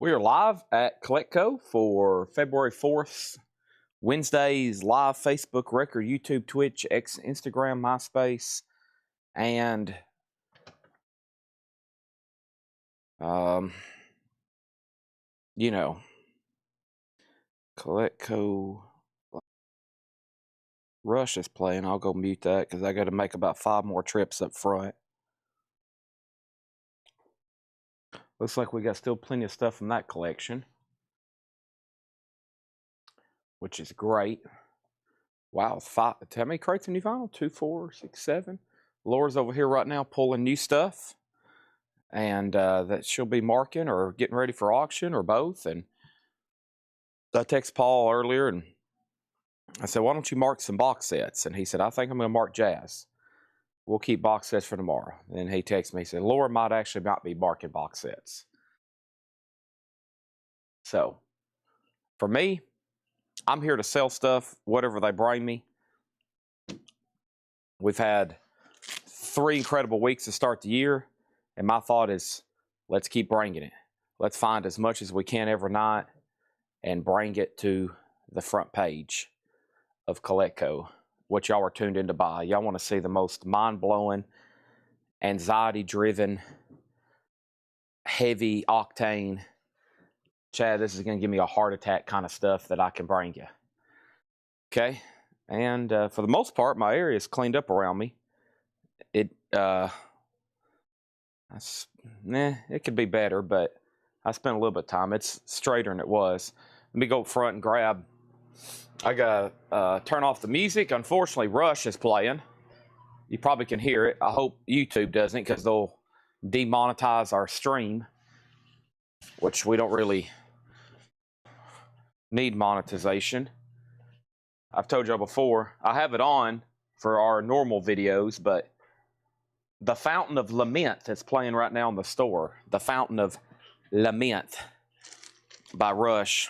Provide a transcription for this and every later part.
We are live at Collectco for February 4th, Wednesday's live Facebook, record, YouTube, Twitch, X, Instagram, MySpace, and you know, Collectco. Rush is playing. I'll go mute that because I got to make about 5 more trips up front. Looks like we got still plenty of stuff from that collection, which is great. Wow, how many crates in new vinyl? 2, 4, 6, 7. Laura's over here right now pulling new stuff, and that she'll be marking or getting ready for auction or both. And I texted Paul earlier and I said, why don't you mark some box sets? And he said, I think I'm going to mark jazz. We'll keep box sets for tomorrow. And he texted me, he said, Laura might actually not be marking box sets. So for me, I'm here to sell stuff, whatever they bring me. We've had 3 incredible weeks to start the year, and my thought is, let's keep bringing it. Let's find as much as we can every night and bring it to the front page of Collectco, what y'all are tuned in to buy. Y'all want to see the most mind-blowing, anxiety-driven, heavy octane, Chad, this is going to give me a heart attack kind of stuff that I can bring you. Okay? And for the most part, my area is cleaned up around me. It could be better, but I spent a little bit of time. It's straighter than it was. Let me go up front and grab. I got to turn off the music. Unfortunately, Rush is playing. You probably can hear it. I hope YouTube doesn't, because they'll demonetize our stream, which we don't really need monetization. I've told y'all before, I have it on for our normal videos, but the Fountain of Lament that's playing right now in the store, the Fountain of Lament by Rush.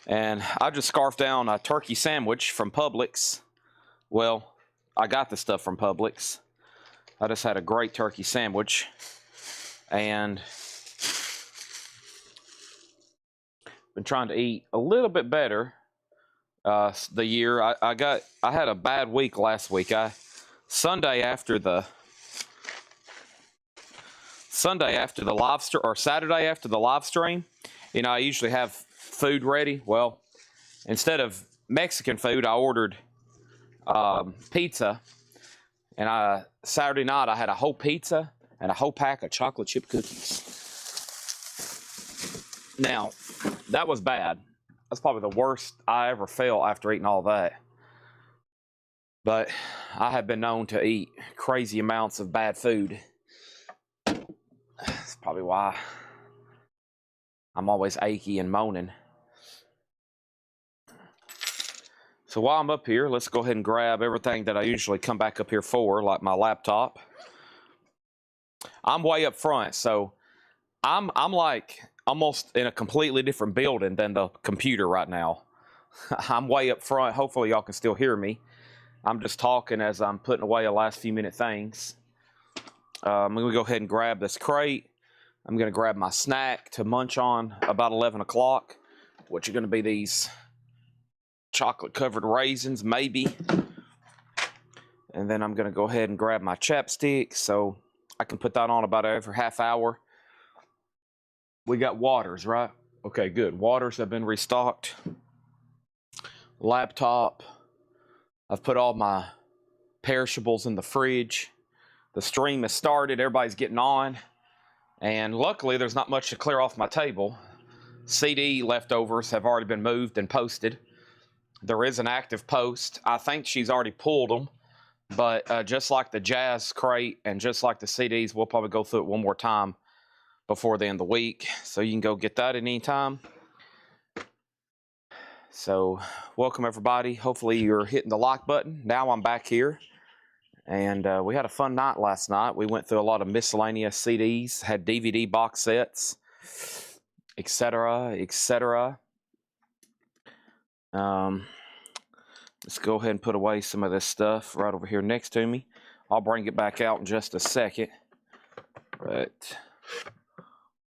And I just scarfed down a turkey sandwich from Publix. Well, I got the stuff from Publix. I just had a great turkey sandwich. And been trying to eat a little bit better the year. I had a bad week last week. Saturday after the live stream, you know, I usually have food ready. Well, instead of Mexican food, I ordered pizza, and Saturday night I had a whole pizza and a whole pack of chocolate chip cookies. Now, that was bad. That's probably the worst I ever felt after eating all that. But I have been known to eat crazy amounts of bad food. That's probably why I'm always achy and moaning. So while I'm up here, let's go ahead and grab everything that I usually come back up here for, like my laptop. I'm way up front, so I'm like almost in a completely different building than the computer right now. I'm way up front. Hopefully y'all can still hear me. I'm just talking as I'm putting away the last few minute things. I'm going to go ahead and grab this crate. I'm going to grab my snack to munch on about 11 o'clock, which are going to be these chocolate covered raisins, maybe. And then I'm going to go ahead and grab my chapstick so I can put that on about every half hour. We got waters, right? Okay, good. Waters have been restocked. Laptop. I've put all my perishables in the fridge. The stream has started. Everybody's getting on. And luckily, there's not much to clear off my table. CD leftovers have already been moved and posted. There is an active post. I think she's already pulled them. But just like the jazz crate and just like the CDs, we'll probably go through it one more time before the end of the week, so you can go get that at any time. So welcome everybody. Hopefully you're hitting the like button. Now I'm back here, and we had a fun night last night. We went through a lot of miscellaneous CDs, had DVD box sets, etc., etc. Let's go ahead and put away some of this stuff right over here next to me. I'll bring it back out in just a second, but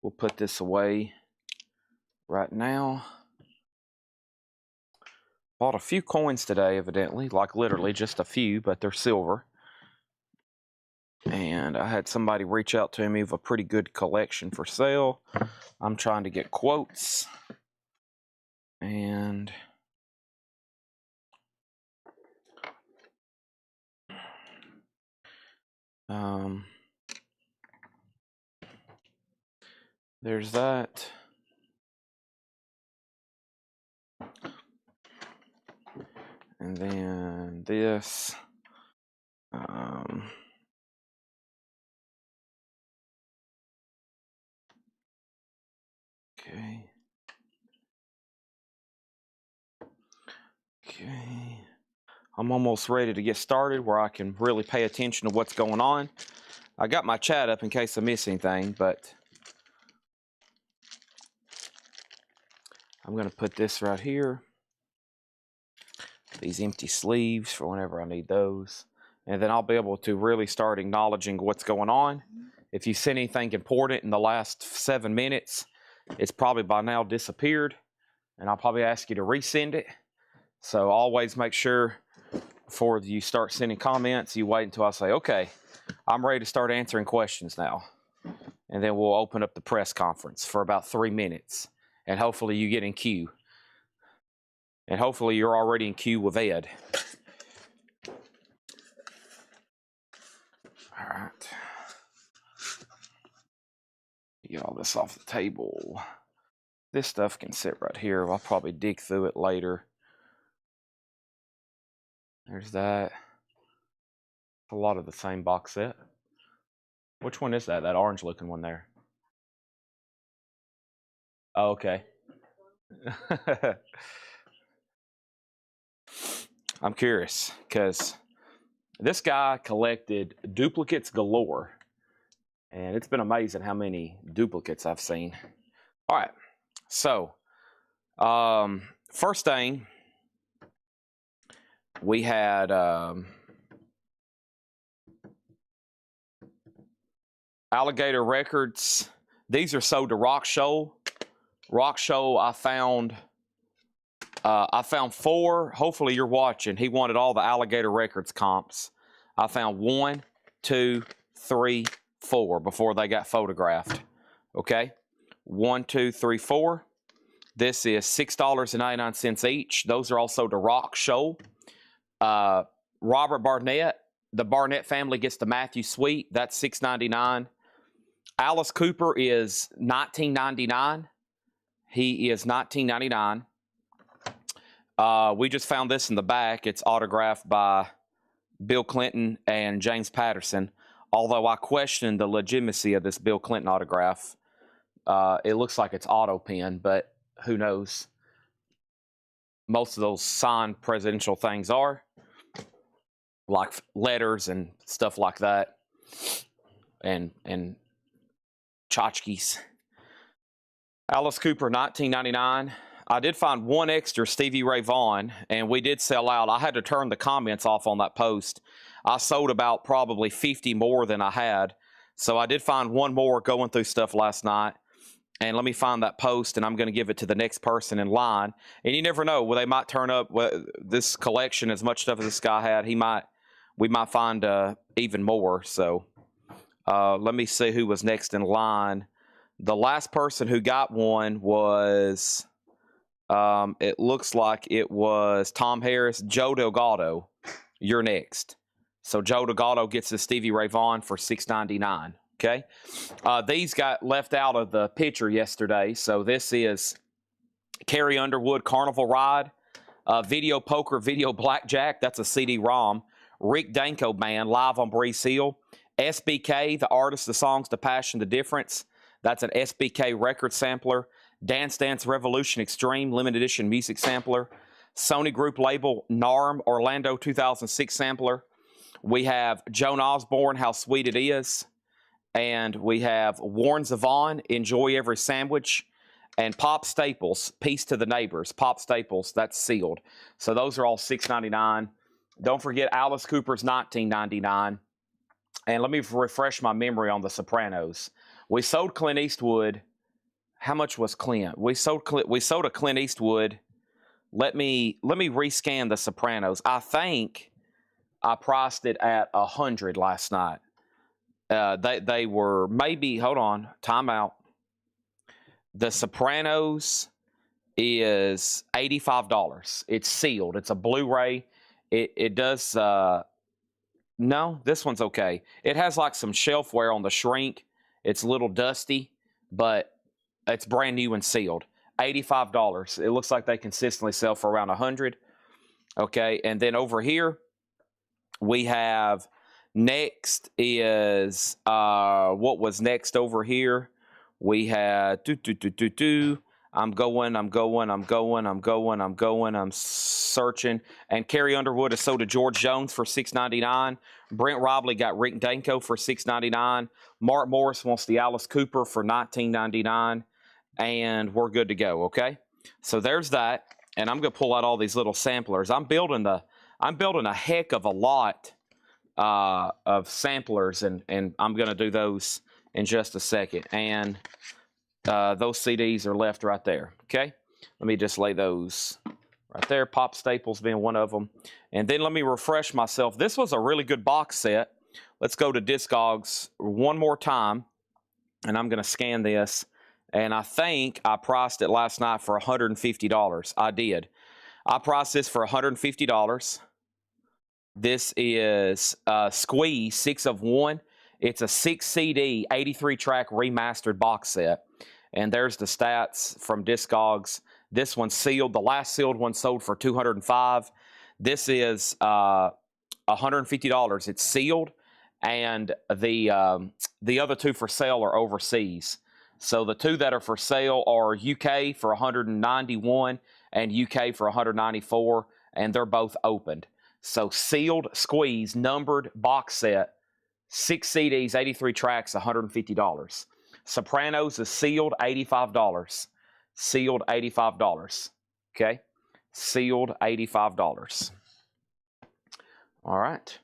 we'll put this away. right now. Bought a few coins today, evidently, like literally just a few, but they're silver. And I had somebody reach out to me with a pretty good collection for sale. I'm trying to get quotes. And there's that. And then this. Okay. Okay. I'm almost ready to get started where I can really pay attention to what's going on. I got my chat up in case I miss anything, but I'm going to put this right here. These empty sleeves for whenever I need those. And then I'll be able to really start acknowledging what's going on. If you sent anything important in the last 7 minutes, it's probably by now disappeared. And I'll probably ask you to resend it. So always make sure before you start sending comments, you wait until I say, okay, I'm ready to start answering questions now. And then we'll open up the press conference for about 3 minutes. And hopefully you get in queue. And hopefully you're already in queue with Ed. All right. Get all this off the table. This stuff can sit right here. I'll probably dig through it later. There's that. A lot of the same box set. Which one is that? That orange looking one there. Oh, okay. I'm curious because this guy collected duplicates galore. And it's been amazing how many duplicates I've seen. All right. So, first thing, we had Alligator Records. These are sold to Rock Shoal. Rock Shoal, I found 4. Hopefully you're watching. He wanted all the Alligator Records comps. I found 1, 2, 3, 4 before they got photographed. Okay, 1, 2, 3, 4. This is $6.99 each. Those are also to Rock Shoal. Robert Barnett, the Barnett family gets the Matthew Suite. That's $6.99. Alice Cooper is $19.99. He is $19.99. We just found this in the back. It's autographed by Bill Clinton and James Patterson. Although I question the legitimacy of this Bill Clinton autograph. It looks like it's auto pen, but who knows? Most of those signed presidential things are, like letters and stuff like that, and tchotchkes. Alice Cooper, $19.99. I did find 1 extra Stevie Ray Vaughan, and we did sell out. I had to turn the comments off on that post. I sold about probably 50 more than I had. So I did find 1 more going through stuff last night. And let me find that post, and I'm going to give it to the next person in line. And you never know, well, they might turn up this collection, as much stuff as this guy had. We might find even more. So let me see who was next in line. The last person who got one was, it looks like it was Tom Harris. Joe Delgado, you're next. So Joe Delgado gets the Stevie Ray Vaughan for $6.99. Okay. These got left out of the picture yesterday. So this is Carrie Underwood Carnival Ride, Video Poker, Video Blackjack. That's a CD-ROM. Rick Danko Band live on Breeze Hill. SBK, the artist, the songs, the passion, the difference. That's an SBK record sampler. Dance Dance Revolution Extreme limited edition music sampler. Sony Group label NARM Orlando 2006 sampler. We have Joan Osborne, How Sweet It Is. And we have Warren Zevon, Enjoy Every Sandwich. And Pop Staples, Peace to the Neighbors. Pop Staples, that's sealed. So those are all $6.99. Don't forget Alice Cooper's $19.99. And let me refresh my memory on The Sopranos. We sold Clint Eastwood how much was Clint? We sold a Clint Eastwood. Let me rescan the Sopranos. I think I priced it at 100 last night. They were maybe, hold on, timeout. The Sopranos is $85. It's sealed. It's a Blu-ray. It does no, this one's okay. It has like some shelf wear on the shrink. It's a little dusty, but it's brand new and sealed. $85. It looks like they consistently sell for around 100. Okay, and then over here we have next is what was next over here? We had I'm searching. And Carrie Underwood has sold to George Jones for $6.99. Brent Robley got Rick Danko for $6.99. Mark Morris wants the Alice Cooper for $19.99. And we're good to go, okay? So there's that. And I'm going to pull out all these little samplers. I'm building a heck of a lot of samplers, and I'm going to do those in just a second. And those CDs are left right there, okay? Let me just lay those right there, Pop Staples being one of them. And then let me refresh myself. This was a really good box set. Let's go to Discogs one more time, and I'm going to scan this. And I think I priced it last night for $150. I did. I priced this for $150. This is Squeeze 6 of 1. It's a 6 CD, 83 track remastered box set. And there's the stats from Discogs. This one's sealed. The last sealed one sold for $205. This is $150. It's sealed, and the other two for sale are overseas. So the two that are for sale are UK for $191 and UK for $194, and they're both opened. So sealed, Squeeze, numbered box set, 6 CDs, 83 tracks, $150. Sopranos is sealed, $85. Sealed, $85. Okay? Sealed, $85. All right.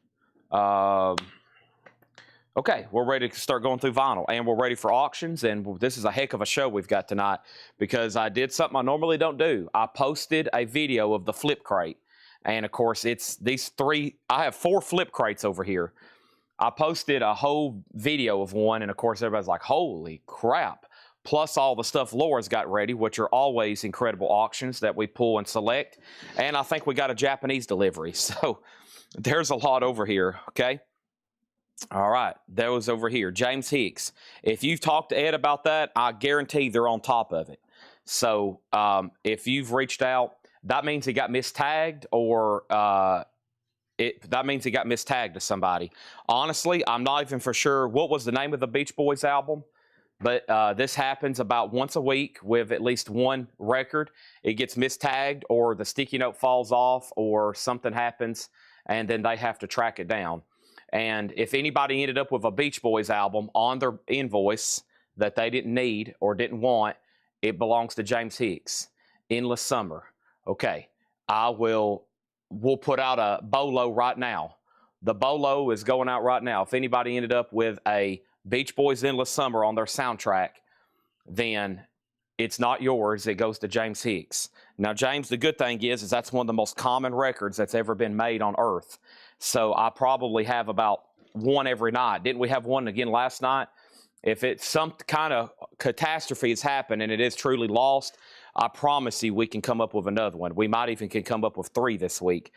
Okay, we're ready to start going through vinyl, and we're ready for auctions, and this is a heck of a show we've got tonight because I did something I normally don't do. I posted a video of the flip crate, and of course, it's these three. I have 4 flip crates over here. I posted a whole video of one, and of course, everybody's like, holy crap. Plus all the stuff Laura's got ready, which are always incredible auctions that we pull and select. And I think we got a Japanese delivery. So there's a lot over here, okay? All right, that was over here. James Hicks. If you've talked to Ed about that, I guarantee they're on top of it. So if you've reached out, that means he got mistagged, or that means he got mistagged to somebody. Honestly, I'm not even for sure what was the name of the Beach Boys album, but this happens about once a week with at least one record. It gets mistagged, or the sticky note falls off, or something happens, and then they have to track it down. And if anybody ended up with a Beach Boys album on their invoice that they didn't need or didn't want, it belongs to James Hicks. Endless Summer. Okay, we'll put out a BOLO right now. The BOLO is going out right now. If anybody ended up with a Beach Boys Endless Summer on their soundtrack, then it's not yours. It goes to James Hicks. Now, James, the good thing is that's one of the most common records that's ever been made on Earth. So I probably have about one every night. Didn't we have one again last night? If it's some kind of catastrophe has happened and it is truly lost, I promise you we can come up with another one. We might even can come up with 3 this week.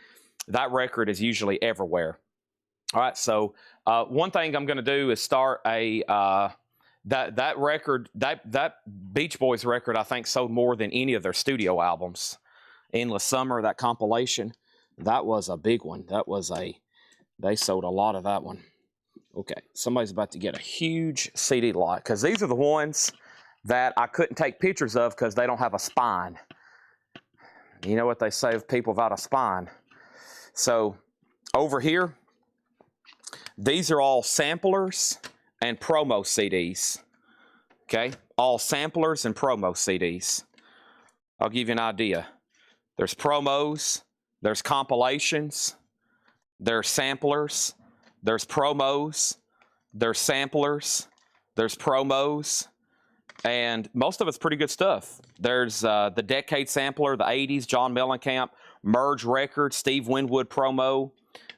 That record is usually everywhere. All right, so one thing I'm going to do is start a that record, that Beach Boys record, I think sold more than any of their studio albums. Endless Summer, that compilation, that was a big one. They sold a lot of that one. Okay, somebody's about to get a huge CD lot, because these are the ones that I couldn't take pictures of because they don't have a spine. You know what they say of people without a spine. So over here, these are all samplers and promo CDs. Okay, all samplers and promo CDs. I'll give you an idea. There's promos, there's compilations, there's samplers, there's promos, there's samplers, there's promos, and most of it's pretty good stuff. There's the Decade Sampler, the 80s, John Mellencamp, Merge Records, Steve Winwood promo.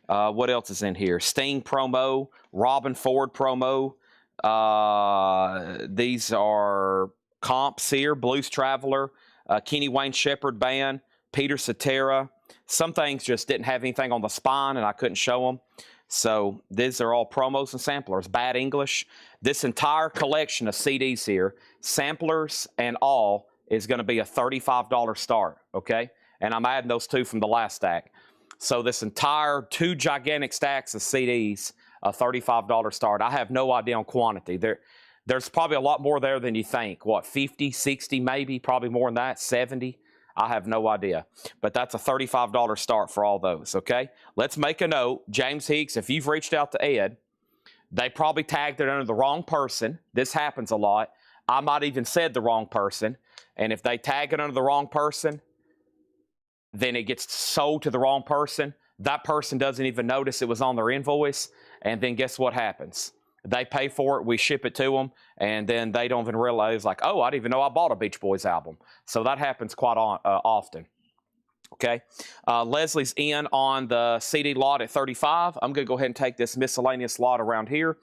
What else is in here? Sting promo, Robin Ford promo. These are comps here, Blues Traveler, Kenny Wayne Shepherd Band, Peter Cetera. Some things just didn't have anything on the spine, and I couldn't show them. So these are all promos and samplers. Bad English. This entire collection of CDs here, samplers and all, is going to be a $35 start, okay? And I'm adding those two from the last stack. So this entire 2 gigantic stacks of CDs, a $35 start. I have no idea on quantity. There's probably a lot more there than you think. What, 50, 60 maybe? Probably more than that, 70? I have no idea. But that's a $35 start for all those, okay? Let's make a note. James Hicks, if you've reached out to Ed, they probably tagged it under the wrong person. This happens a lot. I might even said the wrong person. And if they tag it under the wrong person, then it gets sold to the wrong person. That person doesn't even notice it was on their invoice. And then guess what happens? They pay for it, we ship it to them, and then they don't even realize, like, oh, I didn't even know I bought a Beach Boys album. So that happens quite often. Okay, Leslie's in on the CD lot at 35. I'm going to go ahead and take this miscellaneous lot around here.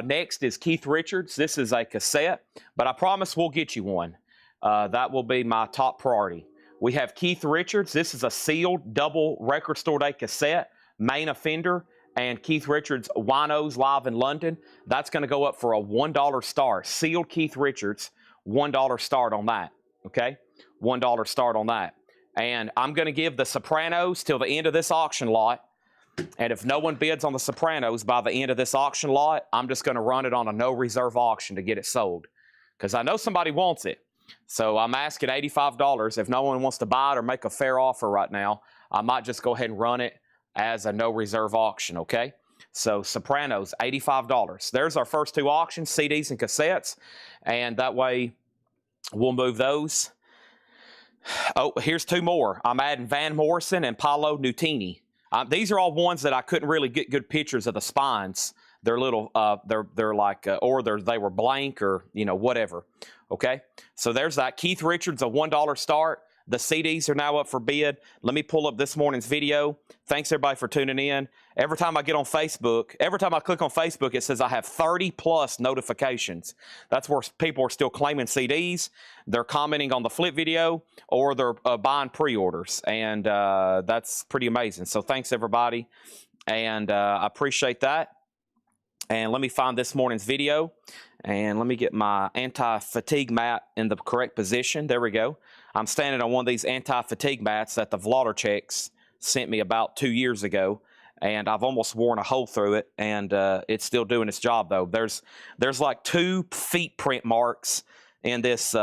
Next is Keith Richards. This is a cassette, but I promise we'll get you one. That will be my top priority. We have Keith Richards. This is a sealed double record store day cassette, Main Offender, and Keith Richards Winos Live in London. That's going to go up for a $1 start. Sealed Keith Richards, $1 start on that, okay? $1 start on that. And I'm going to give the Sopranos till the end of this auction lot. And if no one bids on the Sopranos by the end of this auction lot, I'm just going to run it on a no reserve auction to get it sold. Because I know somebody wants it. So I'm asking $85. If no one wants to buy it or make a fair offer right now, I might just go ahead and run it as a no reserve auction, okay? So Sopranos, $85. There's our first two auctions, CDs and cassettes. And that way we'll move those. Oh, here's two more. I'm adding Van Morrison and Paolo Nutini. These are all ones that I couldn't really get good pictures of the spines. They're little, they're like, or they were blank or, you know, whatever. Okay, so there's that. Keith Richards, a $1 start. The CDs are now up for bid. Let me pull up this morning's video. Thanks, everybody, for tuning in. Every time I get on Facebook, every time I click on Facebook, it says I have 30+ notifications. That's where people are still claiming CDs. They're commenting on the flip video, or they're buying pre-orders. And that's pretty amazing. So thanks, everybody. And I appreciate that. And let me find this morning's video. And let me get my anti-fatigue mat in the correct position. There we go. I'm standing on one of these anti-fatigue mats that the Vlodderchecks sent me about 2 years ago. And I've almost worn a hole through it. And it's still doing its job, though. There's like 2 feet print marks in this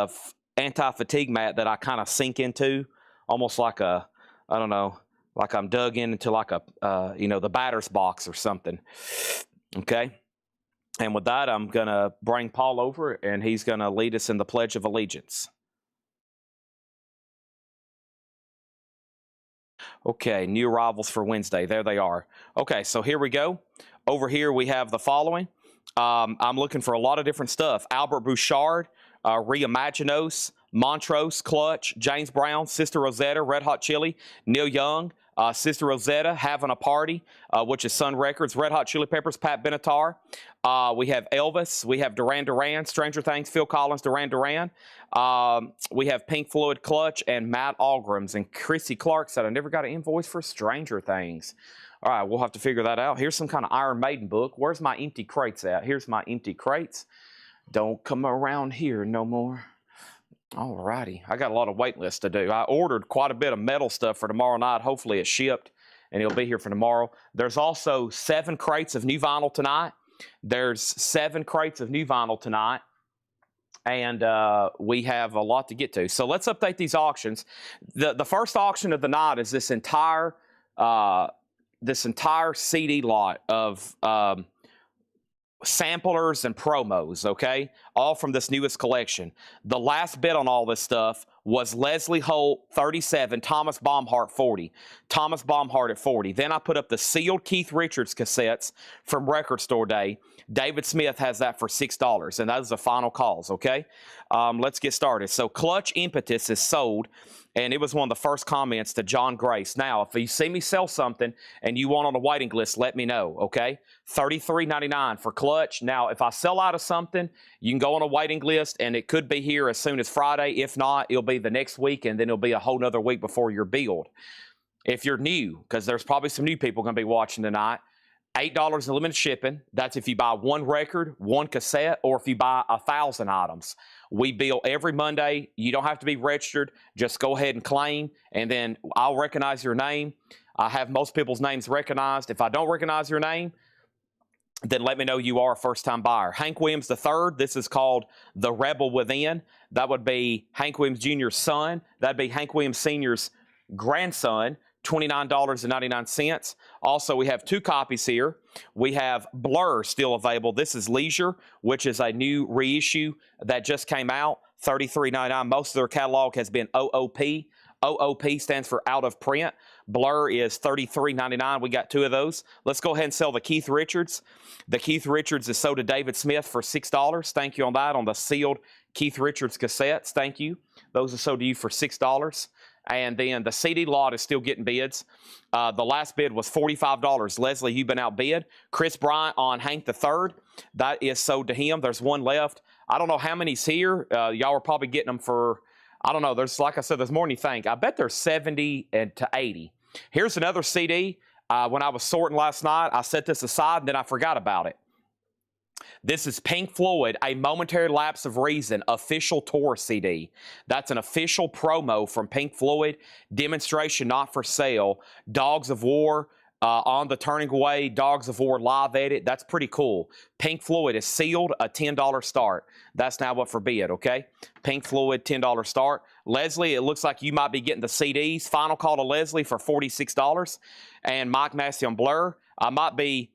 anti-fatigue mat that I kind of sink into. Almost like a, I don't know, like I'm dug into like a, you know, the batter's box or something. Okay. And with that, I'm going to bring Paul over, and he's going to lead us in the Pledge of Allegiance. Okay, new arrivals for Wednesday. There they are. Okay, so here we go. Over here, we have the following. I'm looking for a lot of different stuff. Albert Bouchard, Reimaginos, Montrose, Clutch, James Brown, Sister Rosetta, Red Hot Chili, Neil Young, Sister Rosetta, Having a Party, which is Sun Records, Red Hot Chili Peppers, Pat Benatar. We have Elvis. We have Duran Duran, Stranger Things, Phil Collins, Duran Duran. We have Pink Floyd, Clutch, and Matt Algrams. And Chrissy Clark said, I never got an invoice for Stranger Things. All right, we'll have to figure that out. Here's some kind of Iron Maiden book. Where's my empty crates at? Here's my empty crates. Don't come around here no more. All righty. I got a lot of wait lists to do. I ordered quite a bit of metal stuff for tomorrow night. Hopefully it's shipped, and it'll be here for tomorrow. There's also 7 crates of new vinyl tonight. There's 7 crates of new vinyl tonight, and we have a lot to get to. So let's update these auctions. The first auction of the night is this entire CD lot of samplers and promos, okay? all from this newest collection. The last bid on all this stuff was Leslie Holt 37, Thomas Baumhart 40. Thomas Baumhart at 40. Then I put up the sealed Keith Richards cassettes from Record Store Day. David Smith has that for $6, and those are the final calls, okay? Let's get started. So Clutch Impetus is sold, and it was one of the first comments to John Grace. Now, if you see me sell something and you want on a waiting list, let me know, okay? $33.99 for Clutch. Now, if I sell out of something, you can go on a waiting list, and it could be here as soon as Friday. If not, it'll be the next week, and then it'll be a whole nother week before you're billed. If you're new, because there's probably some new people going to be watching tonight, $8 in limited shipping. That's if you buy one record, one cassette, or if you buy 1,000 items. We bill every Monday. You don't have to be registered. Just go ahead and claim, and then I'll recognize your name. I have most people's names recognized. If I don't recognize your name, then let me know you are a first-time buyer. Hank Williams III, this is called The Rebel Within. That would be Hank Williams Jr.'s son. That'd be Hank Williams Sr.'s grandson. $29.99. Also, we have two copies here. We have Blur still available. This is Leisure, which is a new reissue that just came out, $33.99. Most of their catalog has been OOP. OOP stands for out of print. Blur is $33.99. We got two of those. Let's go ahead and sell the Keith Richards. The Keith Richards is sold to David Smith for $6. Thank you on that, on the sealed Keith Richards cassettes. Thank you. Those are sold to you for $6. And then the CD lot is still getting bids. The last bid was $45. Leslie, you've been outbid. Chris Bryant on Hank III, that is sold to him. There's one left. I don't know how many's here. Y'all are probably getting them for, I don't know. There's, like I said, there's more than you think. I bet there's 70 to 80. Here's another CD. When I was sorting last night, I set this aside and then I forgot about it. This is Pink Floyd, A Momentary Lapse of Reason, official tour CD. That's an official promo from Pink Floyd. Demonstration not for sale. Dogs of War, On the Turning Away, Dogs of War live edit. That's pretty cool. Pink Floyd is sealed, a $10 start. That's now up for bid, okay? Pink Floyd, $10 start. Leslie, it looks like you might be getting the CDs. Final call to Leslie for $46. And Mike Massey on Blur. I might be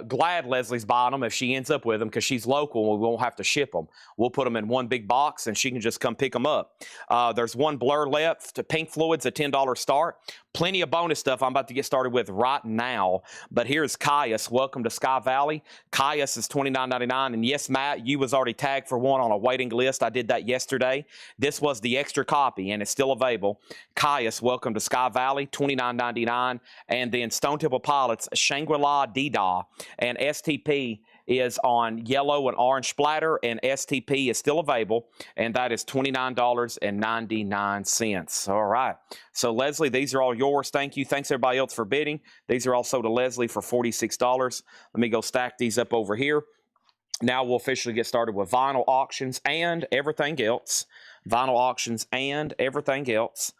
glad Leslie's buying them if she ends up with them, because she's local and we won't have to ship them. We'll put them in one big box and she can just come pick them up. There's one Blur left. Pink Floyd's a $10 start. Plenty of bonus stuff I'm about to get started with right now. But here's Caius. Welcome to Sky Valley. Caius is $29.99. And yes, Matt, you was already tagged for one on a waiting list. I did that yesterday. This was the extra copy and it's still available. Caius, welcome to Sky Valley, $29.99. And then Stone Temple Pilots, Shangri-La Dida, and STP is on yellow and orange splatter, and STP is still available, and that is $29.99. All right. So, Leslie, these are all yours. Thank you. Thanks, everybody else, for bidding. These are also to Leslie for $46. Let me go stack these up over here. Now we'll officially get started with vinyl auctions and everything else. Vinyl auctions and everything else.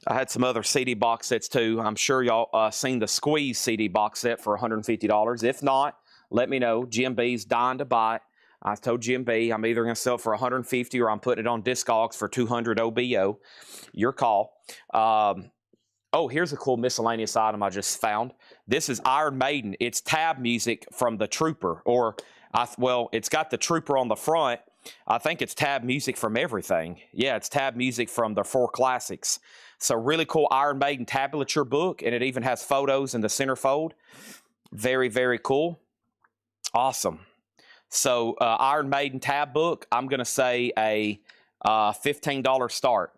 I had some other CD box sets, too. I'm sure y'all seen the Squeeze CD box set for $150. If not, let me know. Jim B's dying to buy it. I told Jim B I'm either going to sell it for $150 or I'm putting it on Discogs for $200 OBO. Your call. Oh, here's a cool miscellaneous item I just found. This is Iron Maiden. It's tab music from the Trooper. Well, it's got the Trooper on the front. I think it's tab music from everything. Yeah, it's tab music from the 4 classics. So really cool Iron Maiden tablature book, and it even has photos in the centerfold. Very, very cool. Awesome. So Iron Maiden tab book, I'm going to say a $15 start.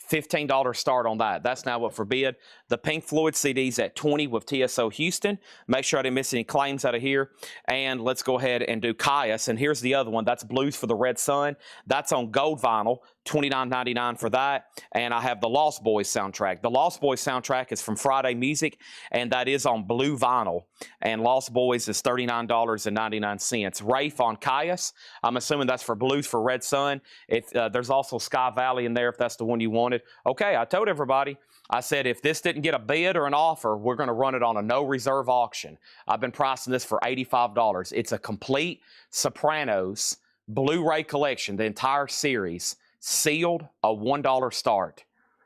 $15 start on that. That's now up for bid. The Pink Floyd CD's at $20 with TSO Houston. Make sure I didn't miss any claims out of here. And let's go ahead and do Caius. And here's the other one. That's Blues for the Red Sun. That's on gold vinyl. $29.99 for that. And I have the Lost Boys soundtrack. The Lost Boys soundtrack is from Friday Music, and that is on blue vinyl. And Lost Boys is $39.99. Rafe on Caius. I'm assuming that's for Blues for Red Sun. There's also Sky Valley in there if that's the one you wanted. Okay, I told everybody. I said if this didn't get a bid or an offer, we're going to run it on a no reserve auction. I've been pricing this for $85. It's a complete Sopranos Blu-ray collection, the entire series, sealed, a $1 start.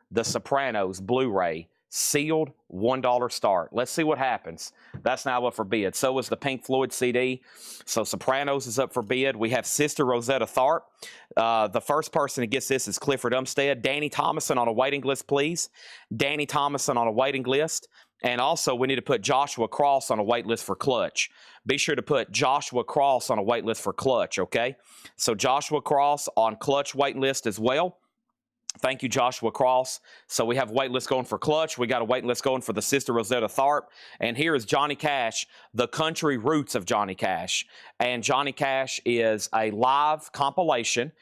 The Sopranos Blu-ray, sealed $1 start. Let's see what happens. That's now up for bid. So is the Pink Floyd CD. So Sopranos is up for bid. We have Sister Rosetta Tharpe. The first person that gets this is Clifford Umstead. Danny Thomason on a waiting list, please. Danny Thomason on a waiting list. And also, we need to put Joshua Cross on a wait list for Clutch. Be sure to put Joshua Cross on a wait list for Clutch, okay? So Joshua Cross on Clutch waiting list as well. Thank you, Joshua Cross. So we have a wait list going for Clutch. We got a wait list going for the Sister Rosetta Tharpe. And here is Johnny Cash, the country roots of Johnny Cash. And Johnny Cash is a live compilation.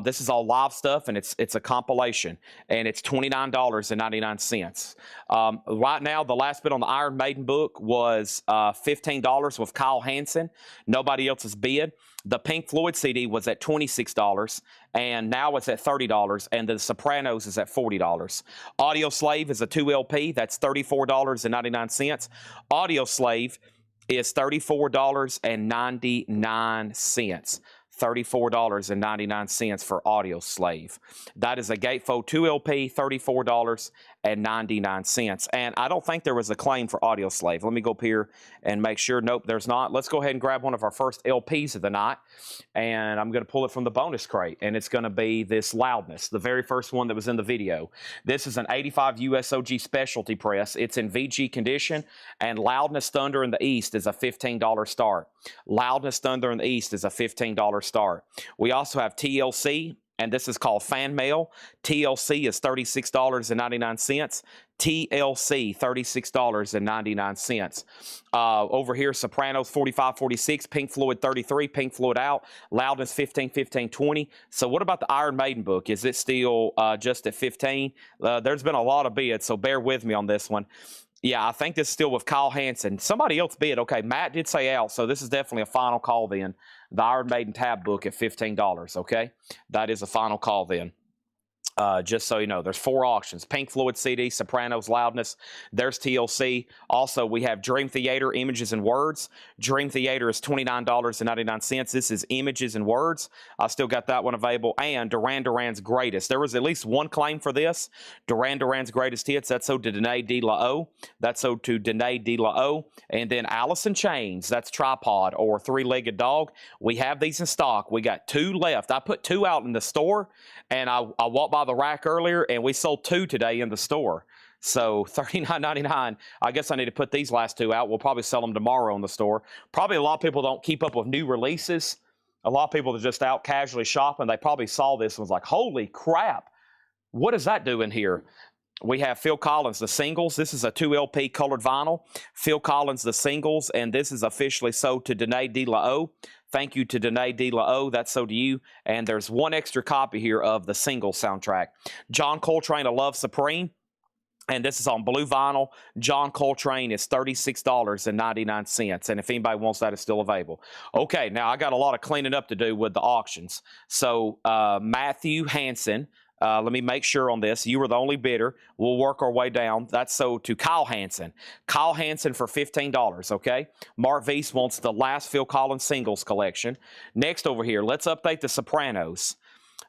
This is all live stuff, and it's a compilation. And it's $29.99. Right now, the last bid on the Iron Maiden book was $15 with Kyle Hansen. Nobody else has bid. The Pink Floyd CD was at $26, and now it's at $30, and the Sopranos is at $40. Audio Slave is a 2 LP. That's $34.99. Audio Slave is $34.99. $34.99 for Audio Slave. That is a Gatefold 2 LP, $34.99. And I don't think there was a claim for Audio Slave. Let me go up here and make sure. Nope, there's not. Let's go ahead and grab one of our first LPs of the night. And I'm going to pull it from the bonus crate. And it's going to be this Loudness, the very first one that was in the video. This is an 85 USOG specialty press. It's in VG condition. And Loudness Thunder in the East is a $15 start. Loudness Thunder in the East is a $15 start. We also have TLC, and this is called Fan Mail. TLC is $36.99. TLC, $36.99. Over here, Sopranos, 45.46. Pink Floyd, 33. Pink Floyd out. Loudness, 15, 15, 20. So what about the Iron Maiden book? Is it still just at 15? There's been a lot of bids, so bear with me on this one. Yeah, I think this is still with Kyle Hansen. Somebody else bid. Okay, Matt did say out, so this is definitely a final call then. The Iron Maiden tab book at $15, okay? That is a final call then. Just so you know, there's 4 auctions. Pink Floyd CD, Sopranos, Loudness. There's TLC. Also, we have Dream Theater, Images and Words. Dream Theater is $29.99. This is Images and Words. I still got that one available. And Duran Duran's Greatest. There was at least one claim for this. Duran Duran's Greatest Hits. That's owed to Danae De La O. That's owed to Danae De La O. And then Alice in Chains. That's Tripod or Three-Legged Dog. We have these in stock. We got 2 left. I put 2 out in the store, and I walked by the rack earlier, and we sold 2 today in the store. So $39.99. I guess I need to put these last 2 out. We'll probably sell them tomorrow in the store. Probably a lot of people don't keep up with new releases. A lot of people are just out casually shopping. They probably saw this and was like, holy crap, what is that doing here? We have Phil Collins, The Singles. This is a 2 LP colored vinyl. Phil Collins, The Singles, and this is officially sold to Danae De La O. Thank you to Danae De La O. That's so to you. And there's 1 extra copy here of the single soundtrack. John Coltrane, A Love Supreme. And this is on blue vinyl. John Coltrane is $36.99. And if anybody wants that, it's still available. Okay, now I got a lot of cleaning up to do with the auctions. So Matthew Hansen. Let me make sure on this. You were the only bidder. We'll work our way down. That's sold to Kyle Hansen. Kyle Hansen for $15, okay? Mark Weiss wants the last Phil Collins singles collection. Next over here, let's update the Sopranos.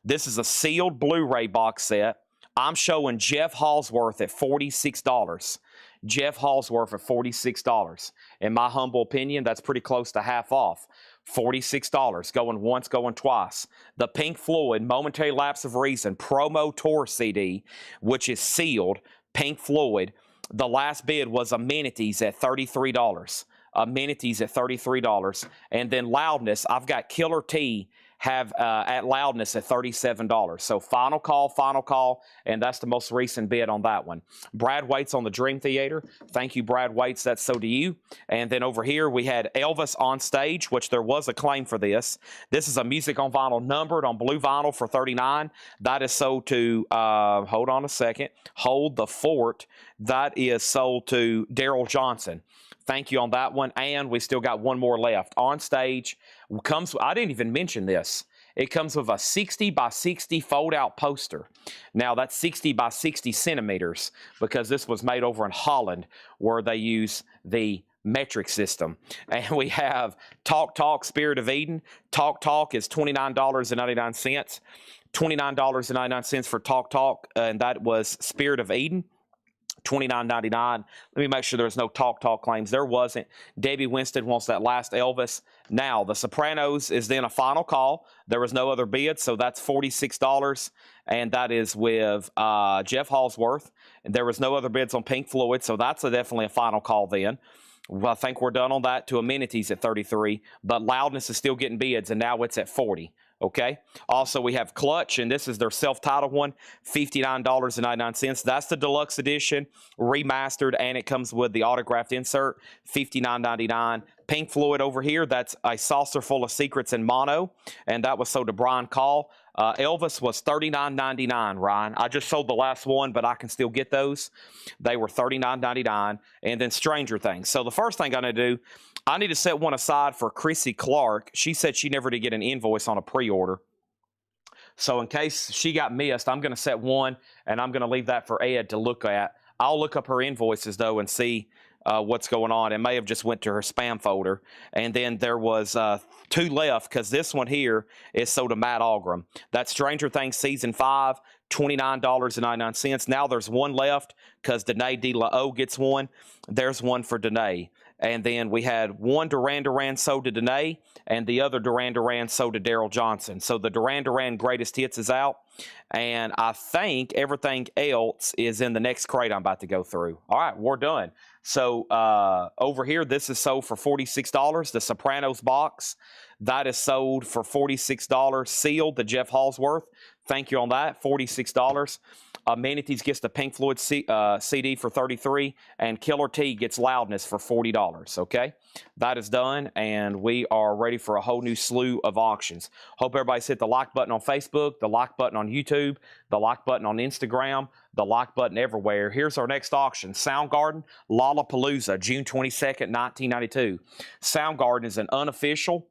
This is a sealed Blu-ray box set. I'm showing Jeff Halsworth at $46. Jeff Halsworth at $46. In my humble opinion, that's pretty close to half off. $46, going once, going twice. The Pink Floyd Momentary Lapse of Reason promo tour CD, which is sealed, Pink Floyd. The last bid was Amenities at $33. Amenities at $33. And then Loudness, I've got Killer T have at Loudness at $37. So final call, and that's the most recent bid on that one. Brad Waits on the Dream Theater. Thank you, Brad Waits. That's so to you. And then over here we had Elvis on Stage, which there was a claim for this. This is a music on vinyl numbered on blue vinyl for $39. That is sold to, hold on a second, Hold the Fort. That is sold to Daryl Johnson. Thank you on that one. And we still got 1 more left. On Stage comes, I didn't even mention this. It comes with a 60 by 60 fold-out poster. Now, that's 60 by 60 centimeters because this was made over in Holland where they use the metric system. And we have Talk Talk, Spirit of Eden. Talk Talk is $29.99. $29.99 for Talk Talk, and that was Spirit of Eden. $29.99. Let me make sure there's no talk claims. There wasn't. Debbie Winston wants that last Elvis. Now, The Sopranos is then a final call. There was no other bid, so that's $46, and that is with Jeff Halsworth. And there was no other bids on Pink Floyd, so that's definitely a final call then. Well, I think we're done on that. To Amenities at 33, but Loudness is still getting bids, and now it's at 40. Okay. Also, we have Clutch, and this is their self-titled one, $59.99. That's the deluxe edition, remastered, and it comes with the autographed insert, $59.99. Pink Floyd over here, that's A Saucer Full of Secrets in mono, and that was sold to Brian Call. Elvis was $39.99, Ryan. I just sold the last one, but I can still get those. They were $39.99. And then Stranger Things. So the first thing I need to do, I need to set one aside for Chrissy Clark. She said she never did get an invoice on a pre-order. So in case she got missed, I'm going to set one, and I'm going to leave that for Ed to look at. I'll look up her invoices, though, and see what's going on. It may have just went to her spam folder. And then there was 2 left, because this one here is sold to Matt Algram. That's Stranger Things Season 5, $29.99. Now there's one left, because Danae De La O gets one. There's one for Danae. And then we had one Duran Duran sold to Danae, and the other Duran Duran sold to Daryl Johnson. So the Duran Duran Greatest Hits is out, and I think everything else is in the next crate I'm about to go through. All right, we're done. So over here, this is sold for $46. The Sopranos box, that is sold for $46. Sealed, the Jeff Halsworth. Thank you on that, $46. Amenities gets the Pink Floyd CD for $33, and Killer T gets Loudness for $40, okay? That is done, and we are ready for a whole new slew of auctions. Hope everybody's hit the like button on Facebook, the like button on YouTube, the like button on Instagram, the like button everywhere. Here's our next auction. Soundgarden, Lollapalooza, June 22nd, 1992. Soundgarden is an unofficial.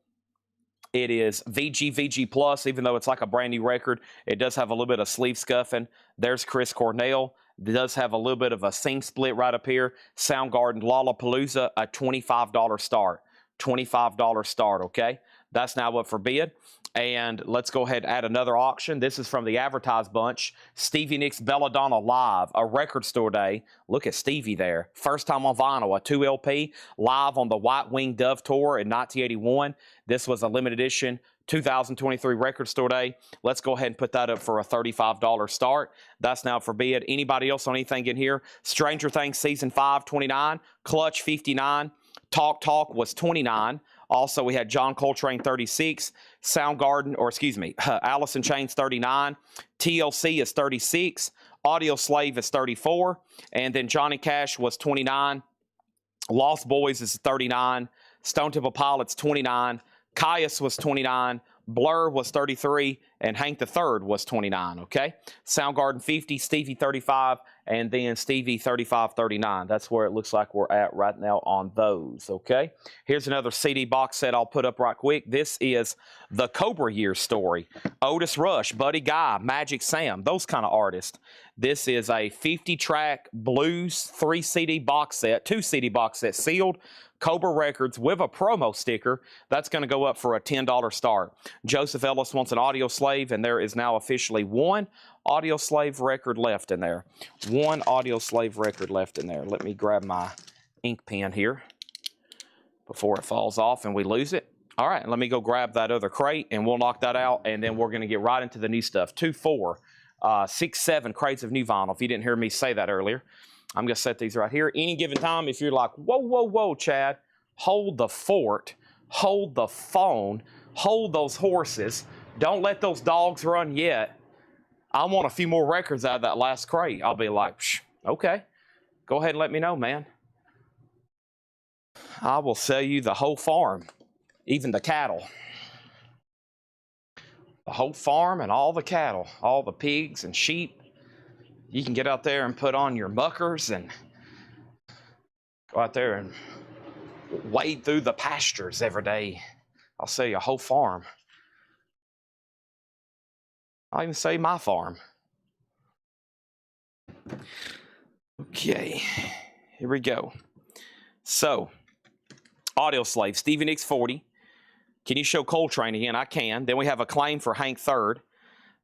It is VG Plus, even though it's like a brand new record. It does have a little bit of sleeve scuffing. There's Chris Cornell. It does have a little bit of a seam split right up here. Soundgarden Lollapalooza, a $25 start. $25 start, okay? That's now up for bid. And let's go ahead and add another auction. This is from the advertised bunch. Stevie Nicks Belladonna Live, a record store day. Look at Stevie there. First time on vinyl, a 2 LP, live on the White Winged Dove Tour in 1981. This was a limited edition 2023 record store day. Let's go ahead and put that up for a $35 start. That's now for bid. Anybody else on anything in here? Stranger Things Season 5, $29. Clutch, $59. Talk was $29. Also, we had John Coltrane, $36. Soundgarden, or excuse me, Alice in Chains, $39. TLC is $36. Audio Slave is $34. And then Johnny Cash was $29. Lost Boys is $39. Stone Temple Pilots, $29. Caius was $29. Blur was $33, and Hank III was $29, okay? Soundgarden, $50, Stevie, $35, and then Stevie, $35, $39. That's where it looks like we're at right now on those, okay? Here's another CD box set I'll put up right quick. This is the Cobra Years story. Otis Rush, Buddy Guy, Magic Sam, those kind of artists. This is a 50-track blues 3-CD box set, 2-CD box set, sealed, Cobra Records with a promo sticker. That's going to go up for a $10 start. Joseph Ellis wants an Audio Slave, and there is now officially one Audio Slave record left in there. One Audio Slave record left in there. Let me grab my ink pen here before it falls off and we lose it. All right, let me go grab that other crate, and we'll knock that out, and then we're going to get right into the new stuff. 2, 4, 6, 7 crates of new vinyl, if you didn't hear me say that earlier. I'm going to set these right here. Any given time, if you're like, whoa, whoa, whoa, Chad, hold the fort, hold the phone, hold those horses, don't let those dogs run yet. I want a few more records out of that last crate. I'll be like, okay, go ahead and let me know, man. I will sell you the whole farm, even the cattle. The whole farm and all the cattle, all the pigs and sheep. You can get out there and put on your muckers and go out there and wade through the pastures every day. I'll sell you a whole farm. I'll even say my farm. Okay, here we go. So, Audio Slave, Stevie Nicks 40. Can you show Coltrane again? I can. Then we have a claim for Hank III.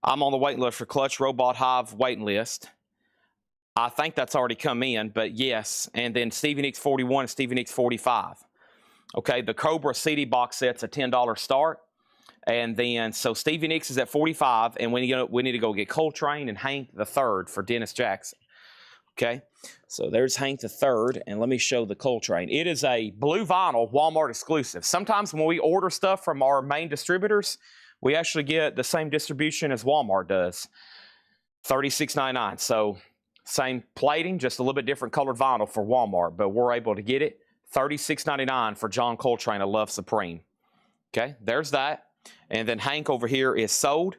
I'm on the waiting list for Clutch, Robot Hive waiting list. I think that's already come in, but yes. And then Stevie Nicks 41 and Stevie Nicks 45. Okay, the Cobra CD box set's a $10 start. And then, so Stevie Nicks is at 45, and we need to go get Coltrane and Hank the Third for Dennis Jackson. Okay, so there's Hank the Third, and let me show the Coltrane. It is a blue vinyl Walmart exclusive. Sometimes when we order stuff from our main distributors, we actually get the same distribution as Walmart does. $36.99. So same plating, just a little bit different colored vinyl for Walmart, but we're able to get it. $36.99 for John Coltrane, A Love Supreme. Okay, there's that. And then Hank over here is sold.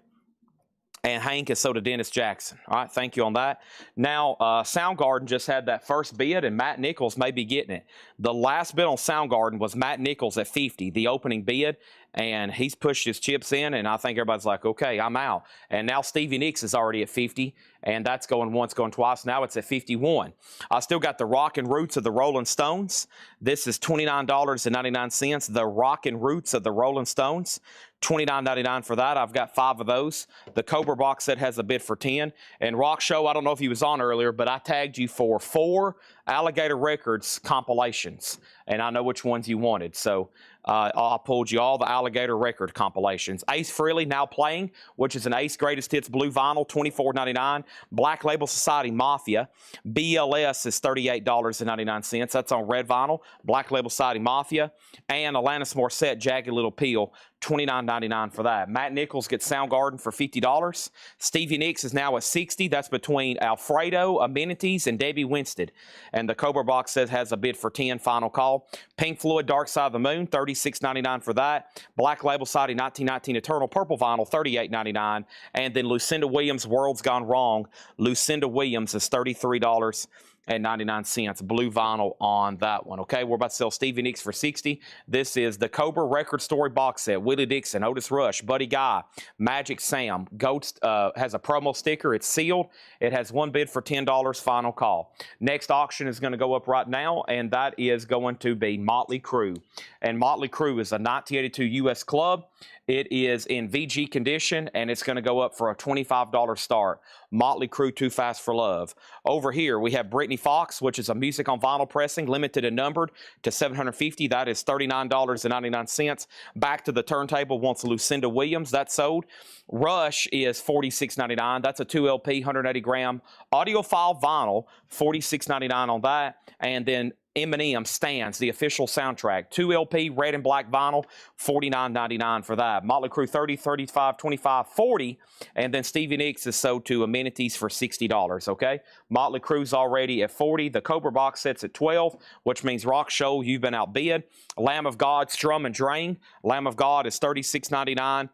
And Hank is sold to Dennis Jackson. All right, thank you on that. Now, Soundgarden just had that first bid, and Matt Nichols may be getting it. The last bid on Soundgarden was Matt Nichols at 50, the opening bid, and he's pushed his chips in, and I think everybody's like, okay, I'm out. And now Stevie Nicks is already at 50, and that's going once, going twice. Now it's at 51. I still got the Rockin' Roots of the Rolling Stones. This is $29.99. The Rockin' Roots of the Rolling Stones. $29.99 for that. I've got 5 of those. The Cobra box set has a bid for 10. And Rock Show, I don't know if he was on earlier, but I tagged you for 4 Alligator Records compilations, and I know which ones you wanted. So I pulled you all the Alligator Record compilations. Ace Frehley Now Playing, which is an Ace Greatest Hits blue vinyl, $24.99. Black Label Society Mafia. BLS is $38.99. That's on red vinyl. Black Label Society Mafia. And Alanis Morissette Jagged Little Pill, $29.99 for that. Matt Nichols gets Soundgarden for $50. Stevie Nicks is now at $60. That's between Alfredo, Amenities, and Debbie Winstead. And the Cobra box set has a bid for 10, final call. Pink Floyd Dark Side of the Moon, $36.99 for that. Black Label Society 1919 Eternal Purple Vinyl, $38.99. And then Lucinda Williams World's Gone Wrong. Lucinda Williams is $33.99. Blue vinyl on that one. Okay, we're about to sell Stevie Nicks for $60. This is the Cobra Record Story box set. Willie Dixon, Otis Rush, Buddy Guy, Magic Sam. Goats has a promo sticker. It's sealed. It has one bid for $10. Final call. Next auction is going to go up right now, and that is going to be Motley Crue. And Motley Crue is a 1982 U.S. club. It is in VG condition, and it's going to go up for a $25 start. Motley Crue Too Fast for Love. Over here, we have Brittany Fox, which is a music on vinyl pressing, limited and numbered to 750. That is $39.99. Back to the Turntable wants Lucinda Williams. That's sold. Rush is $46.99. That's a 2 LP, 180-gram audiophile vinyl, $46.99 on that. And then Eminem Stands, the official soundtrack. 2 LP, red and black vinyl, $49.99 for that. Motley Crue 30, 35, 25, 40. And then Stevie Nicks is sold to Amenities for $60, okay? Motley Crue's already at 40. The Cobra box set's at 12, which means Rock Show, you've been outbid. Lamb of God, Strum and Drain. Lamb of God is $36.99.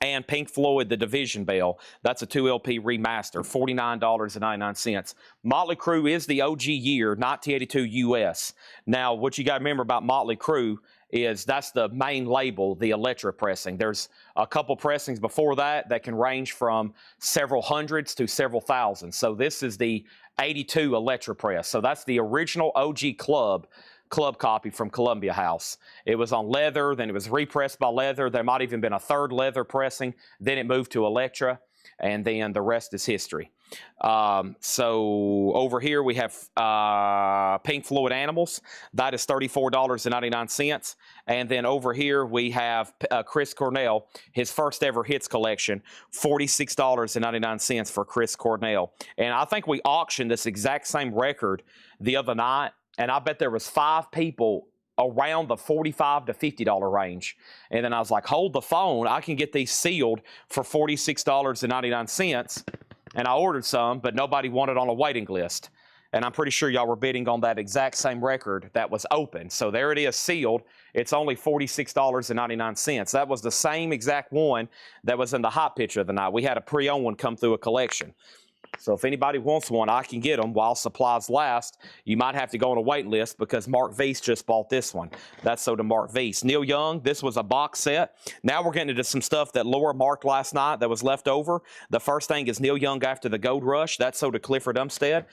And Pink Floyd, The Division Bell. That's a 2 LP remaster, $49.99. Motley Crue is the OG year, 1982 US. Now, what you got to remember about Motley Crue is that's the main label, the Electra pressing. There's a couple pressings before that that can range from several hundreds to several thousands. So this is the 82 Electra press. So that's the original OG club copy from Columbia House. It was on leather, then it was repressed by leather. There might even been a third leather pressing. Then it moved to Electra, and then the rest is history. So over here we have Pink Floyd Animals. That is $34.99. And then over here we have Chris Cornell, his first ever hits collection, $46.99 for Chris Cornell. And I think we auctioned this exact same record the other night, and I bet there was 5 people around the $45 to $50 range. And then I was like, hold the phone. I can get these sealed for $46.99. And I ordered some, but nobody wanted on a waiting list. And I'm pretty sure y'all were bidding on that exact same record that was open. So there it is, sealed. It's only $46.99. That was the same exact one that was in the hot picture of the night. We had a pre-owned one come through a collection. So if anybody wants one, I can get them while supplies last. You might have to go on a wait list because Mark Weiss just bought this one. That's so to Mark Weiss. Neil Young, this was a box set. Now we're getting into some stuff that Laura marked last night that was left over. The first thing is Neil Young After the Gold Rush. That's so to Clifford Umstead.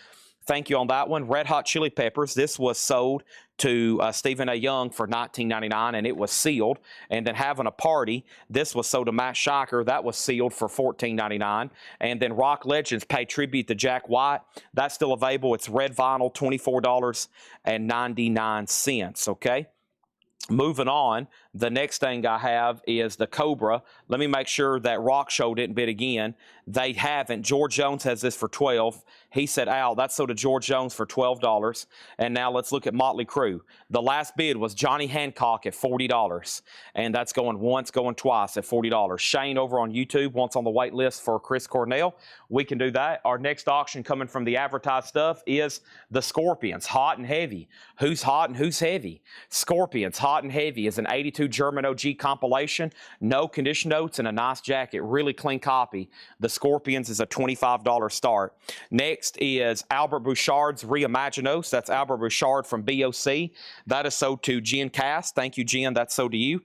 Thank you on that one. Red Hot Chili Peppers. This was sold to Stephen A. Young for $19.99, and it was sealed. And then Having a Party. This was sold to Matt Shiker. That was sealed for $14.99. And then Rock Legends Pay Tribute to Jack White. That's still available. It's red vinyl, $24.99. Okay. Moving on, the next thing I have is the Cobra. Let me make sure that Rock Show didn't bid again. They haven't. George Jones has this for $12. He said, "Al, that's sold to George Jones for $12. And now let's look at Motley Crue. The last bid was Johnny Hancock at $40. And that's going once, going twice at $40. Shane over on YouTube wants on the wait list for Chris Cornell. We can do that. Our next auction coming from the advertised stuff is the Scorpions, Hot and Heavy. Who's hot and who's heavy? Scorpions, Hot and Heavy is an 82 German OG compilation. No condition notes and a nice jacket. Really clean copy. The Scorpions is a $25 start. Next is Albert Bouchard's Reimaginos. That's Albert Bouchard from BOC. That is sold to Jen Cass. Thank you, Jen. That's sold to you.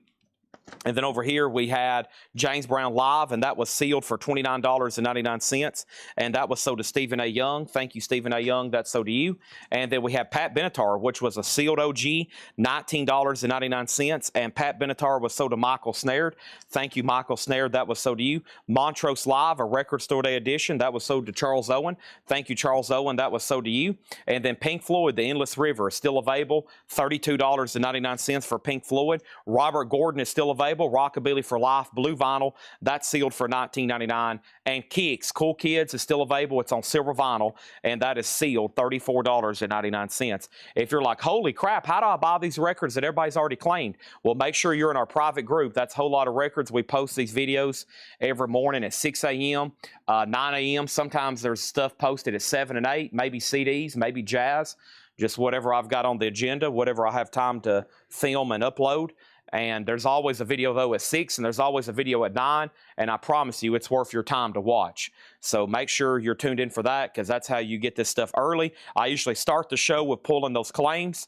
And then over here we had James Brown Live, and that was sealed for $29.99. And that was sold to Stephen A. Young. Thank you, Stephen A. Young. That's sold to you. And then we have Pat Benatar, which was a sealed OG, $19.99. And Pat Benatar was sold to Michael Snared. Thank you, Michael Snared. That was sold to you. Montrose Live, a Record Store Day edition. That was sold to Charles Owen. Thank you, Charles Owen. That was sold to you. And then Pink Floyd, The Endless River, is still available. $32.99 for Pink Floyd. Robert Gordon is still available. Rockabilly for Life, blue vinyl. That's sealed for $19.99. And Kicks, Cool Kids, is still available. It's on silver vinyl, and that is sealed $34.99. If you're like, holy crap, how do I buy these records that everybody's already claimed? Well, make sure you're in our private group. That's a whole lot of records. We post these videos every morning at 6 a.m., 9 a.m. Sometimes there's stuff posted at 7 and 8, maybe CDs, maybe jazz, just whatever I've got on the agenda, whatever I have time to film and upload. And there's always a video, though, at 6, and there's always a video at 9, and I promise you it's worth your time to watch. So make sure you're tuned in for that, because that's how you get this stuff early. I usually start the show with pulling those claims,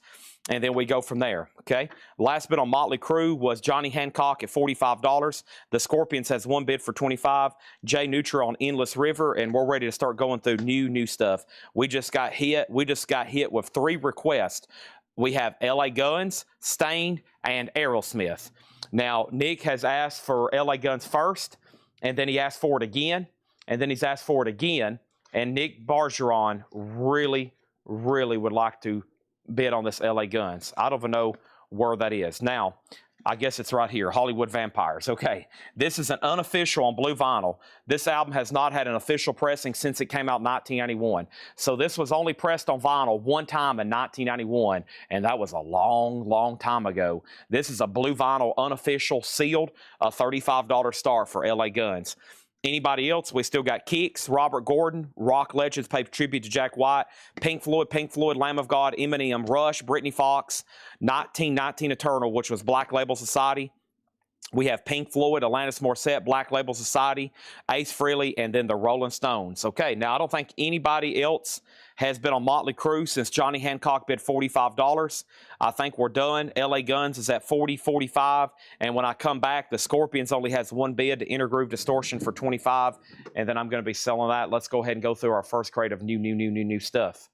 and then we go from there, okay? Last bid on Motley Crue was Johnny Hancock at $45. The Scorpions has one bid for $25. Jay Neutra on Endless River, and we're ready to start going through new stuff. We just got hit with 3 requests. We have LA Guns, Stained, and Aerosmith. Now, Nick has asked for LA Guns first, and then he asked for it again, and then he's asked for it again, and Nick Bargeron really would like to bid on this LA Guns. I don't even know where that is. Now, I guess it's right here, Hollywood Vampires. Okay, this is an unofficial on blue vinyl. This album has not had an official pressing since it came out in 1991. So this was only pressed on vinyl one time in 1991, and that was a long time ago. This is a blue vinyl, unofficial, sealed, a $35 start for LA Guns. Anybody else? We still got Kicks, Robert Gordon, Rock Legends Pay Tribute to Jack White, Pink Floyd, Lamb of God, Eminem, Rush, Britney Fox, 1919 Eternal, which was Black Label Society. We have Pink Floyd, Alanis Morissette, Black Label Society, Ace Frehley, and then the Rolling Stones. Okay, now I don't think anybody else has been on Motley Crue since Johnny Hancock bid $45. I think we're done. LA Guns is at $40, $45. And when I come back, the Scorpions only has one bid to Intergroove Distortion for $25. And then I'm going to be selling that. Let's go ahead and go through our first crate of new stuff.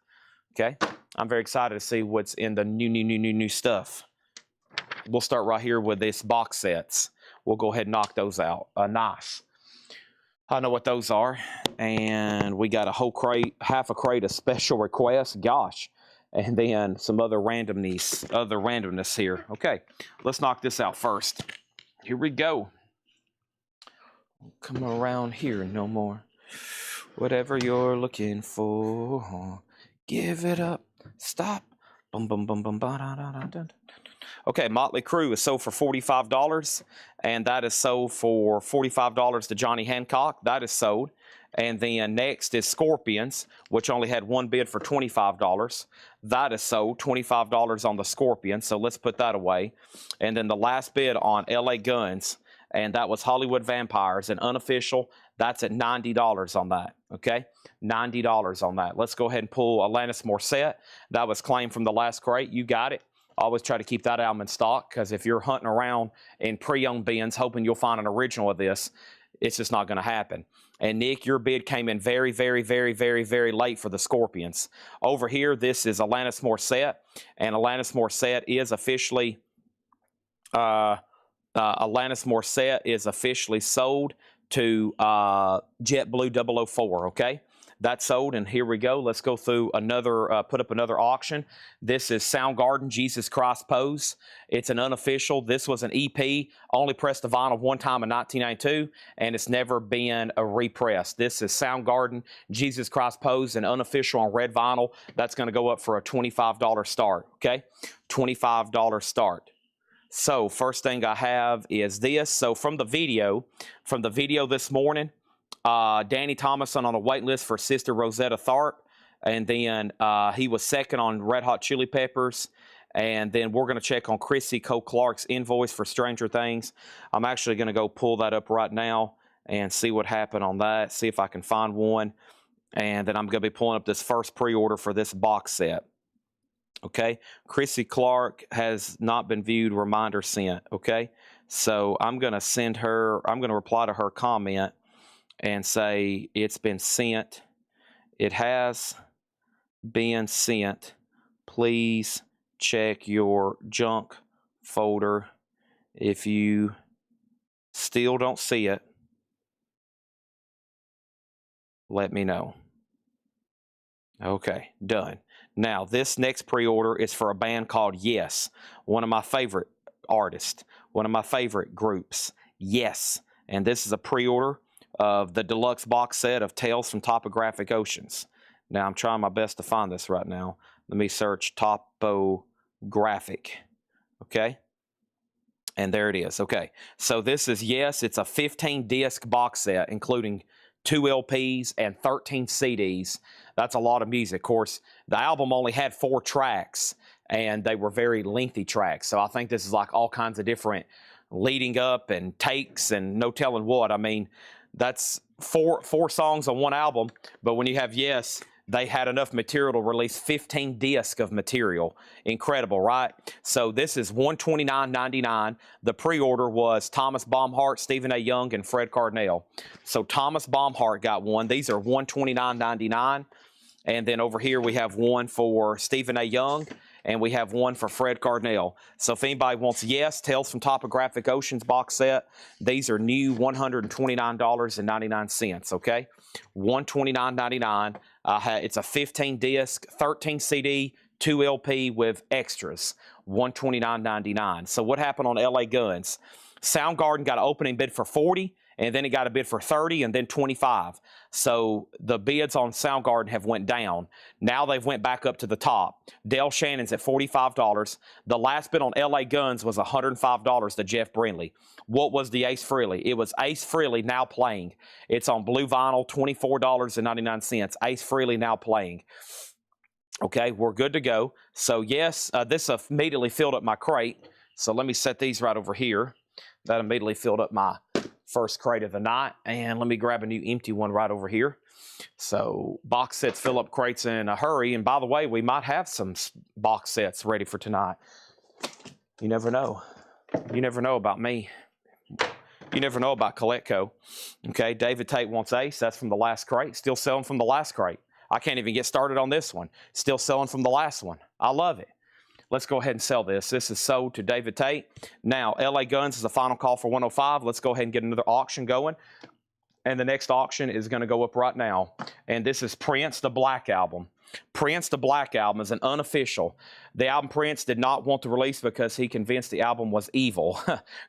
Okay? I'm very excited to see what's in the new stuff. We'll start right here with this box sets. We'll go ahead and knock those out. Nice. I know what those are. And we got a whole crate, half a crate of special requests. Gosh. And then some other randomness here. Okay, let's knock this out first. Here we go. Come around here no more. Whatever you're looking for, give it up. Stop. Bum bum bum bum ba da da da da. Okay, Motley Crue is sold for $45, and that is sold for $45 to Johnny Hancock. That is sold. And then next is Scorpions, which only had one bid for $25. That is sold, $25 on the Scorpions, so let's put that away. And then the last bid on LA Guns, and that was Hollywood Vampires, an unofficial. That's at $90 on that, okay? $90 on that. Let's go ahead and pull Alanis Morissette. That was claimed from the last crate. You got it. Always try to keep that album in stock, because if you're hunting around in pre-owned bins hoping you'll find an original of this, it's just not going to happen. And Nick, your bid came in very, very, very, very, very late for the Scorpions. Over here, this is Alanis Morissette, and Alanis Morissette is officially sold to JetBlue 004. Okay, that's sold, and here we go. Let's go through another, put up another auction. This is Soundgarden, Jesus Christ Pose. It's an unofficial. This was an EP, only pressed to vinyl one time in 1992, and it's never been a repress. This is Soundgarden, Jesus Christ Pose, an unofficial on red vinyl. That's going to go up for a $25 start, okay? $25 start. So first thing I have is this. So from the video this morning, Danny Thomason on a wait list for Sister Rosetta Tharpe, and then he was second on Red Hot Chili Peppers, and then we're going to check on Chrissy Cole Clark's invoice for Stranger Things. I'm actually going to go pull that up right now and see what happened on that, see if I can find one, and then I'm going to be pulling up this first pre-order for this box set. Okay, Chrissy Clark has not been viewed, reminder sent. Okay, so I'm going to send her, I'm going to reply to her comment and say it's been sent. It has been sent. Please check your junk folder. If you still don't see it, let me know. Okay, done. Now, this next pre-order is for a band called Yes, one of my favorite artists, one of my favorite groups, Yes. And this is a pre-order of the deluxe box set of Tales from Topographic Oceans. Now, I'm trying my best to find this right now. Let me search Topographic, okay? And there it is, okay. So this is Yes, it's a 15-disc box set, including 2 LPs and 13 CDs. That's a lot of music. Of course, the album only had 4 tracks, and they were very lengthy tracks. So I think this is like all kinds of different leading up and takes and no telling what. I mean, that's four songs on one album, but when you have Yes, they had enough material to release 15 discs of material. Incredible, right? So this is $129.99. The pre-order was Thomas Baumhart, Stephen A. Young, and Fred Cardinal. So Thomas Baumhart got one. These are $129.99. And then over here we have one for Stephen A. Young, and we have one for Fred Cardinal. So if anybody wants Yes, Tales from Topographic Oceans box set, these are new $129.99, okay? $129.99. It's a 15-disc, 13 CD, 2 LP with extras, $129.99. So what happened on LA Guns? Soundgarden got an opening bid for $40, and then it got a bid for $30, and then $25. So the bids on Soundgarden have went down. Now they've went back up to the top. Dale Shannon's at $45. The last bid on LA Guns was $105 to Jeff Brindley. What was the Ace Frehley? It was Ace Frehley Now Playing. It's on blue vinyl, $24.99. Ace Frehley Now Playing. Okay, we're good to go. So yes, this immediately filled up my crate. So let me set these right over here. That immediately filled up my first crate of the night. And let me grab a new empty one right over here. So box sets fill up crates in a hurry. And by the way, we might have some box sets ready for tonight. You never know. You never know about me. You never know about Coletco. Okay, David Tate wants Ace. That's from the last crate. Still selling from the last crate. I can't even get started on this one. Still selling from the last one. I love it. Let's go ahead and sell this. This is sold to David Tate. Now, LA Guns is a final call for 105. Let's go ahead and get another auction going. And the next auction is going to go up right now. And this is Prince, the Black Album. Prince, the Black Album is an unofficial. The album Prince did not want to release because he convinced the album was evil.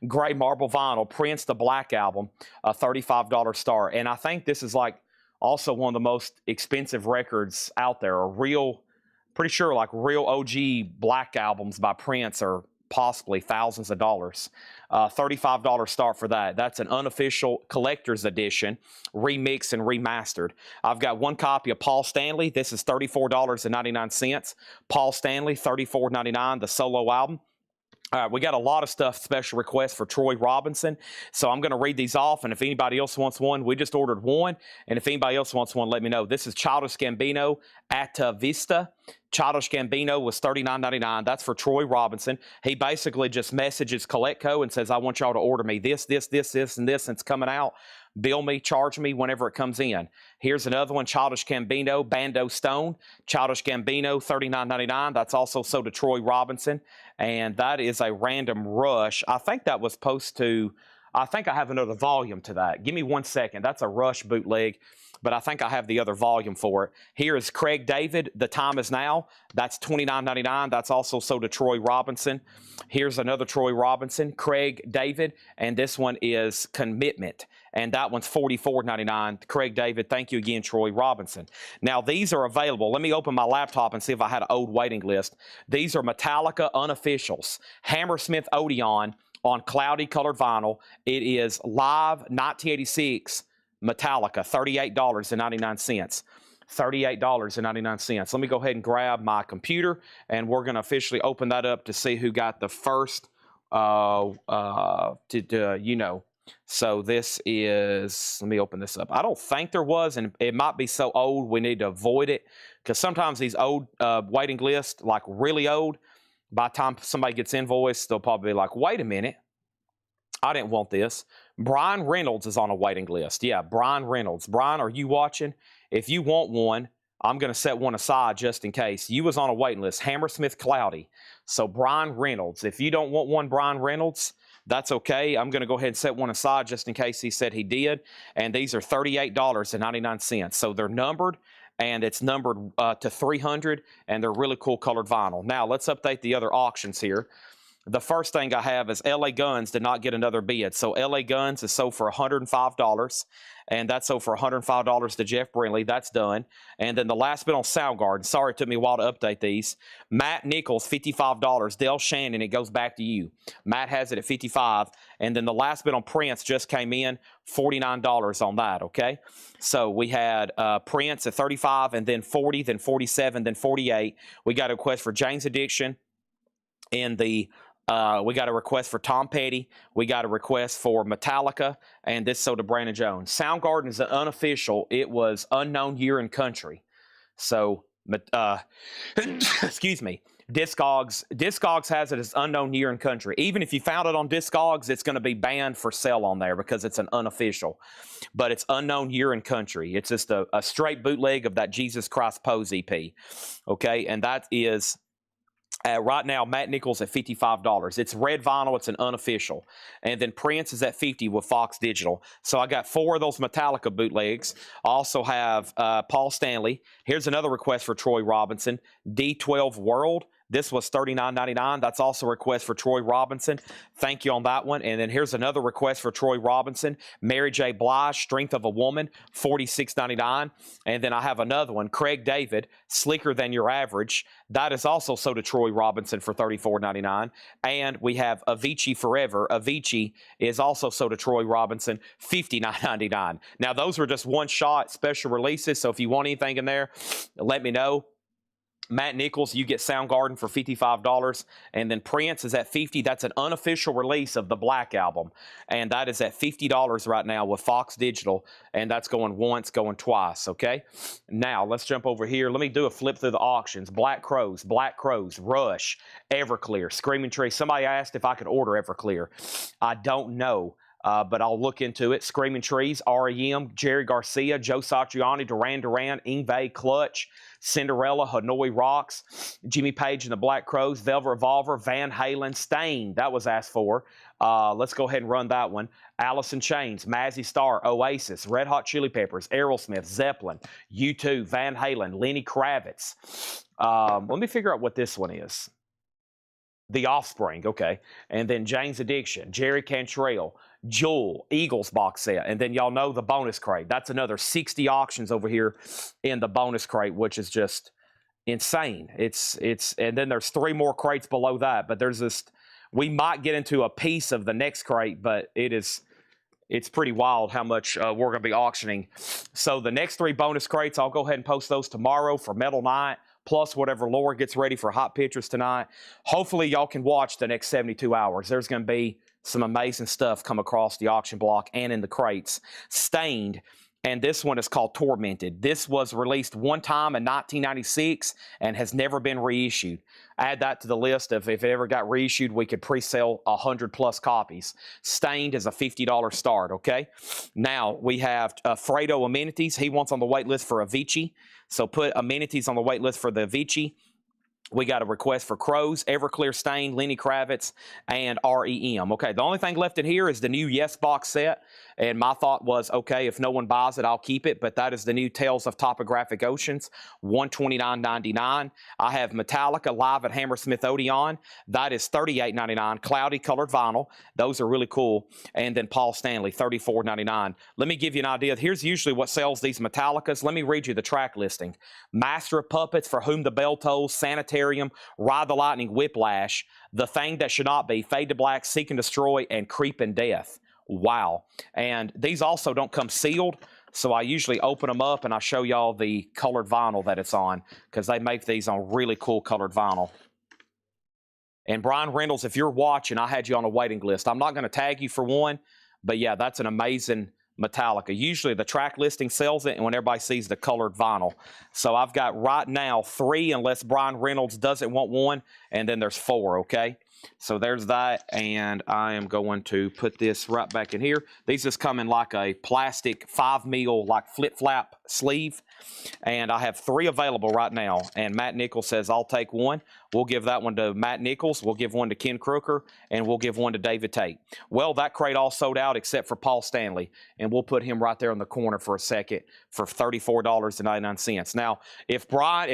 Gray marble vinyl, Prince, the Black Album, a $35 star. And I think this is like also one of the most expensive records out there. A real, pretty sure like real OG Black albums by Prince are possibly thousands of dollars. $35 start for that. That's an unofficial collector's edition, remixed and remastered. I've got one copy of Paul Stanley. This is $34.99. Paul Stanley, $34.99, the solo album. All right, we got a lot of stuff, special requests for Troy Robinson. So I'm going to read these off, and if anybody else wants one, we just ordered one. And if anybody else wants one, let me know. This is Childish Gambino, Atta Vista. Childish Gambino was $39.99. That's for Troy Robinson. He basically just messages Coletco and says, I want y'all to order me this, and this, and it's coming out. Bill me, charge me whenever it comes in. Here's another one, Childish Gambino, Bando Stone. Childish Gambino, $39.99. That's also sold to Troy Robinson. And that is a random rush. I think that was supposed to, I think I have another volume to that. Give me 1 second. That's a rush bootleg, but I think I have the other volume for it. Here is Craig David, The Time Is Now. That's $29.99. That's also sold to Troy Robinson. Here's another Troy Robinson, Craig David, and this one is Commitment. And that one's $44.99. Craig David, thank you again, Troy Robinson. Now, these are available. Let me open my laptop and see if I had an old waiting list. These are Metallica unofficials. Hammersmith Odeon on cloudy colored vinyl. It is live 1986 Metallica, $38.99. $38.99. Let me go ahead and grab my computer, and we're going to officially open that up to see who got the first, So this is, let me open this up. I don't think there was, and it might be so old we need to avoid it, because sometimes these old waiting lists, like really old, by the time somebody gets invoiced, they'll probably be like, wait a minute, I didn't want this. Brian Reynolds is on a waiting list. Yeah, Brian Reynolds. Brian, are you watching? If you want one, I'm going to set one aside just in case. You was on a waiting list. Hammersmith Cloudy. So Brian Reynolds. If you don't want one, Brian Reynolds, that's okay. I'm going to go ahead and set one aside just in case he said he did. And these are $38.99. So they're numbered, and it's numbered to 300, and they're really cool colored vinyl. Now, let's update the other auctions here. The first thing I have is LA Guns did not get another bid. So LA Guns is sold for $105, and that's sold for $105 to Jeff Brinley. That's done. And then the last bid on Soundgarden. Sorry, it took me a while to update these. Matt Nichols, $55. Dale Shannon, it goes back to you. Matt has it at $55. And then the last bid on Prince just came in, $49 on that, okay? So we had Prince at $35, and then $40, then $47, then $48. We got a request for Jane's Addiction in the we got a request for Tom Petty. We got a request for Metallica, and this sold to Brandon Jones. Soundgarden is an unofficial. It was Unknown Year in Country. So, excuse me. Discogs has it as Unknown Year in Country. Even if you found it on Discogs, it's going to be banned for sale on there because it's an unofficial. But it's Unknown Year in Country. It's just a straight bootleg of that Jesus Christ Pose EP. Okay, and that is... right now, Matt Nichols at $55. It's red vinyl. It's an unofficial. And then Prince is at $50 with Fox Digital. So I got 4 of those Metallica bootlegs. I also have Paul Stanley. Here's another request for Troy Robinson. D12 World. This was $39.99. That's also a request for Troy Robinson. Thank you on that one. And then here's another request for Troy Robinson. Mary J. Blige, Strength of a Woman, $46.99. And then I have another one, Craig David, Slicker Than Your Average. That is also sold to Troy Robinson for $34.99. And we have Avicii Forever. Avicii is also sold to Troy Robinson, $59.99. Now, those are just one-shot special releases, so if you want anything in there, let me know. Matt Nichols, you get Soundgarden for $55, and then Prince is at $50. That's an unofficial release of the Black Album, and that is at $50 right now with Fox Digital, and that's going once, going twice, okay? Now, let's jump over here. Let me do a flip through the auctions. Black Crows, Rush, Everclear, Screaming Tree. Somebody asked if I could order Everclear. I don't know. But I'll look into it. Screaming Trees, R.E.M., Jerry Garcia, Joe Satriani, Duran Duran, Yngwie, Clutch, Cinderella, Hanoi Rocks, Jimmy Page and the Black Crows, Velvet Revolver, Van Halen, Stain. That was asked for. Let's go ahead and run that one. Alice in Chains, Mazzy Star, Oasis, Red Hot Chili Peppers, Aerosmith, Zeppelin, U2, Van Halen, Lenny Kravitz. Let me figure out what this one is. The Offspring, okay. And then Jane's Addiction, Jerry Cantrell, Jewel, Eagles box set. And then y'all know the bonus crate. That's another 60 auctions over here in the bonus crate, which is just insane. And then there's 3 more crates below that. But there's this, we might get into a piece of the next crate, but it's pretty wild how much we're going to be auctioning. So the next 3 bonus crates, I'll go ahead and post those tomorrow for Metal Night. plus whatever Laura gets ready for hot pictures tonight. Hopefully y'all can watch the next 72 hours. There's going to be some amazing stuff come across the auction block and in the crates. Stained, and this one is called Tormented. This was released one time in 1996 and has never been reissued. Add that to the list of if it ever got reissued, we could pre-sale 100+ copies. Stained is a $50 start, okay? Now, we have Fredo Amenities. He wants on the wait list for Avicii. So put Amenities on the wait list for the Avicii. We got a request for Crows, Everclear Stain, Lenny Kravitz, and REM. Okay, the only thing left in here is the new Yes box set. And my thought was, okay, if no one buys it, I'll keep it. But that is the new Tales of Topographic Oceans, $129.99. I have Metallica Live at Hammersmith Odeon. That is $38.99. Cloudy colored vinyl. Those are really cool. And then Paul Stanley, $34.99. Let me give you an idea. Here's usually what sells these Metallicas. Let me read you the track listing. Master of Puppets, For Whom the Bell Tolls, Sanitarium, Ride the Lightning, Whiplash, The Thing That Should Not Be, Fade to Black, Seek and Destroy, and Creep and Death. Wow. And these also don't come sealed, so I usually open them up and I show y'all the colored vinyl that it's on, because they make these on really cool colored vinyl. And Brian Reynolds, if you're watching, I had you on a waiting list. I'm not going to tag you for one, but yeah, that's an amazing Metallica. Usually the track listing sells it and when everybody sees the colored vinyl. So I've got right now 3, unless Brian Reynolds doesn't want one, and then there's 4, okay? So there's that, and I am going to put this right back in here. These just come in like a plastic 5mm like flip-flap sleeve, and I have 3 available right now, and Matt Nichols says I'll take one. We'll give that one to Matt Nichols, we'll give one to Ken Crooker, and we'll give one to David Tate. Well, that crate all sold out except for Paul Stanley, and we'll put him right there in the corner for a second for $34.99. Now, if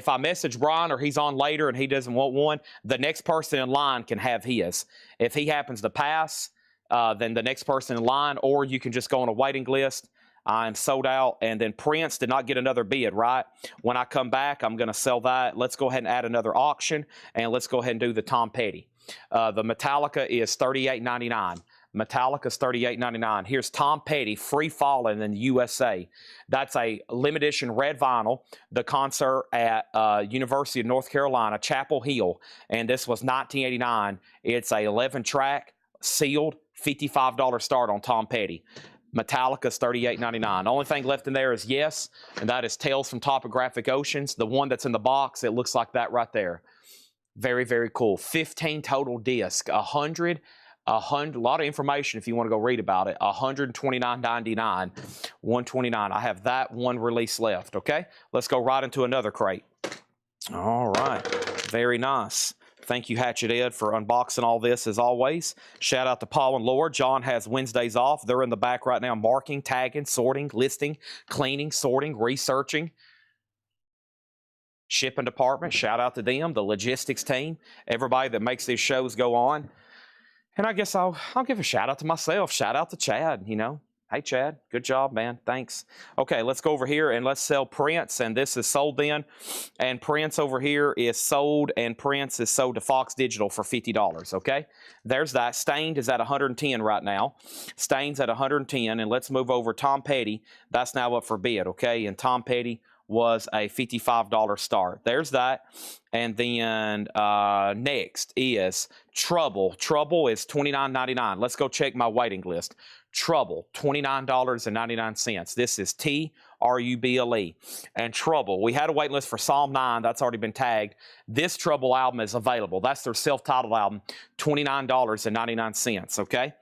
I message Brian or he's on later and he doesn't want one, the next person in line can have his. If he happens to pass, then the next person in line, or you can just go on a waiting list. I'm sold out. And then Prince did not get another bid, right? When I come back, I'm going to sell that. Let's go ahead and add another auction, and let's go ahead and do the Tom Petty. The Metallica is $38.99. Metallica's $38.99. Here's Tom Petty, Free Fallin' in the USA. That's a limited edition red vinyl. The concert at University of North Carolina, Chapel Hill, and this was $19.89. It's a 11-track, sealed, $55 start on Tom Petty. Metallica's $38.99. The only thing left in there is Yes, and that is Tales from Topographic Oceans. The one that's in the box, it looks like that right there. Very, very cool. 15 total discs, a lot of information if you want to go read about it. $129.99, $129. I have that one release left. Okay, let's go right into another crate. All right, very nice. Thank you, Hatchet Ed, for unboxing all this as always. Shout out to Paul and Laura. John has Wednesdays off. They're in the back right now marking, tagging, sorting, listing, cleaning, sorting, researching. Shipping department, shout out to them. The logistics team, everybody that makes these shows go on. And I guess I'll give a shout out to myself. Shout out to Chad, you know. Hey, Chad, good job, man. Thanks. Okay, let's go over here and let's sell Prince. And this is sold then. And Prince over here is sold, and Prince is sold to Fox Digital for $50, okay? There's that. Stained is at 110 right now. Stained's at 110. And let's move over Tom Petty. That's now up for bid, okay? And Tom Petty was a $55 start. There's that. And then next is Trouble. Trouble is $29.99. Let's go check my waiting list. Trouble, $29.99. This is Trouble. And Trouble, we had a wait list for Psalm 9. That's already been tagged. This Trouble album is available. That's their self-titled album, $29.99, okay?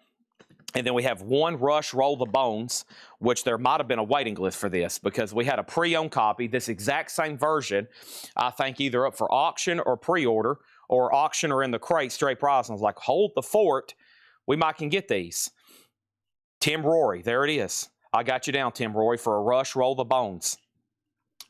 And then we have One Rush Roll the Bones, which there might have been a waiting list for this because we had a pre-owned copy, this exact same version, I think either up for auction or pre-order, or auction or in the crate, straight price. And I was like, hold the fort. We might can get these. Tim Rory, there it is. I got you down, Tim Rory, for a Rush Roll the Bones.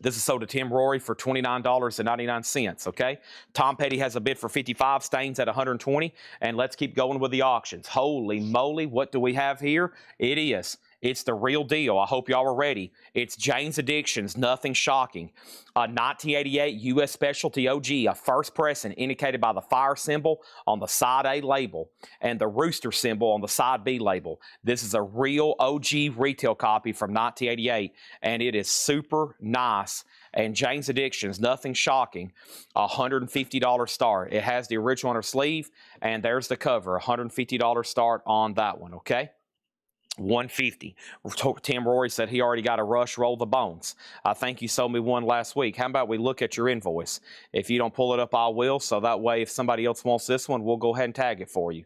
This is sold to Tim Rory for $29.99, okay? Tom Petty has a bid for $55, Stains at $120, and let's keep going with the auctions. Holy moly, what do we have here? It is It's the real deal. I hope y'all are ready. It's Jane's Addictions, Nothing Shocking. A 1988 U.S. Specialty OG, a first pressing indicated by the fire symbol on the side A label and the rooster symbol on the side B label. This is a real OG retail copy from 1988, and it is super nice. And Jane's Addictions, Nothing Shocking, $150 start. It has the original on her sleeve, and there's the cover, $150 start on that one, okay? 150. Tim Rory said he already got a Rush Roll the Bones. I think you sold me one last week. How about we look at your invoice? If you don't pull it up, I will. So that way, if somebody else wants this one, we'll go ahead and tag it for you.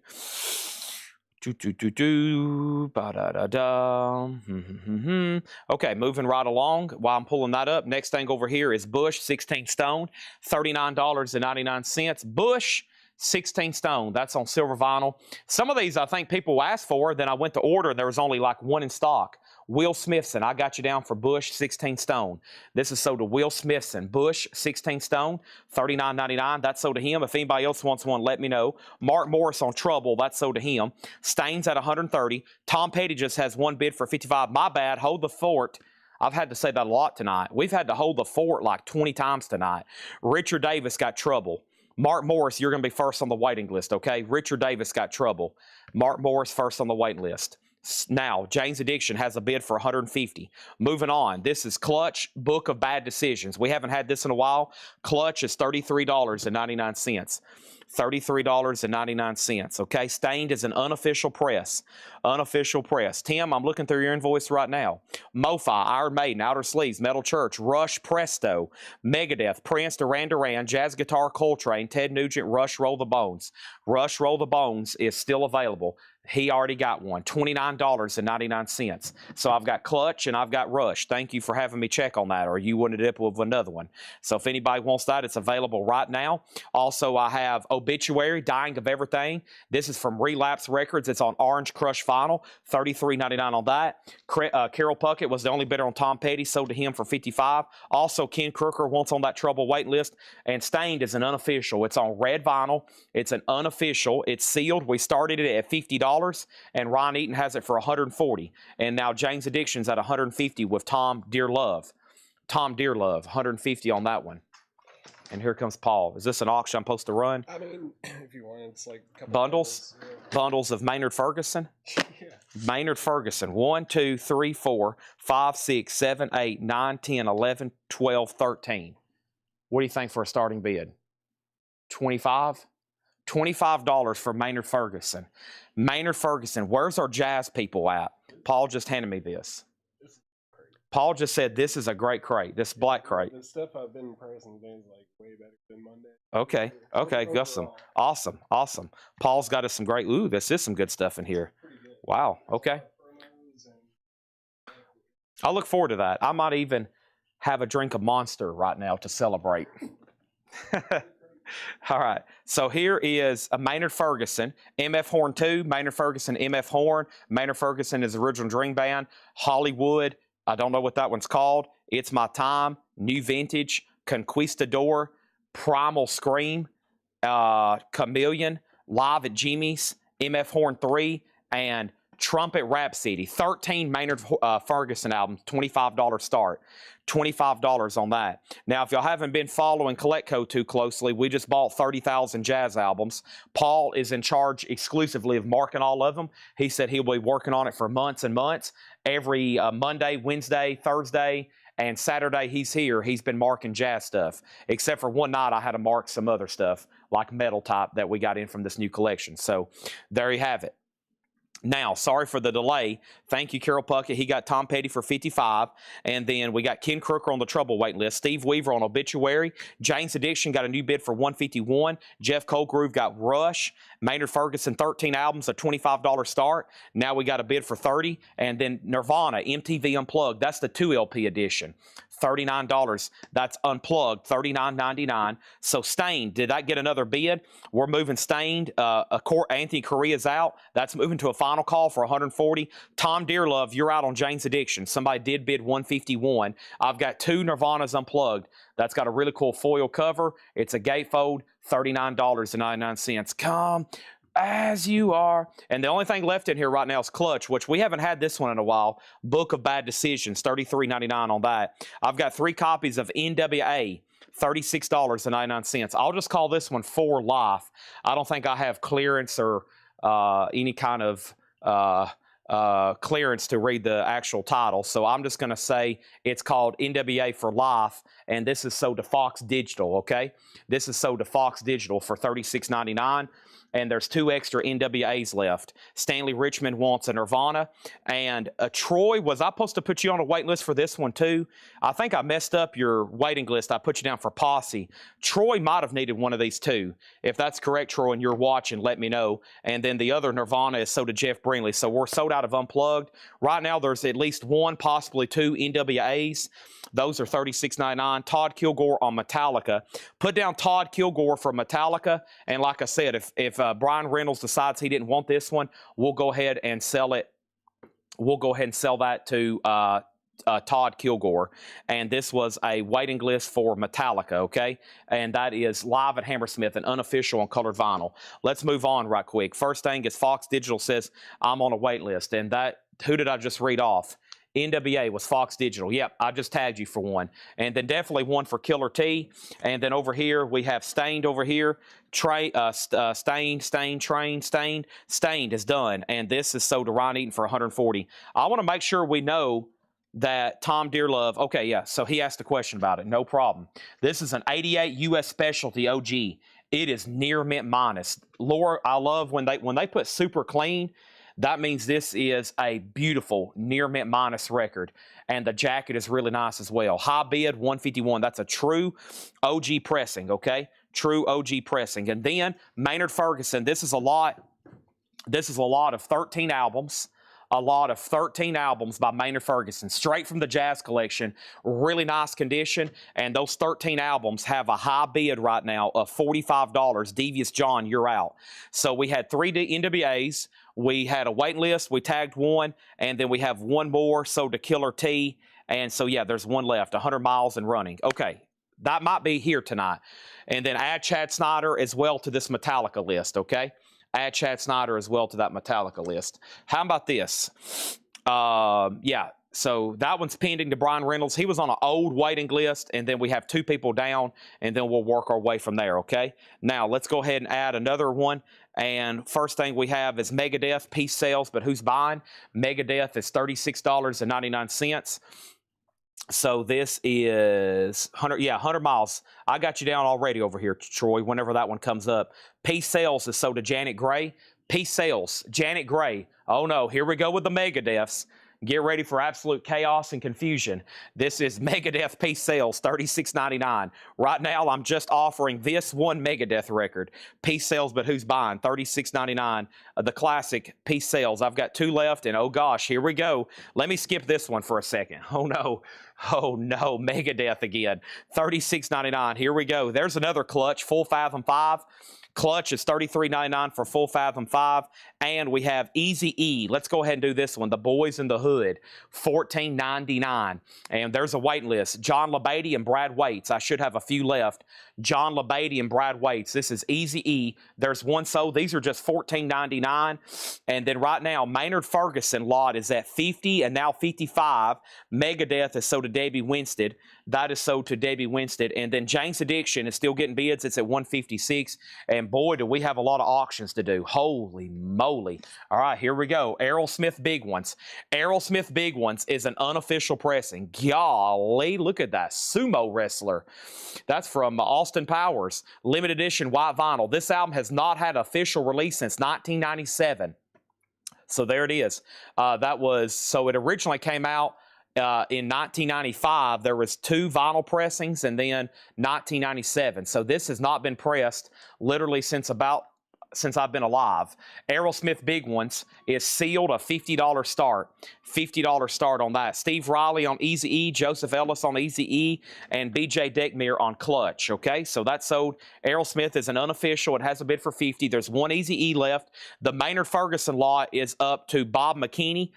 Okay, moving right along while I'm pulling that up. Next thing over here is Bush 16 Stone, $39.99. Bush 16 Stone. That's on silver vinyl. Some of these I think people asked for. Then I went to order and there was only like one in stock. Will Smithson, I got you down for Bush 16 Stone. This is sold to Will Smithson. Bush 16 Stone, $39.99. That's sold to him. If anybody else wants one, let me know. Mark Morris on Trouble, that's sold to him. Stains at $130. Tom Petty just has one bid for $55. My bad. Hold the fort. I've had to say that a lot tonight. We've had to hold the fort like 20 times tonight. Richard Davis got Trouble. Mark Morris, you're going to be first on the waiting list, okay? Richard Davis got Trouble. Mark Morris first on the waiting list. Now, Jane's Addiction has a bid for $150. Moving on, this is Clutch, Book of Bad Decisions. We haven't had this in a while. Clutch is $33.99. $33.99, okay? Stained is an unofficial press. Unofficial press. Tim, I'm looking through your invoice right now. MoFi, Iron Maiden, Outer Sleeves, Metal Church, Rush, Presto, Megadeth, Prince, Duran Duran, Jazz Guitar, Coltrane, Ted Nugent, Rush, Roll the Bones. Rush, Roll the Bones is still available. He already got one, $29.99. So I've got Clutch and I've got Rush. Thank you for having me check on that, or you wouldn't end up with another one. So if anybody wants that, it's available right now. Also, I have Obituary, Dying of Everything. This is from Relapse Records. It's on Orange Crush Vinyl, $33.99 on that. Carol Puckett was the only bidder on Tom Petty, sold to him for $55. Also, Ken Crooker wants on that Trouble waiting list. And Stained is an unofficial. It's on red vinyl. It's an unofficial. It's sealed. We started it at $50. And Ron Eaton has it for $140. And now Jane's Addiction's at $150 with Tom Dearlove. Tom Dearlove, $150 on that one. And here comes Paul. Is this an auction I'm supposed to run? I mean, if you want, it's like a couple bundles. Yeah. Bundles of Maynard Ferguson. Yeah. Maynard Ferguson. 1, 2, 3, 4, 5, 6, 7, 8, 9, 10, 11, 12, 13. What do you think for a starting bid? 25? $25 for Maynard Ferguson. Maynard Ferguson, where's our jazz people at? Paul just handed me this. Paul just said this is a great crate, this black crate. The stuff I've been pricing today is like way better than Monday. Okay, Gusson. Awesome. Paul's got us some great, this is some good stuff in here. Wow, okay. I look forward to that. I might even have a drink of Monster right now to celebrate. All right, so here is a Maynard Ferguson, MF Horn 2, Maynard Ferguson, MF Horn. Maynard Ferguson is the original Dream Band. Hollywood, I don't know what that one's called. It's My Time, New Vintage, Conquistador, Primal Scream, Chameleon, Live at Jimmy's, MF Horn 3, and Trumpet Rhapsody. 13 Maynard Ferguson albums, $25 start. $25 on that. Now, if y'all haven't been following Collectco too closely, we just bought 30,000 jazz albums. Paul is in charge exclusively of marking all of them. He said he'll be working on it for months and months. Every Monday, Wednesday, Thursday, and Saturday he's here. He's been marking jazz stuff. Except for one night I had to mark some other stuff, like metal type that we got in from this new collection. So there you have it. Now, sorry for the delay. Thank you, Carol Puckett. He got Tom Petty for $55. And then we got Ken Crooker on the Trouble waiting list. Steve Weaver on Obituary. Jane's Addiction got a new bid for $151. Jeff Colgrove got Rush. Maynard Ferguson, 13 albums, a $25 start. Now we got a bid for $30. And then Nirvana, MTV Unplugged. That's the 2 LP edition. $39. That's unplugged, $39.99. So Stained, did that get another bid? We're moving Stained. Anthony Correa's out. That's moving to a final call for $140. Tom Dearlove, you're out on Jane's Addiction. Somebody did bid $151. I've got 2 Nirvanas unplugged. That's got a really cool foil cover. It's a gatefold, $39.99. As you are. And the only thing left in here right now is Clutch, which we haven't had this one in a while. Book of Bad Decisions, $33.99 on that. I've got 3 copies of NWA, $36.99. I'll just call this one For Life. I don't think I have clearance or any kind of clearance to read the actual title. So I'm just going to say it's called NWA For Life, and this is sold to Fox Digital, okay? This is sold to Fox Digital for $36.99. And there's 2 extra NWAs left. Stanley Richmond wants a Nirvana. And Troy, was I supposed to put you on a wait list for this one too? I think I messed up your waiting list. I put you down for Posse. Troy might have needed one of these too. If that's correct, Troy, and you're watching, let me know. And then the other Nirvana is sold to Jeff Brinley. So we're sold out of Unplugged. Right now there's at least 1, possibly 2 NWAs. Those are $36.99. Todd Kilgore on Metallica. Put down Todd Kilgore for Metallica. And like I said, if Brian Reynolds decides he didn't want this one, we'll go ahead and sell it. We'll go ahead and sell that to Todd Kilgore. And this was a waiting list for Metallica, okay? And that is live at Hammersmith and unofficial on colored vinyl. Let's move on right quick. First thing is Fox Digital says I'm on a wait list. And that, who did I just read off? NWA was Fox Digital. Yep, I just tagged you for one. And then definitely one for Killer T. And then over here, we have Stained over here. Stained is done. And this is sold to Ryan Eaton for $140. I want to make sure we know that Tom Dearlove, okay, yeah, so he asked a question about it. No problem. This is an 88 U.S. Specialty OG. It is near mint minus. Laura, I love when they put super clean. That means this is a beautiful near mint minus record. And the jacket is really nice as well. High bid, 151. That's a true OG pressing, okay? True OG pressing. And then Maynard Ferguson. This is a lot of 13 albums. A lot of 13 albums by Maynard Ferguson, straight from the Jazz Collection. Really nice condition. And those 13 albums have a high bid right now of $45. Devious John, you're out. So we had 3 NWAs. We had a waiting list. We tagged one. And then we have one more sold to Killer T. And so, yeah, there's one left, 100 miles and running. Okay, that might be here tonight. And then add Chad Snyder as well to this Metallica list, okay? Add Chad Snyder as well to that Metallica list. How about this? Yeah, so that one's pending to Brian Reynolds. He was on an old waiting list, and then we have 2 people down, and then we'll work our way from there, okay? Now, let's go ahead and add another one. And first thing we have is Megadeth, piece sales, but who's buying? Megadeth is $36.99. So this is 100 miles. I got you down already over here, Troy, whenever that one comes up. Peace Sales is sold to Janet Gray. Peace Sales, Janet Gray. Oh no, here we go with the Megadeths. Get ready for absolute chaos and confusion. This is Megadeth Peace Sales, $36.99. Right now, I'm just offering this one Megadeth record. Peace Sales, but who's buying? $36.99. The classic Peace Sales. I've got 2 left, and oh gosh, here we go. Let me skip this one for a second. Oh no, Megadeth again. $36.99. Here we go. There's another Clutch, Full Fathom 5. Clutch is $33.99 for Full Fathom 5. And we have Eazy-E. Let's go ahead and do this one. The Boys in the Hood, $14.99. And there's a waiting list. John LaBeatty and Brad Waits. I should have a few left. John LaBeatty and Brad Waits. This is Eazy-E. There's one sold. These are just $14.99. And then right now, Maynard Ferguson lot is at $50 and now $55. Megadeth is sold to Debbie Winstead. That is sold to Debbie Winstead. And then Jane's Addiction is still getting bids. It's at $156. And boy, do we have a lot of auctions to do. Holy moly. All right, here we go. Aerosmith Big Ones. Aerosmith Big Ones is an unofficial pressing. Golly, look at that. Sumo wrestler. That's from Austin Powers. Limited edition white vinyl. This album has not had official release since 1997. So there it is. So it originally came out in 1995. There was 2 vinyl pressings, and then 1997. So this has not been pressed literally since I've been alive. Aerosmith Big Ones is sealed, a $50 start. $50 start on that. Steve Riley on Eazy-E, Joseph Ellis on Eazy-E, and BJ Deckmere on Clutch. Okay, so that's sold. Aerosmith is an unofficial. It has a bid for $50. There's one Eazy-E left. The Maynard Ferguson lot is up to Bob McKinney.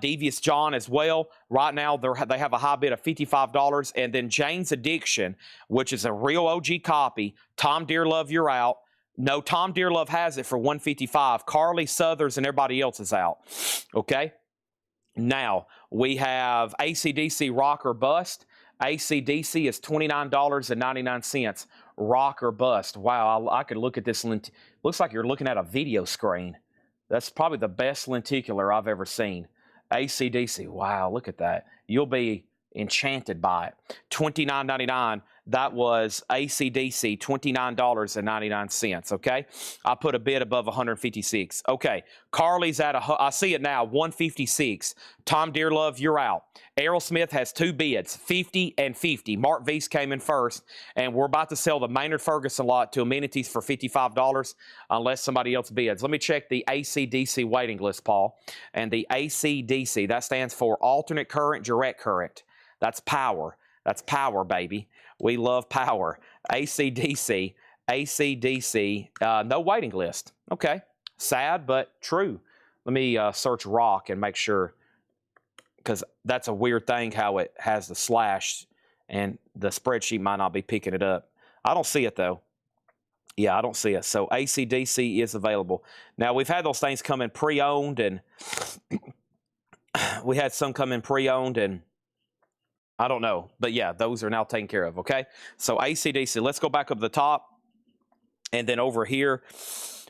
Devious John as well. Right now, they have a high bid of $55. And then Jane's Addiction, which is a real OG copy. Tom Dearlove, you're out. No, Tom Dearlove has it for $155. Carly Southers and everybody else is out. Okay. Now we have AC/DC Rock or Bust. AC/DC is $29.99. Rock or Bust. Wow, I could look at this. Looks like you're looking at a video screen. That's probably the best lenticular I've ever seen. AC/DC. Wow, look at that. You'll be enchanted by it. $29.99. That was AC/DC, $29.99. Okay, I put a bid above 156. Okay, Carly's at I see it now, 156. Tom Dearlove, you're out. Aerosmith has 2 bids, 50 and 50. Mark Weiss came in first, and we're about to sell the Maynard Ferguson lot to Amenities for $55 unless somebody else bids. Let me check the AC/DC waiting list, Paul. And the AC/DC, that stands for alternate current, direct current. That's power. That's power, baby. We love power. AC/DC, AC/DC, no waiting list. Okay, sad but true. Let me search rock and make sure, because that's a weird thing how it has the slash and the spreadsheet might not be picking it up. I don't see it though. Yeah, I don't see it. So AC/DC is available. Now we've had those things come in pre-owned, and we had some come in pre-owned, and I don't know, but yeah, those are now taken care of, okay? So AC/DC, let's go back up to the top, and then over here,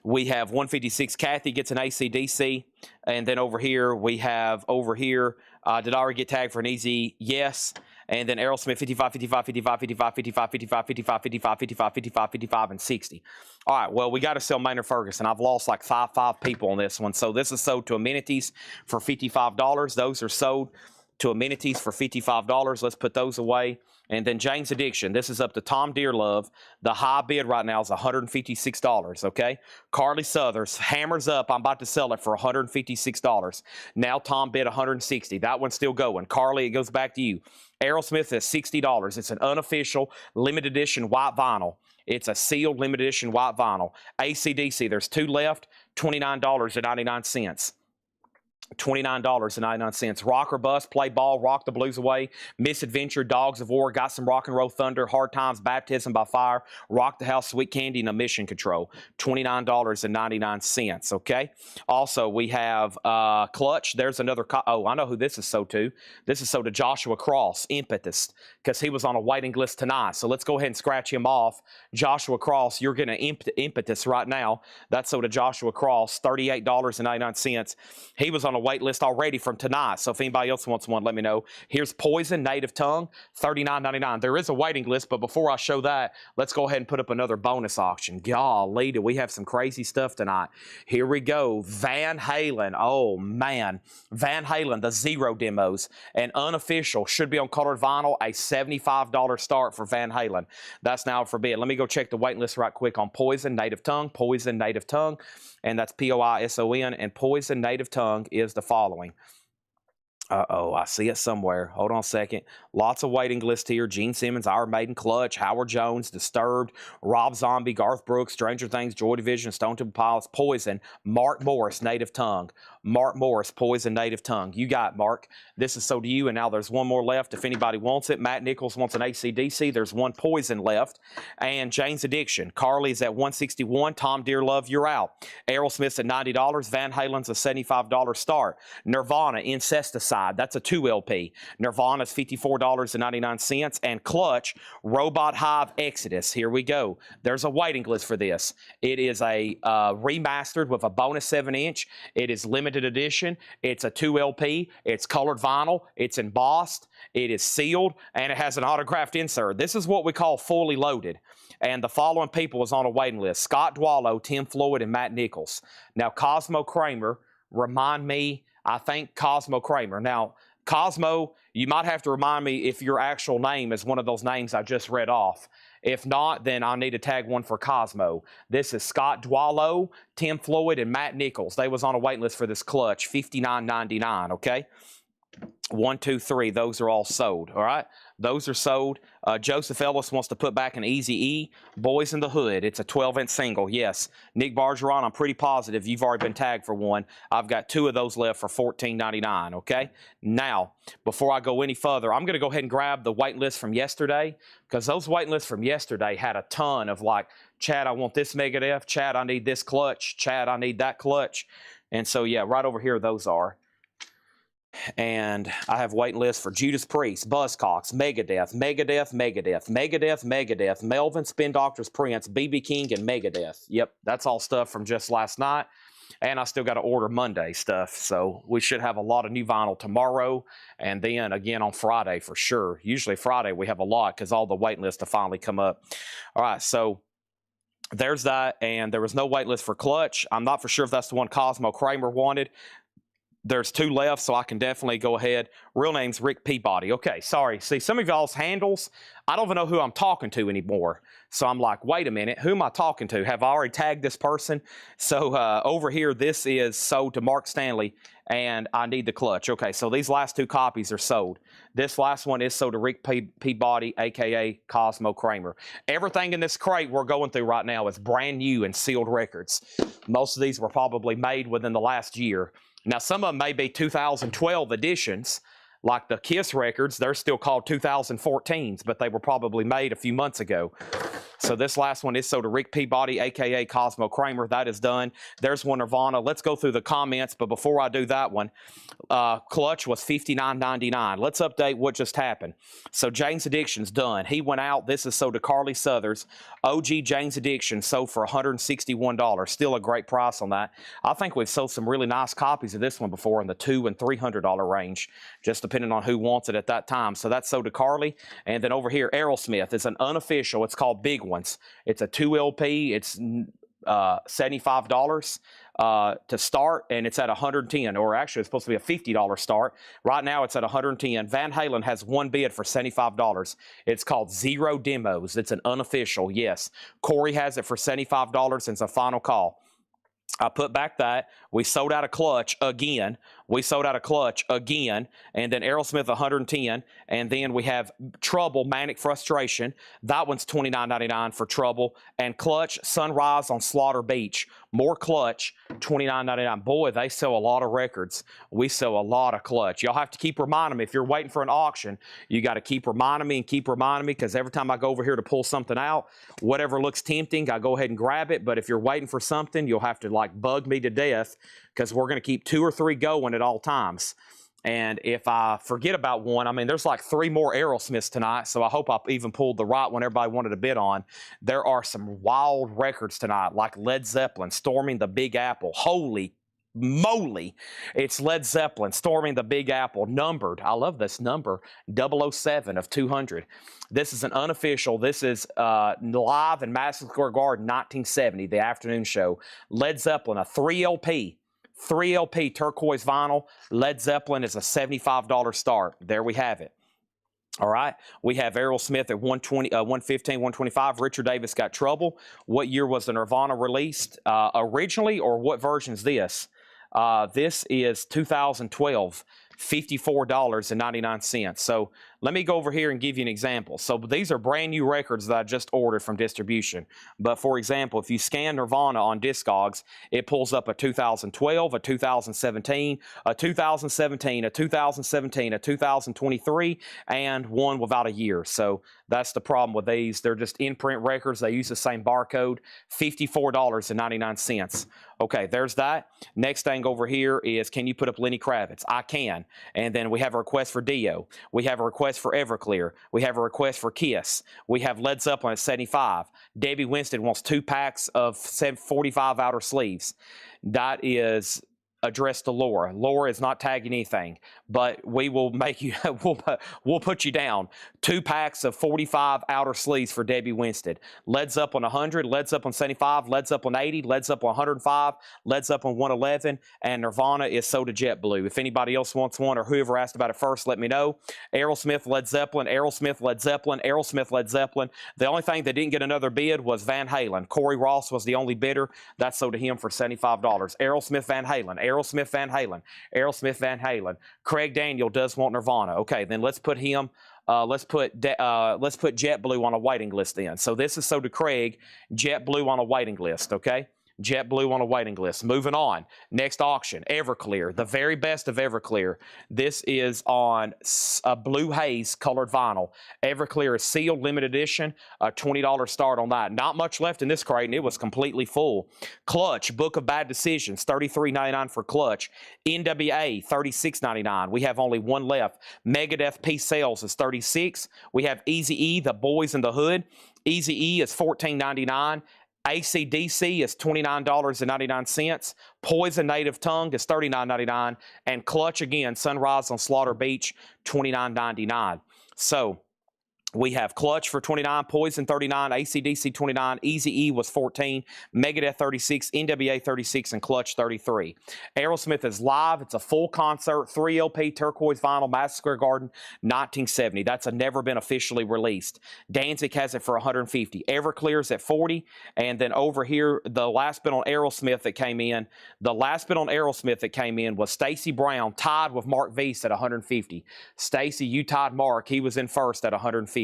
we have 156. Kathy gets an AC/DC, and then over here, we have did I already get tagged for an easy? Yes. And then Aerosmith, 55, 55, 55, 55, 55, 55, 55, 55, 55, 55, 55, and 60. All right, well, we got to sell Maynard Ferguson. I've lost like five people on this one. So this is sold to Amenities for $55. Those are sold to Amenities for $55. Let's put those away. And then Jane's Addiction. This is up to Tom Dearlove. The high bid right now is $156, okay? Carly Southers, hammers up. I'm about to sell it for $156. Now Tom bid $160. That one's still going. Carly, it goes back to you. Aerosmith is $60. It's an unofficial limited edition white vinyl. It's a sealed limited edition white vinyl. AC/DC, there's 2 left, $29.99. $29.99. Rock or Bust, Play Ball, Rock the Blues Away, Misadventure, Dogs of War, Got Some Rock and Roll Thunder, Hard Times, Baptism by Fire, Rock the House, Sweet Candy, and Mission Control. $29.99, okay? Also, we have Clutch. There's another, oh, I know who this is sold to. This is sold to Joshua Cross, Impetus, because he was on a waiting list tonight. So let's go ahead and scratch him off. Joshua Cross, you're going to Impetus right now. That's sold to Joshua Cross, $38.99. He was on a wait list already from tonight, so if anybody else wants one, let me know. Here's Poison, Native Tongue, $39.99. There is a waiting list, but before I show that, let's go ahead and put up another bonus auction. Golly, do we have some crazy stuff tonight. Here we go. Van Halen. Oh, man. Van Halen, the Zero demos, and unofficial, should be on colored vinyl, a $75 start for Van Halen. That's now for bid. Let me go check the waiting list right quick on Poison, Native Tongue, Poison, Native Tongue, and that's Poison, and Poison, Native Tongue is the following. Uh-oh, I see it somewhere. Hold on a second. Lots of waiting list here. Gene Simmons, Iron Maiden, Clutch, Howard Jones, Disturbed, Rob Zombie, Garth Brooks, Stranger Things, Joy Division, Stone Temple Pilots, Poison, Mark Morris, Native Tongue. Mark Morris, Poison, Native Tongue. You got it, Mark. This is sold to you, and now there's one more left if anybody wants it. Matt Nichols wants an AC/DC. There's one Poison left. And Jane's Addiction. Carly's at $161. Tom Dearlove, you're out. Aerosmith's at $90. Van Halen's a $75 start. Nirvana, Incesticide. That's a 2 LP. Nirvana's $54.99. And Clutch, Robot Hive Exodus. Here we go. There's a waiting list for this. It is a remastered with a bonus 7-inch. It is limited edition. It's a 2 LP. It's colored vinyl. It's embossed. It is sealed, and it has an autographed insert. This is what we call fully loaded. And the following people is on a waiting list: Scott Dwallow, Tim Floyd, and Matt Nichols. Now, Cosmo Kramer, remind me, I think Cosmo Kramer. Now, Cosmo, you might have to remind me if your actual name is one of those names I just read off. If not, then I'll need to tag one for Cosmo. This is Scott Dwallow, Tim Floyd, and Matt Nichols. They was on a waiting list for this Clutch, $59.99, okay? 1, 2, 3. Those are all sold. All right. Those are sold. Joseph Ellis wants to put back an Easy E. Boys in the Hood. It's a 12-inch single. Yes. Nick Bargeron, I'm pretty positive you've already been tagged for one. I've got 2 of those left for $14.99. Okay. Now, before I go any further, I'm going to go ahead and grab the waiting list from yesterday, because those waiting lists from yesterday had a ton of like, Chad, I want this Megadeth. Chad, I need this clutch. Chad, I need that clutch. And so, yeah, right over here, those are. And I have waiting lists for Judas Priest, Buzzcocks, Megadeth, Megadeth, Megadeth, Megadeth, Megadeth, Melvin, Spin Doctors, Prince, BB King, and Megadeth. Yep, that's all stuff from just last night. And I still got to order Monday stuff. So we should have a lot of new vinyl tomorrow, and then again on Friday for sure. Usually Friday we have a lot because all the waiting lists have finally come up. All right, so there's that. And there was no wait list for clutch. I'm not for sure if that's the one Cosmo Kramer wanted. There's 2 left, so I can definitely go ahead. Real name's Rick Peabody. Okay, sorry. See, some of y'all's handles, I don't even know who I'm talking to anymore. So I'm like, wait a minute, who am I talking to? Have I already tagged this person? So over here, this is sold to Mark Stanley, and I need the clutch. Okay, so these last 2 copies are sold. This last one is sold to Rick Peabody, a.k.a. Cosmo Kramer. Everything in this crate we're going through right now is brand new and sealed records. Most of these were probably made within the last year. Now, some of them may be 2012 editions, like the Kiss records. They're still called 2014s, but they were probably made a few months ago. So this last one is sold to Rick Peabody, a.k.a. Cosmo Kramer. That is done. There's one Nirvana. Let's go through the comments, but before I do that one, clutch was $59.99. Let's update what just happened. So Jane's Addiction's done. He went out. This is sold to Carly Southers. OG Jane's Addiction sold for $161. Still a great price on that. I think we've sold some really nice copies of this one before in the $200 and $300 range, just depending on who wants it at that time. So that's sold to Carly. And then over here, Aerosmith is an unofficial. It's called Big Ones. It's a 2 LP. It's $75 to start, and it's at $110, or actually it's supposed to be a $50 start. Right now it's at $110. Van Halen has one bid for $75. It's called Zero Demos. It's an unofficial. Yes, Corey has it for $75, and it's a final call. I put back that. We sold out a clutch again. We sold out a clutch again. And then Aerosmith 110. And then we have Trouble, Manic Frustration. That one's $29.99 for Trouble. And Clutch, Sunrise on Slaughter Beach. More Clutch, $29.99. Boy, they sell a lot of records. We sell a lot of Clutch. Y'all have to keep reminding me. If you're waiting for an auction, you got to keep reminding me, because every time I go over here to pull something out, whatever looks tempting, I go ahead and grab it. But if you're waiting for something, you'll have to like bug me to death, because we're going to keep 2 or 3 going at all times. And if I forget about one, I mean, there's like 3 more Aerosmiths tonight, so I hope I even pulled the right one everybody wanted to bid on. There are some wild records tonight, like Led Zeppelin, Storming the Big Apple. Holy moly, it's Led Zeppelin, Storming the Big Apple, numbered. I love this number, 007 of 200. This is an unofficial. This is live in Madison Square Garden, 1970, the afternoon show. Led Zeppelin, a 3 LP. 3 LP turquoise vinyl. Led Zeppelin is a $75 start. There we have it. All right. We have Aerosmith at 120, 115, 125. Richard Davis got Trouble. What year was the Nirvana released originally, or what version is this? This is 2012. $54.99. So let me go over here and give you an example. So these are brand new records that I just ordered from distribution. But for example, if you scan Nirvana on Discogs, it pulls up a 2012, a 2017, a 2017, a 2017, a 2023, and one without a year. So that's the problem with these. They're just in-print records. They use the same barcode. $54.99. Okay, there's that. Next thing over here is, can you put up Lenny Kravitz? I can. And then we have a request for Dio. We have a request for Everclear. We have a request for Kiss. We have Led Zeppelin at 75. Debbie Winston wants 2 packs of 45 outer sleeves. That is addressed to Laura. Laura is not tagging anything, but we will make you, we'll put you down. 2 packs of 45 outer sleeves for Debbie Winston. Led Zeppelin 100, Led Zeppelin 75, Led Zeppelin 80, Led Zeppelin 105, Led Zeppelin 111, and Nirvana is sold to JetBlue. If anybody else wants one, or whoever asked about it first, let me know. Aerosmith, Led Zeppelin, Aerosmith, Led Zeppelin, Aerosmith, Led Zeppelin. The only thing that didn't get another bid was Van Halen. Corey Ross was the only bidder. That sold to him for $75. Aerosmith, Van Halen, Aerosmith Van Halen. Aerosmith Van Halen. Craig Daniel does want Nirvana. Okay, then let's put him. Let's put JetBlue on a waiting list then. So this is so to Craig, JetBlue on a waiting list. Okay. JetBlue on a waiting list. Moving on. Next auction, Everclear, the very best of Everclear. This is on a blue haze colored vinyl. Everclear is sealed, limited edition, a $20 start on that. Not much left in this crate, and it was completely full. Clutch, Book of Bad Decisions, $33.99 for Clutch. NWA, $36.99. We have only one left. Megadeth Peace Sales is $36. We have Eazy-E, The Boys in the Hood. Eazy-E is $14.99. AC/DC is $29.99. Poison Native Tongue is $39.99. And Clutch again, Sunrise on Slaughter Beach, $29.99. So we have Clutch for $29, Poison $39, AC/DC $29, Eazy-E was $14, Megadeth $36, NWA $36, and Clutch $33. Aerosmith is live. It's a full concert, 3 LP, turquoise vinyl, Madison Square Garden, 1970. That's never been officially released. Danzig has it for $150. Everclear's at $40. And then over here, the last bit on Aerosmith that came in, was Stacy Brown, tied with Mark Veese at $150. Stacy, you tied Mark. He was in first at $150.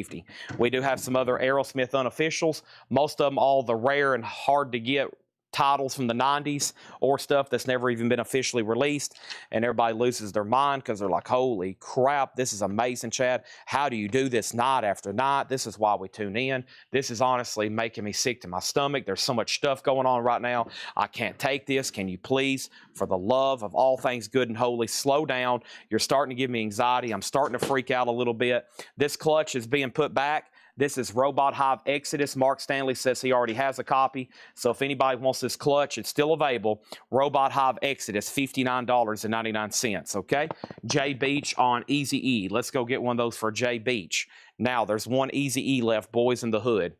We do have some other Aerosmith unofficials. Most of them all the rare and hard to get titles from the 90s or stuff that's never even been officially released, and everybody loses their mind because they're like, holy crap, this is amazing, Chad. How do you do this night after night? This is why we tune in. This is honestly making me sick to my stomach. There's so much stuff going on right now. I can't take this. Can you please, for the love of all things good and holy, slow down? You're starting to give me anxiety. I'm starting to freak out a little bit. This Clutch is being put back. This is Robot Hive Exodus. Mark Stanley says he already has a copy. So if anybody wants this Clutch, it's still available. Robot Hive Exodus, $59.99. Okay? Jay Beach on Eazy-E. Let's go get one of those for Jay Beach. Now, there's one Eazy-E left, Boys in the Hood.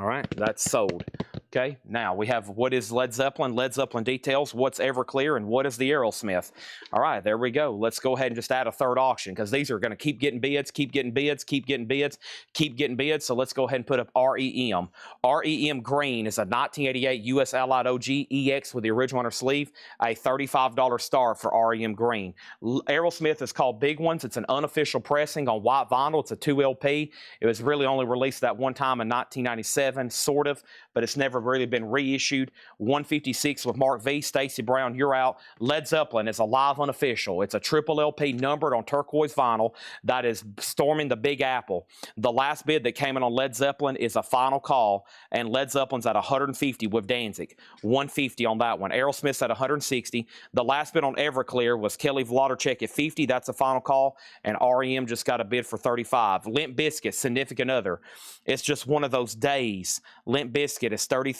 All right, that's sold. Okay, now we have what is Led Zeppelin details, what's Everclear, and what is the Aerosmith. All right, there we go. Let's go ahead and just add a third auction because these are going to keep getting bids. So let's go ahead and put up REM. REM Green is a 1988 US Allied OG EX with the original on her sleeve, a $35 star for REM Green. Aerosmith is called Big Ones. It's an unofficial pressing on white vinyl. It's a 2 LP. It was really only released that one time in 1997, sort of, but it's never really been reissued. 156 with Mark V. Stacy Brown, you're out. Led Zeppelin is a live unofficial. It's a triple LP numbered on turquoise vinyl that is storming the Big Apple. The last bid that came in on Led Zeppelin is a final call, and Led Zeppelin's at 150 with Danzig. 150 on that one. Aerosmith's at 160. The last bid on Everclear was Kelly Wlodarczyk at 50. That's a final call, and REM just got a bid for 35. Limp Bizkit, Significant Other. It's just one of those days. Limp Bizkit is $33.99.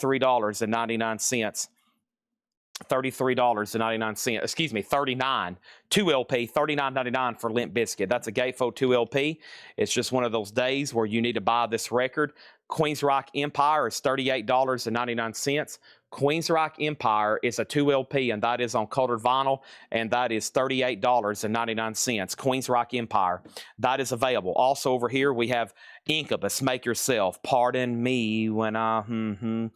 $33.99. Excuse me, 39. 2 LP, $39.99 for Limp Bizkit. That's a Gatefold 2 LP. It's just one of those days where you need to buy this record. Queensryche Empire is $38.99. Queensryche Empire is a 2 LP, and that is on colored vinyl, and that is $38.99. Queensryche Empire. That is available. Also over here, we have Incubus, Make Yourself. Pardon me when I...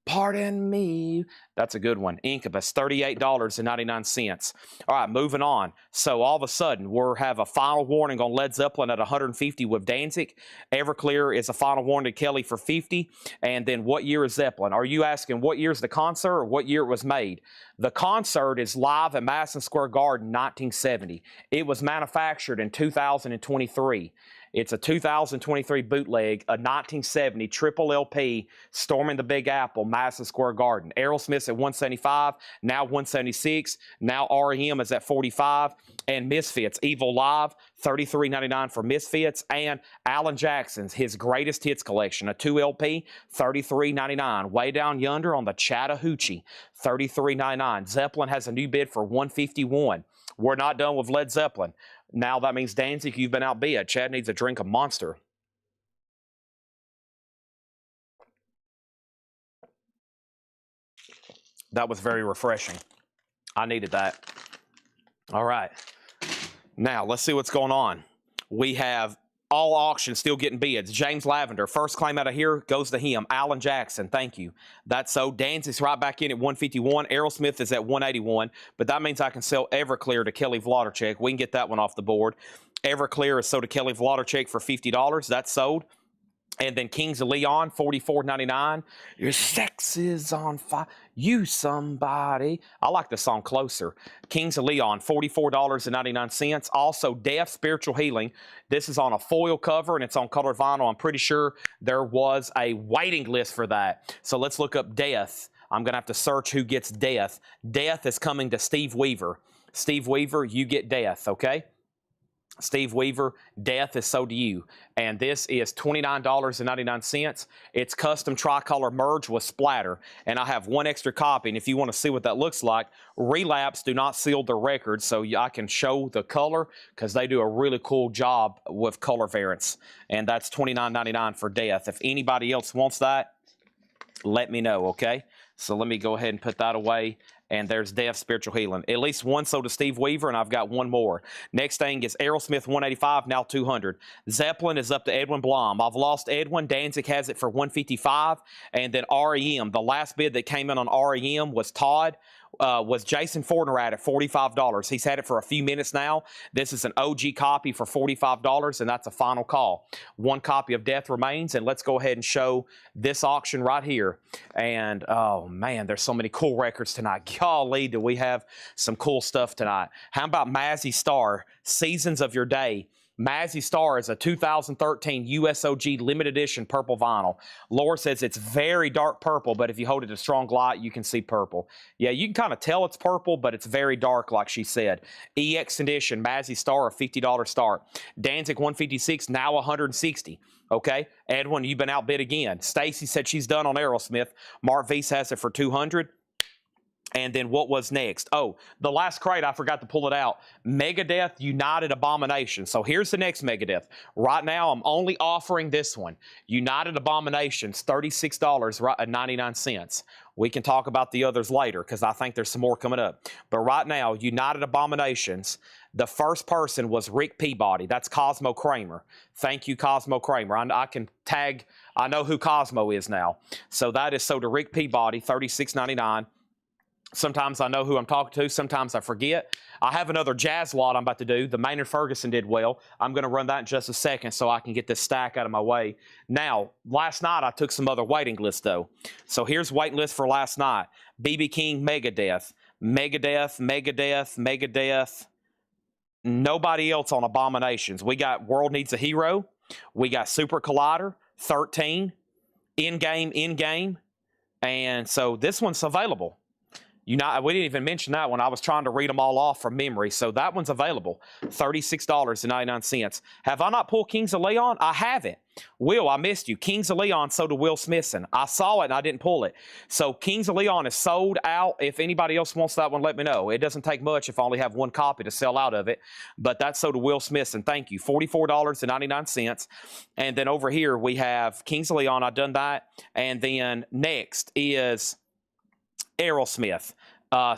Pardon me. That's a good one. Incubus, $38.99. All right, moving on. So all of a sudden, we have a final warning on Led Zeppelin at 150 with Danzig. Everclear is a final warning to Kelly for 50. And then what year is Zeppelin? Are you asking what year is the concert or what year it was made? The concert is live at Madison Square Garden, 1970. It was manufactured in 2023. It's a 2023 bootleg, a 1970 triple LP, Storming the Big Apple, Madison Square Garden. Aerosmith's at 175, now 176. Now REM is at 45. And Misfits, Evil Live, $33.99 for Misfits. And Alan Jackson's, his greatest hits collection, a 2 LP, $33.99. Way Down Yonder on the Chattahoochee, $33.99. Zeppelin has a new bid for $151. We're not done with Led Zeppelin. Now that means Danzig, you've been outbid. Chad needs a drink of Monster. That was very refreshing. I needed that. All right. Now, let's see what's going on. We have All auctions still getting bids. James Lavender, first claim out of here goes to him. Alan Jackson, thank you. That's so. Danzig's right back in at 151. Aerosmith is at 181, but that means I can sell Everclear to Kelly Vladarchuk. We can get that one off the board. Everclear is sold to Kelly Vladarchuk for $50. That's sold. And then Kings of Leon, $44.99. Your sex is on fire. You somebody. I like the song Closer. Kings of Leon, $44.99. Also, Death Spiritual Healing. This is on a foil cover and it's on colored vinyl. I'm pretty sure there was a waiting list for that. So let's look up Death. I'm going to have to search who gets Death. Death is coming to Steve Weaver. Steve Weaver, you get Death, okay? Steve Weaver, Death is sold to you. And this is $29.99. It's custom tricolor merge with splatter. And I have one extra copy. And if you want to see what that looks like, Relapse do not seal their records, so I can show the color because they do a really cool job with color variants. And that's $29.99 for Death. If anybody else wants that, let me know, okay? So let me go ahead and put that away. And there's Death Spiritual Healing. At least one sold to Steve Weaver, and I've got one more. Next thing is Aerosmith 185, now 200. Zeppelin is up to Edwin Blom. I've lost Edwin. Danzig has it for 155. And then REM, the last bid that came in on REM was Todd. Was Jason Fortner at $45. He's had it for a few minutes now. This is an OG copy for $45, and that's a final call. One copy of Death remains, and let's go ahead and show this auction right here. And, oh, man, there's so many cool records tonight. Golly, do we have some cool stuff tonight. How about Mazzy Star, Seasons of Your Day? Mazzy Star is a 2013 USOG limited edition purple vinyl. Laura says it's very dark purple, but if you hold it a strong light, you can see purple. Yeah, you can kind of tell it's purple, but it's very dark, like she said. EX edition, Mazzy Star, a $50 start. Danzig 156, now 160. Okay, Edwin, you've been outbid again. Stacy said she's done on Aerosmith. Mark Weiss has it for 200. And then what was next? Oh, the last crate, I forgot to pull it out. Megadeth United Abomination. So here's the next Megadeth. Right now, I'm only offering this one. United Abominations, $36.99. We can talk about the others later because I think there's some more coming up. But right now, United Abominations, the first person was Rick Peabody. That's Cosmo Kramer. Thank you, Cosmo Kramer. I can tag, I know who Cosmo is now. So that is sold to Rick Peabody, $36.99. Sometimes I know who I'm talking to. Sometimes I forget. I have another jazz lot I'm about to do. The Maynard Ferguson did well. I'm going to run that in just a second so I can get this stack out of my way. Now, last night I took some other waiting lists, though. So here's waiting list for last night. B.B. King, Megadeth. Megadeth, Megadeth, Megadeth. Nobody else on Abominations. We got World Needs a Hero. We got Super Collider, 13. In-game, in-game. And so this one's available. We didn't even mention that one. I was trying to read them all off from memory. So that one's available. $36.99. Have I not pulled Kings of Leon? I haven't. Will, I missed you. Kings of Leon sold to Will Smithson. I saw it and I didn't pull it. So Kings of Leon is sold out. If anybody else wants that one, let me know. It doesn't take much if I only have one copy to sell out of it. But that's sold to Will Smithson. Thank you. $44.99. And then over here we have Kings of Leon. I've done that. And then next is Aerosmith,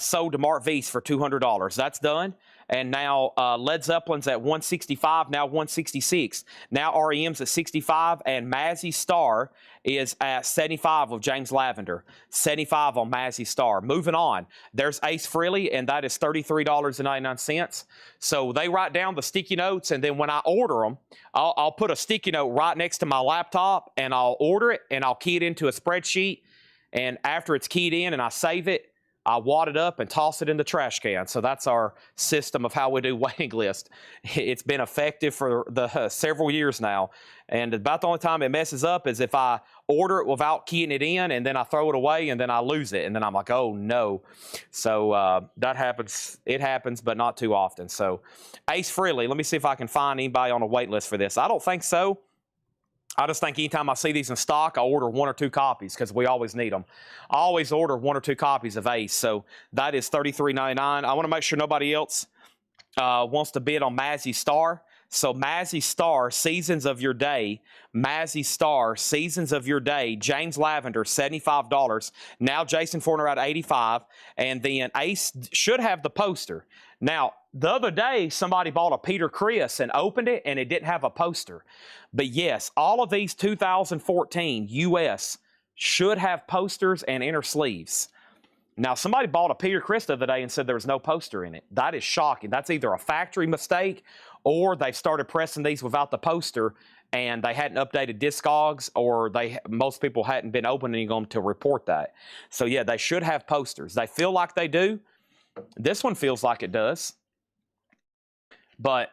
sold to Mark Weiss for $200. That's done. And now Led Zeppelin's at 165, now 166. Now REM's at 65, and Mazzy Star is at 75 with James Lavender. 75 on Mazzy Star. Moving on, there's Ace Frehley, and that is $33.99. So they write down the sticky notes, and then when I order them, I'll put a sticky note right next to my laptop, and I'll order it, and I'll key it into a spreadsheet. And after it's keyed in and I save it, I wad it up and toss it in the trash can. So that's our system of how we do waiting list. It's been effective for the several years now. And about the only time it messes up is if I order it without keying it in and then I throw it away and then I lose it. And then I'm like, oh, no. So that happens. It happens, but not too often. So Ace Frehley, let me see if I can find anybody on a wait list for this. I don't think so. I just think anytime I see these in stock, I order 1 or 2 copies because we always need them. I always order 1 or 2 copies of Ace, so that is $33.99. I want to make sure nobody else wants to bid on Mazzy Star. So Mazzy Star, Seasons of Your Day. Mazzy Star, Seasons of Your Day. James Lavender, $75. Now Jason Fortner at $85. And then Ace should have the poster. Now, the other day, somebody bought a Peter Criss and opened it, and it didn't have a poster. But yes, all of these 2014 U.S. should have posters and inner sleeves. Now, somebody bought a Peter Criss the other day and said there was no poster in it. That is shocking. That's either a factory mistake or they've started pressing these without the poster and they hadn't updated Discogs, or most people hadn't been opening them to report that. So, yeah, they should have posters. They feel like they do. This one feels like it does. But,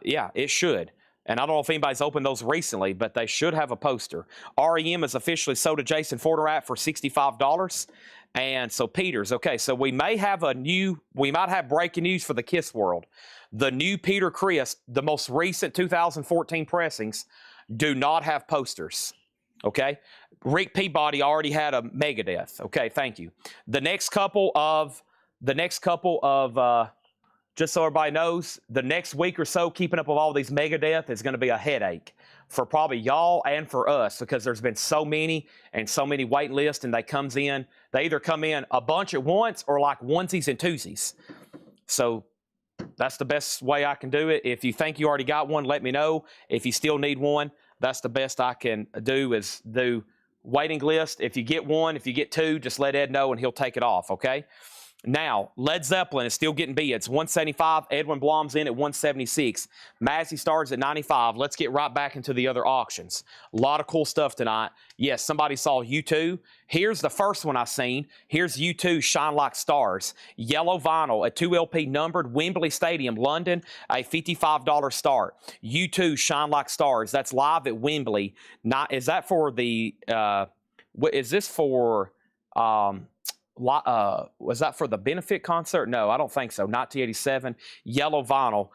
yeah, it should. And I don't know if anybody's opened those recently, but they should have a poster. REM is officially sold to Jason Forterat for $65. And so Peters, okay, so we might have breaking news for the KISS world. The new Peter Criss, the most recent 2014 pressings, do not have posters, okay? Rick Peabody already had a Megadeth, okay, thank you. The next couple of, just so everybody knows, the next week or so, keeping up with all these Megadeth is going to be a headache for probably y'all and for us, because there's been so many and so many wait lists, and they either come in a bunch at once or like onesies and twosies. So that's the best way I can do it. If you think you already got one, let me know. If you still need one, that's the best I can do, is do waiting list. If you get one, if you get two, just let Ed know and he'll take it off, okay? Now, Led Zeppelin is still getting bids. 175. Edwin Blom's in at 176. Mazzy Stars at 95. Let's get right back into the other auctions. A lot of cool stuff tonight. Yes, somebody saw U2. Here's the first one I seen. Here's U2 Shine Like Stars. Yellow vinyl, a 2LP numbered, Wembley Stadium, London, a $55 start. U2 Shine Like Stars. That's live at Wembley. Is that for the, is this for, was that for the benefit concert? No, I don't think so. 1987, yellow vinyl.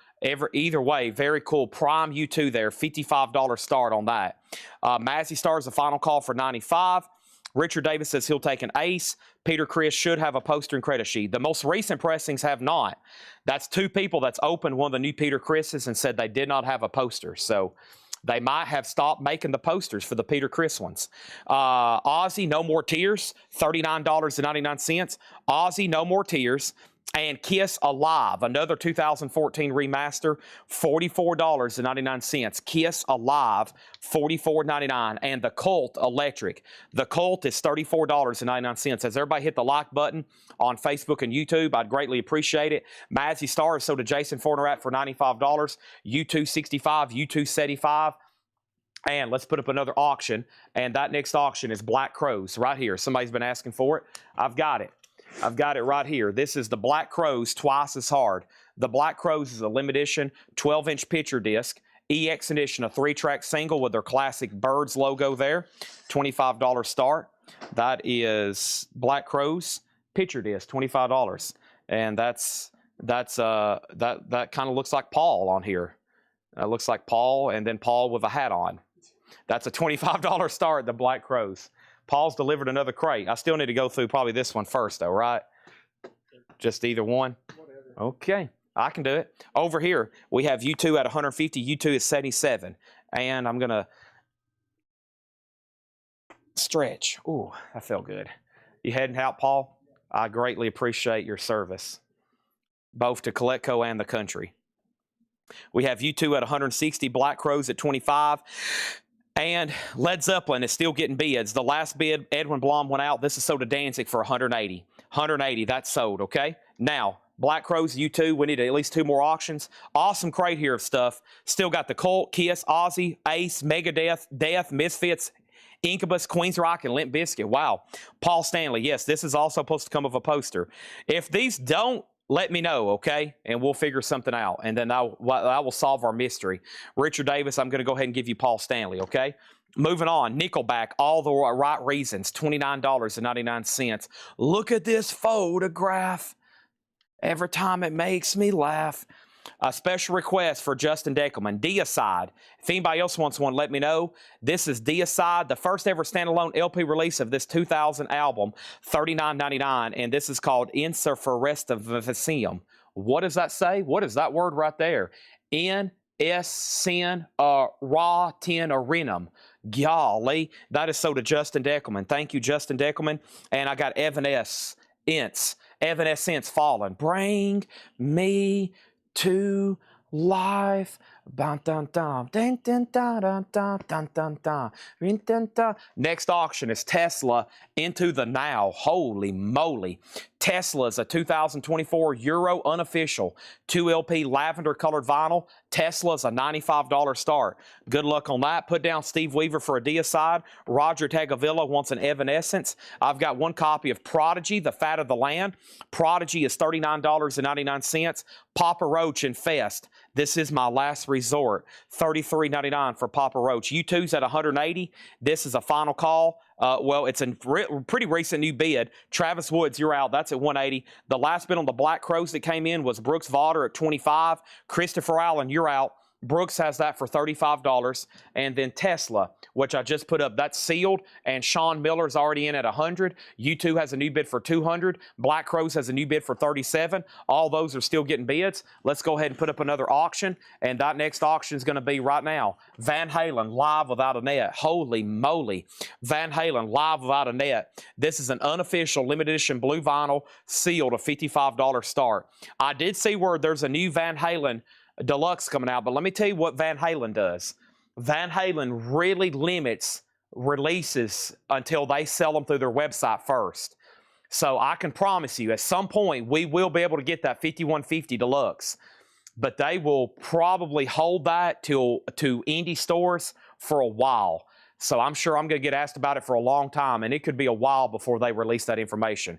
Either way, very cool. Prime U2 there, $55 start on that. Mazzy Stars, the final call for 95. Richard Davis says he'll take an ace. Peter Criss should have a poster and credit sheet. The most recent pressings have not. That's two people that's opened one of the new Peter Crisses and said they did not have a poster. So they might have stopped making the posters for the Peter Criss ones. Ozzy, No More Tears, $39.99. Ozzy, No More Tears. And Kiss Alive, another 2014 remaster, $44.99. Kiss Alive, $44.99. And The Cult Electric. The Cult is $34.99. Has everybody hit the like button on Facebook and YouTube? I'd greatly appreciate it. Mazzy Stars sold to Jason Forterat for $95. U2 65, U2 75. And let's put up another auction. And that next auction is Black Crows right here. Somebody's been asking for it. I've got it. I've got it right here. This is the Black Crows Twice as Hard. The Black Crows is a limited edition 12-inch picture disc. EX edition, a 3-track single with their classic Birds logo there. $25 start. That is Black Crows picture disc, $25. And that kind of looks like Paul on here. Looks like Paul, and then Paul with a hat on. That's a $25 start, the Black Crows. Paul's delivered another crate. I still need to go through probably this one first, though, right? Just either one? Whatever. Okay, I can do it. Over here, we have U2 at 150, U2 at 77. And I'm going to stretch. Ooh, that felt good. You heading out, Paul? I greatly appreciate your service, both to Coletco and the country. We have U2 at 160, Black Crows at 25. And Led Zeppelin is still getting bids. The last bid, Edwin Blom went out. This is sold to Danzig for 180. 180, that's sold, okay? Now, Black Crows, U2, we need at least 2 more auctions. Awesome crate here of stuff. Still got the Cult, Kiss, Ozzy, Ace, Megadeth, Death, Misfits, Incubus, Queen's Rock, and Limp Bizkit. Wow. Paul Stanley, yes, this is also supposed to come with a poster. If these don't, let me know, okay? And we'll figure something out. And then I will solve our mystery. Richard Davis, I'm going to go ahead and give you Paul Stanley, okay? Moving on, Nickelback, All the Right Reasons, $29.99. Look at this photograph. Every time it makes me laugh. A special request for Justin Deckelman, Deicide. If anybody else wants one, let me know. This is Deicide, the first ever standalone LP release of this 2000 album, $39.99, and this is called Insurferestivicium. What does that say? What is that word right there? Ra-tin-arenum. Golly, that is so to Justin Deckelman. Thank you, Justin Deckelman. And I got Evanescence Fallen. Bring me to life. Dun, dun, dun, dun, dun, dun, dun, dun, dun, dun, dun, dun, dun, dun. Next auction is Tesla Into the Now. Holy moly. Tesla is a 2024 Euro unofficial 2LP lavender colored vinyl. Tesla is a $95 start. Good luck on that. Put down Steve Weaver for a deicide. Roger Tagavilla wants an Evanescence. I've got one copy of Prodigy, The Fat of the Land. Prodigy is $39.99. Papa Roach and Fest. This is my last resort. $33.99 for Papa Roach. U2's at $180. This is a final call. Well, it's a pretty recent new bid. Travis Woods, you're out. That's at $180. The last bid on the Black Crows that came in was Brooks Vaughter at $25. Christopher Allen, you're out. Brooks has that for $35. And then Tesla, which I just put up, that's sealed. And Sean Miller's already in at $100. U2 has a new bid for $200. Black Crows has a new bid for $37. All those are still getting bids. Let's go ahead and put up another auction. And that next auction is going to be right now. Van Halen, Live Without a Net. Holy moly. Van Halen, Live Without a Net. This is an unofficial limited edition blue vinyl, sealed, a $55 start. I did see where there's a new Van Halen Deluxe coming out, but let me tell you what Van Halen does. Van Halen really limits releases until they sell them through their website first. So I can promise you, at some point, we will be able to get that 5150 Deluxe. But they will probably hold that to indie stores for a while. So I'm sure I'm going to get asked about it for a long time, and it could be a while before they release that information.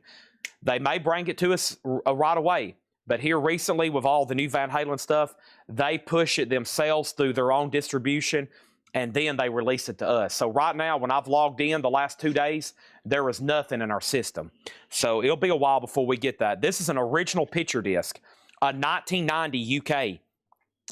They may bring it to us right away. But here recently, with all the new Van Halen stuff, they push it themselves through their own distribution, and then they release it to us. So right now, when I've logged in the last 2 days, there is nothing in our system. So it'll be a while before we get that. This is an original picture disc, a 1990 UK.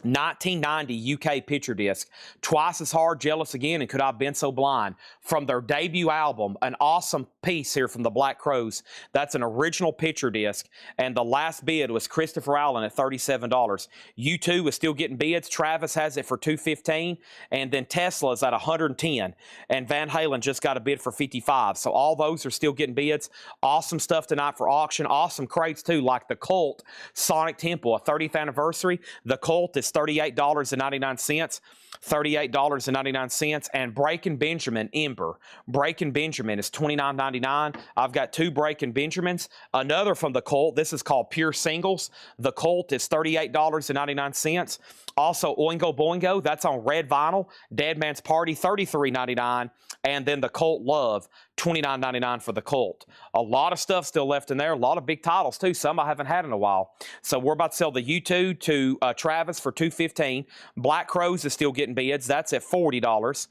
1990 UK picture disc. Twice as Hard, Jealous Again, and Could I Have Been So Blind. From their debut album, an awesome piece here from the Black Crows. That's an original picture disc, and the last bid was Christopher Allen at $37. U2 is still getting bids. Travis has it for $215, and then Tesla is at $110, and Van Halen just got a bid for $55. So all those are still getting bids. Awesome stuff tonight for auction. Awesome crates too, like the Cult Sonic Temple, a 30th anniversary. The Cult is $38.99. $38.99, and Breaking Benjamin Ember. Breaking Benjamin is $29.99. I've got two Breaking Benjamins. Another from the Cult. This is called Pure Singles. The Cult is $38.99. Also, Oingo Boingo, that's on red vinyl. Dead Man's Party, $33.99. And then the Cult Love, $29.99 for the Cult. A lot of stuff still left in there. A lot of big titles, too. Some I haven't had in a while. So we're about to sell the U2 to Travis for $215. Black Crows is still getting bids. That's at $40.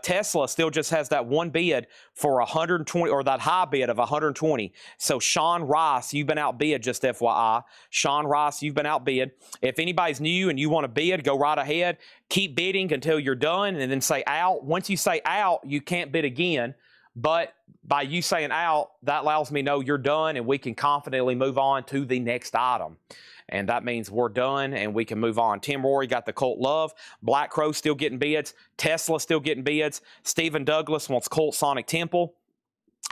Tesla still just has that one bid for $120, or that high bid of $120. So Sean Rice, you've been outbid, just FYI. Sean Rice, you've been outbid. If anybody's new and you want to bid, go right ahead. Keep bidding until you're done, and then say out. Once you say out, you can't bid again. But by you saying out, that allows me to know you're done, and we can confidently move on to the next item. And that means we're done and we can move on. Tim Rory got the Cult Love. Black Crow still getting bids. Tesla still getting bids. Stephen Douglas wants Cult Sonic Temple.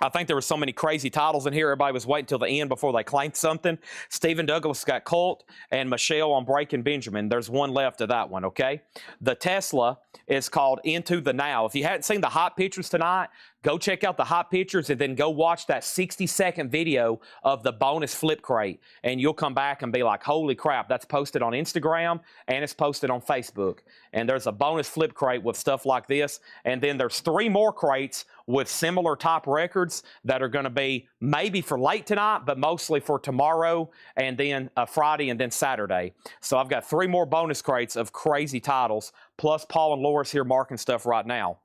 I think there were so many crazy titles in here. Everybody was waiting till the end before they claimed something. Stephen Douglas got Cult, and Michelle on Breaking Benjamin. There's one left of that one, okay? The Tesla is called Into the Now. If you hadn't seen the hot pictures tonight, go check out the hot pictures and then go watch that 60-second video of the bonus flip crate. And you'll come back and be like, holy crap, that's posted on Instagram and it's posted on Facebook. And there's a bonus flip crate with stuff like this. And then there's 3 more crates with similar type records that are going to be maybe for late tonight, but mostly for tomorrow and then Friday and then Saturday. So I've got 3 more bonus crates of crazy titles, plus Paul and Loris here marking stuff right now.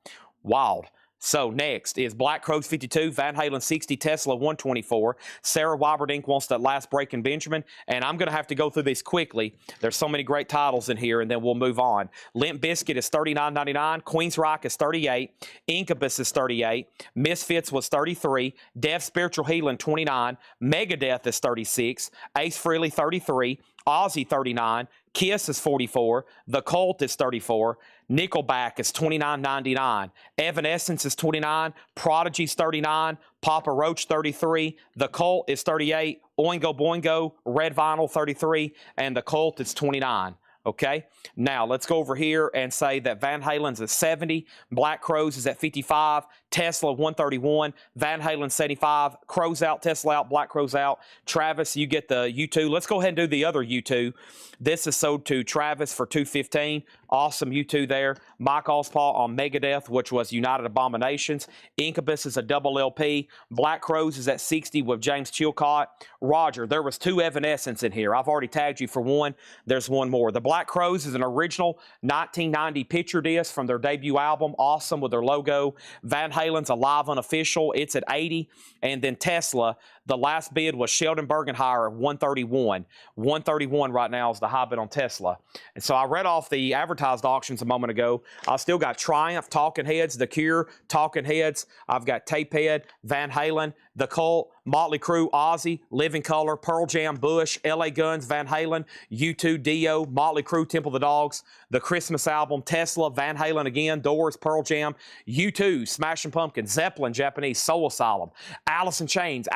Wild. So next is Black Crows 52, Van Halen 60, Tesla 124. Sarah Wyberdink wants that last Breaking Benjamin, and I'm going to have to go through these quickly. There's so many great titles in here, and then we'll move on. Limp Bizkit is $39.99. Queensryche is $38. Incubus is $38. Misfits was $33. Deaf Spiritual Healing $29. Megadeth is $36. Ace Frehley $33. Ozzy $39. Kiss is $44. The Cult is $34. Nickelback is $29.99. Evanescence is $29. Prodigy's $39. Papa Roach $33. The Cult is $38. Oingo Boingo, red vinyl, 33, and the Colt is 29. Okay, now let's go over here and say that Van Halen's at 70, Black Crowes is at 55, Tesla 131, Van Halen 75, Crowes out, Tesla out, Black Crowes out. Travis, you get the U2. Let's go ahead and do the other U2. This is sold to Travis for $215. Awesome U2 there. Mike Ospaw on Megadeth, which was United Abominations. Incubus is a double LP. Black Crowes is at 60 with James Chilcott. Roger, there was 2 Evanescence in here. I've already tagged you for one. There's one more. The Black Crowes is an original 1990 picture disc from their debut album. Awesome with their logo. Van Halen's a live unofficial. It's at 80. And then Tesla, the last bid was Sheldon Bergenhire, 131. 131 right now is the high bid on Tesla. And so I read off the advertised auctions a moment ago. I still got Triumph, Talking Heads, The Cure, Talking Heads. I've got Tapehead, Van Halen, The Cult, Motley Crue, Ozzy, Living Colour, Pearl Jam, Bush, LA Guns, Van Halen, U2, Dio, Motley Crue, Temple of the Dogs, the Christmas album, Tesla, Van Halen again, Doors, Pearl Jam, U2, Smashing Pumpkins, Zeppelin, Japanese, Soul Asylum, Alice in Chains,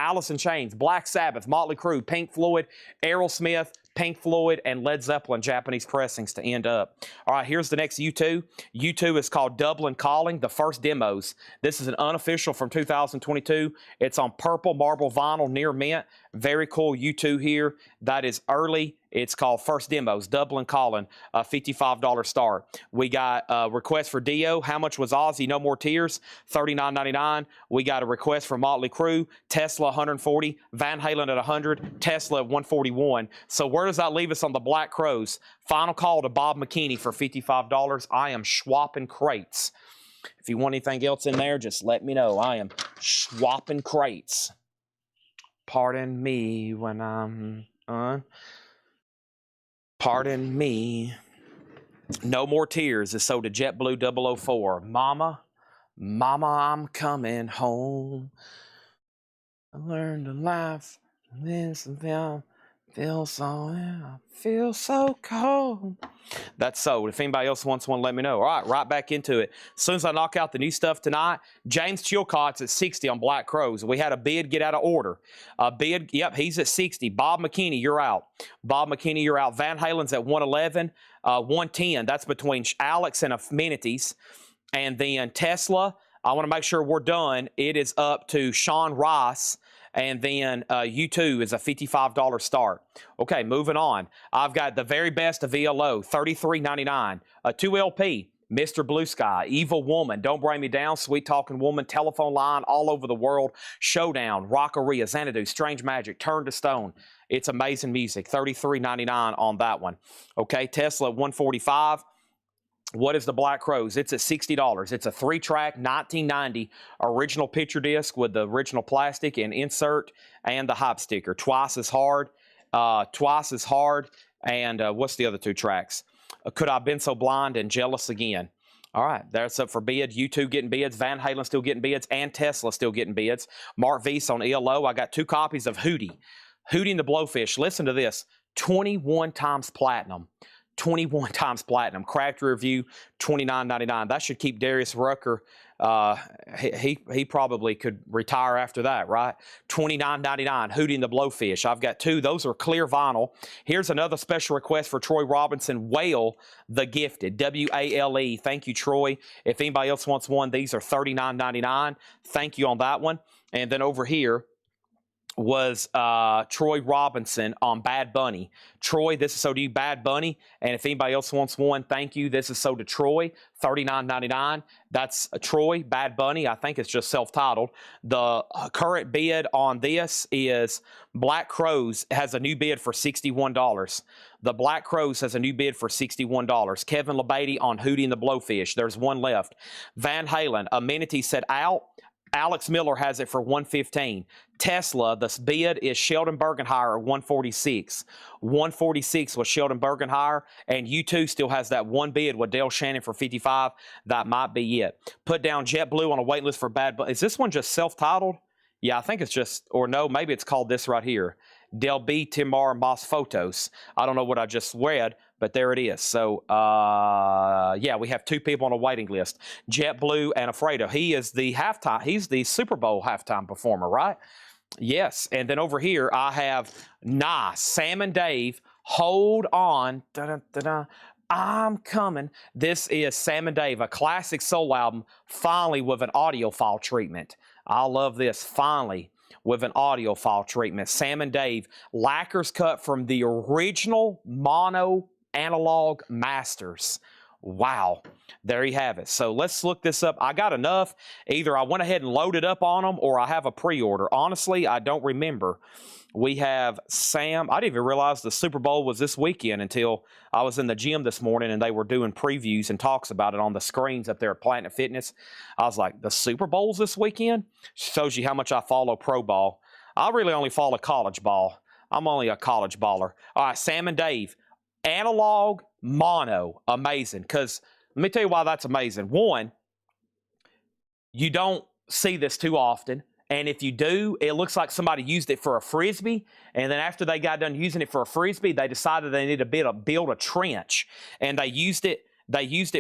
Black Sabbath, Motley Crue, Pink Floyd, Aerosmith, Pink Floyd, and Led Zeppelin Japanese pressings to end up. All right, here's the next U2. U2 is called Dublin Calling, the first demos. This is an unofficial from 2022. It's on purple marble vinyl near mint. Very cool U2 here. That is early. It's called First Demos, Dublin Calling, a $55 start. We got a request for Dio. How much was Ozzy? No More Tears, $39.99. We got a request for Motley Crue, Tesla 140, Van Halen at 100, Tesla at 141. So where does that leave us on the Black Crowes? Final call to Bob McKinney for $55. I am swapping crates. If you want anything else in there, just let me know. I am swapping crates. Pardon me when I'm on. Pardon me. No More Tears is sold to JetBlue 004. Mama, I'm coming home. I learned to laugh. This and I feel so cold. That's sold. If anybody else wants one, let me know. All right, right back into it. As soon as I knock out the new stuff tonight, James Chilcott's at 60 on Black Crowes. We had a bid get out of order. A bid, yep, he's at 60. Bob McKinney, you're out. Bob McKinney, you're out. Van Halen's at 111. 110, that's between Alex and Amenities. And then Tesla, I want to make sure we're done. It is up to Sean Rice. And then U2 is a $55 start. Okay, moving on. I've got the very best of ELO, $33.99. A 2LP, Mr. Blue Sky, Evil Woman, Don't Bring Me Down, Sweet Talking Woman, Telephone Line, All Over the World, Showdown, Rockeria, Xanadu, Strange Magic, Turn to Stone. It's amazing music, $33.99 on that one. Okay, Tesla 145. What is the Black Crowes? It's at $60. It's a 3-track 1990 original picture disc with the original plastic and insert and the hype sticker. Twice as hard. And what's the other 2 tracks? Could I Have Been So Blind and Jealous Again. All right, that's up for bid. U2 getting bids. Van Halen still getting bids. And Tesla still getting bids. Mark Weiss on ELO. I got 2 copies of Hootie. Hootie and the Blowfish. Listen to this. 21 times platinum. 21 times platinum. Craft review, $29.99. That should keep Darius Rucker. He probably could retire after that, right? $29.99. Hootie and the Blowfish. I've got 2. Those are clear vinyl. Here's another special request for Troy Robinson. Whale the Gifted. W-A-L-E. Thank you, Troy. If anybody else wants one, these are $39.99. Thank you on that one. And then over here was Troy Robinson on Bad Bunny. Troy, this is so to you, Bad Bunny. And if anybody else wants one, thank you. This is so to Troy, $39.99. That's Troy, Bad Bunny. I think it's just self-titled. The current bid on this is Black Crowes has a new bid for $61. The Black Crowes has a new bid for $61. Kevin LeBady on Hootie and the Blowfish. There's one left. Van Halen, Amenities said out. Alex Miller has it for $115. Tesla, the bid is Sheldon Bergenhire, $146. $146 was Sheldon Bergenhire, and U2 still has that one bid with Dale Shannon for $55. That might be it. Put down JetBlue on a wait list for Bad Bunny. Is this one just self-titled? Yeah, I think it's just, or no, maybe it's called this right here. Del B. Timar Mas Photos. I don't know what I just read, but there it is. So, yeah, we have 2 people on a waiting list. JetBlue and Alfredo. He is the halftime. He's the Super Bowl halftime performer, right? Yes, and then over here I have nice Sam and Dave. Hold on, da-da-da-da. I'm coming. This is Sam and Dave, a classic soul album, finally with an audiophile treatment. I love this. Finally with an audiophile treatment. Sam and Dave, lacquers cut from the original mono analog masters. Wow. There you have it. So let's look this up. I got enough. Either I went ahead and loaded up on them or I have a pre-order. Honestly, I don't remember. We have Sam. I didn't even realize the Super Bowl was this weekend until I was in the gym this morning and they were doing previews and talks about it on the screens up there at Planet Fitness. I was like, the Super Bowl's this weekend? Shows you how much I follow pro ball. I really only follow college ball. I'm only a college baller. All right, Sam and Dave. Analog mono. Amazing. Because let me tell you why that's amazing. One, you don't see this too often. And if you do, it looks like somebody used it for a Frisbee. And then after they got done using it for a Frisbee, they decided they needed to build a trench. And they used it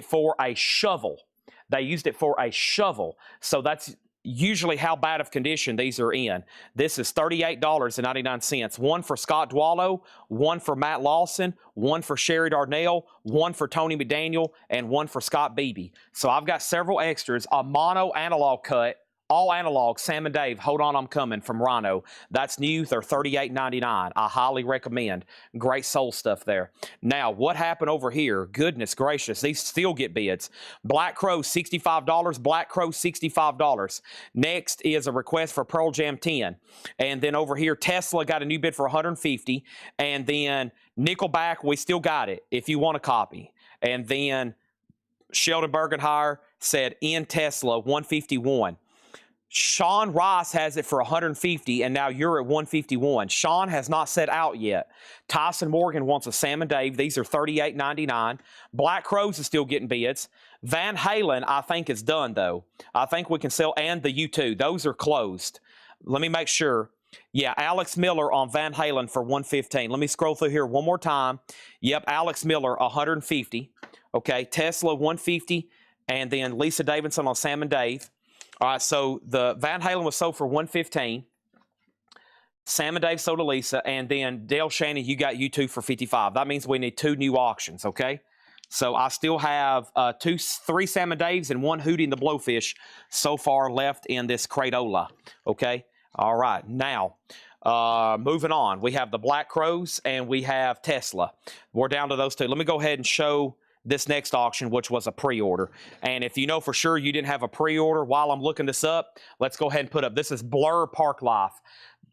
for a shovel. They used it for a shovel. So that's usually how bad of condition these are in. This is $38.99. One for Scott Dwallow, one for Matt Lawson, one for Sherry Darnell, one for Tony McDaniel, and one for Scott Beebe. So I've got several extras, a mono analog cut, all analog, Sam and Dave, Hold On, I'm Coming from Rhino. That's new. They're $38.99. I highly recommend. Great soul stuff there. Now, what happened over here? Goodness gracious, these still get bids. Black Crow, $65. Black Crow, $65. Next is a request for Pearl Jam 10. And then over here, Tesla got a new bid for $150. And then Nickelback, we still got it if you want a copy. And then Sheldon Bergenhire said in Tesla, $151. Sean Rice has it for 150, and now you're at 151. Sean has not set out yet. Tyson Morgan wants a Sam and Dave. These are $38.99. Black Crows is still getting bids. Van Halen, I think, is done, though. I think we can sell, and the U2. Those are closed. Let me make sure. Yeah, Alex Miller on Van Halen for 115. Let me scroll through here one more time. Yep, Alex Miller, 150. Okay, Tesla, 150. And then Lisa Davidson on Sam and Dave. All right, so the Van Halen was sold for $115. Sam and Dave sold to Lisa, and then Dale Shannon, you got U2 for $55. That means we need 2 new auctions, okay? So I still have 3 Sam and Daves and 1 Hootie and the Blowfish so far left in this Cradola, okay? All right, now moving on. We have the Black Crows and we have Tesla. We're down to those 2. Let me go ahead and show this next auction, which was a pre-order. And if you know for sure you didn't have a pre-order, while I'm looking this up, let's go ahead and put up. This is Blur Park Life,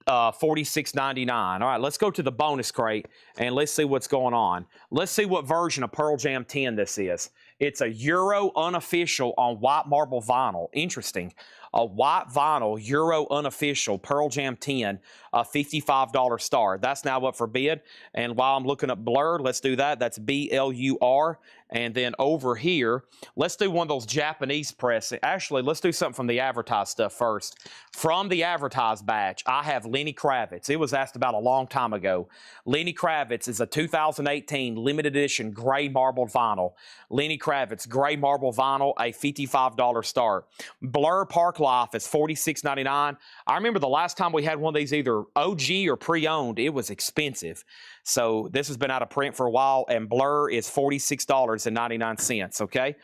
$46.99. All right, let's go to the bonus crate, and let's see what's going on. Let's see what version of Pearl Jam 10 this is. It's a Euro unofficial on white marble vinyl. Interesting. A white vinyl Euro unofficial Pearl Jam 10, a $55 star. That's now up for bid. And while I'm looking up Blur, let's do that. That's BLUR. And then over here, let's do one of those Japanese press. Actually, let's do something from the advertised stuff first. From the advertised batch, I have Lenny Kravitz. It was asked about a long time ago. Lenny Kravitz is a 2018 limited edition gray marbled vinyl. Lenny Kravitz, gray marble vinyl, a $55 start. Blur Park Life is $46.99. I remember the last time we had one of these, either OG or pre-owned, it was expensive. So this has been out of print for a while, and Blur is $46.99, okay?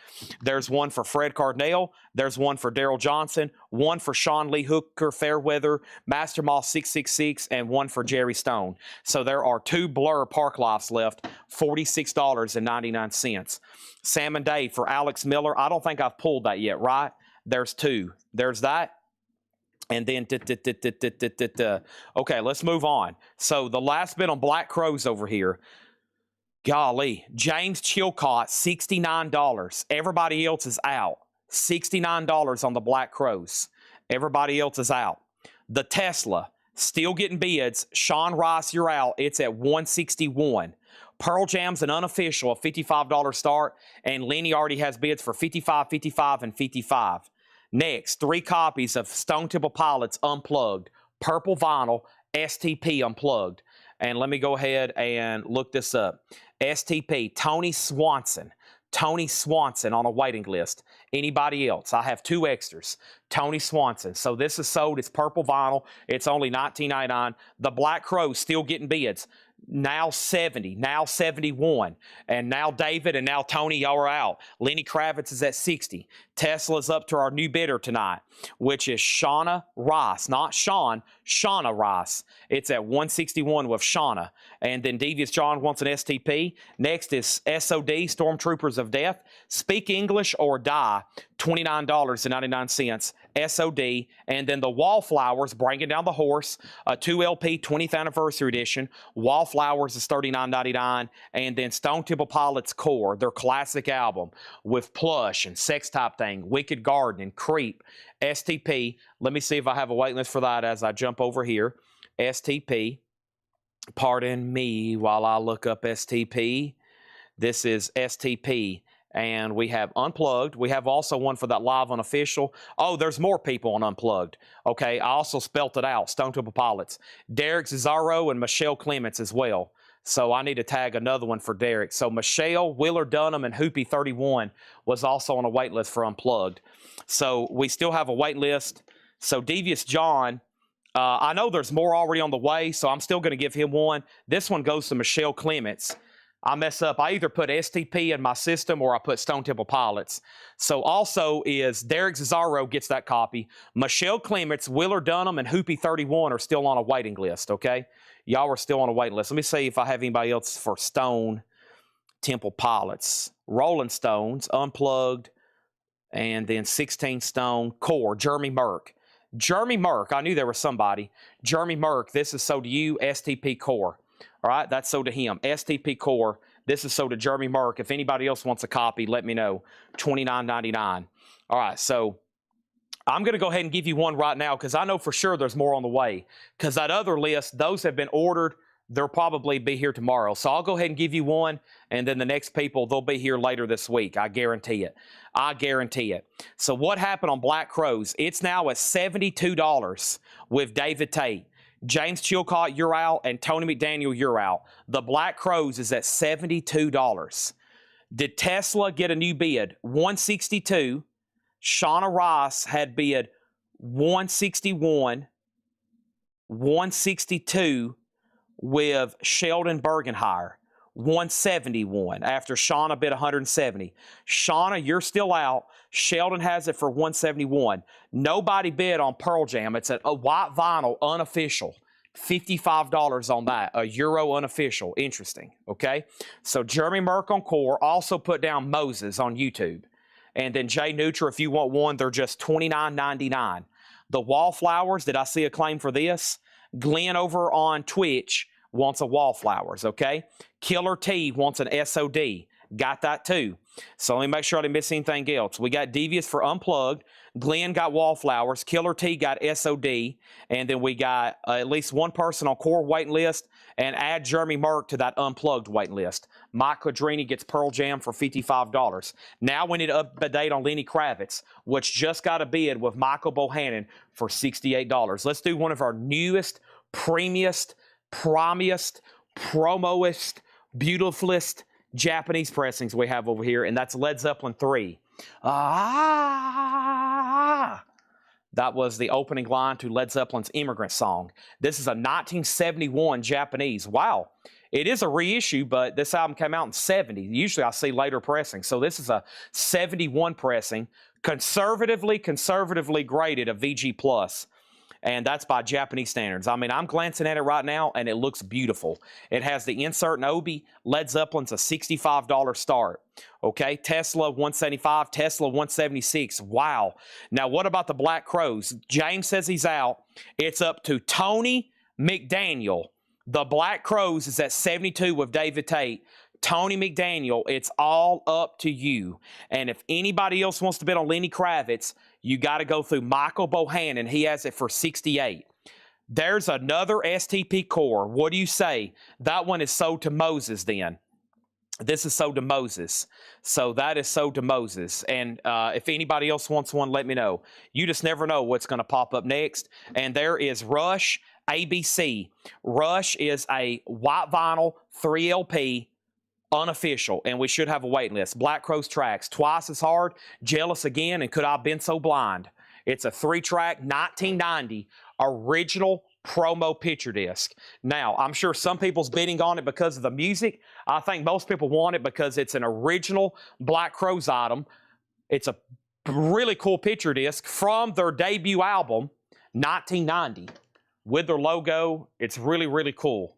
There's one for Fred Cardinale. There's one for Daryl Johnson, one for Sean Lee Hooker Fairweather, Master Moss 666, and one for Jerry Stone. So there are 2 Blur Park Lives left, $46.99. Sam and Dave for Alex Miller. I don't think I've pulled that yet, right? There's 2. There's that. And then, okay, let's move on. So the last bit on Black Crows over here. Golly, James Chilcott, $69. Everybody else is out. $69 on the Black Crows. Everybody else is out. The Tesla, still getting bids. Sean Rice, you're out. It's at $161. Pearl Jam's an unofficial, a $55 start. And Lenny already has bids for $55, $55, and $55. Next, 3 copies of Stone Temple Pilots Unplugged, purple vinyl, STP Unplugged. And let me go ahead and look this up. STP, Tony Swanson on a waiting list. Anybody else? I have 2 extras. Tony Swanson. So this is sold. It's purple vinyl. It's only $19.99. The Black Crow's still getting bids. Now 70, now 71, and now David and now Tony, y'all are out. Lenny Kravitz is at 60. Tesla's up to our new bidder tonight, which is Shauna Rice, not Sean, Shauna Rice. It's at 161 with Shauna. And then Devious John wants an STP. Next is SOD, Stormtroopers of Death. Speak English or Die, $29.99. SOD. And then the Wallflowers, Bringing Down the Horse, a 2LP 20th Anniversary Edition. Wallflowers is $39.99. And then Stone Temple Pilots Core, their classic album with Plush and Sex Type Thing, Wicked Garden and Creep. STP. Let me see if I have a wait list for that as I jump over here. STP. Pardon me while I look up STP. This is STP. And we have Unplugged. We have also one for that live unofficial. Oh, there's more people on Unplugged. Okay, I also spelt it out. Stone Temple Pilots. Derek Cesaro and Michelle Clements as well. So I need to tag another one for Derek. So Michelle, Wheeler Dunham, and Hoopy 31 was also on a wait list for Unplugged. So we still have a wait list. So Devious John, I know there's more already on the way, so I'm still going to give him one. This one goes to Michelle Clements. I mess up. I either put STP in my system or I put Stone Temple Pilots. So also is Derek Cesaro gets that copy. Michelle Clements, Wheeler Dunham, and Hoopy 31 are still on a waiting list, okay? Y'all are still on a waiting list. Let me see if I have anybody else for Stone Temple Pilots. Rolling Stones, Unplugged, and then 16 Stone Core, Jeremy Merck. Jeremy Merck, I knew there was somebody. Jeremy Merck, this is sold to you, STP Core. All right, that's sold to him. STP Core, this is sold to Jeremy Merck. If anybody else wants a copy, let me know. $29.99. All right, so I'm going to go ahead and give you one right now because I know for sure there's more on the way. Because that other list, those have been ordered. They'll probably be here tomorrow. So I'll go ahead and give you one, and then the next people, they'll be here later this week. I guarantee it. I guarantee it. So what happened on Black Crowes? It's now at $72 with David Tate. James Chilcott, you're out, and Tony McDaniel, you're out. The Black Crowes is at $72. Did Tesla get a new bid? $162. Shauna Rice had bid $161. $162 with Sheldon Bergenhire. $171 after Shauna bid $170. Shauna, you're still out. Sheldon has it for $171. Nobody bid on Pearl Jam. It's a white vinyl unofficial. $55 on that. A Euro unofficial. Interesting. Okay. So Jeremy Merck on Core. Also put down Moses on YouTube. And then Jay Neutra, if you want one, they're just $29.99. The Wallflowers, did I see a claim for this? Glenn over on Twitch wants a Wallflowers, okay? Killer T wants an SOD. Got that too. So let me make sure I didn't miss anything else. We got Devious for Unplugged. Glenn got Wallflowers. Killer T got SOD. And then we got at least one person on Core waiting list. And add Jeremy Merck to that Unplugged waiting list. Mike Quadrini gets Pearl Jam for $55. Now we need to update on Lenny Kravitz, which just got a bid with Michael Bohannon for $68. Let's do one of our newest, premiest, promiest, promoest, beautifulest Japanese pressings we have over here, and that's Led Zeppelin 3. That was the opening line to Led Zeppelin's Immigrant Song. This is a 1971 Japanese. Wow. It is a reissue, but this album came out in 70. Usually I see later pressing. So this is a 71 pressing, conservatively graded a VG+. And that's by Japanese standards. I mean, I'm glancing at it right now, and it looks beautiful. It has the insert and Obi. Led Zeppelin's a $65 start. Okay, Tesla $175, Tesla $176. Wow. Now, what about the Black Crowes? James says he's out. It's up to Tony McDaniel. The Black Crowes is at 72 with David Tate. Tony McDaniel, it's all up to you. And if anybody else wants to bid on Lenny Kravitz, you got to go through Michael Bohannon. He has it for $68. There's another STP Core. What do you say? That one is sold to Moses then. This is sold to Moses. So that is sold to Moses. And if anybody else wants one, let me know. You just never know what's going to pop up next. And there is Rush ABC. Rush is a white vinyl 3LP unofficial, and we should have a waiting list. Black Crowes tracks, Twice as Hard, Jealous Again, and Could I Have Been So Blind. It's a 3-track 1990 original promo picture disc. Now, I'm sure some people's bidding on it because of the music. I think most people want it because it's an original Black Crowes item. It's a really cool picture disc from their debut album, 1990, with their logo. It's really, really cool.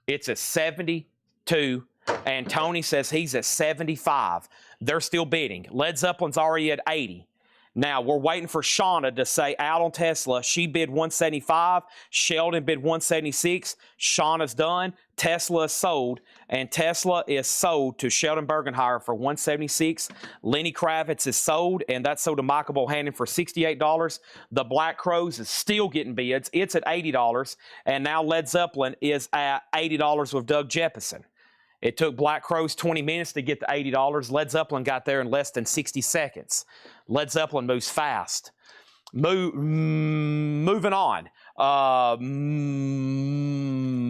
It's at 72, and Tony says he's at 75. They're still bidding. Led Zeppelin's already at 80. Now, we're waiting for Shauna to say out on Tesla. She bid 175. Sheldon bid 176. Shauna's done. Tesla is sold, and Tesla is sold to Sheldon Bergenhire for 176. Lenny Kravitz is sold, and that's sold to Michael Bohannon for $68. The Black Crowes is still getting bids. It's at $80, and now Led Zeppelin is at $80 with Doug Jeppesen. It took Black Crowes 20 minutes to get to $80. Led Zeppelin got there in less than 60 seconds. Led Zeppelin moves fast. Moving on.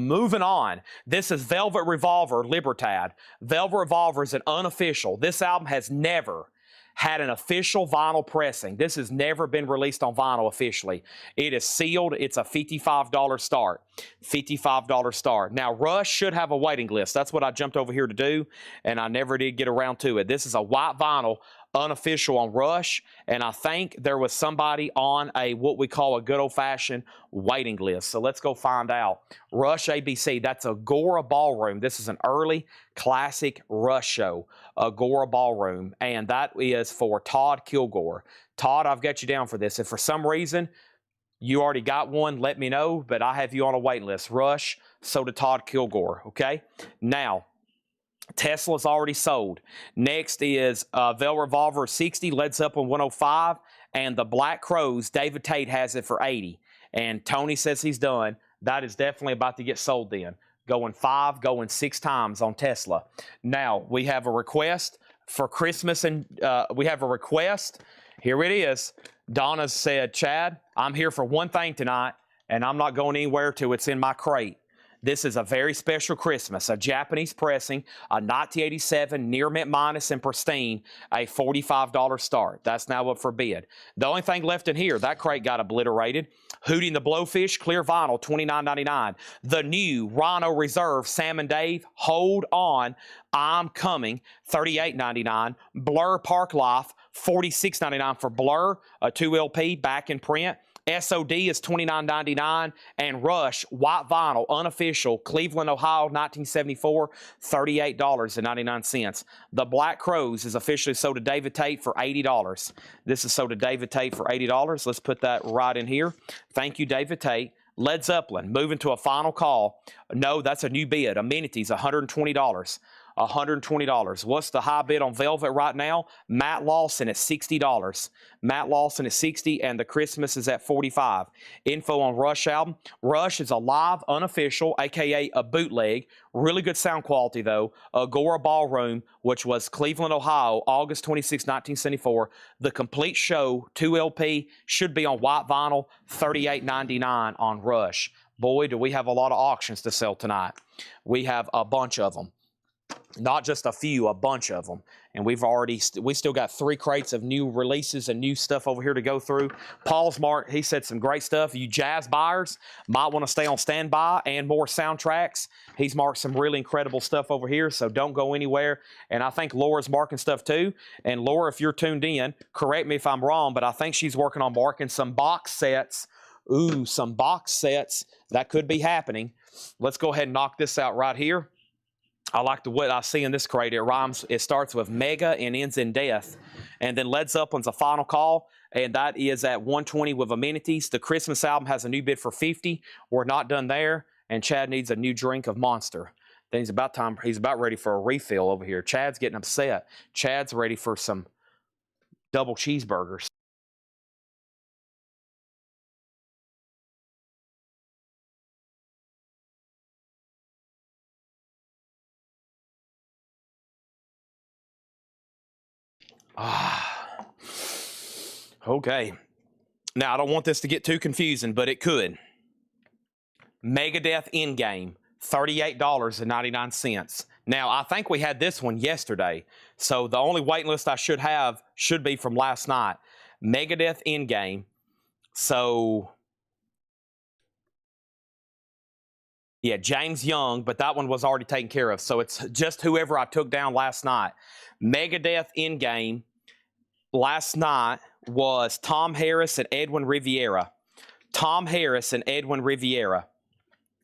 Moving on. This is Velvet Revolver, Libertad. Velvet Revolver is an unofficial. This album has never had an official vinyl pressing. This has never been released on vinyl officially. It is sealed. It's a $55 start. $55 start. Now, Rush should have a waiting list. That's what I jumped over here to do, and I never did get around to it. This is a white vinyl, unofficial on Rush, and I think there was somebody on a what we call a good old-fashioned waiting list. So let's go find out. Rush ABC, that's Agora Ballroom. This is an early classic Rush show, Agora Ballroom, and that is for Todd Kilgore. Todd, I've got you down for this. If for some reason you already got one, let me know, but I have you on a waiting list. Rush, so to Todd Kilgore, okay? Now, Tesla's already sold. Next is Velvet Revolver 60, Led Zeppelin 105, and the Black Crowes, David Tate has it for 80. And Tony says he's done. That is definitely about to get sold then. Going 5, going 6 times on Tesla. Now, we have a request for Christmas, and we have a request. Here it is. Donna said, Chad, I'm here for one thing tonight, and I'm not going anywhere till it's in my crate. This is a very special Christmas, a Japanese pressing, a 1987 near mint minus and pristine, a $45 start. That's now up for bid. The only thing left in here, that crate got obliterated. Hootie and the Blowfish, clear vinyl, $29.99. The new Rhino Reserve, Sam and Dave, Hold On, I'm Coming, $38.99. Blur Park Life, $46.99 for Blur, a 2 LP back in print. SOD is $29.99, and Rush, white vinyl, unofficial, Cleveland, Ohio, 1974, $38.99. The Black Crowes is officially sold to David Tate for $80. This is sold to David Tate for $80. Let's put that right in here. Thank you, David Tate. Led Zeppelin, moving to a final call. No, that's a new bid. Amenities, $120. $120. What's the high bid on Velvet right now? Matt Lawson at $60. Matt Lawson at $60, and the Christmas is at $45. Info on Rush album. Rush is a live, unofficial, aka a bootleg. Really good sound quality though. Agora Ballroom, which was Cleveland, Ohio, August 26, 1974. The complete show, 2 LP, should be on white vinyl, $38.99 on Rush. Boy, do we have a lot of auctions to sell tonight. We have a bunch of them. Not just a few, a bunch of them. And we still got 3 crates of new releases and new stuff over here to go through. Paul's marked, he said some great stuff. You jazz buyers might want to stay on standby, and more soundtracks. He's marked some really incredible stuff over here, so don't go anywhere. And I think Laura's marking stuff too. And Laura, if you're tuned in, correct me if I'm wrong, but I think she's working on marking some box sets. Ooh, some box sets. That could be happening. Let's go ahead and knock this out right here. I like what I see in this crate. It rhymes. It starts with mega and ends in death. And then Led Zeppelin's a final call, and that is at $120 with amenities. The Christmas album has a new bid for $50. We're not done there, and Chad needs a new drink of Monster. Then he's about ready for a refill over here. Chad's getting upset. Chad's ready for some double cheeseburgers. Okay. Now, I don't want this to get too confusing, but it could. Megadeth Endgame, $38.99. Now, I think we had this one yesterday. So the only waiting list I should have should be from last night. Megadeth Endgame. So, yeah, James Young, but that one was already taken care of. So it's just whoever I took down last night. Megadeth Endgame last night was Tom Harris and Edwin Riviera. Tom Harris and Edwin Riviera.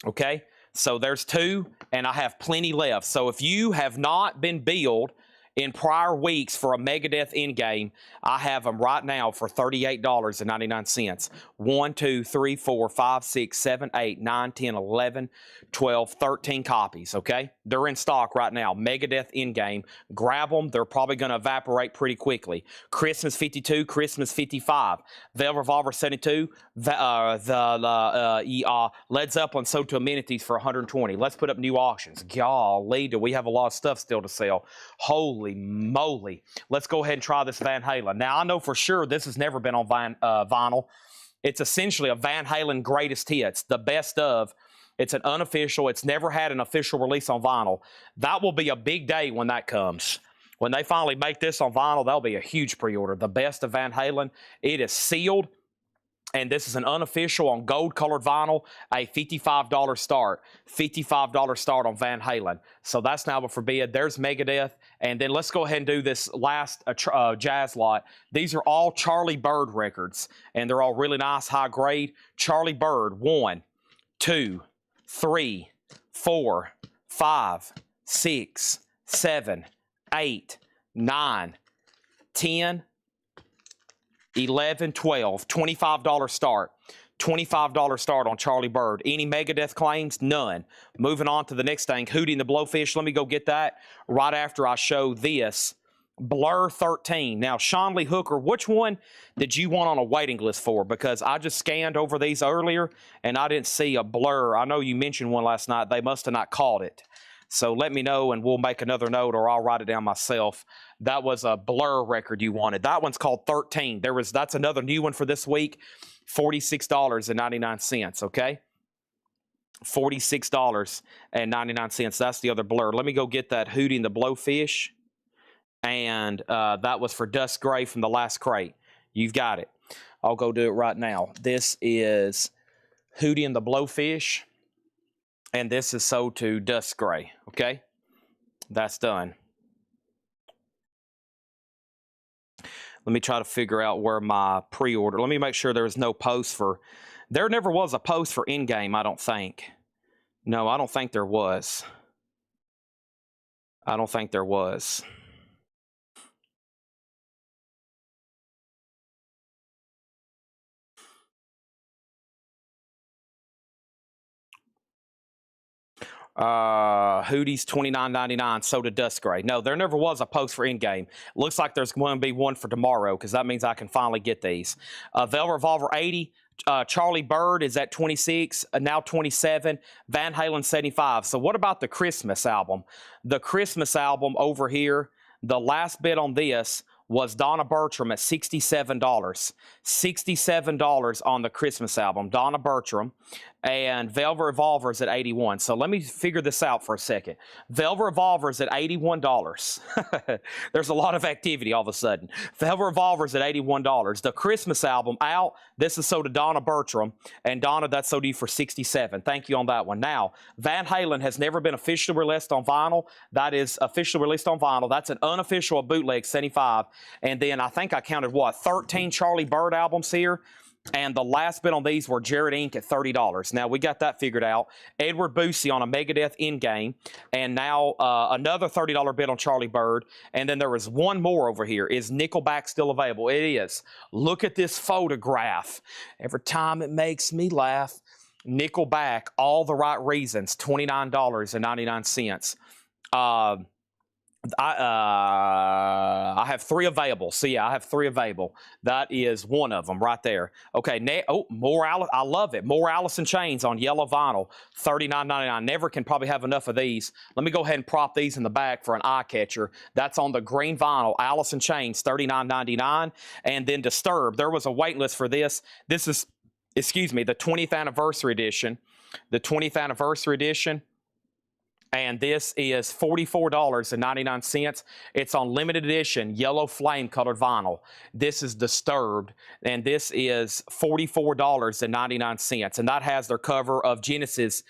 Okay? So there's 2, and I have plenty left. So if you have not been billed in prior weeks for a Megadeth Endgame, I have them right now for $38.99. 1, 2, 3, 4, 5, 6, 7, 8, 9, 10, 11, 12, 13 copies, okay? They're in stock right now. Megadeth Endgame. Grab them. They're probably going to evaporate pretty quickly. Christmas 52, Christmas 55. Velvet Revolver 72. Led Zeppelin sold to Amenities for 120. Let's put up new auctions. Golly, do we have a lot of stuff still to sell. Holy moly. Let's go ahead and try this Van Halen. Now, I know for sure this has never been on vinyl. It's essentially a Van Halen greatest hits, the best of. It's an unofficial. It's never had an official release on vinyl. That will be a big day when that comes. When they finally make this on vinyl, that'll be a huge pre-order. The best of Van Halen. It is sealed. And this is an unofficial on gold-colored vinyl, a $55 start. $55 start on Van Halen. So that's now for bid. There's Megadeth. And then let's go ahead and do this last jazz lot. These are all Charlie Bird records. And they're all really nice, high grade. Charlie Bird, 1, 2, 3, 4, 5, 6, 7, 8, 9, 10, 11, 12, $25 start. $25 start on Charlie Bird. Any Megadeth claims? None. Moving on to the next thing, Hootie and the Blowfish. Let me go get that right after I show this. Blur 13. Now, Sean Lee Hooker, which one did you want on a waiting list for? Because I just scanned over these earlier, and I didn't see a Blur. I know you mentioned one last night. They must have not caught it. So let me know, and we'll make another note, or I'll write it down myself. That was a Blur record you wanted. That one's called 13. That's another new one for this week. $46.99, okay? $46.99. That's the other Blur. Let me go get that Hootie and the Blowfish. And that was for Dust Gray from the last crate. You've got it. I'll go do it right now. This is Hootie and the Blowfish. And this is sold to Dust Gray, okay? That's done. Let me try to figure out where my pre-order. Let me make sure there was no post for. There never was a post for Endgame, I don't think. No, I don't think there was. I don't think there was. Hootie's $29.99, so did Dust Gray. No, there never was a post for Endgame. Looks like there's going to be one for tomorrow, because that means I can finally get these. Velvet Revolver 80, Charlie Bird is at 26, now 27, Van Halen 75. So what about the Christmas album? The Christmas album over here, the last bid on this was Donna Bertram at $67. $67 on the Christmas album, Donna Bertram, and Velvet Revolver's at $81. So let me figure this out for a second. Velvet Revolver's at $81. There's a lot of activity all of a sudden. Velvet Revolver's at $81. The Christmas album out. This is sold to Donna Bertram, and Donna, that's sold to you for $67. Thank you on that one. Now, Van Halen has never been officially released on vinyl. That is officially released on vinyl. That's an unofficial bootleg 75. And then I think I counted, 13 Charlie Bird albums here. And the last bid on these were Jared Inc. at $30. Now, we got that figured out. Edward Boosie on a Megadeth Endgame. And now another $30 bid on Charlie Bird. And then there was one more over here. Is Nickelback still available? It is. Look at this photograph. Every time it makes me laugh. Nickelback, All the Right Reasons, $29.99. I have 3 available. So yeah, I have 3 available. That is one of them right there. Okay, more I love it. More Allison Chains on yellow vinyl, $39.99. Never can probably have enough of these. Let me go ahead and prop these in the back for an eye catcher. That's on the green vinyl, Allison Chains, $39.99. And then Disturbed. There was a wait list for this. This is, excuse me, the 20th anniversary edition. The 20th anniversary edition. And this is $44.99. It's on limited edition yellow flame colored vinyl. This is Disturbed, and this is $44.99. And that has their cover of Genesis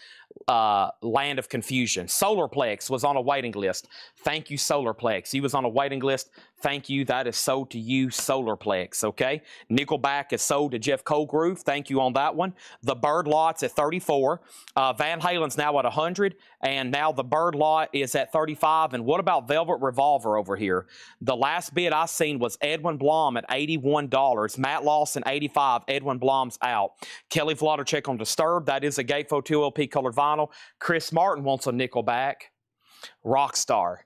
Land of Confusion. Solarplex was on a waiting list. Thank you, Solarplex. He was on a waiting list. Thank you. That is sold to you, Solarplex. Okay. Nickelback is sold to Jeff Colgrove. Thank you on that one. The Bird Lot's at 34. Van Halen's now at 100, and now the Bird Lot is at 35. And what about Velvet Revolver over here? The last bid I seen was Edwin Blom at $81. Matt Lawson 85. Edwin Blom's out. Kelly Vladicek on Disturbed. That is a Gatefold 2 LP colored vinyl. Chris Martin wants a Nickelback. Rockstar.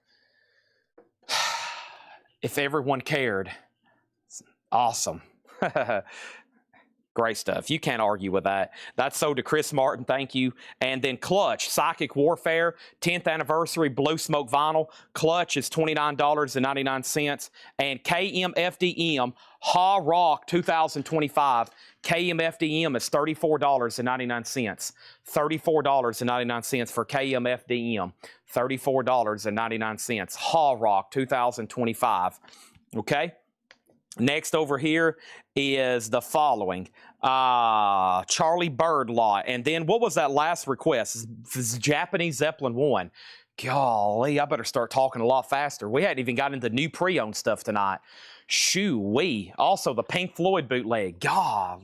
If everyone cared. Awesome. Great stuff. You can't argue with that. That's sold to Chris Martin. Thank you. And then Clutch, Psychic Warfare, 10th anniversary Blue Smoke vinyl. Clutch is $29.99. And KMFDM Ha Rock 2025. KMFDM is $34.99. $34.99 for KMFDM. $34.99. Ha Rock 2025. Okay. Next over here is the following. Charlie Bird Lot. And then what was that last request? This Japanese Zeppelin 1. Golly, I better start talking a lot faster. We hadn't even got into new pre-owned stuff tonight. Shoo-wee. Also, the Pink Floyd bootleg. God,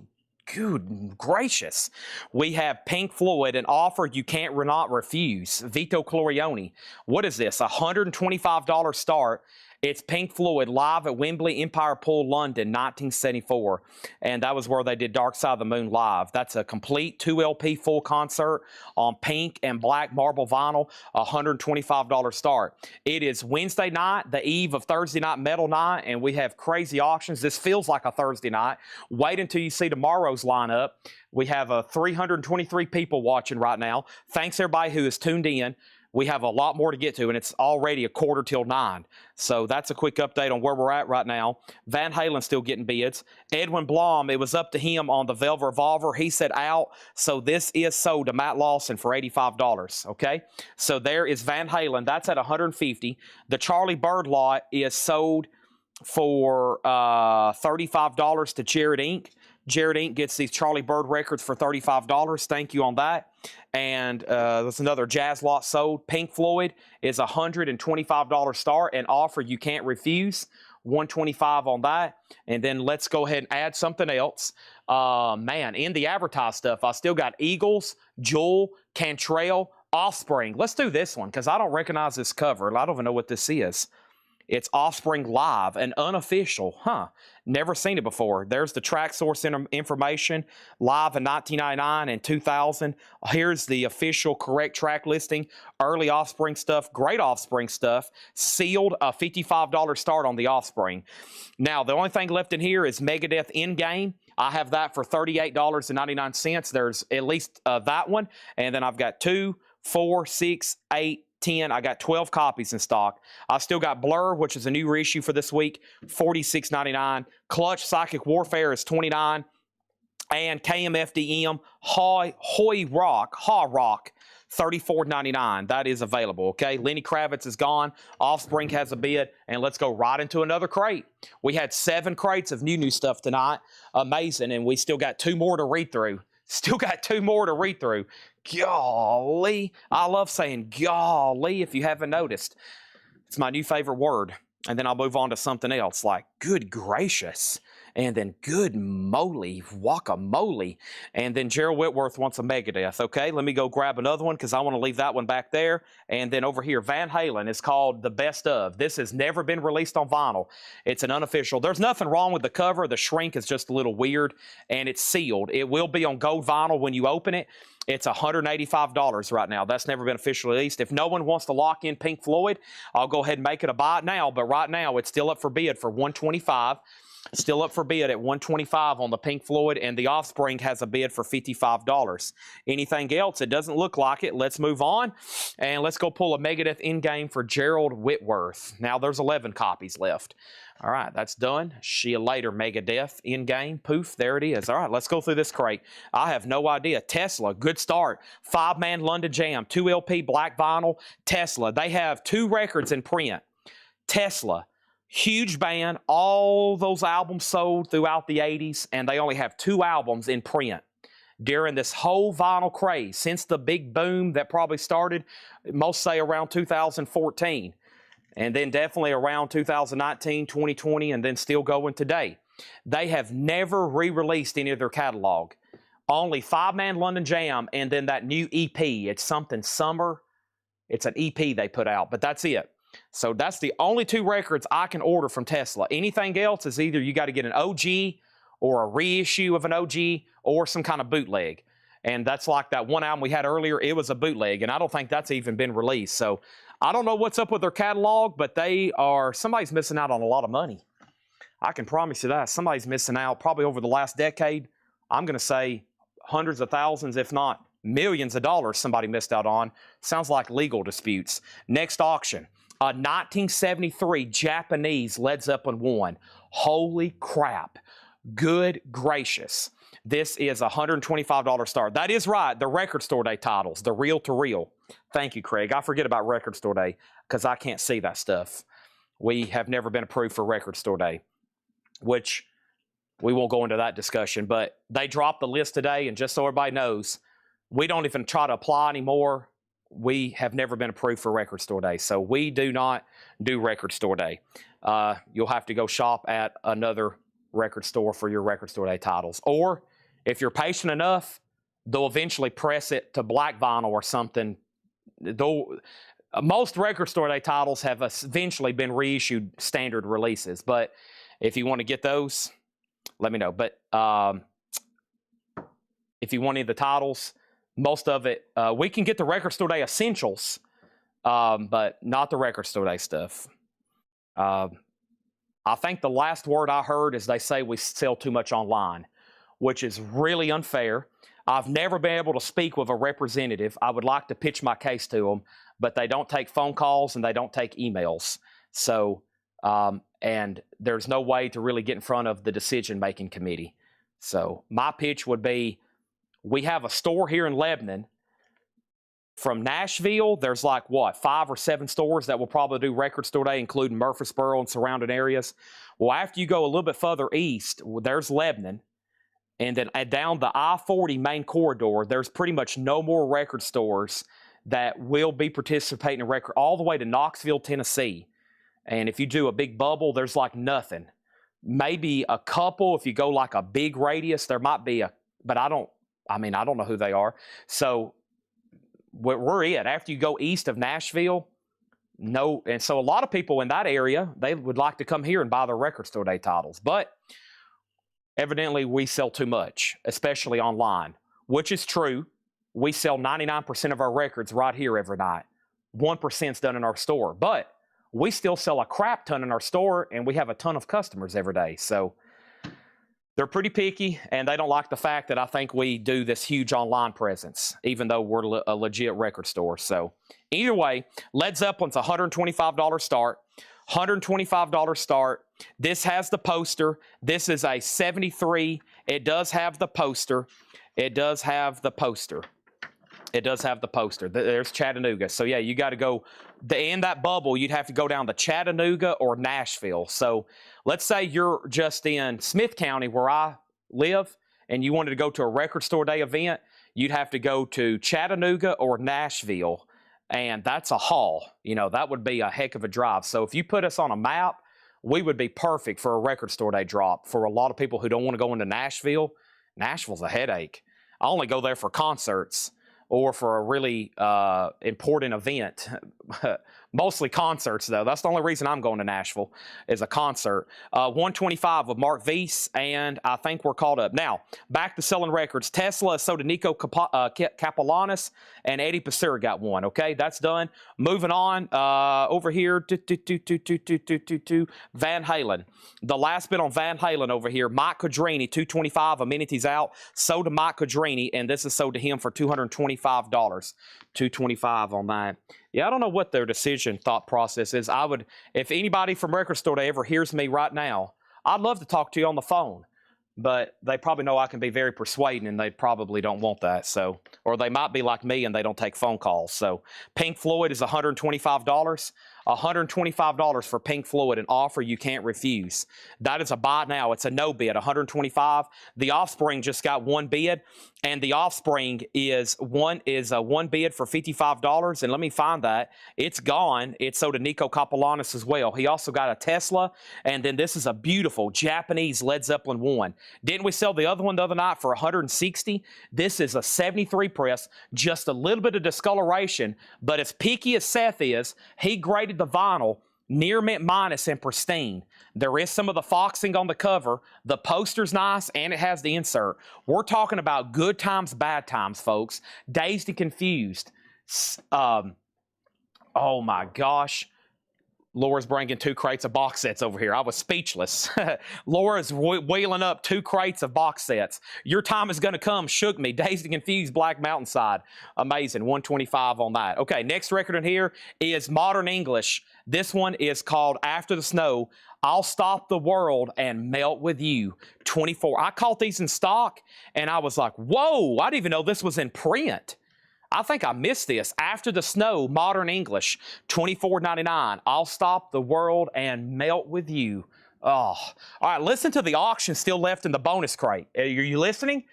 good gracious. We have Pink Floyd, an offer you can't not refuse. Vito Clorioni. What is this? $125 start. It's Pink Floyd live at Wembley Empire Pool, London, 1974. And that was where they did Dark Side of the Moon live. That's a complete 2 LP full concert on pink and black marble vinyl, $125 start. It is Wednesday night, the eve of Thursday night metal night, and we have crazy auctions. This feels like a Thursday night. Wait until you see tomorrow's lineup. We have 323 people watching right now. Thanks everybody who is tuned in. We have a lot more to get to, and it's already 8:45. So that's a quick update on where we're at right now. Van Halen's still getting bids. Edwin Blom, it was up to him on the Velvet Revolver. He said out. So this is sold to Matt Lawson for $85. Okay. So there is Van Halen. That's at $150. The Charlie Bird Lot is sold for $35 to Jared Inc. Jared Inc. gets these Charlie Bird records for $35. Thank you on that. And there's another Jazz Lot sold. Pink Floyd is $125 start, an offer you can't refuse. $125 on that. And then let's go ahead and add something else. Man, in the advertised stuff, I still got Eagles, Jewel, Cantrell, Offspring. Let's do this one because I don't recognize this cover. I don't even know what this is. It's Offspring Live, an unofficial. Never seen it before. There's the track source information. Live in 1999 and 2000. Here's the official correct track listing. Early Offspring stuff. Great Offspring stuff. Sealed, a $55 start on the Offspring. Now, the only thing left in here is Megadeth Endgame. I have that for $38.99. There's at least that one. And then I've got 2, 4, 6, 8, 10. I got 12 copies in stock. I still got Blur, which is a new reissue for this week, $46.99. Clutch Psychic Warfare is $29. And KMFDM Ha Rock, $34.99. That is available, okay? Lenny Kravitz is gone. Offspring has a bid. And let's go right into another crate. We had 7 crates of new stuff tonight. Amazing. And we still got 2 more to read through. Still got 2 more to read through. Golly. I love saying golly if you haven't noticed. It's my new favorite word. And then I'll move on to something else like good gracious. And then good moly, guacamole. And then Gerald Whitworth wants a Megadeth. Okay, let me go grab another one because I want to leave that one back there. And then over here, Van Halen is called The Best Of. This has never been released on vinyl. It's an unofficial. There's nothing wrong with the cover. The shrink is just a little weird. And it's sealed. It will be on gold vinyl when you open it. It's $185 right now. That's never been officially released. If no one wants to lock in Pink Floyd, I'll go ahead and make it a buy it now. But right now, it's still up for bid for $125. Still up for bid at $125 on the Pink Floyd, and the Offspring has a bid for $55. Anything else? It doesn't look like it. Let's move on, and let's go pull a Megadeth in-game for Gerald Whitworth. Now there's 11 copies left. All right, that's done. See you later, Megadeth in-game. Poof, there it is. All right, let's go through this crate. I have no idea. Tesla, good start. 5-man London Jam, 2 LP black vinyl. Tesla, they have 2 records in print. Tesla, huge band, all those albums sold throughout the 80s, and they only have 2 albums in print. During this whole vinyl craze, since the big boom that probably started, most say around 2014, and then definitely around 2019, 2020, and then still going today. They have never re-released any of their catalog. Only 5-man London Jam, and then that new EP. It's something Summer. It's an EP they put out, but that's it. So that's the only 2 records I can order from Tesla. Anything else is either you got to get an OG or a reissue of an OG or some kind of bootleg. And that's like that one album we had earlier. It was a bootleg, and I don't think that's even been released. So I don't know what's up with their catalog, but somebody's missing out on a lot of money. I can promise you that. Somebody's missing out probably over the last decade. I'm going to say hundreds of thousands, if not millions of dollars somebody missed out on. Sounds like legal disputes. Next auction. A 1973 Japanese Led Zeppelin 1. Holy crap. Good gracious. This is a $125 start. That is right. The Record Store Day titles. The reel-to-reel. Thank you, Craig. I forget about Record Store Day because I can't see that stuff. We have never been approved for Record Store Day, which we won't go into that discussion. But they dropped the list today, and just so everybody knows, we don't even try to apply anymore. We have never been approved for Record Store Day, so we do not do Record Store Day. You'll have to go shop at another record store for your Record Store Day titles. Or if you're patient enough, they'll eventually press it to black vinyl or something. Most Record Store Day titles have eventually been reissued standard releases, but if you want to get those, let me know. But if you want any of the titles, most of it, we can get the Record Store Day essentials, but not the Record Store Day stuff. I think the last word I heard is they say we sell too much online, which is really unfair. I've never been able to speak with a representative. I would like to pitch my case to them, but they don't take phone calls and they don't take emails. So, and there's no way to really get in front of the decision-making committee. So my pitch would be, we have a store here in Lebanon. From Nashville, there's like, 5 or 7 stores that will probably do Record Store Day, including Murfreesboro and surrounding areas. Well, after you go a little bit further east, there's Lebanon. And then down the I-40 main corridor, there's pretty much no more record stores that will be participating in record, all the way to Knoxville, Tennessee. And if you do a big bubble, there's like nothing. Maybe a couple, if you go like a big radius, there might be but I don't know who they are. So we're it. After you go east of Nashville, no. And so a lot of people in that area, they would like to come here and buy their Record Store Day titles. But evidently we sell too much, especially online, which is true. We sell 99% of our records right here every night. 1% is done in our store. But we still sell a crap ton in our store, and we have a ton of customers every day. So they're pretty picky, and they don't like the fact that I think we do this huge online presence, even though we're a legit record store. So either way, Led Zeppelin's $125 start. $125 start. This has the poster. This is a 73. It does have the poster. It does have the poster. It does have the poster. There's Chattanooga. So yeah, you got to go in that bubble. You'd have to go down to Chattanooga or Nashville. So let's say you're just in Smith County where I live and you wanted to go to a Record Store Day event, you'd have to go to Chattanooga or Nashville. And that's a haul. You know, that would be a heck of a drive. So if you put us on a map, we would be perfect for a Record Store Day drop. For a lot of people who don't want to go into Nashville, Nashville's a headache. I only go there for concerts or for a really important event. mostly concerts, though. That's the only reason I'm going to Nashville, is a concert. 125 of Mark Weiss, and I think we're caught up. Now, back to selling records. Tesla is sold to Nico Capolanis, and Eddie Passera got one. Okay, that's done. Moving on, over here, Van Halen. The last bit on Van Halen over here, Mike Codrini, 225, amenities out, sold to Mike Codrini, and this is sold to him for $225. 225 on that. Yeah, I don't know what their decision thought process is. I would, if anybody from Record Store Day ever hears me right now, I'd love to talk to you on the phone, but they probably know I can be very persuading, and they probably don't want that. So, or they might be like me and they don't take phone calls. So, Pink Floyd is $125. $125 for Pink Floyd, an offer you can't refuse. That is a buy now. It's a no bid, $125. The Offspring just got one bid, and the Offspring is a one bid for $55. And let me find that. It's gone. It's sold to Nico Capolanis as well. He also got a Tesla, and then this is a beautiful Japanese Led Zeppelin 1. Didn't we sell the other one the other night for $160? This is a 73 press, just a little bit of discoloration, but as picky as Seth is, he graded the vinyl near mint minus and pristine. There is some of the foxing on the cover. The poster's nice, and it has the insert. We're talking about good times, bad times, folks. Dazed and Confused. Oh my gosh. Laura's bringing 2 crates of box sets over here. I was speechless. Laura's wheeling up 2 crates of box sets. Your time is going to come. Shook me. Dazed and Confused, Black Mountainside. Amazing. 125 on that. Okay, next record in here is Modern English. This one is called After the Snow. I'll Stop the World and Melt with You. 24. I caught these in stock, and I was like, whoa, I didn't even know this was in print. I think I missed this. After the Snow, Modern English, $24.99. I'll Stop the World and Melt with You. Oh, all right, listen to the auction still left in the bonus crate. Are you listening?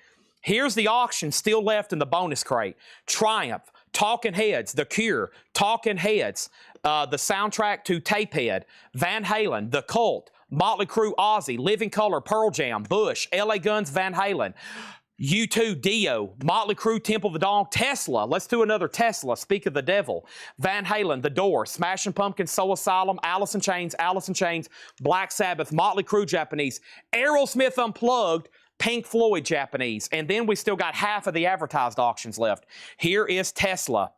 Here's the auction still left in the bonus crate. Triumph, Talking Heads, The Cure, Talking Heads, the soundtrack to Tapehead, Van Halen, The Cult, Motley Crue, Ozzy, Living Colour, Pearl Jam, Bush, LA Guns, Van Halen, U2, Dio, Motley Crue, Temple of the Dog, Tesla. Let's do another Tesla. Speak of the Devil. Van Halen, The Doors, Smashing Pumpkins, Soul Asylum, Alice in Chains, Black Sabbath, Motley Crue, Japanese, Aerosmith Unplugged, Pink Floyd, Japanese. And then we still got half of the advertised auctions left. Here is Tesla.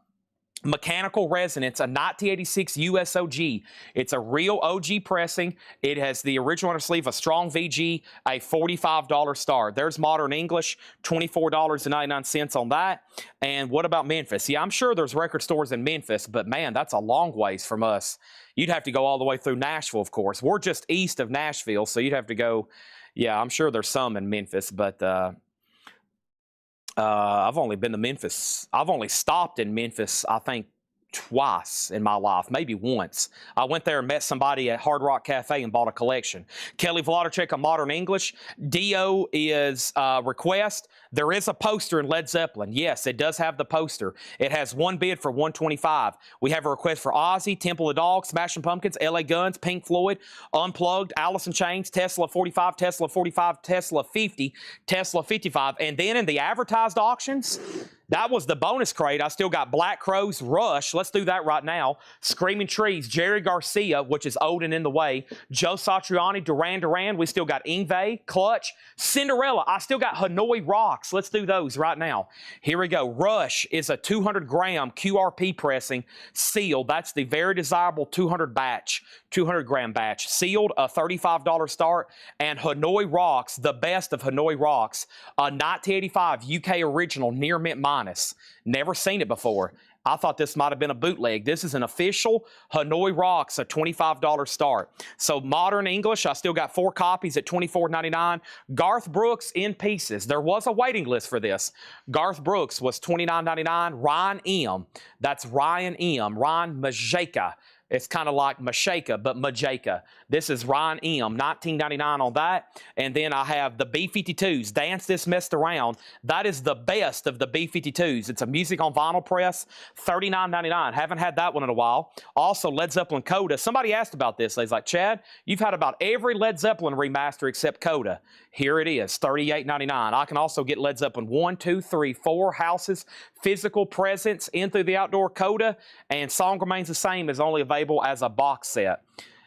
Mechanical Resonance, a 1986 USOG. It's a real OG pressing. It has the original on the sleeve, a strong VG, a $45 star. There's Modern English, $24.99 on that. And what about Memphis? Yeah, I'm sure there's record stores in Memphis, but man, that's a long ways from us. You'd have to go all the way through Nashville, of course. We're just east of Nashville, so you'd have to go, yeah, I'm sure there's some in Memphis, but I've only been to Memphis. I've only stopped in Memphis, I think, twice in my life, maybe once. I went there and met somebody at Hard Rock Cafe and bought a collection. Kelly Vladicek on Modern English. Dio is Request. There is a poster in Led Zeppelin. Yes, it does have the poster. It has one bid for $125. We have a request for Ozzy, Temple of the Dog, Smashing Pumpkins, LA Guns, Pink Floyd, Unplugged, Alice in Chains, Tesla 45, Tesla 45, Tesla 50, Tesla 55. And then in the advertised auctions, that was the bonus crate. I still got Black Crowes, Rush. Let's do that right now. Screaming Trees, Jerry Garcia, which is old and in the way. Joe Satriani, Duran Duran. We still got Ingve, Clutch, Cinderella. I still got Hanoi Rocks. Let's do those right now. Here we go. Rush is a 200-gram QRP pressing, sealed. That's the very desirable 200-gram batch. Sealed, a $35 start. And Hanoi Rocks, the best of Hanoi Rocks, a 1985 UK original, near mint minus. Never seen it before. I thought this might have been a bootleg. This is an official Hanoi Rocks, a $25 start. So Modern English, I still got 4 copies at $24.99. Garth Brooks in pieces. There was a waiting list for this. Garth Brooks was $29.99. Ryan M. That's Ryan M. Ryan Majeka. It's kind of like Mashaka, but Majeka. This is Ryan M. $19.99 on that. And then I have the B-52s. Dance This Messed Around. That is the best of the B-52s. It's a music on vinyl press. $39.99. Haven't had that one in a while. Also, Led Zeppelin Coda. Somebody asked about this. They was like, Chad, you've had about every Led Zeppelin remaster except Coda. Here it is, $38.99. I can also get Led Zeppelin 1, 2, 3, 4 Houses, physical presence in through the outdoor coda, and Song Remains the Same is only available as a box set.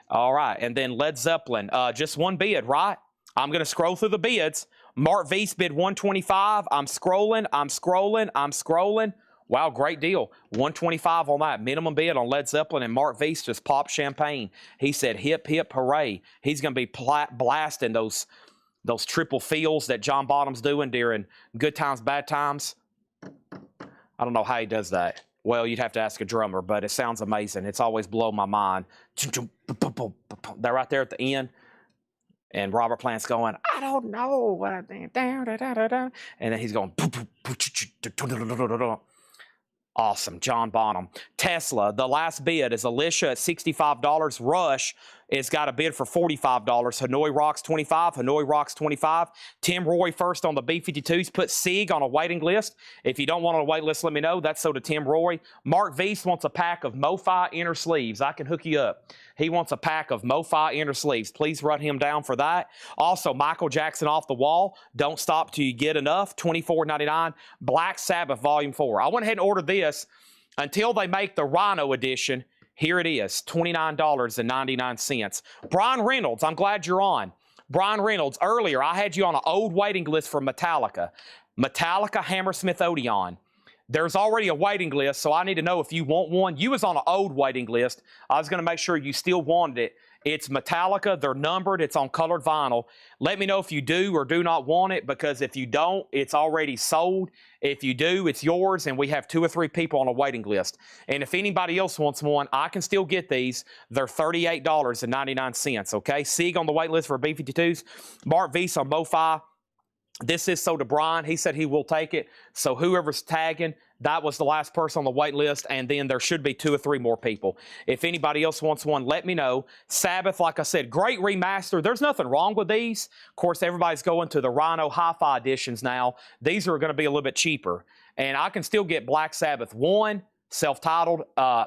All right, and then Led Zeppelin, just one bid, right? I'm going to scroll through the bids. Mark Weiss bid 125. I'm scrolling. Wow, great deal. 125 on that. Minimum bid on Led Zeppelin, and Mark Weiss just popped champagne. He said, hip, hip, hooray. He's going to be blasting those triple feels that John Bonham's doing during good times, bad times. I don't know how he does that. Well, you'd have to ask a drummer, but it sounds amazing. It's always blown my mind. They're right there at the end. And Robert Plant's going, I don't know what I think. And then he's going, awesome. John Bonham. Tesla, the last bid is Alicia at $65. Rush has got a bid for $45. Hanoi Rocks 25. Hanoi Rocks 25. Tim Roy first on the B-52s. Put Sig on a waiting list. If you don't want on a wait list, let me know. That's so to Tim Roy. Mark Weiss wants a pack of MoFi inner sleeves. I can hook you up. He wants a pack of MoFi inner sleeves. Please run him down for that. Also, Michael Jackson Off the Wall. Don't stop till you get enough. $24.99. Black Sabbath Volume 4. I went ahead and ordered this until they make the Rhino edition. Here it is, $29.99. Brian Reynolds, I'm glad you're on. Brian Reynolds, earlier I had you on an old waiting list for Metallica. Metallica Hammersmith Odeon. There's already a waiting list, so I need to know if you want one. You was on an old waiting list. I was going to make sure you still wanted it. It's Metallica. They're numbered. It's on colored vinyl. Let me know if you do or do not want it, because if you don't, it's already sold. If you do, it's yours, and we have 2 or 3 people on a waiting list. And if anybody else wants one, I can still get these. They're $38.99, okay? Sig on the wait list for B-52s. Mark Weiss on MoFi. This is so to Brian. He said he will take it. So whoever's tagging, that was the last person on the wait list, and then there should be 2 or 3 more people. If anybody else wants one, let me know. Sabbath, like I said, great remaster. There's nothing wrong with these. Of course, everybody's going to the Rhino Hi-Fi editions now. These are going to be a little bit cheaper. And I can still get Black Sabbath 1, self-titled,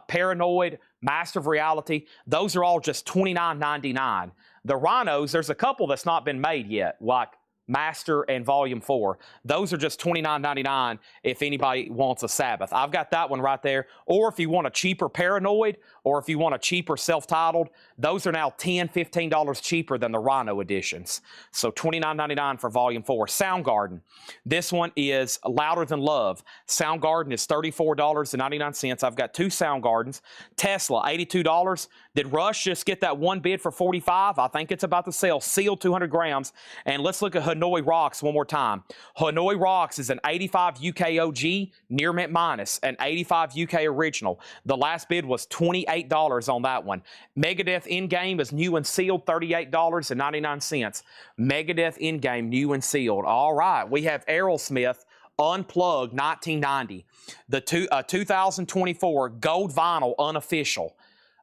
Paranoid, Master of Reality. Those are all just $29.99. The Rhinos, there's a couple that's not been made yet, like Master and Volume 4. Those are just $29.99 if anybody wants a Sabbath. I've got that one right there. Or if you want a cheaper Paranoid, or if you want a cheaper self-titled, those are now $10, $15 cheaper than the Rhino editions. So $29.99 for Volume 4. Soundgarden. This one is Louder Than Love. Soundgarden is $34.99. I've got 2 Soundgardens. Tesla, $82. Did Rush just get that one bid for $45? I think it's about to sell. Sealed 200 grams. And let's look at Hanoi Rocks one more time. Hanoi Rocks is an 85 UK OG, near mint minus, an 85 UK original. The last bid was $28 on that one. Megadeth in-game is new and sealed, $38.99. Megadeth in-game, new and sealed. All right, we have Aerosmith Unplugged 1990. The 2024 gold vinyl unofficial.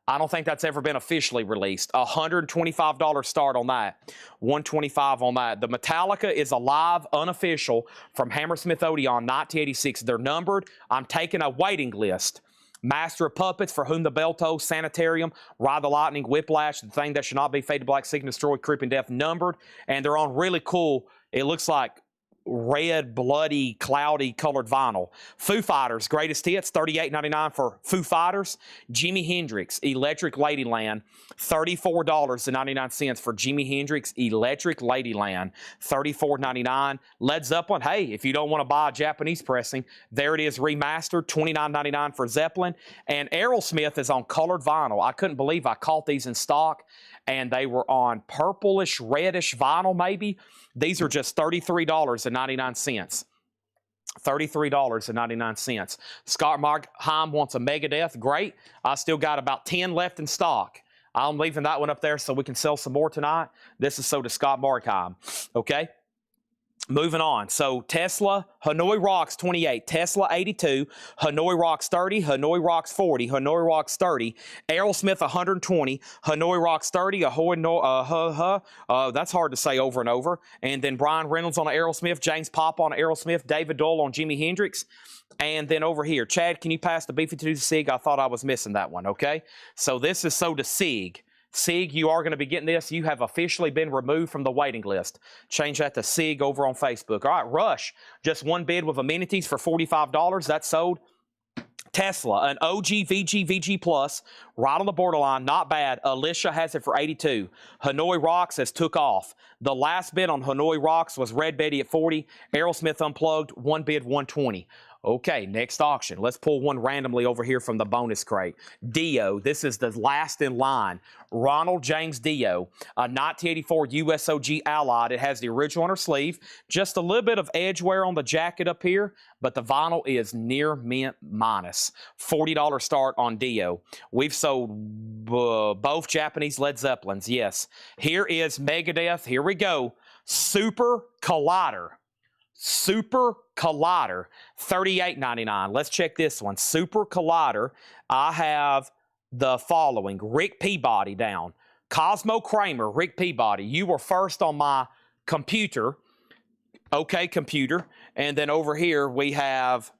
I don't think that's ever been officially released. $125 start on that. $125 on that. The Metallica is a live, unofficial from Hammersmith Odeon, 1986. They're numbered. I'm taking a waiting list. Master of Puppets, For Whom the Bell Tolls, Sanitarium, Ride the Lightning, Whiplash, The Thing That Should Not Be, Fade to Black, Seek and Destroy, Creeping Death, numbered. And they're on really cool, it looks like red, bloody, cloudy colored vinyl. Foo Fighters, Greatest Hits, $38.99 for Foo Fighters. Jimi Hendrix, Electric Ladyland, $34.99 for Jimi Hendrix, Electric Ladyland, $34.99. Led Zeppelin, hey, if you don't want to buy a Japanese pressing, there it is remastered, $29.99 for Zeppelin. And Aerosmith is on colored vinyl. I couldn't believe I caught these in stock, and they were on purplish, reddish vinyl maybe. These are just $33.99. $33.99. Scott Markheim wants a Megadeth. Great. I still got about 10 left in stock. I'm leaving that one up there so we can sell some more tonight. This is so to Scott Markheim. Okay. Moving on. So Tesla, Hanoi Rocks 28, Tesla 82, Hanoi Rocks 30, Hanoi Rocks 40, Hanoi Rocks 30, Aerosmith 120, Hanoi Rocks 30, that's hard to say over and over. And then Brian Reynolds on Aerosmith, James Pop on Aerosmith, David Dole on Jimi Hendrix. And then over here, Chad, can you pass the B-52 to Sig? I thought I was missing that one, okay? So this is so to Sig. SIG, you are going to be getting this. You have officially been removed from the waiting list. Change that to SIG over on Facebook. All right, Rush, just one bid with amenities for $45. That's sold. Tesla, an OG VG Plus, right on the borderline, not bad. Alicia has it for $82. Hanoi Rocks has took off. The last bid on Hanoi Rocks was Red Betty at $40. Aerosmith Unplugged, one bid, $120. Okay, next auction. Let's pull one randomly over here from the bonus crate. Dio, this is the last in line. Ronald James Dio, a 1984 USOG Allied. It has the original on her sleeve. Just a little bit of edge wear on the jacket up here, but the vinyl is near mint minus. $40 start on Dio. We've sold both Japanese Led Zeppelins, yes. Here is Megadeth. Here we go. Super Collider. Super Collider, $38.99. Let's check this one. Super Collider, I have the following. Rick Peabody down. Cosmo Kramer, Rick Peabody. You were first on my computer. Okay, computer. And then over here we have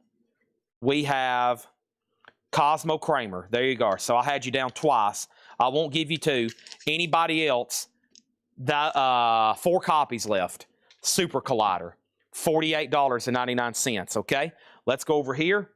Cosmo Kramer. There you go. So I had you down twice. I won't give you two. Anybody else? 4 copies left. Super Collider. $48.99, okay? Let's go over here.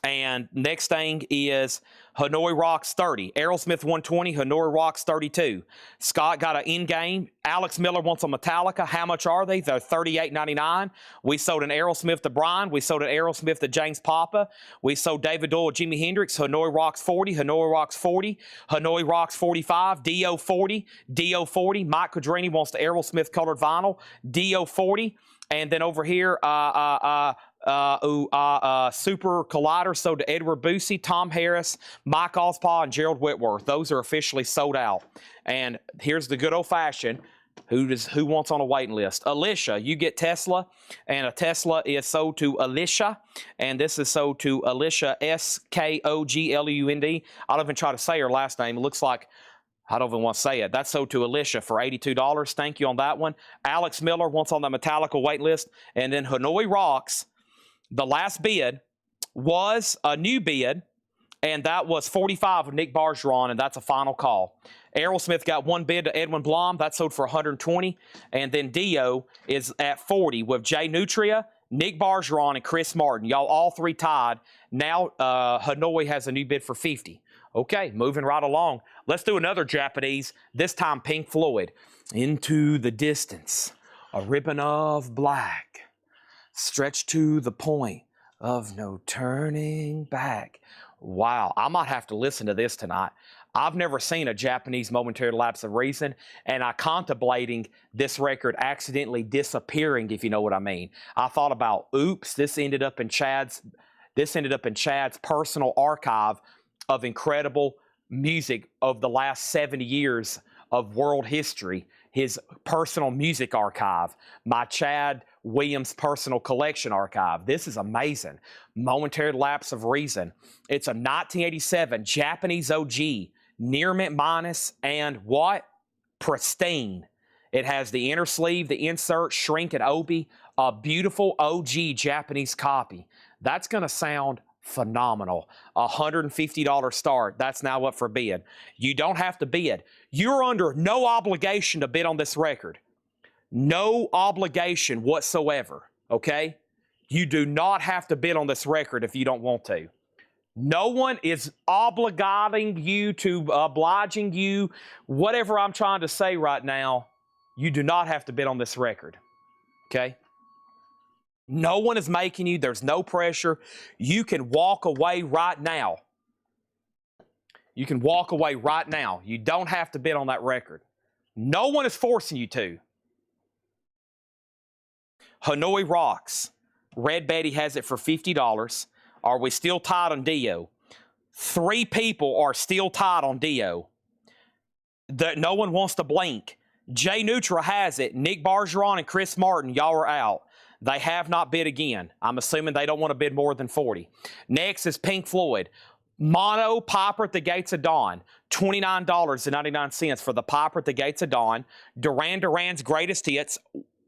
And next thing is Hanoi Rocks 30. Aerosmith 120, Hanoi Rocks 32. Scott got an in-game. Alex Miller wants a Metallica. How much are they? They're $38.99. We sold an Aerosmith to Brian. We sold an Aerosmith to James Papa. We sold David Doyle, Jimi Hendrix. Hanoi Rocks 40, Hanoi Rocks 40, Hanoi Rocks 45, Dio 40, Dio 40. Mike Quadrini wants the Aerosmith colored vinyl. Dio 40. And then over here, Super Collider sold to Edward Boosie, Tom Harris, Mike Ospaw, and Gerald Whitworth. Those are officially sold out. And here's the good old-fashioned. Who wants on a waiting list? Alicia, you get Tesla, and a Tesla is sold to Alicia, and this is sold to Alicia, Skoglund. I don't even try to say her last name. It looks like I don't even want to say it. That's sold to Alicia for $82. Thank you on that one. Alex Miller wants on the Metallica wait list. And then Hanoi Rocks, the last bid was a new bid, and that was $45 with Nick Bargeron, and that's a final call. Aerosmith got one bid to Edwin Blom. That sold for $120. And then Dio is at $40 with Jay Nutria, Nick Bargeron, and Chris Martin. Y'all all three tied. Now Hanoi has a new bid for $50. Okay, moving right along. Let's do another Japanese, this time Pink Floyd. Into the distance, a ribbon of black, stretched to the point of no turning back. Wow, I might have to listen to this tonight. I've never seen a Japanese momentary lapse of reason, and I'm contemplating this record accidentally disappearing, if you know what I mean. I thought about, oops, this ended up in Chad's personal archive of incredible music of the last 70 years of world history, his personal music archive, my Chad Williams personal collection archive. This is amazing. Momentary lapse of reason. It's a 1987 Japanese OG, near mint minus, and what? Pristine. It has the inner sleeve, the insert, shrink, and obi, a beautiful OG Japanese copy. That's going to sound phenomenal. $150 start. That's now up for bid. You don't have to bid. You're under no obligation to bid on this record. No obligation whatsoever, okay? You do not have to bid on this record if you don't want to. No one is obliging you, whatever I'm trying to say right now. You do not have to bid on this record, okay? No one is making you. There's no pressure. You can walk away right now. You can walk away right now. You don't have to bid on that record. No one is forcing you to. Hanoi Rocks. Red Betty has it for $50. Are we still tied on Dio? 3 people are still tied on Dio. No one wants to blink. Jay Nutra has it. Nick Bargeron and Chris Martin, y'all are out. They have not bid again. I'm assuming they don't want to bid more than 40. Next is Pink Floyd. Mono Piper at the Gates of Dawn. $29.99 for the Piper at the Gates of Dawn. Duran Duran's Greatest Hits.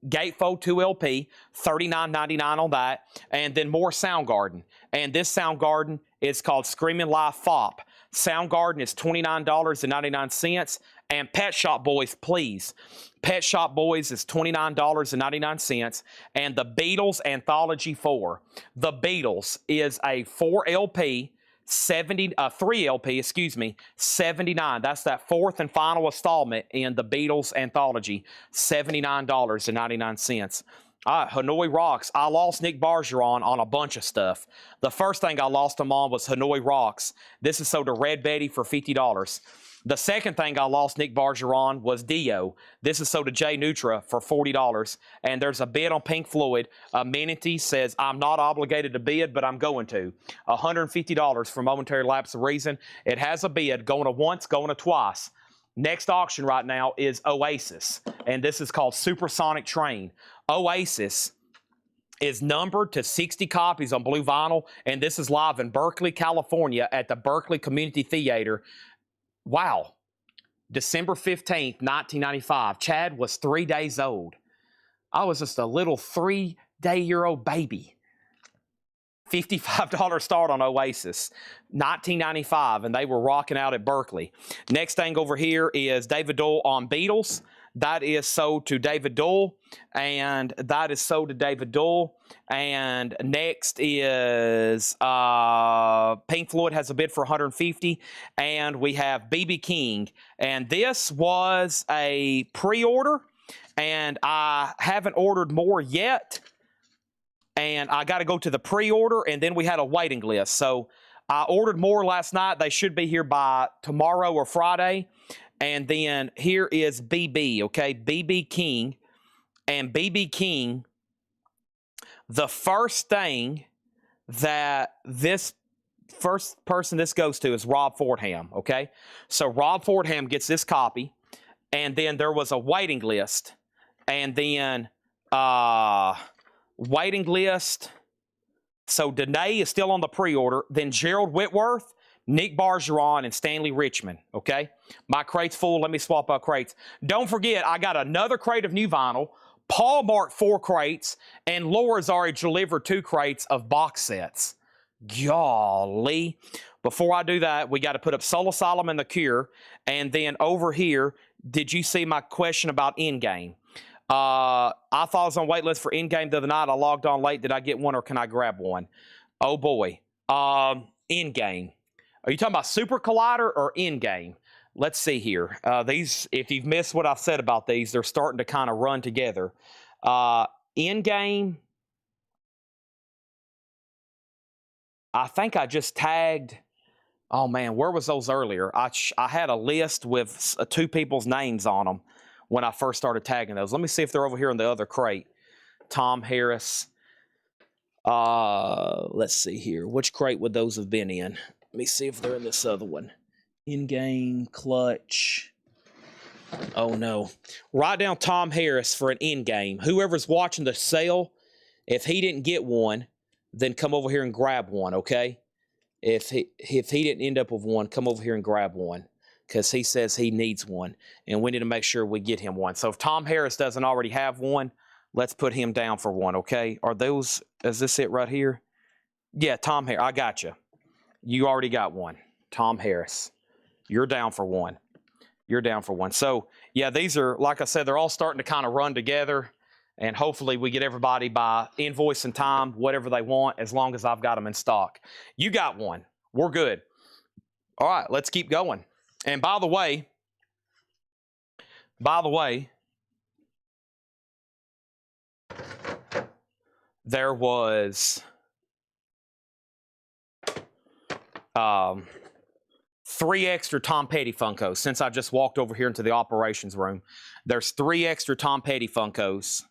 Gatefold 2 LP. $39.99 on that. And then more Soundgarden. And this Soundgarden is called Screaming Live Fop. Soundgarden is $29.99. And Pet Shop Boys, please. Pet Shop Boys is $29.99. And the Beatles Anthology 4. The Beatles is a 4 LP, 3 LP, excuse me, 79. That's that fourth and final installment in the Beatles Anthology, $79.99. Hanoi Rocks. I lost Nick Bergeron on a bunch of stuff. The first thing I lost him on was Hanoi Rocks. This is sold to Red Betty for $50. The second thing I lost Nick Bergeron was Dio. This is sold to Jay Nutra for $40. And there's a bid on Pink Floyd. Amenity says, I'm not obligated to bid, but I'm going to. $150 for Momentary Lapse of Reason. It has a bid, going to once, going to twice. Next auction right now is Oasis. And this is called Supersonic Train. Oasis is numbered to 60 copies on blue vinyl. And this is live in Berkeley, California at the Berkeley Community Theater. Wow. December 15th, 1995. Chad was 3 days old. I was just a little 3-day-old baby. $55 start on Oasis. 1995, and they were rocking out at Berkeley. Next thing over here is David Doyle on Beatles. That is sold to David Doyle, and that is sold to David Doyle. And next is Pink Floyd has a bid for $150, and we have B.B. King. And this was a pre-order, and I haven't ordered more yet. And I got to go to the pre-order, and then we had a waiting list. So I ordered more last night. They should be here by tomorrow or Friday. And then here is BB, okay? BB King. And BB King, the first thing that this first person this goes to is Rob Fordham, okay? So Rob Fordham gets this copy. And then there was a waiting list. And then waiting list. So Danae is still on the pre-order. Then Gerald Whitworth, Nick Bergeron, and Stanley Richmond, okay? My crate's full. Let me swap out crates. Don't forget, I got another crate of new vinyl. Paul marked 4 crates, and Laura's already delivered 2 crates of box sets. Golly. Before I do that, we got to put up Soul Asylum and The Cure. And then over here, did you see my question about Endgame? I thought I was on wait list for Endgame the other night. I logged on late. Did I get one, or can I grab one? Oh, boy. Endgame. Are you talking about Super Collider or Endgame? Let's see here. These, if you've missed what I've said about these, they're starting to kind of run together. Endgame. I think I just tagged. Oh, man, where was those earlier? I had a list with 2 people's names on them when I first started tagging those. Let me see if they're over here in the other crate. Tom Harris. Let's see here. Which crate would those have been in? Let me see if they're in this other one. In-game, clutch. Oh, no. Write down Tom Harris for an in-game. Whoever's watching the sale, if he didn't get one, then come over here and grab one, okay? If he didn't end up with one, come over here and grab one, because he says he needs one, and we need to make sure we get him one. So if Tom Harris doesn't already have one, let's put him down for one, okay? Are those, is this it right here? Yeah, Tom Harris, I got you. You already got one. Tom Harris. You're down for one. You're down for one. So, yeah, these are, like I said, they're all starting to kind of run together, and hopefully we get everybody by invoice and time, whatever they want, as long as I've got them in stock. You got one. We're good. All right, let's keep going. And by the way, there was 3 extra Tom Petty Funkos. Since I just walked over here into the operations room, there's 3 extra Tom Petty Funkos.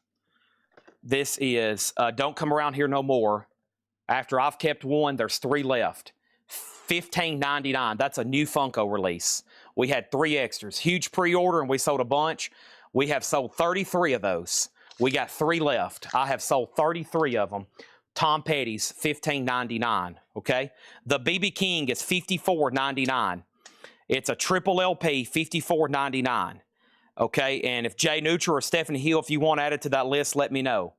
This is Don't Come Around Here No More. After I've kept one, there's 3 left. $15.99. That's a new Funko release. We had 3 extras. Huge pre-order, and we sold a bunch. We have sold 33 of those. We got 3 left. I have sold 33 of them. Tom Petty's $15.99, okay? The BB King is $54.99. It's a triple LP, $54.99, okay? And if Jay Neutra or Stephanie Hill, if you want added to that list, let me know.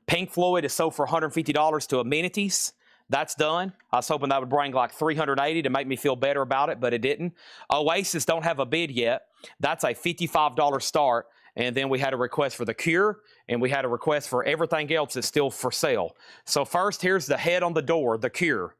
Pink Floyd is sold for $150 to Amenities. That's done. I was hoping that would bring like 380 to make me feel better about it, but it didn't. Oasis don't have a bid yet. That's a $55 start. And then we had a request for the Cure, and we had a request for everything else that's still for sale. So first, here's the head on the door, the Cure.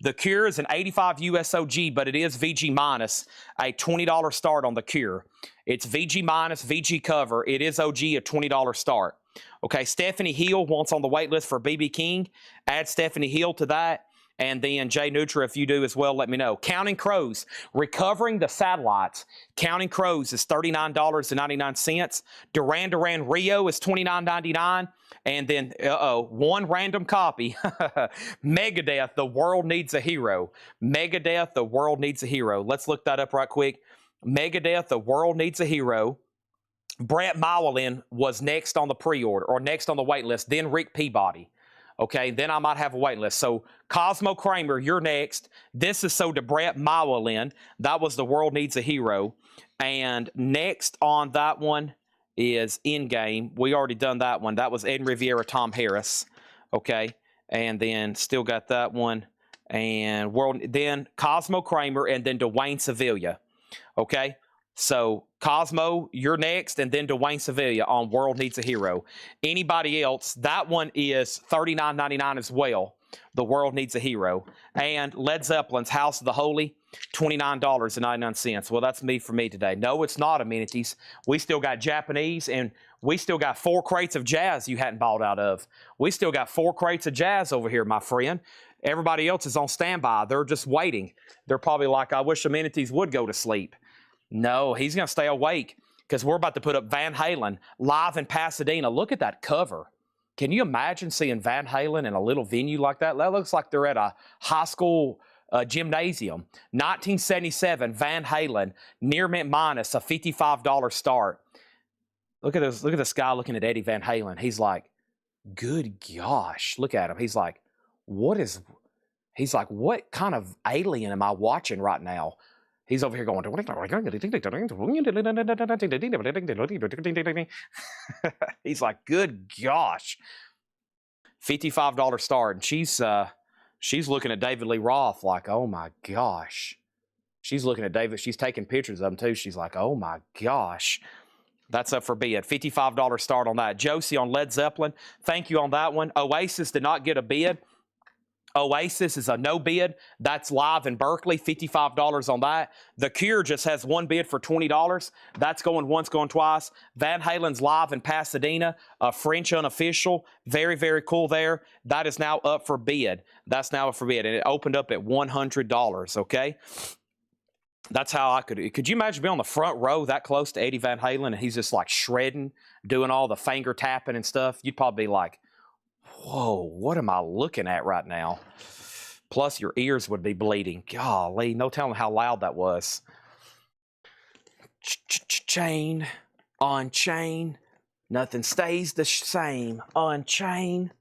The Cure is an 85 USOG, but it is VG minus, a $20 start on the Cure. It's VG minus, VG cover. It is OG, a $20 start. Okay, Stephanie Hill wants on the wait list for BB King. Add Stephanie Hill to that. And then Jay Nutra, if you do as well, let me know. Counting Crows, recovering the satellites. Counting Crows is $39.99. Duran Duran Rio is $29.99. And then, one random copy. Megadeth, The World Needs a Hero. Megadeth, The World Needs a Hero. Let's look that up right quick. Megadeth, The World Needs a Hero. Brett Mowlin was next on the pre-order, or next on the wait list, then Rick Peabody. Okay, then I might have a wait list. So, Cosmo Kramer, you're next. This is so to Brett Mowlin. That was The World Needs a Hero. And next on that one is In-Game. We already done that one. That was Ed Riviera, Tom Harris. Okay, and then still got that one. And then Cosmo Kramer, and then Dwayne Sevilla. Okay, so Cosmo, you're next, and then Dwayne Sevilla on World Needs a Hero. Anybody else, that one is $39.99 as well. The World Needs a Hero. And Led Zeppelin's House of the Holy, $29.99. Well, that's me for me today. No, it's not amenities. We still got Japanese, and we still got 4 crates of jazz you hadn't bought out of. We still got 4 crates of jazz over here, my friend. Everybody else is on standby. They're just waiting. They're probably like, I wish amenities would go to sleep. No, he's going to stay awake because we're about to put up Van Halen live in Pasadena. Look at that cover. Can you imagine seeing Van Halen in a little venue like that? That looks like they're at a high school gymnasium. 1977, Van Halen, near mint minus, a $55 start. Look at this. Look at this guy looking at Eddie Van Halen. He's like, good gosh. Look at him. He's like, what kind of alien am I watching right now? He's over here going, he's like, good gosh. $55 start. And she's looking at David Lee Roth like, oh my gosh. She's looking at David. She's taking pictures of him too. She's like, oh my gosh. That's up for bid. $55 start on that. Josie on Led Zeppelin. Thank you on that one. Oasis did not get a bid. Oasis is a no bid. That's live in Berkeley, $55 on that. The Cure just has one bid for $20. That's going once, going twice. Van Halen's live in Pasadena, a French unofficial. Very, very cool there. That is now up for bid. That's now up for bid, and it opened up at $100, okay? That's how I could you imagine being on the front row that close to Eddie Van Halen, and he's just like shredding, doing all the finger tapping and stuff? You'd probably be like, whoa, what am I looking at right now? Plus, your ears would be bleeding. Golly, no telling how loud that was. Chain on chain. Nothing stays the same on chain.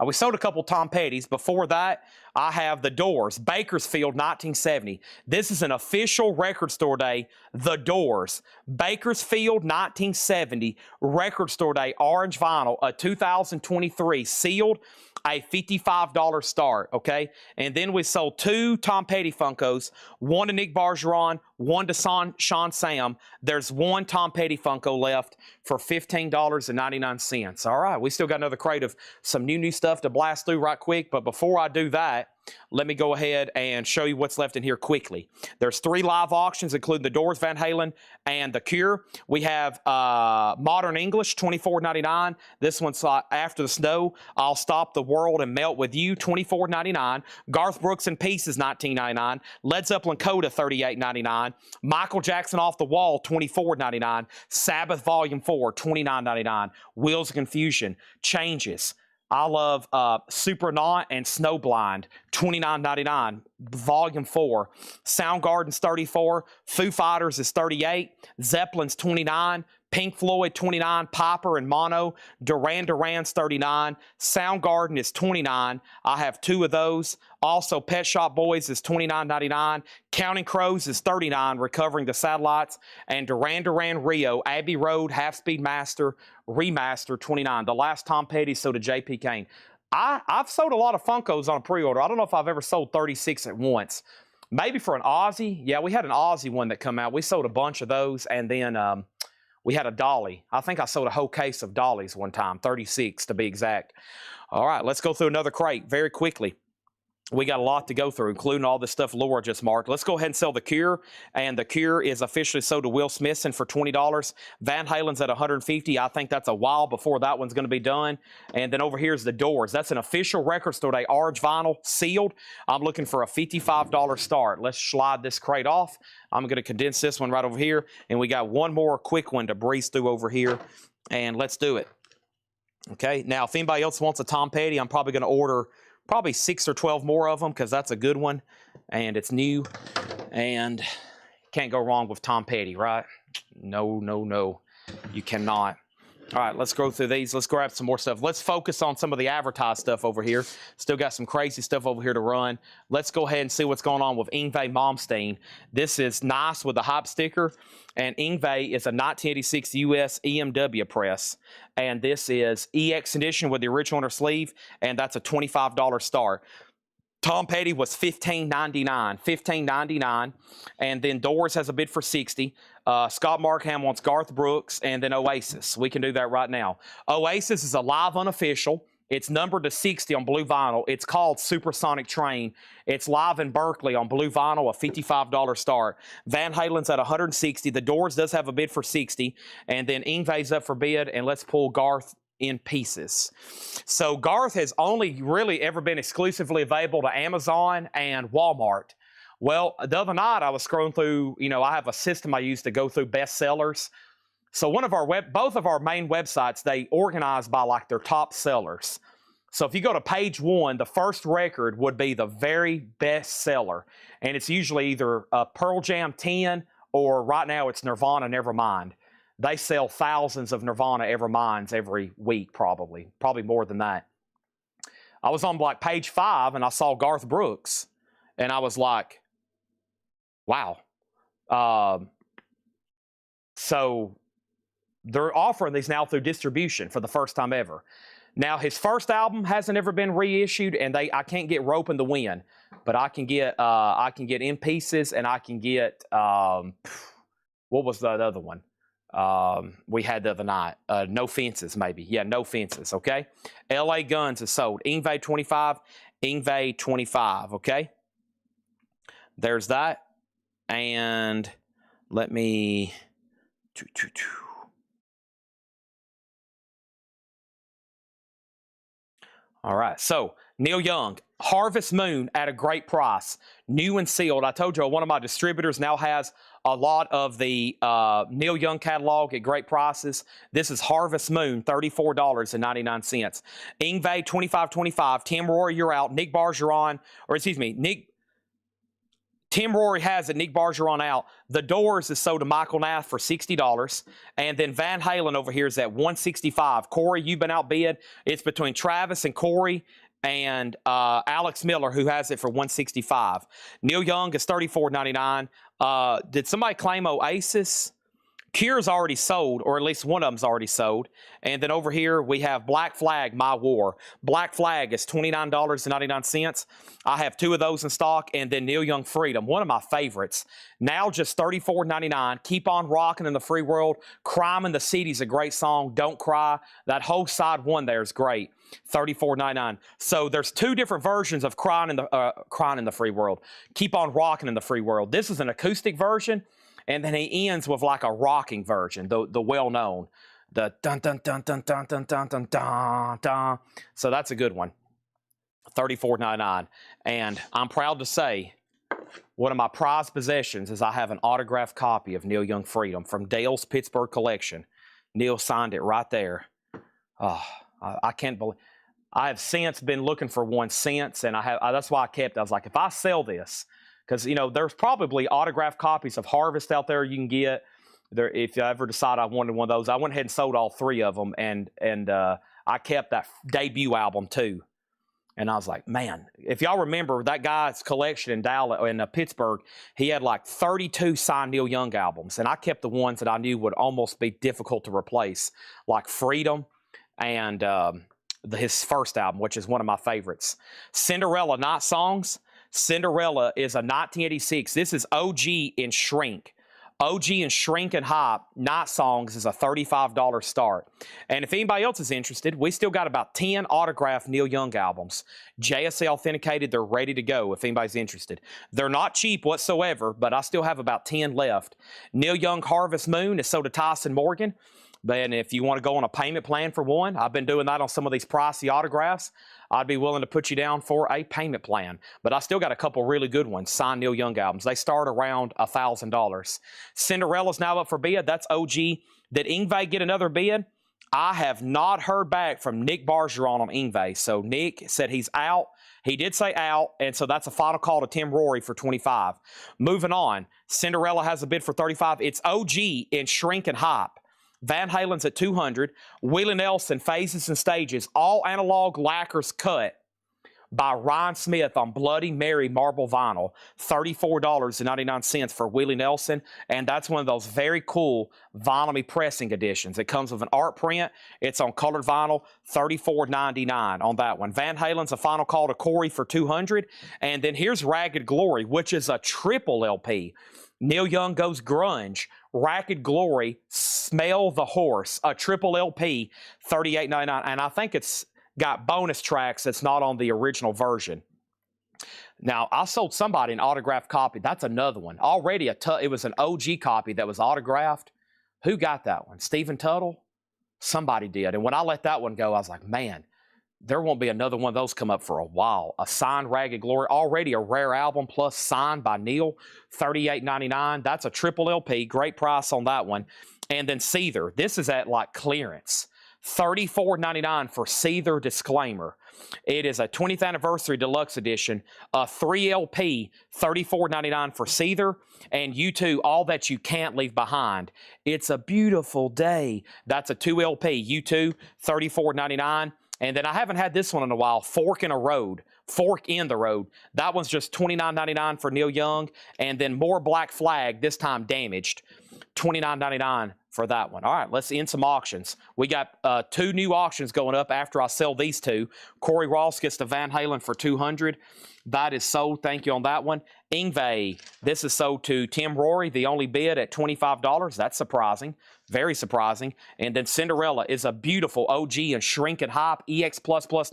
We sold a couple Tom Petty's. Before that, I have The Doors, Bakersfield 1970. This is an official record store day. The Doors, Bakersfield 1970, record store day, orange vinyl, a 2023, sealed, a $55 start, okay? And then we sold 2 Tom Petty Funkos, one to Nick Bargeron, one to Sean Sam. There's 1 Tom Petty Funko left for $15.99. All right, we still got another crate of some new stuff to blast through right quick, but before I do that, let me go ahead and show you what's left in here quickly. There's 3 live auctions, including The Doors, Van Halen, and The Cure. We have Modern English, $24.99. This one's After the Snow, I'll Stop the World and Melt With You, $24.99. Garth Brooks and Pieces, $19.99. Led Zeppelin Coda, $38.99. Michael Jackson Off the Wall, $24.99. Sabbath Volume 4, $29.99. Wheels of Confusion, Changes. I love Supernaut and Snowblind, $29.99, Volume 4. Soundgarden's $34, Foo Fighters is $38, Zeppelin's $29, Pink Floyd $29, Piper and Mono, Duran Duran's $39, Soundgarden is $29. I have 2 of those. Also, Pet Shop Boys is $29.99. Counting Crows is $39, Recovering the Satellites, and Duran Duran Rio, Abbey Road, Half Speed Master, Remaster, $29. The last Tom Petty, so to J.P. Kane. I've sold a lot of Funkos on a pre-order. I don't know if I've ever sold 36 at once. Maybe for an Aussie. Yeah, we had an Aussie one that come out. We sold a bunch of those, and then we had a dolly. I think I sold a whole case of dollies one time, 36 to be exact. All right, let's go through another crate very quickly. We got a lot to go through, including all this stuff Laura just marked. Let's go ahead and sell The Cure, and The Cure is officially sold to Will Smithson for $20. Van Halen's at $150. I think that's a while before that one's going to be done. And then over here is The Doors. That's an official record store day, orange vinyl, sealed. I'm looking for a $55 start. Let's slide this crate off. I'm going to condense this one right over here, and we got one more quick one to breeze through over here, and let's do it. Okay, now if anybody else wants a Tom Petty, I'm probably going to order probably 6 or 12 more of them because that's a good one and it's new and can't go wrong with Tom Petty, right? No, no, no, you cannot. All right, let's go through these. Let's grab some more stuff. Let's focus on some of the advertised stuff over here. Still got some crazy stuff over here to run. Let's go ahead and see what's going on with Yngwie Malmsteen. This is nice with the hype sticker. And Yngwie is a 1986 US EMW press. And this is EX edition with the original inner sleeve. And that's a $25 start. Tom Petty was $15.99, and then Doors has a bid for $60. Scott Markham wants Garth Brooks, and then Oasis. We can do that right now. Oasis is a live unofficial. It's numbered to 60 on blue vinyl. It's called Supersonic Train. It's live in Berkeley on blue vinyl, a $55 start. Van Halen's at $160. The Doors does have a bid for $60, and then Yngwie's up for bid, and let's pull Garth in pieces. So Garth has only really ever been exclusively available to Amazon and Walmart. Well, the other night I was scrolling through, I have a system I use to go through bestsellers. So both of our main websites, they organize by like their top sellers. So if you go to page 1, the first record would be the very best seller. And it's usually either Pearl Jam 10 or right now it's Nirvana Nevermind. They sell thousands of Nirvana Everminds every week, probably more than that. I was on like page 5 and I saw Garth Brooks and I was like, wow. So they're offering these now through distribution for the first time ever. Now his first album hasn't ever been reissued, and I can't get Rope in the Wind, but I can get In Pieces, and I can get what was the other one? We had the other night. No Fences, maybe. Yeah, No Fences, okay? LA Guns is sold. Yngwie 25, Yngwie 25, okay? There's that. And let me... All right, so Neil Young, Harvest Moon at a great price, new and sealed. I told you one of my distributors now has a lot of the Neil Young catalog at great prices. This is Harvest Moon, $34.99. Yngwie, $25.25. Tim Rory, you're out. Nick Bargeron, Tim Rory has it. Nick Bargeron out. The Doors is sold to Michael Nath for $60. And then Van Halen over here is at $165. Corey, you've been outbid. It's between Travis and Corey and Alex Miller, who has it for $165. Neil Young is $34.99. Did somebody claim Oasis? Cure's already sold, or at least one of them's already sold. And then over here, we have Black Flag, My War. Black Flag is $29.99. I have 2 of those in stock. And then Neil Young Freedom, one of my favorites. Now just $34.99. Keep on Rocking in the Free World. Crime in the City is a great song. Don't Cry. That whole side one there is great. $34.99. So there's 2 different versions of Crying in the Free World. Keep on Rocking in the Free World. This is an acoustic version. And then he ends with like a rocking version, the well-known, the dun dun dun dun dun dun dun dun dun dun. So that's a good one. $34.99. And I'm proud to say, one of my prized possessions is I have an autographed copy of Neil Young Freedom from Dale's Pittsburgh collection. Neil signed it right there. Oh, I can't believe. I have since been looking for one since, and that's why I kept it. I was like, if I sell this. Because, there's probably autographed copies of Harvest out there you can get. If you ever decide I wanted one of those, I went ahead and sold all 3 of them, and I kept that debut album too. And I was like, man, if y'all remember that guy's collection in Dallas, in Pittsburgh, he had like 32 signed Neil Young albums, and I kept the ones that I knew would almost be difficult to replace, like Freedom and his first album, which is one of my favorites. Cinderella, Not Songs. Cinderella is a 1986. This is OG in Shrink. OG and Shrink and Hop, Not Songs is a $35 start. And if anybody else is interested, we still got about 10 autographed Neil Young albums. JSA authenticated, they're ready to go if anybody's interested. They're not cheap whatsoever, but I still have about 10 left. Neil Young Harvest Moon is sold to Tyson Morgan. But if you want to go on a payment plan for one, I've been doing that on some of these pricey autographs. I'd be willing to put you down for a payment plan. But I still got a couple really good ones, signed Neil Young albums. They start around $1,000. Cinderella's now up for bid. That's OG. Did Ingve get another bid? I have not heard back from Nick Bargeron on Ingve. So Nick said he's out. He did say out, and so that's a final call to Tim Rory for 25. Moving on, Cinderella has a bid for 35. It's OG in Shrink and Hop. Van Halen's at 200. Willie Nelson, Phases and Stages, all analog lacquers cut by Ryan Smith on Bloody Mary marble vinyl. $34.99 for Willie Nelson. And that's one of those very cool vinyl pressing editions. It comes with an art print. It's on colored vinyl. $34.99 on that one. Van Halen's a final call to Corey for 200. And then here's Ragged Glory, which is a triple LP. Neil Young Goes Grunge, Ragged Glory, Smell the Horse, a triple LP, $38.99. And I think it's got bonus tracks that's not on the original version. Now, I sold somebody an autographed copy. That's another one. Already, it was an OG copy that was autographed. Who got that one? Stephen Tuttle? Somebody did. And when I let that one go, I was like, man, there won't be another one of those come up for a while. A signed Ragged Glory, already a rare album plus signed by Neil, $38.99. That's a triple LP. Great price on that one. And then Seether. This is at like clearance. $34.99 for Seether Disclaimer. It is a 20th anniversary deluxe edition, a 3 LP, $34.99 for Seether, and U2, All That You Can't Leave Behind. It's a Beautiful Day. That's a 2 LP, U2, $34.99. And then I haven't had this one in a while, Fork in the Road. That one's just $29.99 for Neil Young. And then more Black Flag, this time Damaged, $29.99 for that one. All right, let's end some auctions. We got 2 new auctions going up after I sell these 2. Corey Ross gets the Van Halen for $200. That is sold. Thank you on that one. Ingve, this is sold to Tim Rory, the only bid at $25. That's surprising. Very surprising. And then Cinderella is a beautiful OG and Shrink and Hop EX++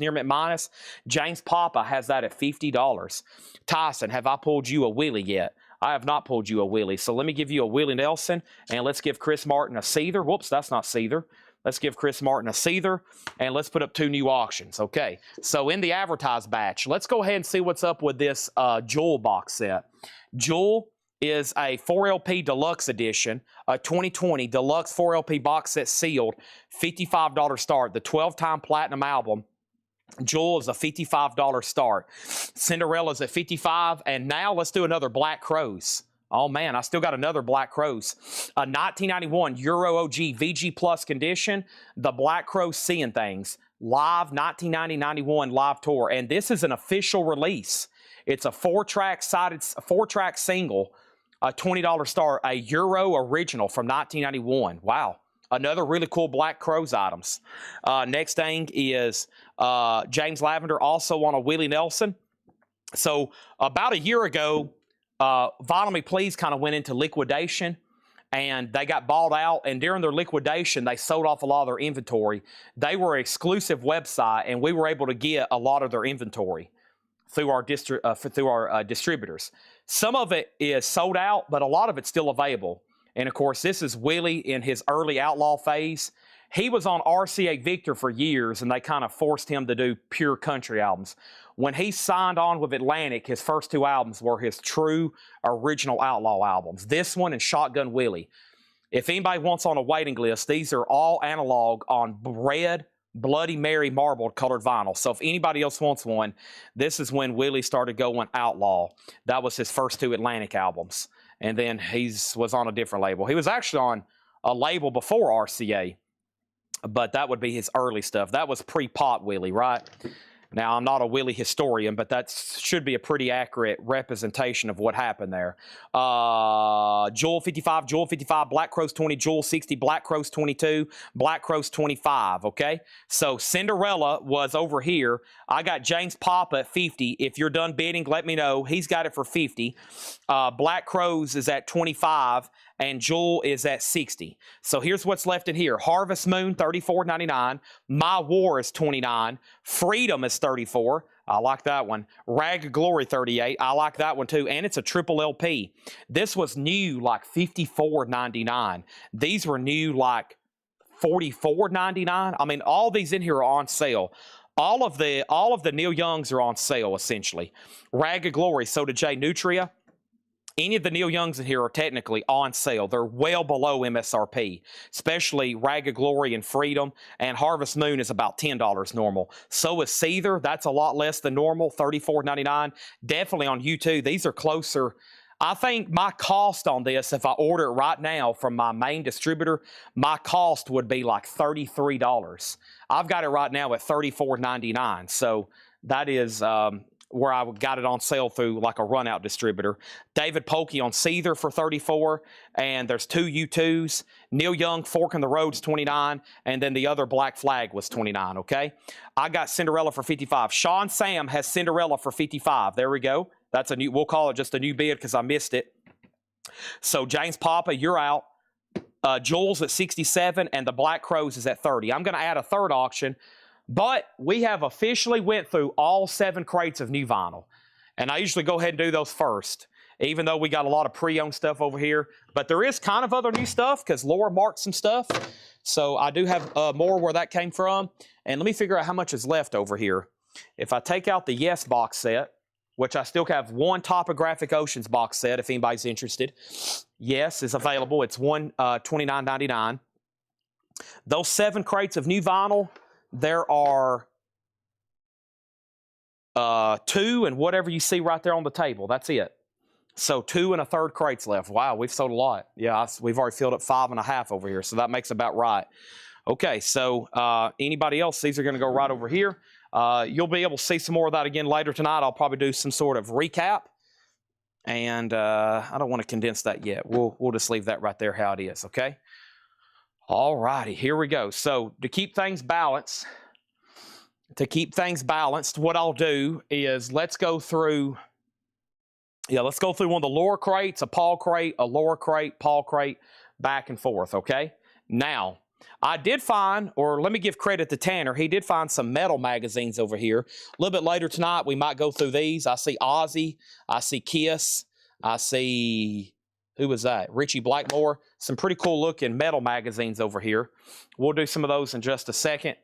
near mint minus. James Papa has that at $50. Tyson, have I pulled you a Willie yet? I have not pulled you a Willie. So let me give you a Willie Nelson, and let's give Chris Martin a Seether. Whoops, that's not Seether. Let's give Chris Martin a Seether, and let's put up 2 new auctions. Okay, so in the advertised batch, let's go ahead and see what's up with this Jewel box set. Jewel is a 4LP deluxe edition, a 2020 deluxe 4LP box set sealed, $55 start. The 12-time platinum album, Jewel, is a $55 start. Cinderella's at $55, and now let's do another Black Crows. Oh man, I still got another Black Crows. A 1991 Euro OG VG Plus condition, the Black Crows Seeing Things, live 1990-91 live tour. And this is an official release. It's a 4-track single, a $20 start, a Euro original from 1991. Wow. Another really cool Black Crows items. Next thing is James Lavender, also on a Willie Nelson. So about a year ago, Vinyl Me Please kind of went into liquidation, and they got bought out, and during their liquidation, they sold off a lot of their inventory. They were an exclusive website, and we were able to get a lot of their inventory through our distributors. Some of it is sold out, but a lot of it's still available. And of course, this is Willie in his early outlaw phase. He was on RCA Victor for years, and they kind of forced him to do pure country albums. When he signed on with Atlantic, his first 2 albums were his true original outlaw albums. This one and Shotgun Willie. If anybody wants on a waiting list, these are all analog on red Bloody Mary marbled colored vinyl. So if anybody else wants one, this is when Willie started going outlaw. That was his first 2 Atlantic albums. And then he was on a different label. He was actually on a label before RCA, but that would be his early stuff. That was pre-Pot Willie, right? Now, I'm not a Willie historian, but that should be a pretty accurate representation of what happened there. Jewel 55, Black Crowes 20, Jewel 60, Black Crowes 22, Black Crowes 25, okay? So Cinderella was over here. I got James Papa at 50. If you're done bidding, let me know. He's got it for 50. Black Crowes is at 25, and Jewel is at 60. So here's what's left in here. Harvest Moon, $34.99. My War is $29. Freedom is $34. I like that one. Rag of Glory, $38. I like that one too. And it's a triple LP. This was new like $54.99. These were new like $44.99. I mean, all these in here are on sale. All of the Neil Youngs are on sale, essentially. Rag of Glory, so did Jay Nutria. Any of the Neil Youngs in here are technically on sale. They're well below MSRP, especially Rag of Glory and Freedom, and Harvest Moon is about $10 normal. So is Seether. That's a lot less than normal, $34.99. Definitely on U2. These are closer. I think my cost on this, if I order it right now from my main distributor, my cost would be like $33. I've got it right now at $34.99. So that is where I got it on sale through like a run-out distributor. David Polkey on Seether for $34, and there's two U2s. Neil Young, Fork in the Road's $29, and then the other Black Flag was $29, okay? I got Cinderella for $55. Sean Sam has Cinderella for $55. There we go. That's a new, we'll call it just a new bid because I missed it. So James Papa, you're out. Jules at 67, and the Black Crowes is at 30. I'm going to add a third auction, but we have officially went through all 7 crates of new vinyl. And I usually go ahead and do those first, even though we got a lot of pre-owned stuff over here. But there is kind of other new stuff because Laura marked some stuff. So I do have more where that came from. And let me figure out how much is left over here. If I take out the Yes box set, which I still have one Topographic Oceans box set if anybody's interested. Yes is available. It's $29.99. Those 7 crates of new vinyl, there are 2 and whatever you see right there on the table. That's it. So 2 and a third crates left. Wow, we've sold a lot. Yeah, we've already filled up 5.5 over here, so that makes about right. Okay, so anybody else, these are going to go right over here. You'll be able to see some more of that again later tonight. I'll probably do some sort of recap. And I don't want to condense that yet. We'll just leave that right there how it is, okay? All righty, here we go. So to keep things balanced, what I'll do is let's go through one of the Laura crates, a Paul crate, a Laura crate, Paul crate, back and forth, okay? Now, I did find, or let me give credit to Tanner, he did find some metal magazines over here. A little bit later tonight, we might go through these. I see Ozzy, I see Kiss, I see, who was that? Richie Blackmore. Some pretty cool looking metal magazines over here. We'll do some of those in just a second,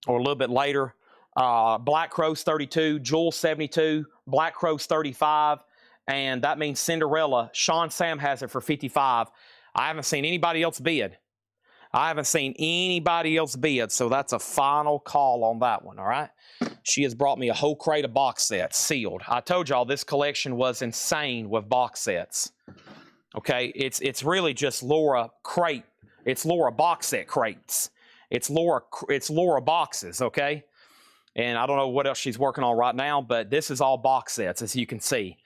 or a little bit later. Black Crowes 32, Jewel 72, Black Crowes 35, and that means Cinderella. Sean Sam has it for 55. I haven't seen anybody else bid. So that's a final call on that one, all right? She has brought me a whole crate of box sets, sealed. I told y'all this collection was insane with box sets. Okay, it's really just Laura crate. It's Laura box set crates. It's Laura boxes, okay? And I don't know what else she's working on right now, but this is all box sets, as you can see.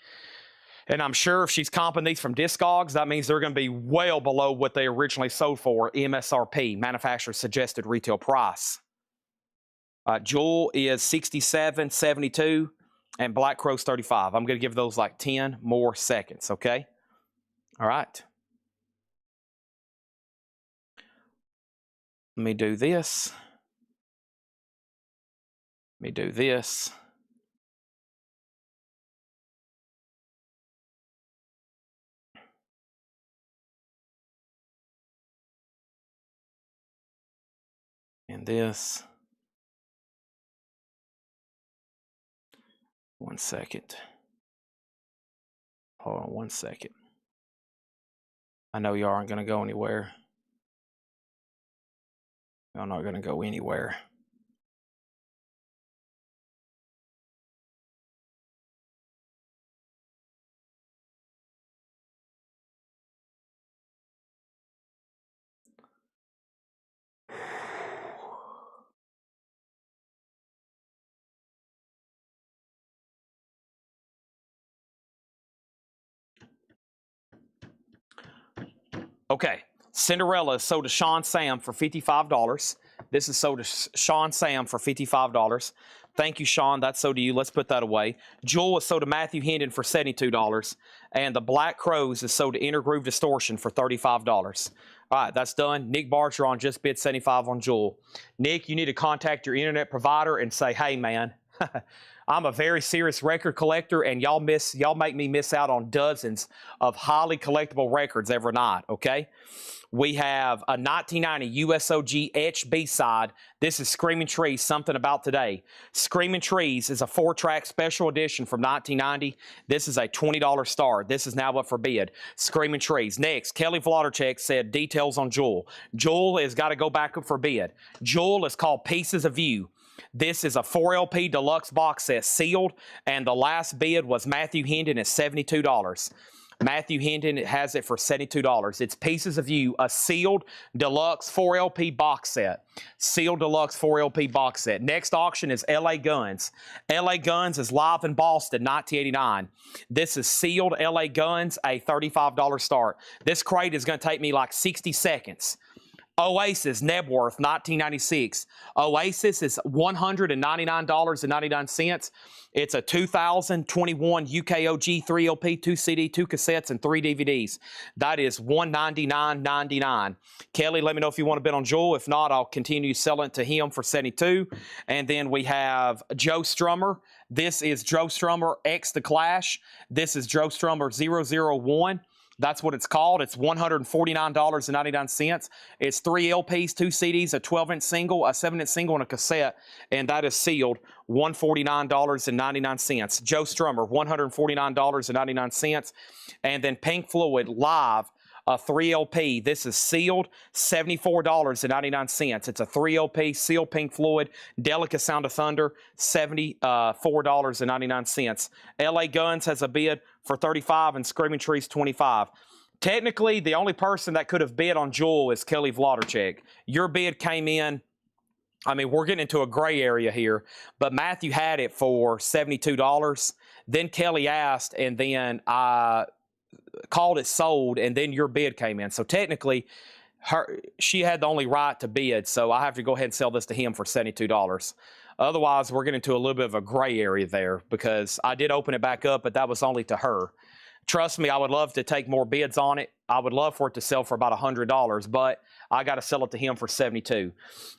And I'm sure if she's comping these from Discogs, that means they're going to be well below what they originally sold for, MSRP, manufacturer's suggested retail price. Jewel is 67, 72, and Black Crowes 35. I'm going to give those like 10 more seconds, okay? All right. Let me do this. Let me do this. And this. 1 second. Hold on 1 second. I know y'all aren't going to go anywhere. Y'all not going to go anywhere. Okay, Cinderella is sold to Sean Sam for $55. This is sold to Sean Sam for $55. Thank you, Sean. That's sold to you. Let's put that away. Jewel is sold to Matthew Hendon for $72. And the Black Crows is sold to Intergroove Distortion for $35. All right, that's done. Nick Barger on just bid 75 on Jewel. Nick, you need to contact your internet provider and say, hey, man, I'm a very serious record collector, and y'all make me miss out on dozens of highly collectible records every night, okay? We have a 1990 USOG Etch B-side. This is Screaming Trees, Something About Today. Screaming Trees is a 4-track special edition from 1990. This is a $20 star. This is now up for bid. Screaming Trees. Next, Kelly Vladarchek said details on Jewel. Jewel has got to go back up for bid. Jewel is called Pieces of You. This is a 4LP deluxe box set, sealed, and the last bid was Matthew Hendon at $72. Matthew Hendon has it for $72. It's Pieces of You, a sealed deluxe 4LP box set. Sealed deluxe 4LP box set. Next auction is LA Guns. LA Guns is live in Boston, 1989. This is sealed LA Guns, a $35 start. This crate is going to take me like 60 seconds. Oasis, Nebworth, 1996. Oasis is $199.99. It's a 2021 UKOG 3LP, 2 CD, 2 cassettes, and 3 DVDs. That is $199.99. Kelly, let me know if you want to bid on Jewel. If not, I'll continue selling it to him for $72. And then we have Joe Strummer. This is Joe Strummer X The Clash. This is Joe Strummer 001. That's what it's called. It's $149.99. It's 3 LPs, 2 CDs, a 12-inch single, a 7-inch single, and a cassette, and that is sealed $149.99. Joe Strummer, $149.99. And then Pink Floyd Live, a 3 LP. This is sealed, $74.99. It's a 3 LP, sealed Pink Floyd, Delicate Sound of Thunder, $74.99. LA Guns has a bid for $35 and Screaming Trees $25. Technically, the only person that could have bid on Jewel is Kelly Vladarchek. Your bid came in, I mean, we're getting into a gray area here, but Matthew had it for $72. Then Kelly asked, and then I called it sold, and then your bid came in. So technically, she had the only right to bid, so I have to go ahead and sell this to him for $72. Otherwise, we're getting into a little bit of a gray area there because I did open it back up, but that was only to her. Trust me, I would love to take more bids on it. I would love for it to sell for about $100, but I got to sell it to him for $72.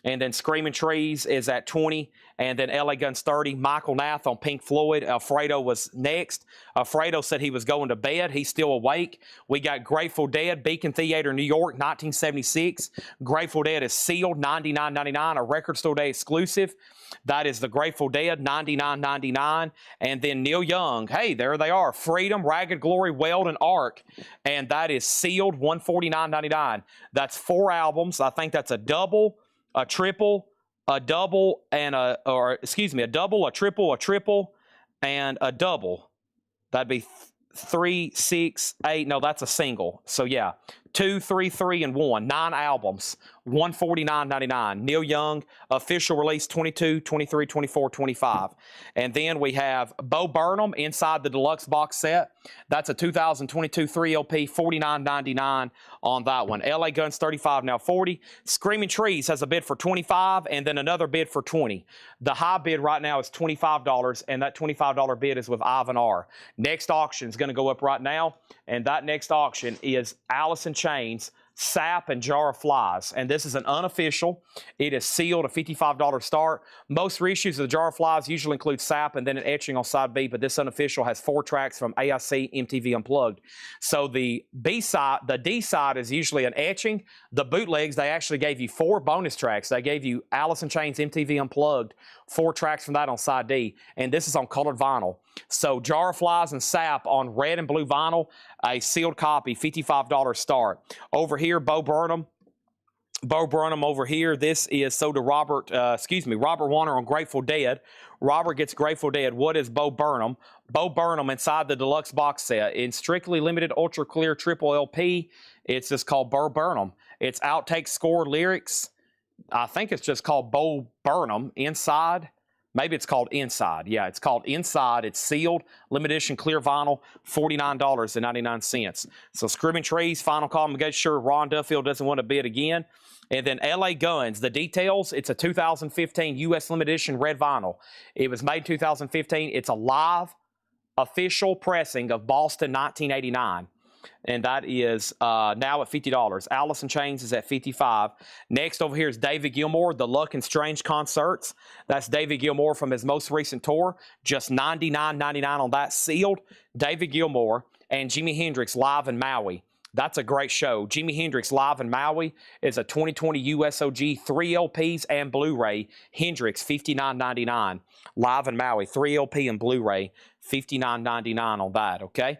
And then Screaming Trees is at $20, and then LA Guns $30. Michael Nath on Pink Floyd. Alfredo was next. Alfredo said he was going to bed. He's still awake. We got Grateful Dead, Beacon Theater, New York, 1976. Grateful Dead is sealed, $99.99, a Record Store Day exclusive. That is the Grateful Dead, $99.99. And then Neil Young, hey, there they are. Freedom, Ragged Glory, Weld, and Ark. And that is sealed, $149.99. That's 4 albums. I think that's a double, a triple, a double, and a double, a triple, and a double. That'd be 3, 6, 8. No, that's a single. So yeah, 2, 3, 3, and 1. 9 albums. $149.99. Neil Young, official release 22, 23, 24, 25. And then we have Bo Burnham inside the deluxe box set. That's a 2022 3 LP, $49.99 on that one. LA Guns 35, now 40. Screaming Trees has a bid for $25 and then another bid for $20. The high bid right now is $25, and that $25 bid is with Ivan R. Next auction is going to go up right now, and that next auction is Alice in Chains, Sap, and Jar of Flies. And this is an unofficial. It is sealed, a $55 start. Most reissues of the Jar of Flies usually include Sap and then an etching on side B, but this unofficial has 4 tracks from AIC MTV Unplugged. So the B-side, the D-side is usually an etching. The bootlegs, they actually gave you 4 bonus tracks. They gave you Alice in Chains MTV Unplugged, 4 tracks from that on side D, and this is on colored vinyl. So Jar of Flies and Sap on red and blue vinyl, a sealed copy, $55 start. Over here, Bo Burnham over here. This is sold to Robert Warner on Grateful Dead. Robert gets Grateful Dead. What is Bo Burnham? Bo Burnham inside the deluxe box set in strictly limited ultra clear triple LP. It's just called Bo Burnham. It's outtake score lyrics. I think it's just called Bo Burnham inside. Maybe it's called Inside. Yeah, it's called Inside. It's sealed, limited edition clear vinyl, $49.99. So Screaming Trees, Final Call, make sure Ron Duffield doesn't want to bid again. And then LA Guns, the details, it's a 2015 U.S. limited edition red vinyl. It was made 2015. It's a live official pressing of Boston 1989. And that is now at $50. Alice in Chains is at $55. Next over here is David Gilmour, the Luck and Strange concerts. That's David Gilmour from his most recent tour. Just $99.99 on that, sealed. David Gilmour and Jimi Hendrix live in Maui. That's a great show. Jimi Hendrix live in Maui is a 2020 USOG, 3 LPs and Blu-ray. Hendrix, $59.99. Live in Maui, 3 LP and Blu-ray, $59.99 on that, okay?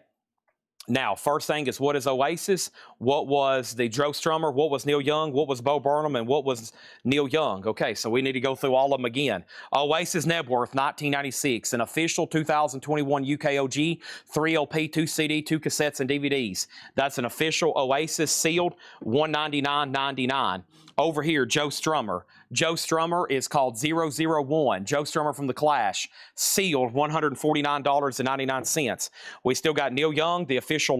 Now, first thing is, what is Oasis? What was the Joe Strummer? What was Neil Young? What was Bo Burnham? And what was Neil Young? Okay, so we need to go through all of them again. Oasis Nebworth, 1996, an official 2021 UKOG, 3 LP, 2 CD, 2 cassettes, and DVDs. That's an official Oasis, sealed, $199.99. Over here, Joe Strummer. Joe Strummer is called 001. Joe Strummer from The Clash, sealed, $149.99. We still got Neil Young, the official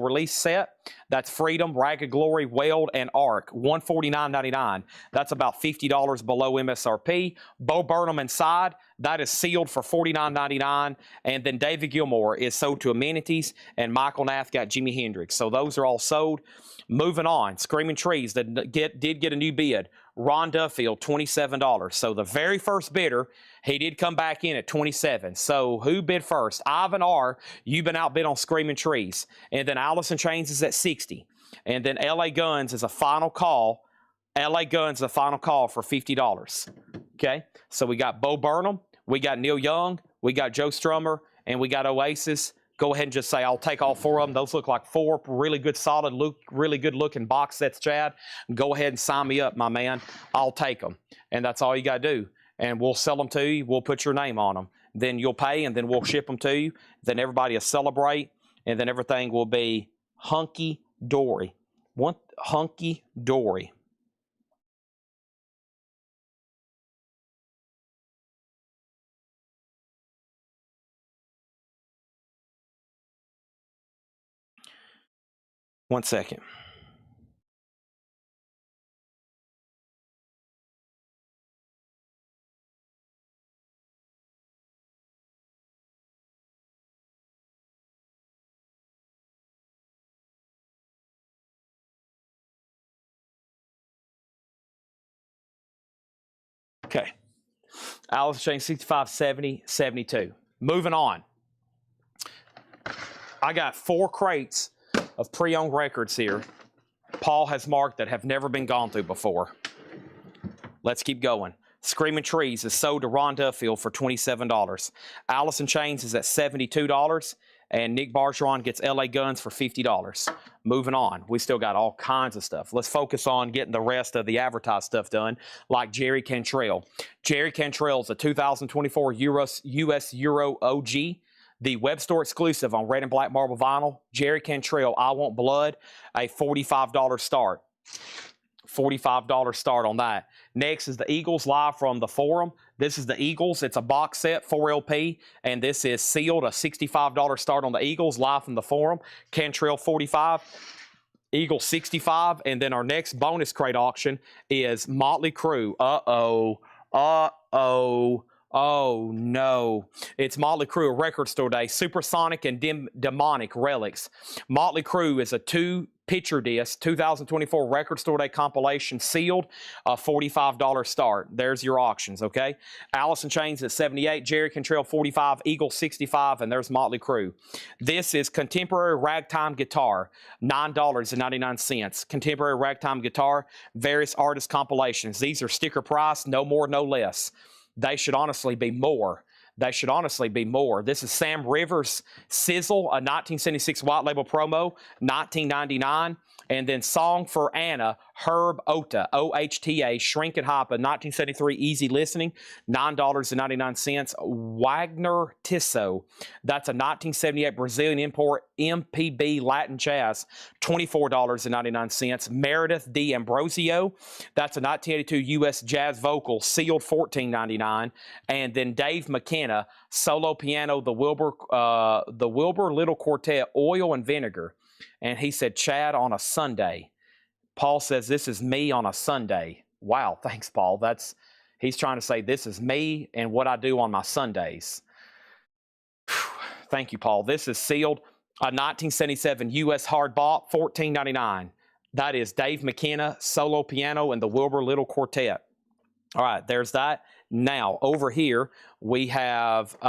release set. That's Freedom, Ragged Glory, Wailed, and Ark, $149.99. That's about $50 below MSRP. Bo Burnham Inside, that is sealed for $49.99. And then David Gilmour is sold to Amenities, and Michael Nath got Jimi Hendrix. So those are all sold. Moving on, Screaming Trees that did get a new bid. Ron Duffield, $27. So the very first bidder, he did come back in at $27. So who bid first? Ivan R., you've been outbid on Screaming Trees. And then Alice in Chains is at $60. And then LA Guns is a final call. LA Guns is a final call for $50. Okay? So we got Bo Burnham, we got Neil Young, we got Joe Strummer, and we got Oasis. Go ahead and just say, I'll take all 4 of them. Those look like 4 really good, solid, really good-looking box sets, Chad. Go ahead and sign me up, my man. I'll take them. And that's all you got to do. And we'll sell them to you. We'll put your name on them. Then you'll pay, and then we'll ship them to you. Then everybody will celebrate, and then everything will be hunky-dory. Hunky-dory. One second. Okay. Alice Chain 65, 70, 72. Moving on. I got 4 crates of pre-owned records here Paul has marked that have never been gone through before. Let's keep going. Screaming Trees is sold to Ron Duffield for $27. Alice in Chains is at $72. And Nick Bargeron gets LA Guns for $50. Moving on. We still got all kinds of stuff. Let's focus on getting the rest of the advertised stuff done, like Jerry Cantrell. Jerry Cantrell is a 2024 US Euro OG, the web store exclusive on red and black marble vinyl. Jerry Cantrell, I Want Blood, a $45 start. $45 start on that. Next is the Eagles live from the forum. This is the Eagles. It's a box set, 4 LP, and this is sealed, a $65 start on the Eagles live from the forum. Cantrell 45, Eagles 65, and then our next bonus crate auction is Motley Crue. Oh no, it's Motley Crue, a record store day, Supersonic and Demonic Relics. Motley Crue is a 2-picture disc, 2024 record store day compilation, sealed, a $45 start. There's your auctions, okay? Alice in Chains at 78, Jerry Cantrell 45, Eagle 65, and there's Motley Crue. This is Contemporary Ragtime Guitar, $9.99. Contemporary Ragtime Guitar, various artist compilations. These are sticker price, no more, no less. They should honestly be more. They should honestly be more. This is Sam Rivers Sizzle, a 1976 white label promo, $19.99. And then Song for Anna, Herb Ota, OHTA, Shrink and Hopper, 1973, easy listening, $9.99. Wagner Tisso, that's a 1978 Brazilian import, MPB Latin jazz, $24.99. Meredith D. Ambrosio, that's a 1982 U.S. jazz vocal, sealed, $14.99. And then Dave McKenna, solo piano, the Wilbur Little Quartet, Oil and Vinegar. And he said, Chad, on a Sunday. Paul says, this is me on a Sunday. Wow, thanks, Paul. He's trying to say this is me and what I do on my Sundays. Thank you, Paul. This is sealed. A 1977 U.S. hard bop, $14.99. That is Dave McKenna, solo piano, and the Wilbur Little Quartet. All right, there's that. Now, over here, we have Alice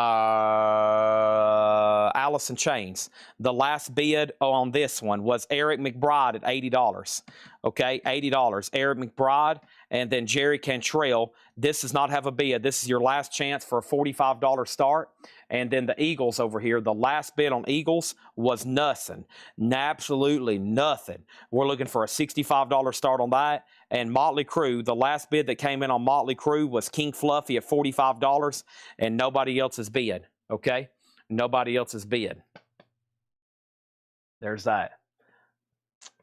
in Chains. The last bid on this one was Eric McBride at $80. Okay, $80. Eric McBride, and then Jerry Cantrell. This does not have a bid. This is your last chance for a $45 start. And then the Eagles over here, the last bid on Eagles was nothing. Absolutely nothing. We're looking for a $65 start on that. And Motley Crue, the last bid that came in on Motley Crue was King Fluffy at $45, and nobody else is bid, okay? Nobody else is bid. There's that.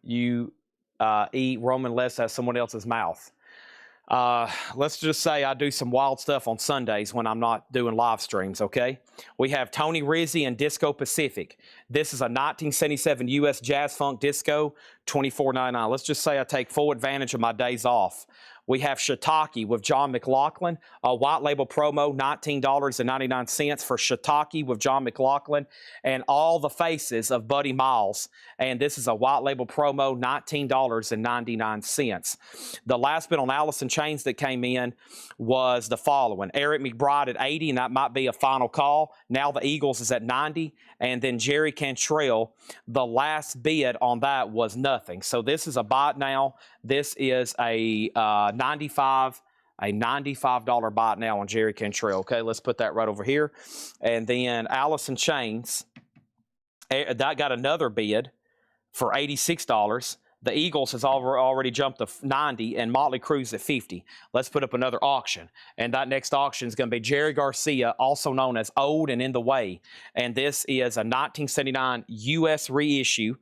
You eat Roman lettuce out of someone else's mouth. Let's just say I do some wild stuff on Sundays when I'm not doing live streams, okay? We have Tony Rizzi and Disco Pacific. This is a 1977 U.S. Jazz Funk Disco, $24.99. Let's just say I take full advantage of my days off. We have Shiitake with John McLaughlin, a white label promo, $19.99 for Shiitake with John McLaughlin, and All the Faces of Buddy Miles. And this is a white label promo, $19.99. The last bit on Alice in Chains that came in was the following. Eric McBride at $80, and that might be a final call. Now the Eagles is at $90. And then Jerry Cantrell, the last bid on that was nothing. So this is a bot now. This is a $95 bot now on Jerry Cantrell. Okay, let's put that right over here. And then Alice in Chains, that got another bid for $86. The Eagles has already jumped to 90, and Motley Crue's at 50. Let's put up another auction. And that next auction is going to be Jerry Garcia, also known as Old and in the Way. And this is a 1979 U.S. reissue.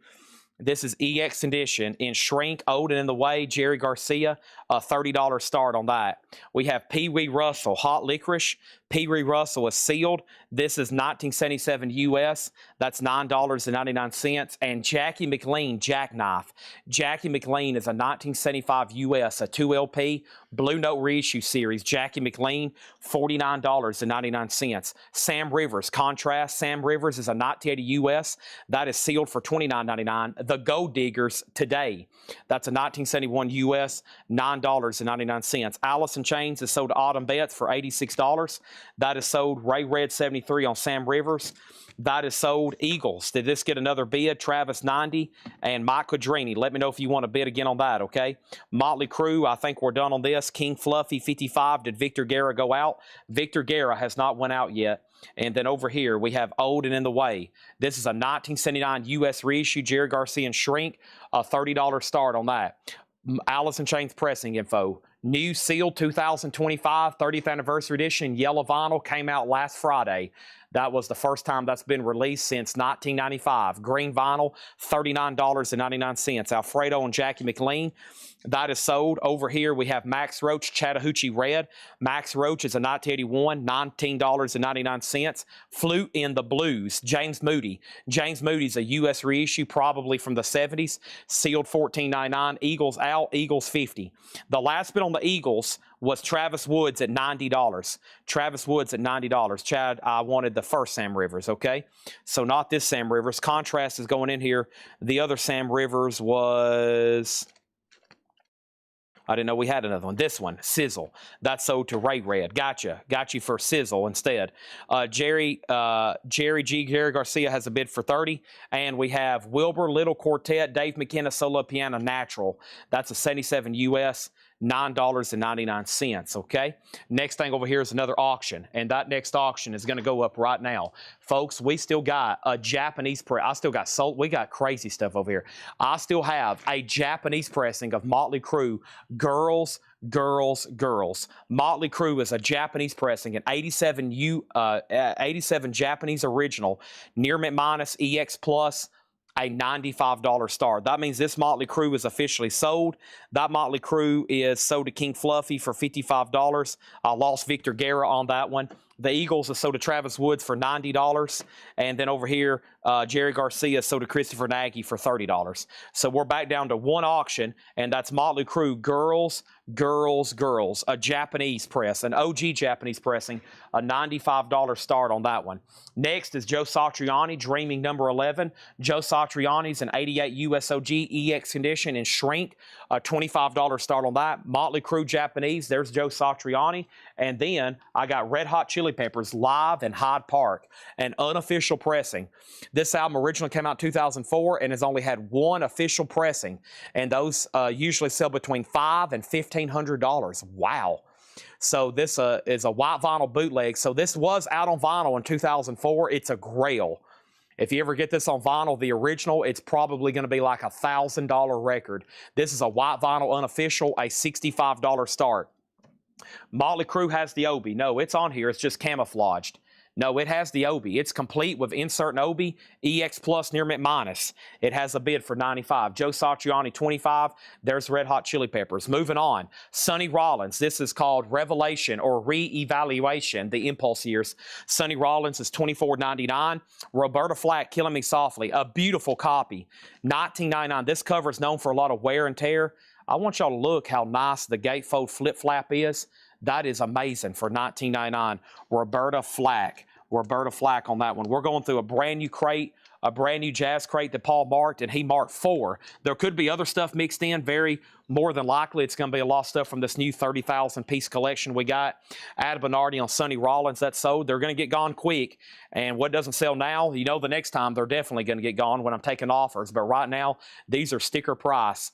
This is EX edition in Shrink, Old and in the Way, Jerry Garcia, a $30 start on that. We have Pee Wee Russell, Hot Licorice. Pee Wee Russell is sealed. This is 1977 U.S. That's $9.99. And Jackie McLean, Jackknife. Jackie McLean is a 1975 U.S., a 2LP Blue Note reissue series. Jackie McLean, $49.99. Sam Rivers, Contrast. Sam Rivers is a 1980 U.S. That is sealed for $29.99. The Gold Diggers Today. That's a 1971 U.S., $9.99. Alice in Chains is sold to Autumn Betts for $86. That is sold Ray Red 73 on Sam Rivers. That is sold Eagles. Did this get another bid? Travis 90 and Mike Quadrini. Let me know if you want to bid again on that, okay? Motley Crue, I think we're done on this. King Fluffy 55. Did Victor Guerra go out? Victor Guerra has not went out yet. And then over here, we have Old and in the Way. This is a 1979 U.S. reissue, Jerry Garcia and Shrink, a $30 start on that. Alice in Chains pressing info. New sealed 2025 30th anniversary edition yellow vinyl came out last Friday. That was the first time that's been released since 1995. Green vinyl, $39.99. Alfredo and Jackie McLean. That is sold. Over here, we have Max Roach, Chattahoochee Red. Max Roach is a 1981, $19.99. Flute in the Blues, James Moody. James Moody's a U.S. reissue, probably from the 70s. Sealed $14.99. Eagles out, Eagles 50. The last bit on the Eagles was Travis Woods at $90. Travis Woods at $90. Chad, I wanted the first Sam Rivers, okay? So not this Sam Rivers. Contrast is going in here. The other Sam Rivers was... I didn't know we had another one. This one, Sizzle. That's sold to Ray Red. Gotcha. Got you for Sizzle instead. Jerry Garcia has a bid for 30. And we have Wilbur Little Quartet, Dave McKenna Solo Piano Natural. That's a 77 U.S. $9.99, okay? Next thing over here is another auction, and that next auction is going to go up right now. Folks, we still got a Japanese press. I still got sold. We got crazy stuff over here. I still have a Japanese pressing of Motley Crue, Girls, Girls, Girls. Motley Crue is a Japanese pressing, an 87 Japanese original, near mint minus EX plus, a $95 star. That means this Motley Crue is officially sold. That Motley Crue is sold to King Fluffy for $55. I lost Victor Guerra on that one. The Eagles are sold to Travis Woods for $90. And then over here, Jerry Garcia sold to Christopher Nagy for $30. So we're back down to one auction, and that's Motley Crue Girls, Girls, Girls, a Japanese press, an OG Japanese pressing, a $95 start on that one. Next is Joe Satriani, Dreaming number 11. Joe Satriani's an 88 USOG EX condition in shrink, a $25 start on that. Motley Crue Japanese, there's Joe Satriani. And then I got Red Hot Chili Peppers live in Hyde Park, an unofficial pressing. This album originally came out in 2004 and has only had one official pressing, and those usually sell between $500 and $1,500. Wow. So this is a white vinyl bootleg. So this was out on vinyl in 2004. It's a grail. If you ever get this on vinyl, the original, it's probably going to be like a $1,000 record. This is a white vinyl unofficial, a $65 start. Motley Crue has the Obi. No, it's on here. It's just camouflaged. No, it has the Obi. It's complete with insert and Obi, EX Plus, near mint minus. It has a bid for $95. Joe Satriani, $25. There's Red Hot Chili Peppers. Moving on. Sonny Rollins. This is called Revelation or Re-Evaluation, the Impulse years. Sonny Rollins is $24.99. Roberta Flack, Killing Me Softly. A beautiful copy. $19.99. This cover is known for a lot of wear and tear. I want y'all to look how nice the gatefold flip-flap is. That is amazing for $19.99. Roberta Flack on that one. We're going through a brand new crate, a brand new jazz crate that Paul marked, and he marked 4. There could be other stuff mixed in. More than likely, it's going to be a lot of stuff from this new 30,000-piece collection we got. Ad Bernardi on Sonny Rollins, that's sold. They're going to get gone quick. And what doesn't sell now, you know the next time they're definitely going to get gone when I'm taking offers. But right now, these are sticker price.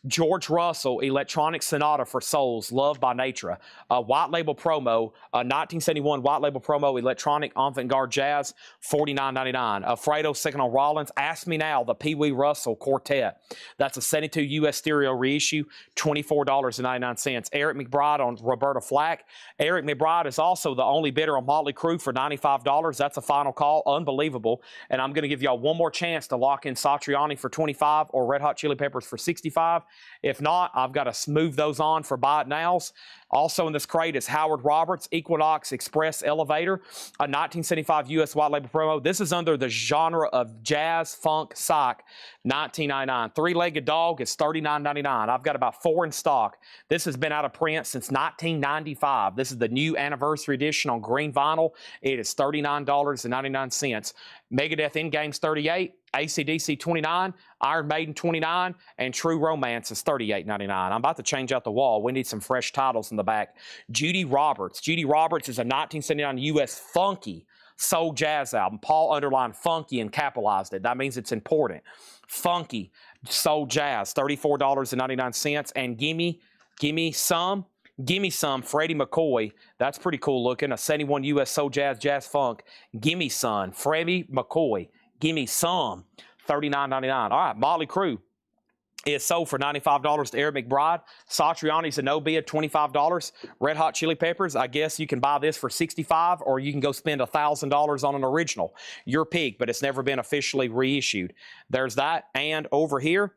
George Russell, Electronic Sonata for Souls, Loved by Nature. A white label promo, a 1971 white label promo, Electronic Avant-Garde Jazz, $49.99. Alfredo Second on Rollins, Ask Me Now, the Pee Wee Russell Quartet. That's a 72 US stereo reissue, $24.99. Eric McBride on Roberta Flack. Eric McBride is also the only bidder on Motley Crue for $95. That's a final call. Unbelievable. And I'm going to give y'all one more chance to lock in Satriani for $25 or Red Hot Chili Peppers for $65. If not, I've got to move those on for buy it nows. Also in this crate is Howard Roberts, Equinox Express Elevator, a 1975 US white label promo. This is under the genre of jazz, funk, psych, $19.99. Three-legged dog is $39.99. I've got about 4 in stock. This has been out of print since 1995. This is the new anniversary edition on green vinyl. It is $39.99. Megadeth In Games 38, AC/DC 29, Iron Maiden 29, and True Romance is $38.99. I'm about to change out the wall. We need some fresh titles in the back. Judy Roberts. Judy Roberts is a 1979 US funky soul jazz album. Paul underlined funky and capitalized it. That means it's important. Funky soul jazz, $34.99. And Gimme Some, Freddie McCoy. That's pretty cool looking. A 71 US soul jazz funk. Gimme Some, Freddie McCoy. Gimme Some, $39.99. All right, Motley Crue is sold for $95 to Eric McBride. Satriani's a no bid, $25. Red Hot Chili Peppers, I guess you can buy this for $65, or you can go spend $1,000 on an original. Your pick, but it's never been officially reissued. There's that. And over here,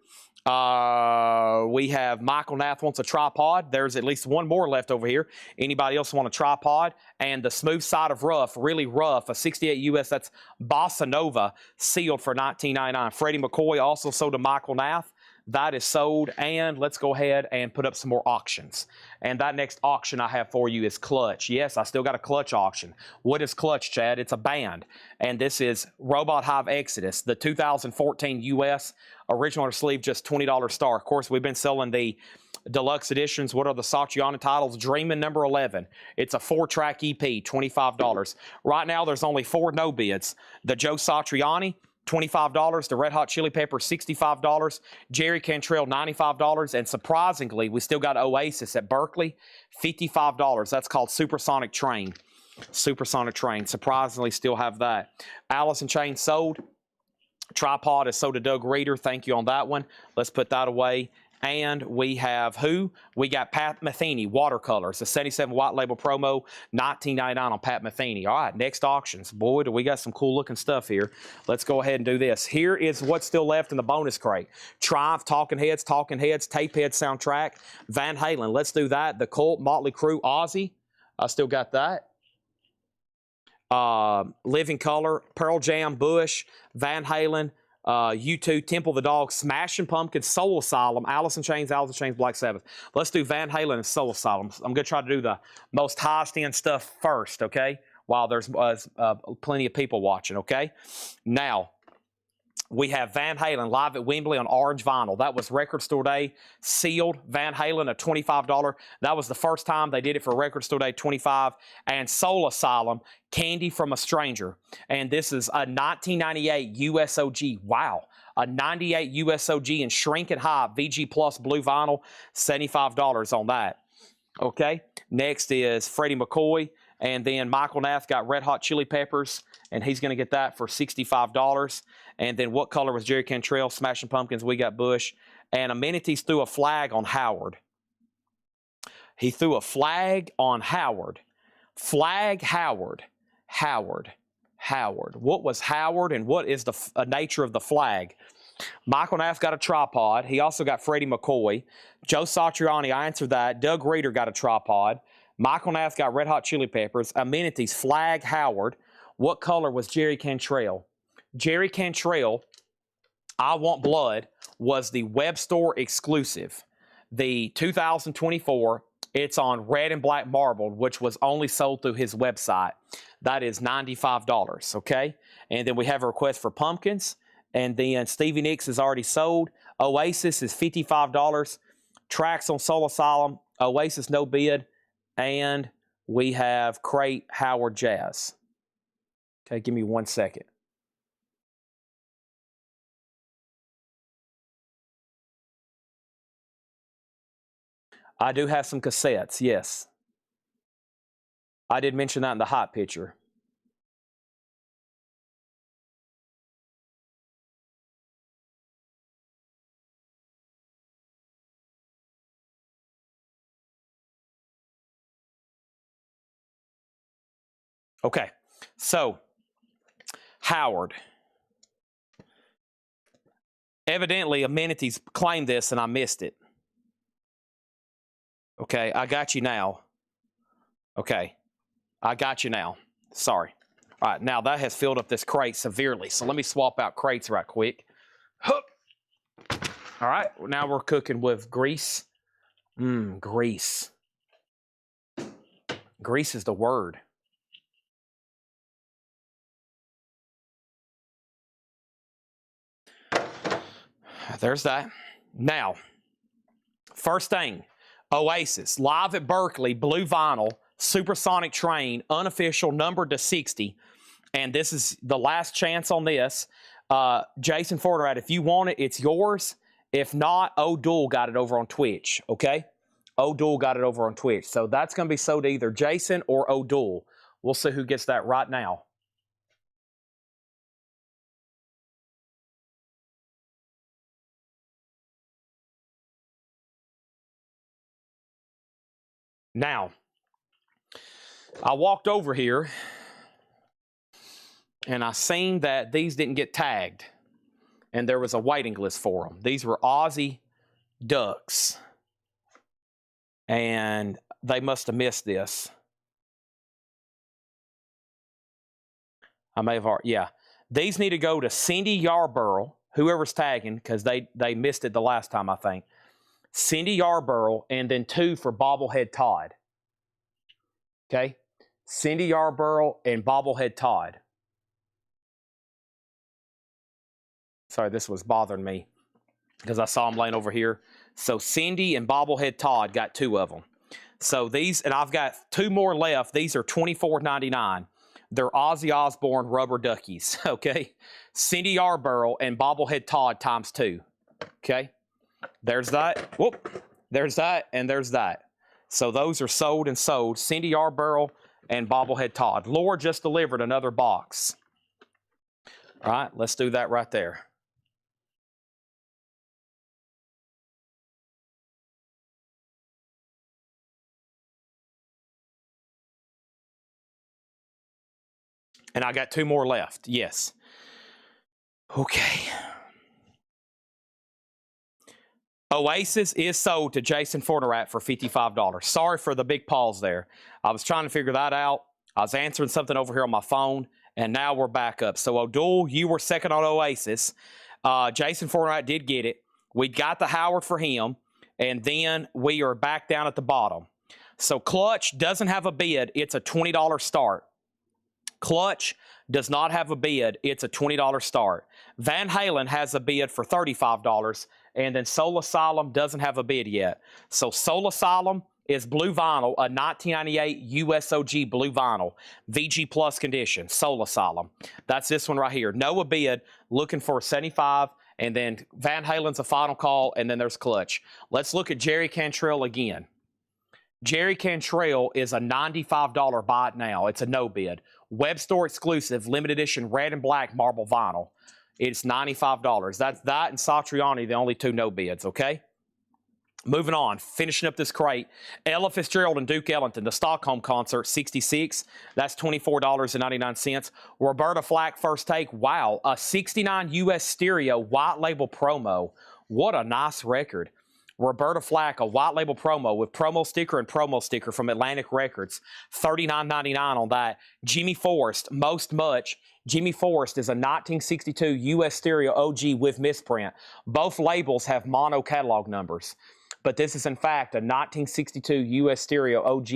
we have Michael Nath wants a tripod. There's at least one more left over here. Anybody else want a tripod? And the Smooth Side of Rough, really rough, a 68 US, that's Bossa Nova, sealed for $19.99. Freddie McCoy also sold to Michael Nath. That is sold, and let's go ahead and put up some more auctions. And that next auction I have for you is Clutch. Yes, I still got a Clutch auction. What is Clutch, Chad? It's a band, and this is Robot Hive Exodus, the 2014 US, original sleeve, just $20 star. Of course, we've been selling the deluxe editions. What are the Satriani titles? Dreamin' number 11. It's a 4-track EP, $25. Right now, there's only 4 no bids. The Joe Satriani, $25. The Red Hot Chili Peppers, $65. Jerry Cantrell, $95. And surprisingly, we still got Oasis at Berkeley, $55. That's called Supersonic Train. Supersonic Train. Surprisingly, still have that. Alice in Chains sold. Tripod is sold to Doug Reeder. Thank you on that one. Let's put that away. And we have who? We got Pat Metheny, Watercolors, the 77 white label promo, $19.99 on Pat Metheny. All right, next auctions. Boy, do we got some cool looking stuff here. Let's go ahead and do this. Here is what's still left in the bonus crate. Triumph, Talking Heads, Tapehead soundtrack, Van Halen. Let's do that. The Cult, Motley Crue, Ozzy. I still got that. Living Color, Pearl Jam, Bush, Van Halen, U2, Temple of the Dog, Smashing Pumpkins, Soul Asylum, Alice in Chains, Black Sabbath. Let's do Van Halen and Soul Asylum. I'm going to try to do the most highest end stuff first, okay? While there's plenty of people watching, okay? Now, we have Van Halen live at Wembley on orange vinyl. That was Record Store Day, sealed. Van Halen at $25. That was the first time they did it for Record Store Day, $25. And Soul Asylum, Candy from a Stranger. And this is a 1998 USOG. Wow. A 98 USOG in Shrinking High, VG Plus blue vinyl, $75 on that. Okay. Next is Freddie McCoy. And then Michael Nath got Red Hot Chili Peppers, and he's going to get that for $65. And then what color was Jerry Cantrell? Smashing Pumpkins, we got Bush. And Amenities threw a flag on Howard. He threw a flag on Howard. Flag Howard. Howard. What was Howard, and what is the nature of the flag? Michael Nath got a tripod. He also got Freddie McCoy. Joe Satriani, I answered that. Doug Reeder got a tripod. Michael Nath got Red Hot Chili Peppers. Amenities, Flag Howard. What color was Jerry Cantrell? Jerry Cantrell, I Want Blood, was the web store exclusive. The 2024, it's on red and black marbled, which was only sold through his website. That is $95, okay? And then we have a request for Pumpkins. And then Stevie Nicks is already sold. Oasis is $55. Tracks on Soul Asylum. Oasis, no bid. And we have Crate Howard Jazz. Okay, give me 1 second. I do have some cassettes, yes. I did mention that in the hot picture. Okay, so Howard. Evidently, Amenities claimed this and I missed it. Okay, I got you now. Okay, I got you now. Sorry. All right, now that has filled up this crate severely. So let me swap out crates right quick. All right, now we're cooking with grease. Grease. Grease is the word. There's that. Now, first thing, Oasis, live at Berkeley, blue vinyl, Supersonic Train, unofficial, numbered to 60. And this is the last chance on this. Jason Forderad, if you want it, it's yours. If not, O'Doul got it over on Twitch, okay? O'Doul got it over on Twitch. So that's going to be sold to either Jason or O'Doul. We'll see who gets that right now. Now, I walked over here and I seen that these didn't get tagged and there was a waiting list for them. These were Aussie Ducks and they must have missed this. I may have already, yeah. These need to go to Cindy Yarborough, whoever's tagging, because they missed it the last time, I think. Cindy Yarborough, and then 2 for Bobblehead Todd. Okay? Cindy Yarborough and Bobblehead Todd. Sorry, this was bothering me because I saw them laying over here. So Cindy and Bobblehead Todd got 2 of them. So these, and I've got 2 more left. These are $24.99. They're Ozzy Osbourne rubber duckies, okay? Cindy Yarborough and Bobblehead Todd times 2, okay? There's that. Whoop. There's that, and there's that. So those are sold and sold. Cindy Yarborough and Bobblehead Todd. Laura just delivered another box. All right, let's do that right there. And I got 2 more left. Yes. Okay. Oasis is sold to Jason Fornerat for $55. Sorry for the big pause there. I was trying to figure that out. I was answering something over here on my phone, and now we're back up. So, O'Doul, you were second on Oasis. Jason Fornerat did get it. We got the Howard for him, and then we are back down at the bottom. So, Clutch doesn't have a bid. It's a $20 start. Clutch does not have a bid. It's a $20 start. Van Halen has a bid for $35, and then Soul Asylum doesn't have a bid yet. So Soul Asylum is blue vinyl, a 1998 USOG blue vinyl, VG Plus condition, Soul Asylum. That's this one right here. No a bid, looking for 75, and then Van Halen's a final call, and then there's Clutch. Let's look at Jerry Cantrell again. Jerry Cantrell is a $95 buy it now. It's a no bid. Web store exclusive, limited edition red and black marble vinyl. It's $95. That's that and Satriani, the only 2 no bids, okay? Moving on, finishing up this crate. Ella Fitzgerald and Duke Ellington, the Stockholm concert, 66. That's $24.99. Roberta Flack, First Take. Wow, a 69 US stereo white label promo. What a nice record. Roberta Flack, a white label promo with promo sticker from Atlantic Records. $39.99 on that. Jimmy Forrest, Most Much. Jimmy Forrest is a 1962 US stereo OG with misprint. Both labels have mono catalog numbers. But this is, in fact, a 1962 US stereo OG,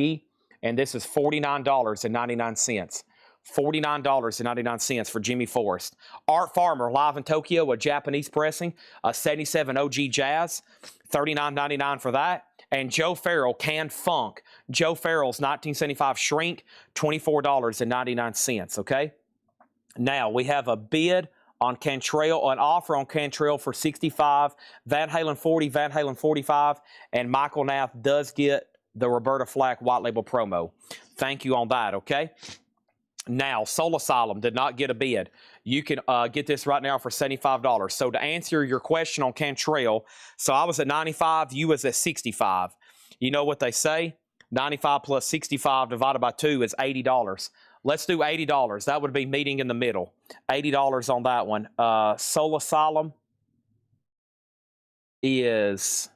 and this is $49.99. $49.99 for Jimmy Forrest. Art Farmer, live in Tokyo, a Japanese pressing, a 77 OG Jazz, $39.99 for that. And Joe Farrell, Canned Funk. Joe Farrell's 1975 Shrink, $24.99, okay? Now, we have a bid on Cantrell, an offer on Cantrell for 65, Van Halen 40, Van Halen 45, and Michael Nath does get the Roberta Flack white label promo. Thank you on that, okay? Now, Soul Asylum did not get a bid. You can get this right now for $75. So to answer your question on Cantrell, so I was at 95, you was at 65. You know what they say? 95 plus 65 divided by 2 is $80. Let's do $80. That would be meeting in the middle. $80 on that one. Soul Asylum is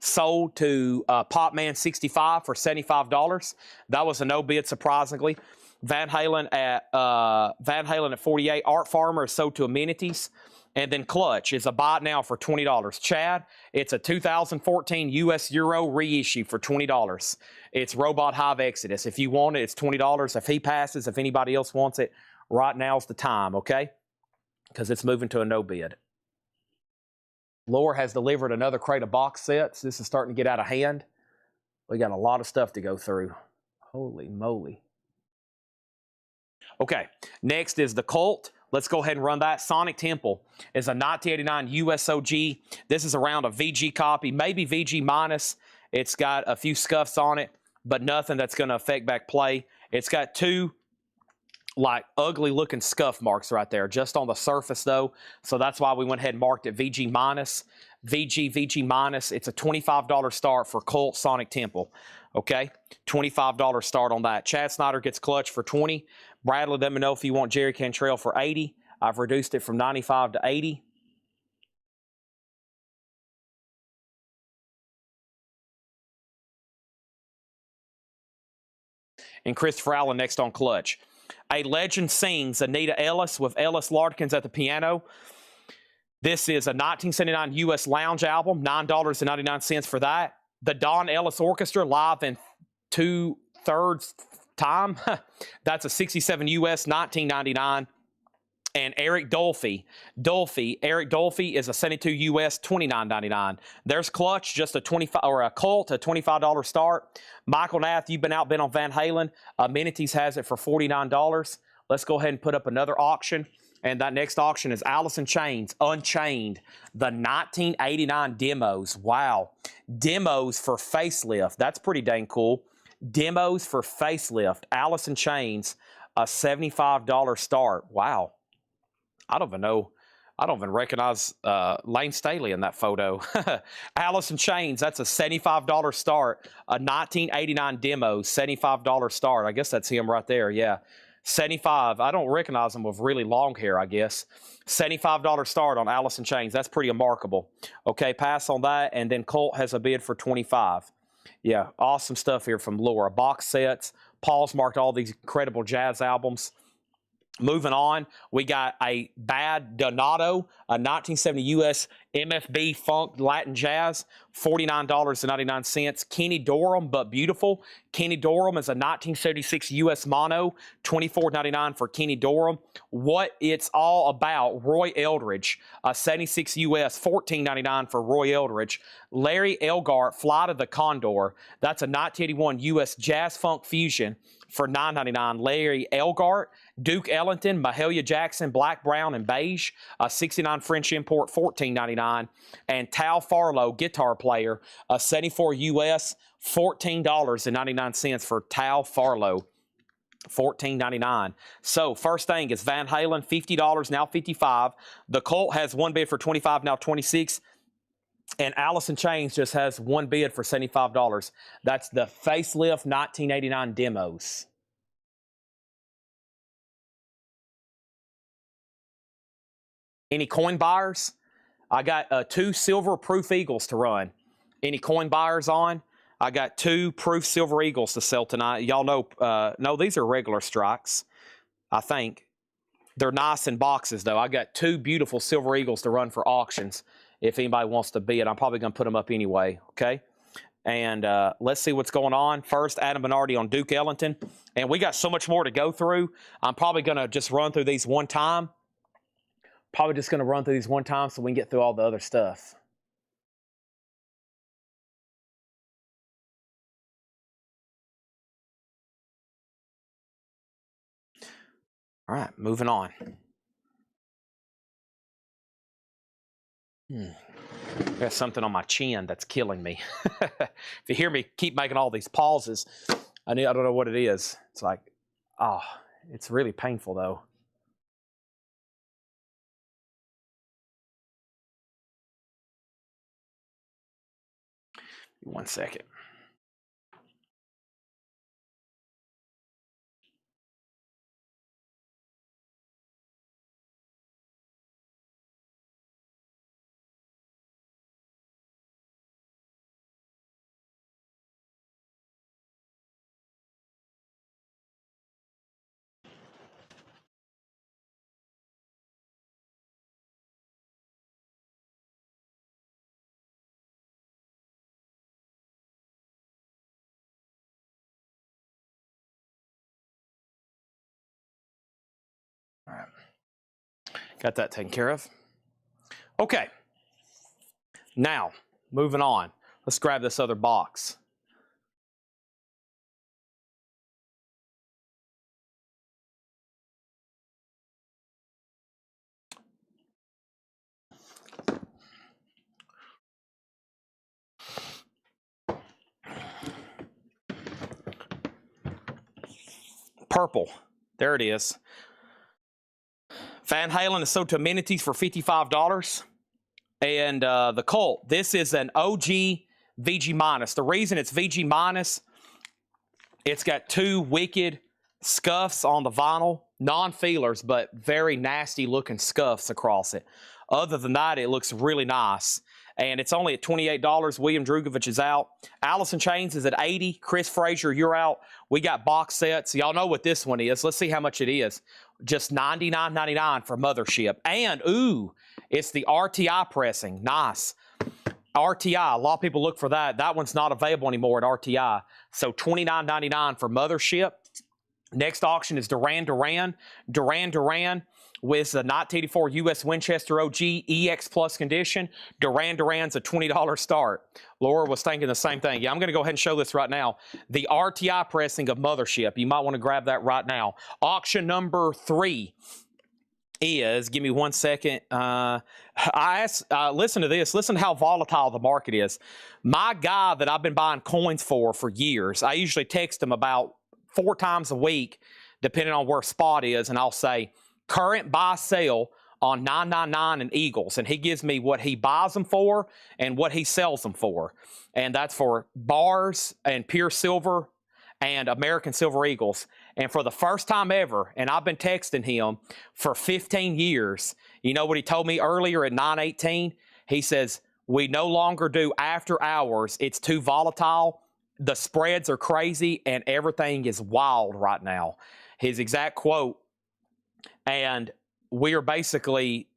sold to Popman 65 for $75. That was a no bid, surprisingly. Van Halen at 48. Art Farmer is sold to Amenities. And then Clutch is a buy now for $20. Chad, it's a 2014 US Euro reissue for $20. It's Robot Hive Exodus. If you want it, it's $20. If he passes, if anybody else wants it, right now's the time, okay? Because it's moving to a no bid. Laura has delivered another crate of box sets. This is starting to get out of hand. We got a lot of stuff to go through. Holy moly. Okay, next is the Cult. Let's go ahead and run that. Sonic Temple is a 1989 USOG. This is around a VG copy, maybe VG minus. It's got a few scuffs on it, but nothing that's going to affect back play. It's got 2 like ugly looking scuff marks right there, just on the surface though. So that's why we went ahead and marked it VG minus. VG minus. It's a $25 start for Cult Sonic Temple. Okay, $25 start on that. Chad Snyder gets Clutch for $20. Bradley, let me know if you want Jerry Cantrell for $80. I've reduced it from $95 to $80. And Christopher Allen next on Clutch. A Legend Sings, Anita Ellis with Ellis Larkins at the piano. This is a 1979 US Lounge album, $9.99 for that. The Don Ellis Orchestra live in 2/3 time. That's a 67 US, $19.99. And Eric Dolphy, Eric Dolphy is a 72 US, $29.99. There's Clutch, just a 25 or a Colt, a $25 start. Michael Nath, you've been on Van Halen. Amenities has it for $49. Let's go ahead and put up another auction. And that next auction is Allison Chains, Unchained, the 1989 demos. Wow. Demos for facelift. That's pretty dang cool. Demos for facelift. Allison Chains, a $75 start. Wow. I don't even know. I don't even recognize Lane Staley in that photo. Allison Chains, that's a $75 start. A 1989 demo, $75 start. I guess that's him right there, yeah. 75. I don't recognize him with really long hair, I guess. $75 start on Allison Chains. That's pretty remarkable. Okay, pass on that. And then Colt has a bid for 25. Yeah, awesome stuff here from Laura. Box sets. Paul's marked all these incredible jazz albums. Moving on, we got a Bad Donato, a 1970 US MFB Funk Latin Jazz, $49.99. Kenny Dorham, but beautiful. Kenny Dorham is a 1976 US Mono, $24.99 for Kenny Dorham. What it's all about, Roy Eldridge, a 76 US, $14.99 for Roy Eldridge. Larry Elgart, Flight of the Condor, that's a 1981 US Jazz Funk Fusion for $9.99. Larry Elgart. Duke Ellington, Mahalia Jackson, Black, Brown, and Beige, a 69 French import, $14.99. And Tal Farlow, guitar player, a 74 US, $14.99 for Tal Farlow. $14.99. So first thing is Van Halen, $50, now $55. The Colt has one bid for $25, now $26. And Allison Chains just has one bid for $75. That's the facelift 1989 demos. Any coin buyers? I got 2 silver proof eagles to run. Any coin buyers on? I got 2 proof silver eagles to sell tonight. Y'all know, no, these are regular strikes, I think. They're nice in boxes, though. I got 2 beautiful silver eagles to run for auctions. If anybody wants to bid, I'm probably going to put them up anyway, okay? And let's see what's going on. First, Adam Bernardi on Duke Ellington. And we got so much more to go through. I'm probably going to just run through these one time. So we can get through all the other stuff. All right, moving on. Got something on my chin that's killing me. If you hear me keep making all these pauses, I don't know what it is. It's like, oh, it's really painful though. 1 second. All right. Got that taken care of. Okay. Now, moving on. Let's grab this other box. Purple. There it is. Van Halen is sold to Amenities for $55. And the Colt, this is an OG VG minus. The reason it's VG minus, it's got 2 wicked scuffs on the vinyl, non-feelers, but very nasty looking scuffs across it. Other than that, it looks really nice. And it's only at $28. William Drugovich is out. Allison Chains is at $80. Chris Frazier, you're out. We got box sets. Y'all know what this one is. Let's see how much it is. Just $99.99 for Mothership. And, ooh, it's the RTI pressing. Nice. RTI, a lot of people look for that. That one's not available anymore at RTI. So $29.99 for Mothership. Next auction is Duran Duran. Duran Duran with the 1984 U.S. Winchester OG EX Plus condition. Duran Duran's a $20 start. Laura was thinking the same thing. Yeah, I'm going to go ahead and show this right now. The RTI pressing of Mothership. You might want to grab that right now. Auction number 3 is, give me 1 second. Listen to this. Listen to how volatile the market is. My guy that I've been buying coins for years, I usually text him about 4 times a week, depending on where spot is, and I'll say, current buy sell on 999 and Eagles, and he gives me what he buys them for and what he sells them for, and that's for bars and pure silver and American Silver Eagles. And for the first time ever, and I've been texting him for 15 years, you know what he told me earlier at 9:18? He says, we no longer do after hours. It's too volatile. The spreads are crazy and everything is wild right now. His exact quote. And we are basically,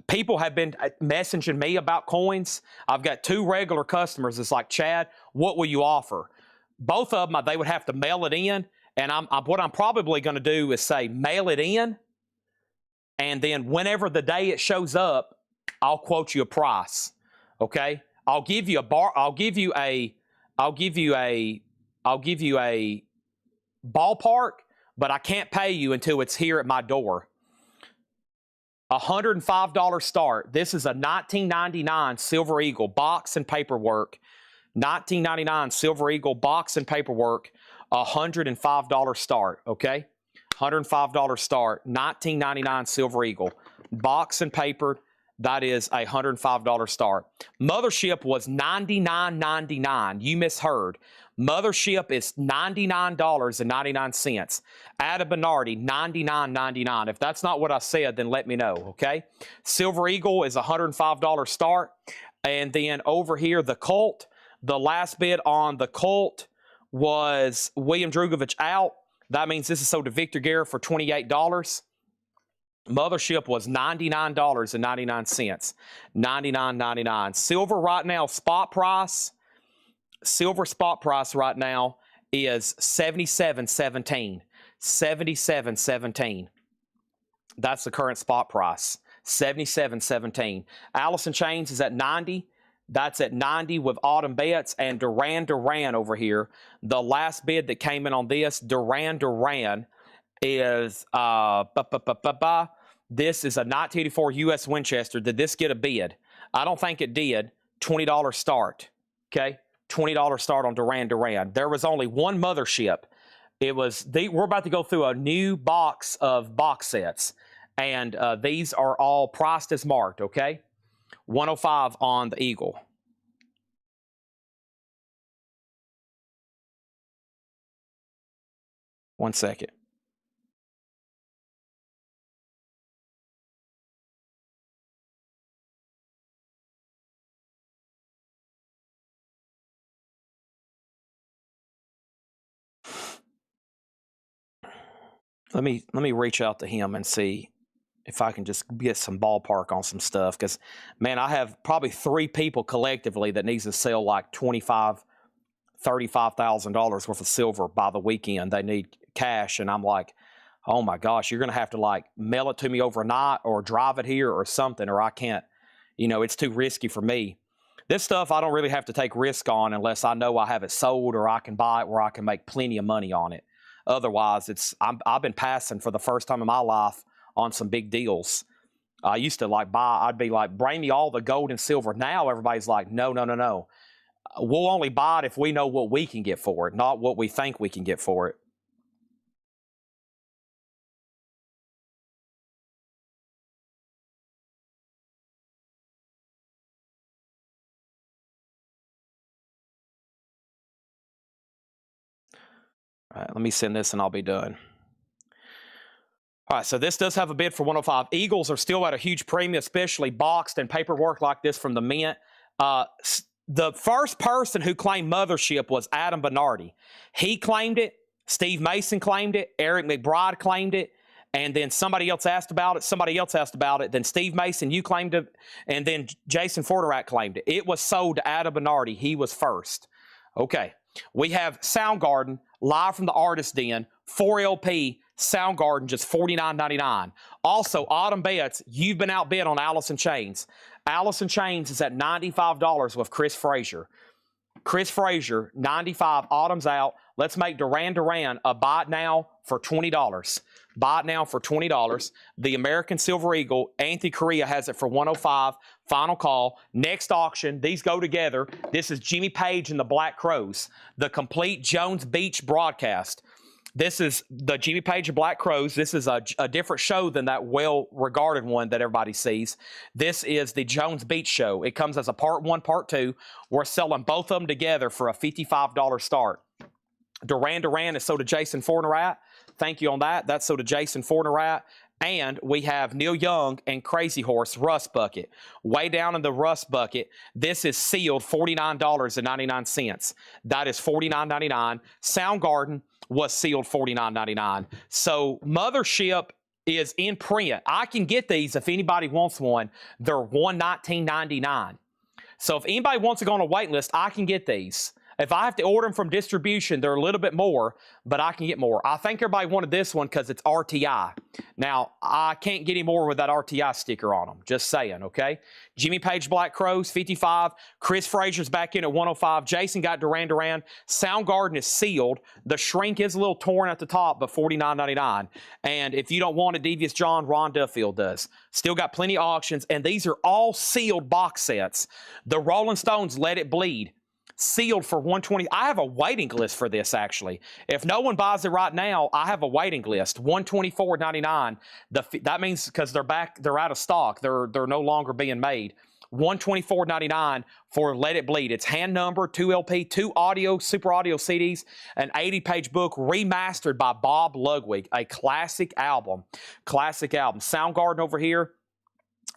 people have been messaging me about coins. I've got 2 regular customers. It's like, Chad, what will you offer? Both of them, they would have to mail it in. And what I'm probably going to do is say, mail it in. And then whenever the day it shows up, I'll quote you a price. Okay. I'll give you a ballpark, but I can't pay you until it's here at my door. $105 start. This is a 1999 Silver Eagle box and paperwork. 1999 Silver Eagle box and paperwork. $105 start. Okay, $105 start. 1999 Silver Eagle box and papered. That is a $105 start. Mothership was $99.99. You misheard. Mothership is $99.99. Ada Bernardi, $99.99. If that's not what I said, then let me know, okay? Silver Eagle is a $105 start. And then over here, the Colt, the last bid on the Colt was William Drugovich out. That means this is sold to Victor Guerra for $28. Mothership was $99.99. $99.99. Silver right now, spot price. Silver spot price right now is $77.17. $77.17. That's the current spot price. $77.17. Allison Chains is at 90. That's at 90 with Autumn Bets. And Duran Duran over here. The last bid that came in on this, Duran Duran, is this is a 1984 U.S. Winchester. Did this get a bid? I don't think it did. $20 start. Okay, $20 start on Duran Duran. There was only one Mothership. It was we're about to go through a new box of box sets, and these are all priced as marked. Okay, 105 on the Eagle. One second. Let me reach out to him and see if I can just get some ballpark on some stuff. Because, man, I have probably 3 people collectively that needs to sell like $25,000, $35,000 worth of silver by the weekend. They need cash, and I'm like, oh my gosh, you're gonna have to like mail it to me overnight or drive it here or something, or I can't. You know, it's too risky for me. This stuff I don't really have to take risk on unless I know I have it sold or I can buy it where I can make plenty of money on it. Otherwise, I've been passing for the first time in my life on some big deals. I used to like buy, I'd be like, bring me all the gold and silver. Now everybody's like, no. We'll only buy it if we know what we can get for it, not what we think we can get for it. All right, let me send this and I'll be done. All right, so this does have a bid for 105. Eagles are still at a huge premium, especially boxed and paperwork like this from the Mint. The first person who claimed Mothership was Adam Bernardi. He claimed it. Steve Mason claimed it. Eric McBride claimed it. And then somebody else asked about it. Somebody else asked about it. Then Steve Mason, you claimed it. And then Jason Forterat claimed it. It was sold to Adam Bernardi. He was first. Okay. We have Soundgarden, live from the Artist Den, 4 LP, Soundgarden, just $49.99. Also, Autumn Bets, you've been outbid on Alice in Chains. Alice in Chains is at $95 with Chris Frazier. Chris Frazier, 95. Autumn's out. Let's make Duran Duran a buy it now for $20. Buy it now for $20. The American Silver Eagle, Anthony Correa has it for $105. Final call. Next auction. These go together. This is Jimmy Page and the Black Crowes, the complete Jones Beach broadcast. This is the Jimmy Page and Black Crowes. This is a different show than that well-regarded one that everybody sees. This is the Jones Beach show. It comes as a part 1, part 2. We're selling both of them together for a $55 start. Duran Duran is sold to Jason Fornerat. Thank you on that. That's sold to Jason Fornerat. And we have Neil Young and Crazy Horse Rust Bucket. Way down in the Rust Bucket, this is sealed $49.99. That is $49.99. Soundgarden was sealed $49.99. So Mothership is in print. I can get these if anybody wants one. They're $119.99. So if anybody wants to go on a wait list, I can get these. If I have to order them from distribution, they're a little bit more, but I can get more. I think everybody wanted this one because it's RTI. Now, I can't get any more with that RTI sticker on them. Just saying, okay? Jimmy Page Black Crowes, 55. Chris Frazier's back in at 105. Jason got Duran Duran. Soundgarden is sealed. The shrink is a little torn at the top, but $49.99. And if you don't want it, Devious John, Ron Duffield does. Still got plenty of auctions, and these are all sealed box sets. The Rolling Stones, Let It Bleed, sealed for $120. I have a waiting list for this, actually. If no one buys it right now, I have a waiting list. $124.99. That means because they're out of stock. They're no longer being made. $124.99 for Let It Bleed. It's hand numbered, 2 LP, 2 audio, super audio CDs, an 80-page book remastered by Bob Ludwig. A classic album. Classic album. Soundgarden over here.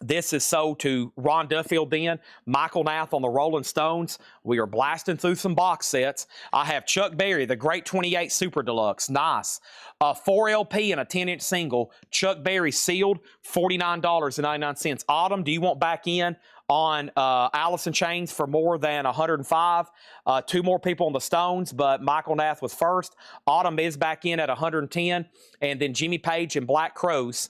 This is sold to Ron Duffield then, Michael Nath on the Rolling Stones. We are blasting through some box sets. I have Chuck Berry, the Great 28 Super Deluxe. Nice. A 4 LP and a 10-inch single. Chuck Berry sealed, $49.99. Autumn, do you want back in on Alice in Chains for more than 105? 2 more people on the Stones, but Michael Nath was first. Autumn is back in at 110. And then Jimmy Page and Black Crowes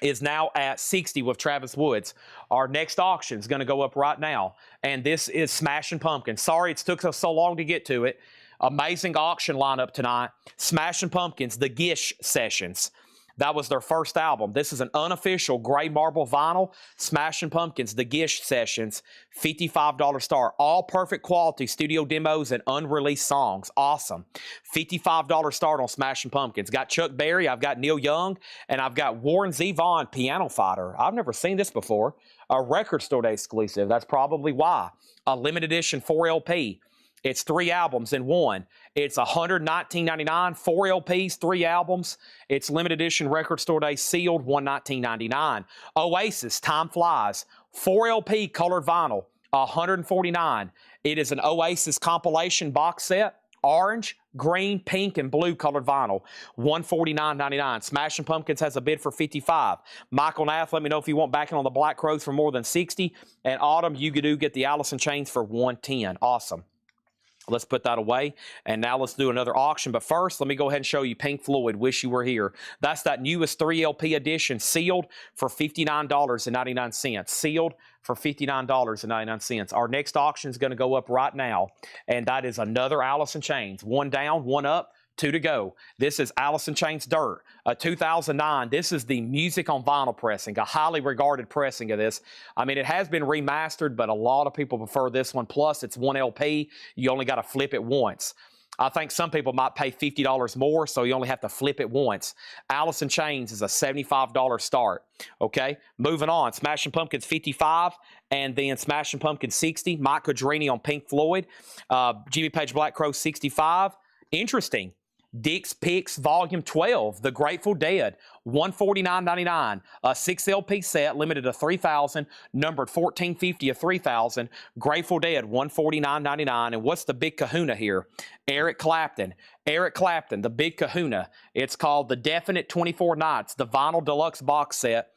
is now at 60 with Travis Woods. Our next auction is going to go up right now, and this is Smashing Pumpkins. Sorry it took us so long to get to it. Amazing auction lineup tonight. Smashing Pumpkins, the Gish Sessions. That was their first album. This is an unofficial gray marble vinyl. Smashing Pumpkins, the Gish Sessions, $55 start. All perfect quality studio demos and unreleased songs. Awesome. $55 start on Smashing Pumpkins. Got Chuck Berry, I've got Neil Young, and I've got Warren Zevon, Piano Fighter. I've never seen this before. A Record Store Day exclusive. That's probably why. A limited edition 4 LP. It's 3 albums in one. It's $119.99, 4 LPs, 3 albums. It's limited edition Record Store Day sealed, $119.99. Oasis, Time Flies, 4 LP colored vinyl, $149. It is an Oasis compilation box set, orange, green, pink, and blue colored vinyl, $149.99. Smashing Pumpkins has a bid for $55. Michael Nath, let me know if you want backing on the Black Crowes for more than $60. And Autumn, you do get the Alice in Chains for $110. Awesome. Let's put that away, and now let's do another auction. But first, let me go ahead and show you Pink Floyd, Wish You Were Here. That's that newest 3 LP edition, sealed for $59.99. Sealed for $59.99. Our next auction is going to go up right now, and that is another Alice in Chains. 1 down, 1 up. 2 to go. This is Alice in Chains Dirt, a 2009. This is the music on vinyl pressing, a highly regarded pressing of this. I mean, it has been remastered, but a lot of people prefer this one. Plus, it's 1 LP. You only got to flip it once. I think some people might pay $50 more, so you only have to flip it once. Alice in Chains is a $75 start. Okay, moving on. Smashing Pumpkins 55, and then Smashing Pumpkins 60. Mike Codrini on Pink Floyd. Jimmy Page Black Crowes 65. Interesting. Dick's Picks Volume 12, The Grateful Dead, $149.99. A 6 LP set, limited to 3,000, numbered 1450 of 3,000. Grateful Dead, $149.99. And what's the big kahuna here? Eric Clapton. Eric Clapton, the big kahuna. It's called The Definite 24 Nights, the vinyl deluxe box set.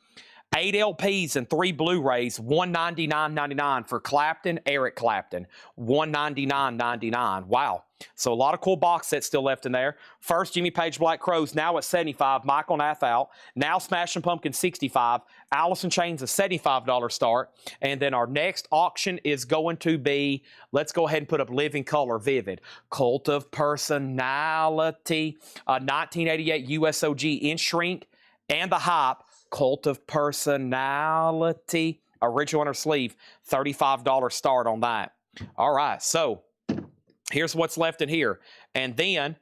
8 LPs and 3 Blu-rays, $199.99 for Clapton, Eric Clapton, $199.99. Wow. So a lot of cool box sets still left in there. First, Jimmy Page Black Crowes, now at 75. Michael Nath out. Now Smashing Pumpkin, 65. Alice in Chains, a $75 start. And then our next auction is going to be, let's go ahead and put up Living Color Vivid. Cult of Personality, 1988 USOG in shrink. And the Hype, Cult of Personality, original inner sleeve, $35 start on that. All right, so here's what's left in here. And then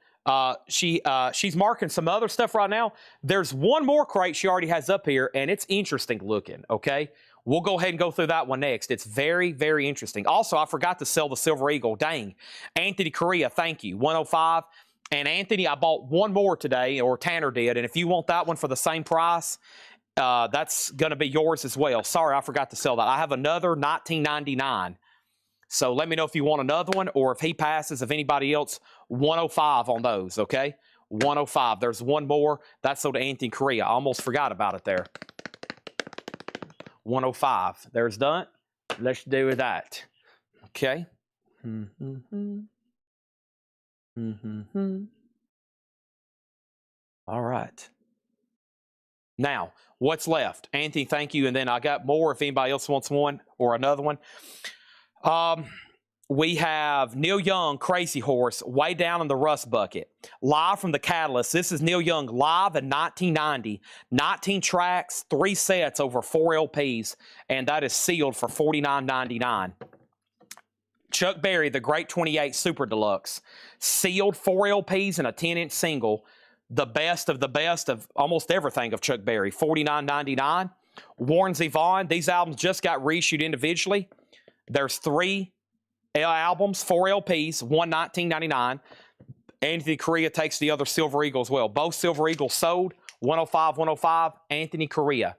she's marking some other stuff right now. There's one more crate she already has up here, and it's interesting looking, okay? We'll go ahead and go through that one next. It's very, very interesting. Also, I forgot to sell the Silver Eagle. Dang. Anthony Correa, thank you, 105. And Anthony, I bought one more today, or Tanner did, and if you want that one for the same price, that's going to be yours as well. Sorry, I forgot to sell that. I have another 1999. So let me know if you want another one, or if he passes, if anybody else, 105 on those, okay? 105. There's one more. That's sold to Anthony Correa. I almost forgot about it there. 105. There's done. Let's do that. Okay. All right. Now, what's left? Anthony, thank you. And then I got more if anybody else wants one or another one. We have Neil Young, Crazy Horse, way down in the rust bucket. Live from the Catalyst. This is Neil Young live in 1990. 19 tracks, 3 sets over 4 LPs, and that is sealed for $49.99. Chuck Berry, the Great 28 Super Deluxe. Sealed 4 LPs and a 10-inch single. The best of almost everything of Chuck Berry. $49.99. Warren Zevon. These albums just got reissued individually. There's 3 albums, 4 LPs, one $19.99. Anthony Correa takes the other Silver Eagle as well. Both Silver Eagles sold. 105, 105. Anthony Correa.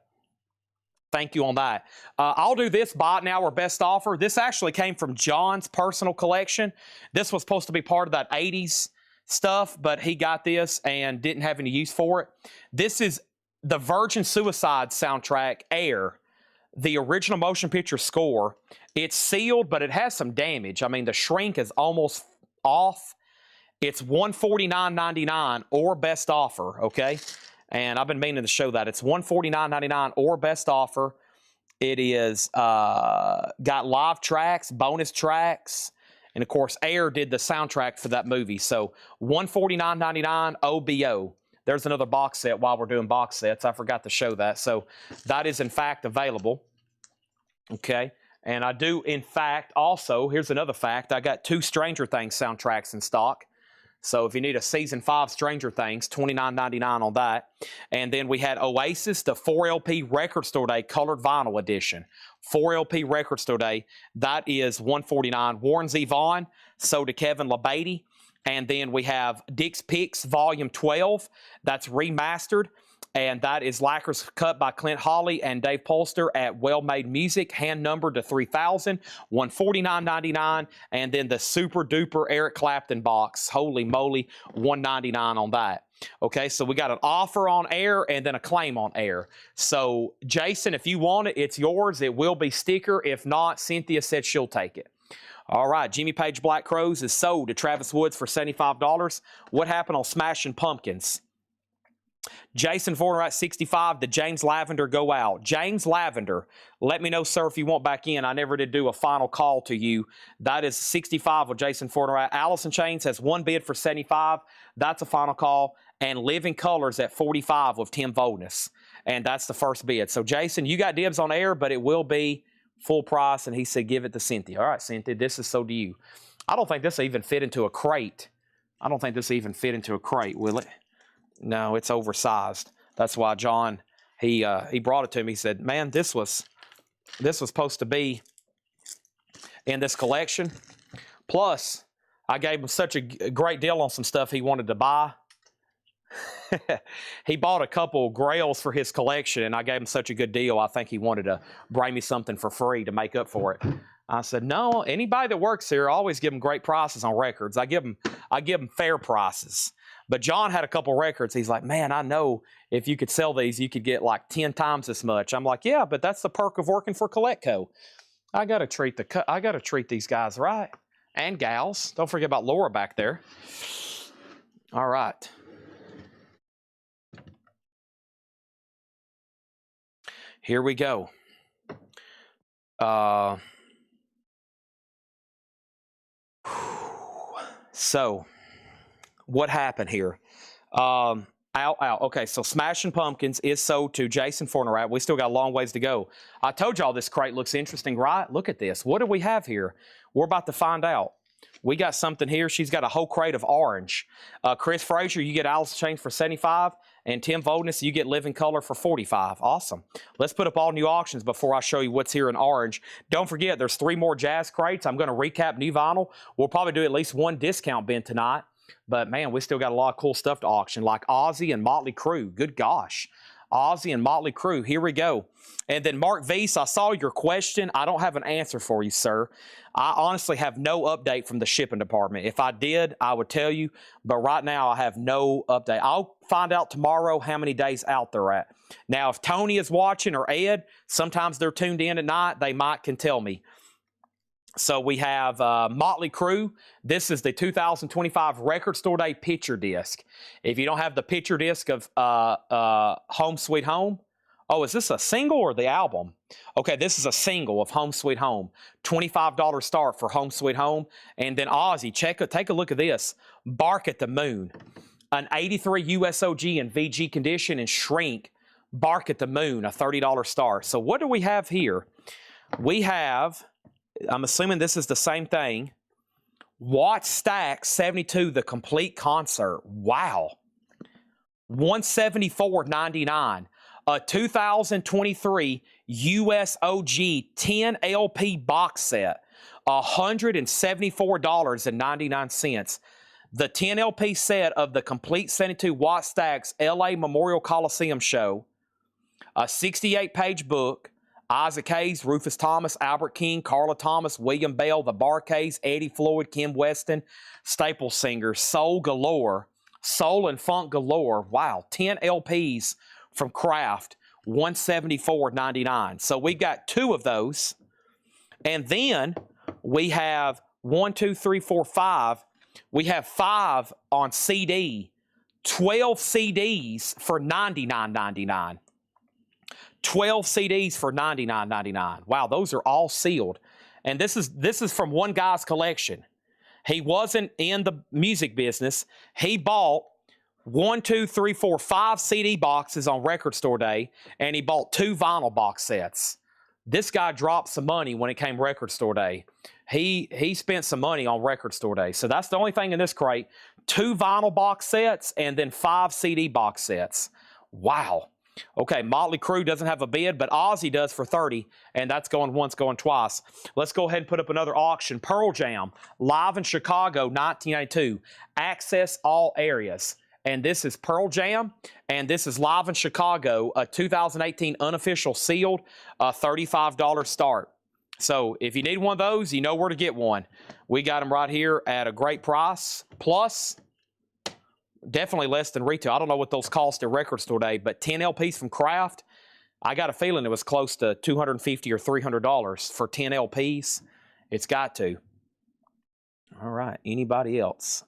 Thank you on that. I'll do this buy it now or best offer. This actually came from John's personal collection. This was supposed to be part of that 80s stuff, but he got this and didn't have any use for it. This is the Virgin Suicide soundtrack, Air, the original motion picture score. It's sealed, but it has some damage. I mean, the shrink is almost off. It's $149.99 or best offer, okay? And I've been meaning to show that. It's $149.99 or best offer. It is got live tracks, bonus tracks, and of course, Air did the soundtrack for that movie. So $149.99 OBO. There's another box set while we're doing box sets. I forgot to show that. So that is in fact available. Okay. And I do in fact also, here's another fact, I got 2 Stranger Things soundtracks in stock. So if you need a season 5 Stranger Things, $29.99 on that. And then we had Oasis, the 4LP Record Store Day Colored Vinyl Edition. 4LP Record Store Day, that is $149. Warren Zevon, sold to Kevin LeBeatty. And then we have Dick's Picks Volume 12, that's remastered. And that is lacquers cut by Clint Hawley and Dave Polster at Well Made Music, hand numbered to 3000, $149.99. And then the super duper Eric Clapton box, holy moly, $199 on that. Okay, so we got an offer on Air and then a claim on Air. So Jason, if you want it, it's yours. It will be sticker. If not, Cynthia said she'll take it. All right, Jimmy Page Black Crowes is sold to Travis Woods for $75. What happened on Smashing Pumpkins? Jason Forner at 65. Did James Lavender go out? James Lavender, let me know, sir, if you want back in. I never did do a final call to you. That is 65 with Jason Forner at. Alice in Chains has 1 bid for 75. That's a final call. And Living Colors at 45 with Tim Voldness. And that's the first bid. So, Jason, you got dibs on Air, but it will be full price. And he said, give it to Cynthia. All right, Cynthia, this is so to you. I don't think this will even fit into a crate. I don't think this will even fit into a crate, will it? No, it's oversized. That's why John, he brought it to me. He said, man, this was supposed to be in this collection. Plus, I gave him such a great deal on some stuff he wanted to buy. He bought a couple grails for his collection, and I gave him such a good deal, I think he wanted to bring me something for free to make up for it. I said, no, anybody that works here, I always give them great prices on records. I give them fair prices. But John had a couple records. He's like, man, I know if you could sell these, you could get like 10 times as much. I'm like, yeah, but that's the perk of working for Collectco. I got to treat these guys right. And gals. Don't forget about Laura back there. All right. Here we go. So, what happened here? Okay, so Smashing Pumpkins is sold to Jason Fornerat. We still got a long ways to go. I told y'all this crate looks interesting, right? Look at this. What do we have here? We're about to find out. We got something here. She's got a whole crate of orange. Chris Frazier, you get Alice Chains for 75, and Tim Voldness, you get Living Color for 45. Awesome. Let's put up all new auctions before I show you what's here in orange. Don't forget, there's 3 more jazz crates. I'm going to recap new vinyl. We'll probably do at least 1 discount bin tonight. But, man, we still got a lot of cool stuff to auction, like Ozzy and Motley Crue. Good gosh. Ozzy and Motley Crue. Here we go. And then Mark Weiss, I saw your question. I don't have an answer for you, sir. I honestly have no update from the shipping department. If I did, I would tell you. But right now, I have no update. I'll find out tomorrow how many days out they're at. Now, if Tony is watching or Ed, sometimes they're tuned in at night. They can tell me. So we have Motley Crue. This is the 2025 Record Store Day picture disc. If you don't have the picture disc of Home Sweet Home, oh, is this a single or the album? Okay, this is a single of Home Sweet Home. $25 start for Home Sweet Home. And then Ozzy, take a look at this. Bark at the Moon. An 83 USOG in VG condition and shrink. Bark at the Moon, a $30 start. So what do we have here? We have... I'm assuming this is the same thing. Watt Stack 72, the complete concert. Wow. $174.99. A 2023 USOG 10 LP box set. $174.99. The 10 LP set of the complete 72 Watt Stacks LA Memorial Coliseum show. A 68-page book. Isaac Hayes, Rufus Thomas, Albert King, Carla Thomas, William Bell, The Bar-Kays, Eddie Floyd, Kim Weston, Staple Singers, Soul Galore, Soul and Funk Galore. Wow, 10 LPs from Kraft, $174.99. So we've got 2 of those. And then we have 1, 2, 3, 4, 5. We have 5 on CD, 12 CDs for $99.99. 12 CDs for $99.99. Wow, those are all sealed. And this is from one guy's collection. He wasn't in the music business. He bought 1, 2, 3, 4, 5 CD boxes on Record Store Day, and he bought 2 vinyl box sets. This guy dropped some money when it came Record Store Day. He spent some money on Record Store Day. So that's the only thing in this crate. 2 vinyl box sets and then 5 CD box sets. Wow. Okay, Motley Crue doesn't have a bid, but Ozzy does for $30, and that's going once, going twice. Let's go ahead and put up another auction. Pearl Jam, live in Chicago, 1992. Access all areas. And this is Pearl Jam, and this is live in Chicago, a 2018 unofficial sealed, $35 start. So if you need one of those, you know where to get one. We got them right here at a great price, plus... definitely less than retail. I don't know what those cost at Record Store Day, but 10 LPs from Kraft, I got a feeling it was close to $250 or $300 for 10 LPs. It's got to. All right. Anybody else?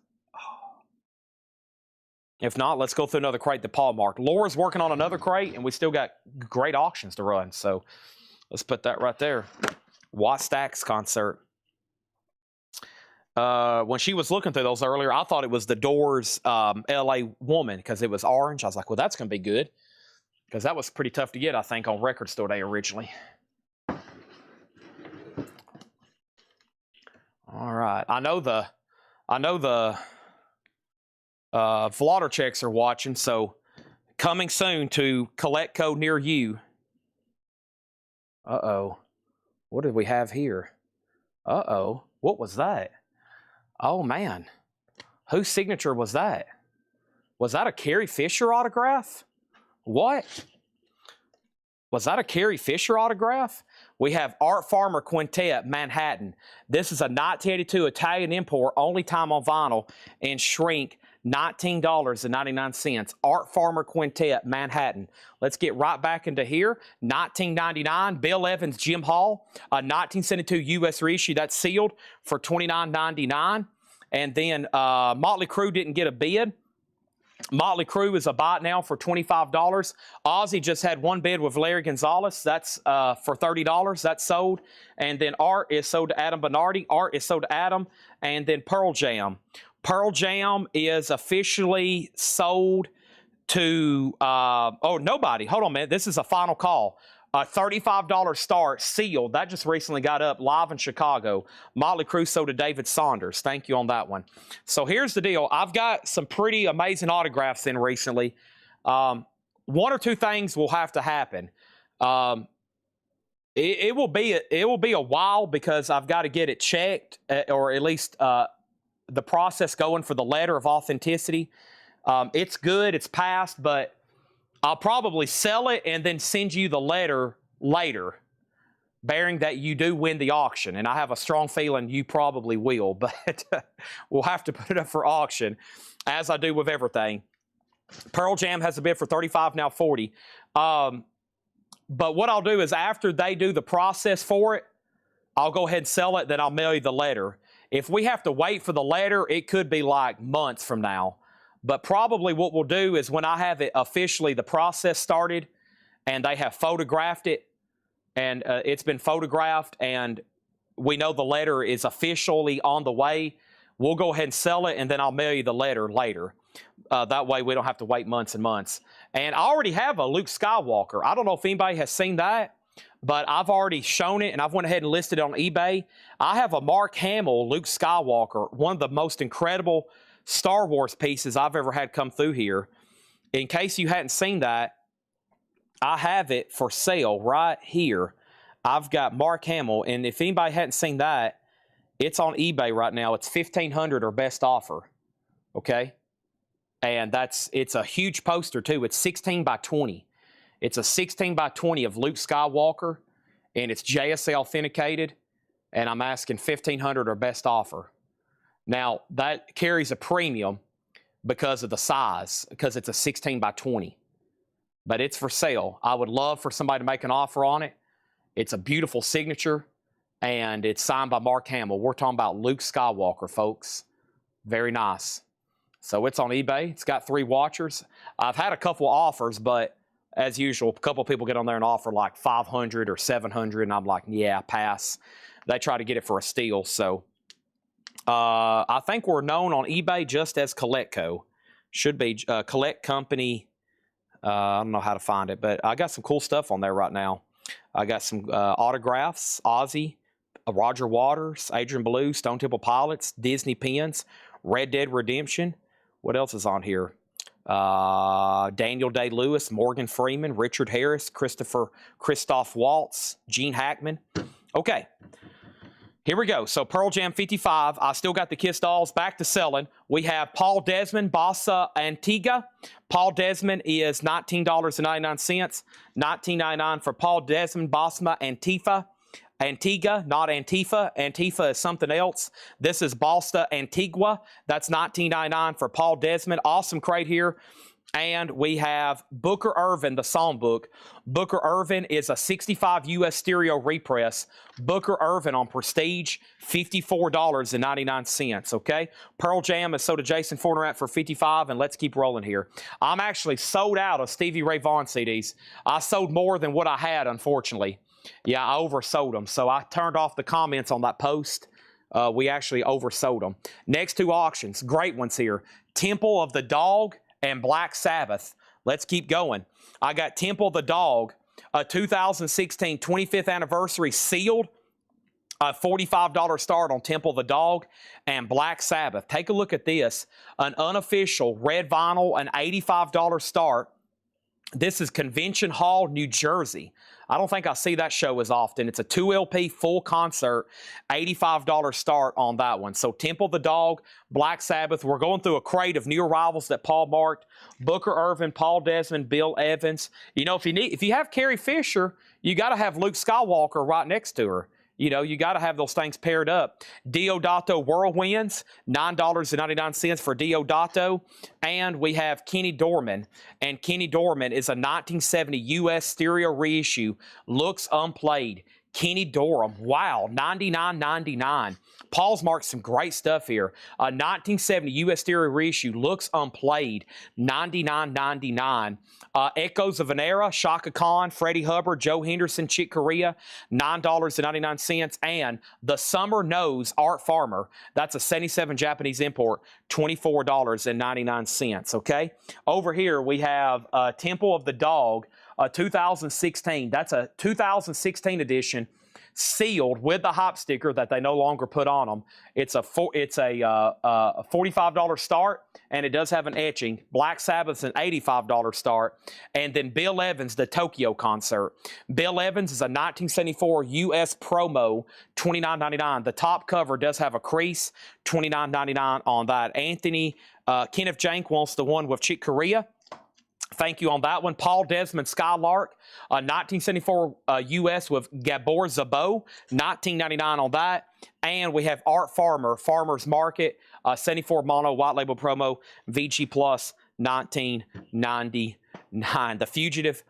If not, let's go through another crate that Paul marked. Laura's working on another crate, and we still got great auctions to run. So let's put that right there. Watt Stacks concert. When she was looking through those earlier, I thought it was the Doors LA Woman because it was orange. I was like, well, that's going to be good because that was pretty tough to get, I think, on Record Store Day originally. All right. I know the Vlotter checks are watching, so coming soon to Coletco near you. Uh-oh. What did we have here? Uh-oh. What was that? Oh, man. Whose signature was that? Was that a Carrie Fisher autograph? What? Was that a Carrie Fisher autograph? We have Art Farmer Quintet, Manhattan. This is a 1982 Italian import, only time on vinyl, and shrink $19.99. Art Farmer Quintet, Manhattan. Let's get right back into here. $19.99. Bill Evans, Jim Hall, 1972 U.S. reissue. That's sealed for $29.99. And then Motley Crue didn't get a bid. Motley Crue is a buy now for $25. Ozzy just had one bid with Larry Gonzalez. That's for $30. That's sold. And then Art is sold to Adam Bernardi. Art is sold to Adam. And then Pearl Jam. Pearl Jam is officially sold to, nobody. Hold on a minute. This is a final call. A $35 start, sealed. That just recently got up live in Chicago. Motley Crue sold to David Saunders. Thank you on that one. So here's the deal. I've got some pretty amazing autographs in recently. One or two things will have to happen. It will be a while because I've got to get it checked, or at least the process going for the letter of authenticity. It's good. It's passed, but I'll probably sell it and then send you the letter later, bearing that you do win the auction. And I have a strong feeling you probably will, but we'll have to put it up for auction, as I do with everything. Pearl Jam has a bid for $35, now $40. But what I'll do is after they do the process for it, I'll go ahead and sell it, then I'll mail you the letter. If we have to wait for the letter, it could be like months from now. But probably what we'll do is when I have it officially, the process started, and they have photographed it, and it's been photographed, and we know the letter is officially on the way, we'll go ahead and sell it, and then I'll mail you the letter later. That way we don't have to wait months and months. And I already have a Luke Skywalker. I don't know if anybody has seen that, but I've already shown it, and I've went ahead and listed it on eBay. I have a Mark Hamill Luke Skywalker, one of the most incredible Star Wars pieces I've ever had come through here. In case you hadn't seen that, I have it for sale right here. I've got Mark Hamill, and if anybody hadn't seen that, it's on eBay right now. It's $1,500 or best offer, okay? And it's a huge poster too. It's 16 by 20. It's a 16 by 20 of Luke Skywalker, and it's JSA authenticated, and I'm asking $1,500 or best offer. Now, that carries a premium because of the size, because it's a 16 by 20. But it's for sale. I would love for somebody to make an offer on it. It's a beautiful signature, and it's signed by Mark Hamill. We're talking about Luke Skywalker, folks. Very nice. So it's on eBay. It's got 3 watchers. I've had a couple offers, but as usual, a couple people get on there and offer like $500 or $700, and I'm like, yeah, pass. They try to get it for a steal, so... I think we're known on eBay just as Collectco. Should be Collect Company. I don't know how to find it, but I got some cool stuff on there right now. I got some autographs, Ozzy, Roger Waters, Adrian Belew, Stone Temple Pilots, Disney pins, Red Dead Redemption. What else is on here? Daniel Day-Lewis, Morgan Freeman, Richard Harris, Christoph Waltz, Gene Hackman. Okay. Here we go. So Pearl Jam 55. I still got the Kiss dolls back to selling. We have Paul Desmond, Bossa Antigua. Paul Desmond is $19.99. $19.99 for Paul Desmond, Bossa Antifa. Antigua, not Antifa. Antifa is something else. This is Bossa Antigua. That's $19.99 for Paul Desmond. Awesome crate here. And we have Booker Irvin, the songbook. Booker Irvin is a 65 U.S. stereo repress. Booker Irvin on Prestige, $54.99, okay? Pearl Jam is sold to Jason Fornerat for $55, and let's keep rolling here. I'm actually sold out of Stevie Ray Vaughan CDs. I sold more than what I had, unfortunately. Yeah, I oversold them, so I turned off the comments on that post. We actually oversold them. Next 2 auctions, great ones here. Temple of the Dog and Black Sabbath. Let's keep going. I got Temple of the Dog, a 2016 25th anniversary sealed, a $45 start on Temple of the Dog and Black Sabbath. Take a look at this. An unofficial red vinyl, an $85 start. This is Convention Hall, New Jersey. I don't think I see that show as often. It's a 2 LP full concert, $85 start on that one. So Temple of the Dog, Black Sabbath. We're going through a crate of new arrivals that Paul marked. Booker Irvin, Paul Desmond, Bill Evans. You know, if you have Carrie Fisher, you got to have Luke Skywalker right next to her. You know, you got to have those things paired up. Deodato Whirlwinds, $9.99 for Deodato. And we have Kenny Dorman. And Kenny Dorman is a 1970 U.S. stereo reissue. Looks unplayed. Kenny Dorham, wow, $99.99. Paul's marked some great stuff here. 1970 U.S. stereo reissue, looks unplayed, $99.99. Echoes of an Era, Shaka Khan, Freddie Hubbard, Joe Henderson, Chick Corea, $9.99. And The Summer Knows, Art Farmer, that's a 77 Japanese import, $24.99, okay? Over here we have Temple of the Dog, 2016. That's a 2016 edition, sealed with the hop sticker that they no longer put on them. It's a $45 start, and it does have an etching. Black Sabbath's an $85 start, and then Bill Evans, the Tokyo concert. Bill Evans is a 1974 U.S. promo, $29.99. The top cover does have a crease, $29.99 on that. Anthony Kenneth Jank wants the one with Chick Corea. Thank you on that one. Paul Desmond Skylark, 1974 U.S. with Gabor Zabo, $19.99 on that. And we have Art Farmer, Farmer's Market, 74 mono white label promo, VG Plus, $19.99. The Fugitive.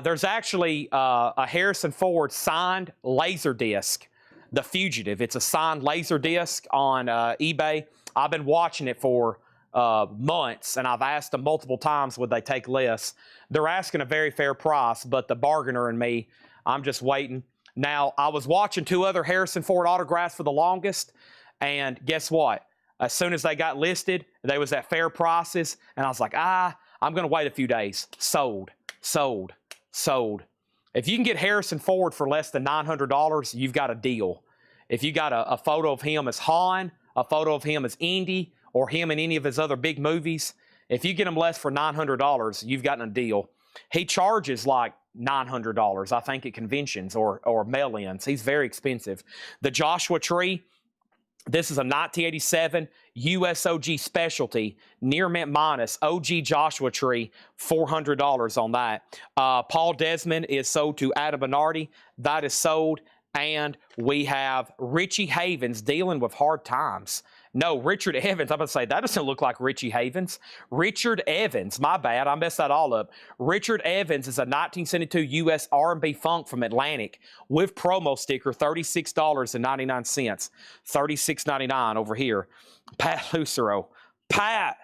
There's actually a Harrison Ford signed Laserdisc, The Fugitive. It's a signed Laserdisc on eBay. I've been watching it for months, and I've asked them multiple times would they take less. They're asking a very fair price, but the bargainer in me, I'm just waiting. Now, I was watching two other Harrison Ford autographs for the longest, and guess what? As soon as they got listed, they was at fair prices, and I was like, I'm going to wait a few days. Sold, sold, sold. If you can get Harrison Ford for less than $900, you've got a deal. If you got a photo of him as Han, a photo of him as Indy, or him in any of his other big movies, if you get him less for $900, you've gotten a deal. He charges like $900, I think, at conventions or mail-ins. He's very expensive. The Joshua Tree, this is a 1987 USOG specialty, near mint minus, OG Joshua Tree, $400 on that. Paul Desmond is sold to Adam Bernardi. That is sold. And we have Richie Havens dealing with hard times. No, Richard Evans. I'm going to say that doesn't look like Richie Havens. Richard Evans. My bad. I messed that all up. Richard Evans is a 1972 U.S. R&B funk from Atlantic with promo sticker, $36.99. $36.99 over here. Pat Lucero. Pat.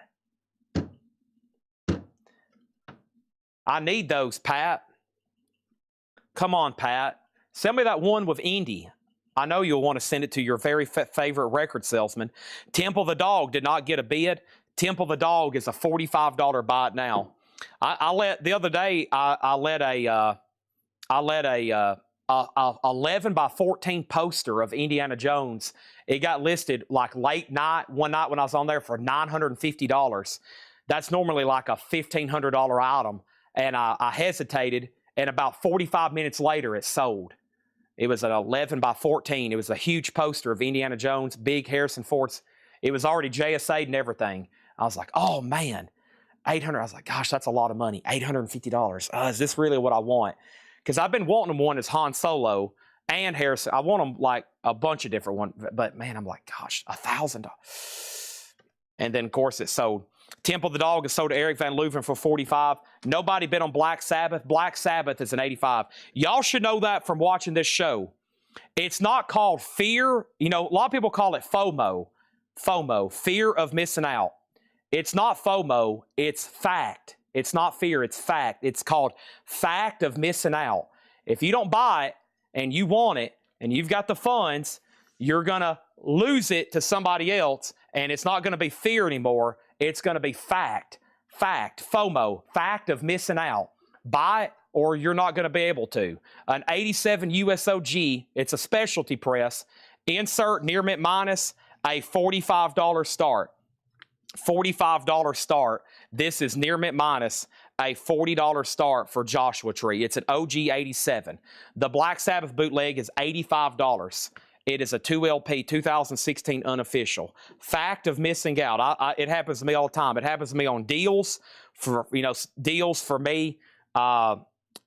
I need those, Pat. Come on, Pat. Send me that one with Indy. I know you'll want to send it to your very favorite record salesman. Temple the Dog did not get a bid. Temple the Dog is a $45 buy it now. I let the other day. I let a 11 by 14 poster of Indiana Jones. It got listed like late night one night when I was on there for $950. That's normally like a $1,500 item, and I hesitated. And about 45 minutes later, it sold. It was an 11 by 14. It was a huge poster of Indiana Jones, big Harrison Ford's. It was already JSA'd and everything. I was like, oh, man, $800. I was like, gosh, that's a lot of money, $850. Is this really what I want? Because I've been wanting them one as Han Solo and Harrison. I want them like a bunch of different ones. But, man, I'm like, gosh, $1,000. And then, of course, it sold. Temple the Dog is sold to Eric Van Leuven for $45. Nobody bid on Black Sabbath. Black Sabbath is an $85. Y'all should know that from watching this show. It's not called fear. You know, a lot of people call it FOMO. FOMO, fear of missing out. It's not FOMO. It's fact. It's not fear. It's fact. It's called fact of missing out. If you don't buy it and you want it and you've got the funds, you're going to lose it to somebody else, and it's not going to be fear anymore. It's going to be fact. Fact. FOMO. Fact of missing out. Buy it or you're not going to be able to. An 87 USOG. It's a specialty press. Insert near mint minus a $45 start. $45 start. This is near mint minus a $40 start for Joshua Tree. It's an OG 87. The Black Sabbath bootleg is $85. It is a 2LP 2016 unofficial. Fact of missing out. It happens to me all the time. It happens to me on deals. Deals for me.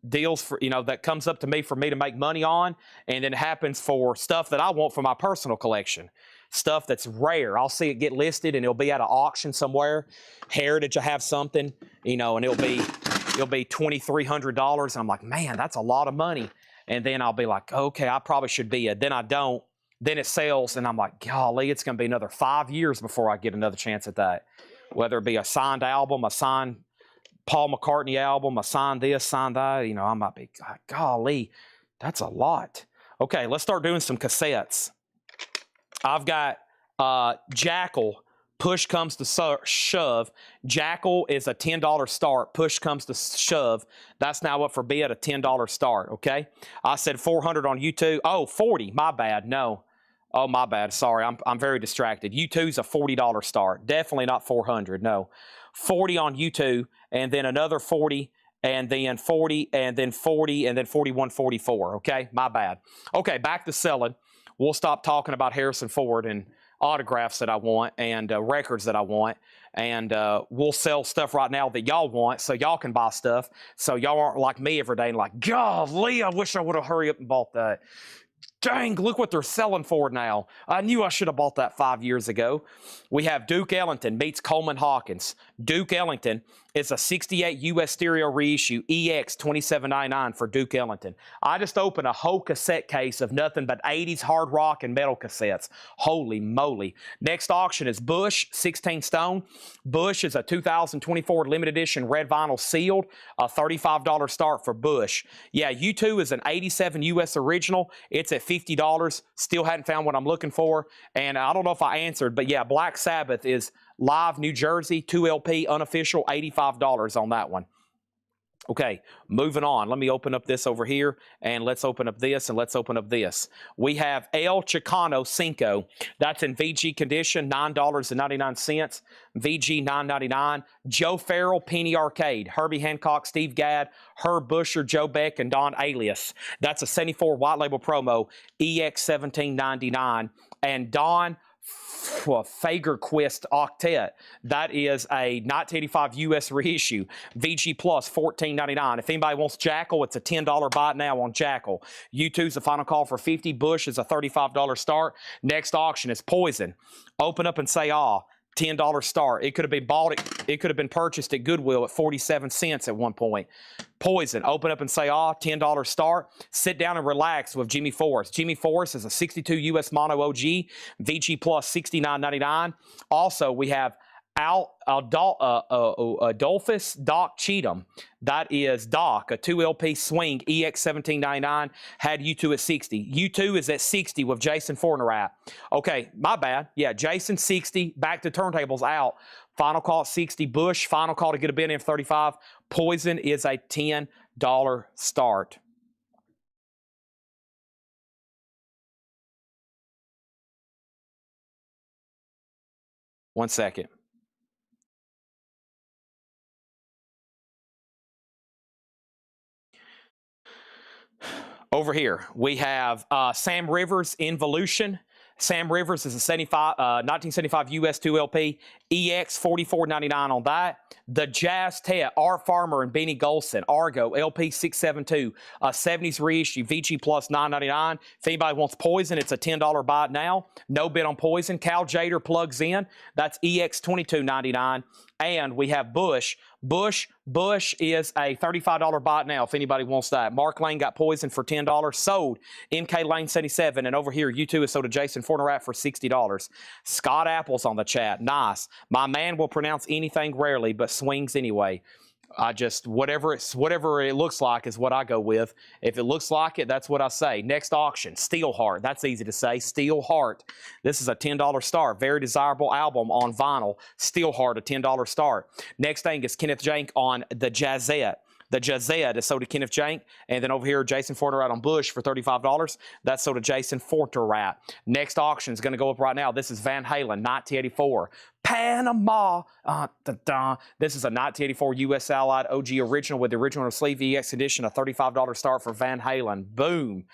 deals for, that comes up to me for me to make money on, and then it happens for stuff that I want for my personal collection. Stuff that's rare. I'll see it get listed and it'll be at an auction somewhere. Heritage, I have something, and it'll be $2,300. I'm like, man, that's a lot of money. And then I'll be like, okay, I probably should be it. Then I don't. Then it sells, and I'm like, golly, it's going to be another 5 years before I get another chance at that. Whether it be a signed album, a signed Paul McCartney album, a signed this, signed that, I might be, golly, that's a lot. Okay, let's start doing some cassettes. I've got Jackal, push comes to shove. Jackal is a $10 start. Push comes to shove. That's now up for bid, a $10 start, okay? I said 400 on YouTube. Oh, 40, my bad, no. Oh, my bad, sorry, I'm very distracted. U2's a $40 start. Definitely not 400, no. 40 on U2, and then another 40, and then 40, and then 40, and then 41, 44, okay? My bad. Okay, back to selling. We'll stop talking about Harrison Ford and autographs that I want and records that I want, and we'll sell stuff right now that y'all want so y'all can buy stuff, so y'all aren't like me every day and like, golly, I wish I would have hurried up and bought that. Dang, look what they're selling for now. I knew I should have bought that 5 years ago. We have Duke Ellington meets Coleman Hawkins. Duke Ellington is a 68 U.S. stereo reissue, EX 2799 for Duke Ellington. I just opened a whole cassette case of nothing but 80s hard rock and metal cassettes. Holy moly. Next auction is Bush, 16 stone. Bush is a 2024 limited edition red vinyl sealed, a $35 start for Bush. Yeah, U2 is an 87 U.S. original. It's at $50. Still hadn't found what I'm looking for. And I don't know if I answered, but yeah, Black Sabbath is Live New Jersey, 2LP, unofficial, $85 on that one. Okay, moving on. Let me open up this over here, and let's open up this, and let's open up this. We have El Chicano Cinco. That's in VG condition, $9.99. VG $9.99. Joe Farrell, Penny Arcade. Herbie Hancock, Steve Gadd, Herb Busher, Joe Beck, and Don Alias. That's a 74 white label promo, EX $17.99. And Don Fagerquist Octet. That is a 1985 U.S. reissue. VG Plus, $14.99. If anybody wants Jackal, it's a $10 buy now on Jackal. U2's the final call for $50. Bush is a $35 start. Next auction is Poison. Open up and say, $10 start. It could have been bought. It could have been purchased at Goodwill at 47 cents at one point. Poison. Open up and say, $10 start. Sit down and relax with Jimmy Forrest. Jimmy Forrest is a 62 U.S. Mono OG. VG Plus, $69.99. Also, we have Adolphus Doc Cheatham. That is Doc, a 2LP swing, EX $17.99. Had U2 at 60. U2 is at 60 with Jason Fornerat. Okay, my bad. Yeah, Jason 60. Back to turntables out. Final call at 60. Bush, final call to get a bid in for 35. Poison is a $10 start. One second. Over here, we have Sam Rivers, Involution. Sam Rivers is a 1975 US 2LP, EX $44.99 on that. The Jazz Tet, Art Farmer and Benny Golson, Argo, LP 672, a 70s reissue, VG Plus $9.99. If anybody wants Poison, it's a $10 buy now. No bid on Poison. Cal Jader plugs in. That's EX $22.99. And we have Bush. Bush is a $35 buy now if anybody wants that. Mark Lane got Poison for $10. Sold. MK Lane 77. And over here, U2 is sold to Jason Fornerat for $60. Scott Apple's on the chat. Nice. My man will pronounce anything rarely, but swings anyway. I just, whatever it looks like is what I go with. If it looks like it, that's what I say. Next auction, Steelheart. That's easy to say. Steelheart. This is a $10 start. Very desirable album on vinyl. Steelheart, a $10 start. Next thing is Kenneth Jank on the Jazzette. The Jazzette is sold to Kenneth Jank. And then over here, Jason Fornerat on Bush for $35. That's sold to Jason Fornerat. Next auction is going to go up right now. This is Van Halen, 1984. Panama. This is a 1984 U.S. Allied OG original with the original sleeve EX edition, a $35 start for Van Halen. Boom.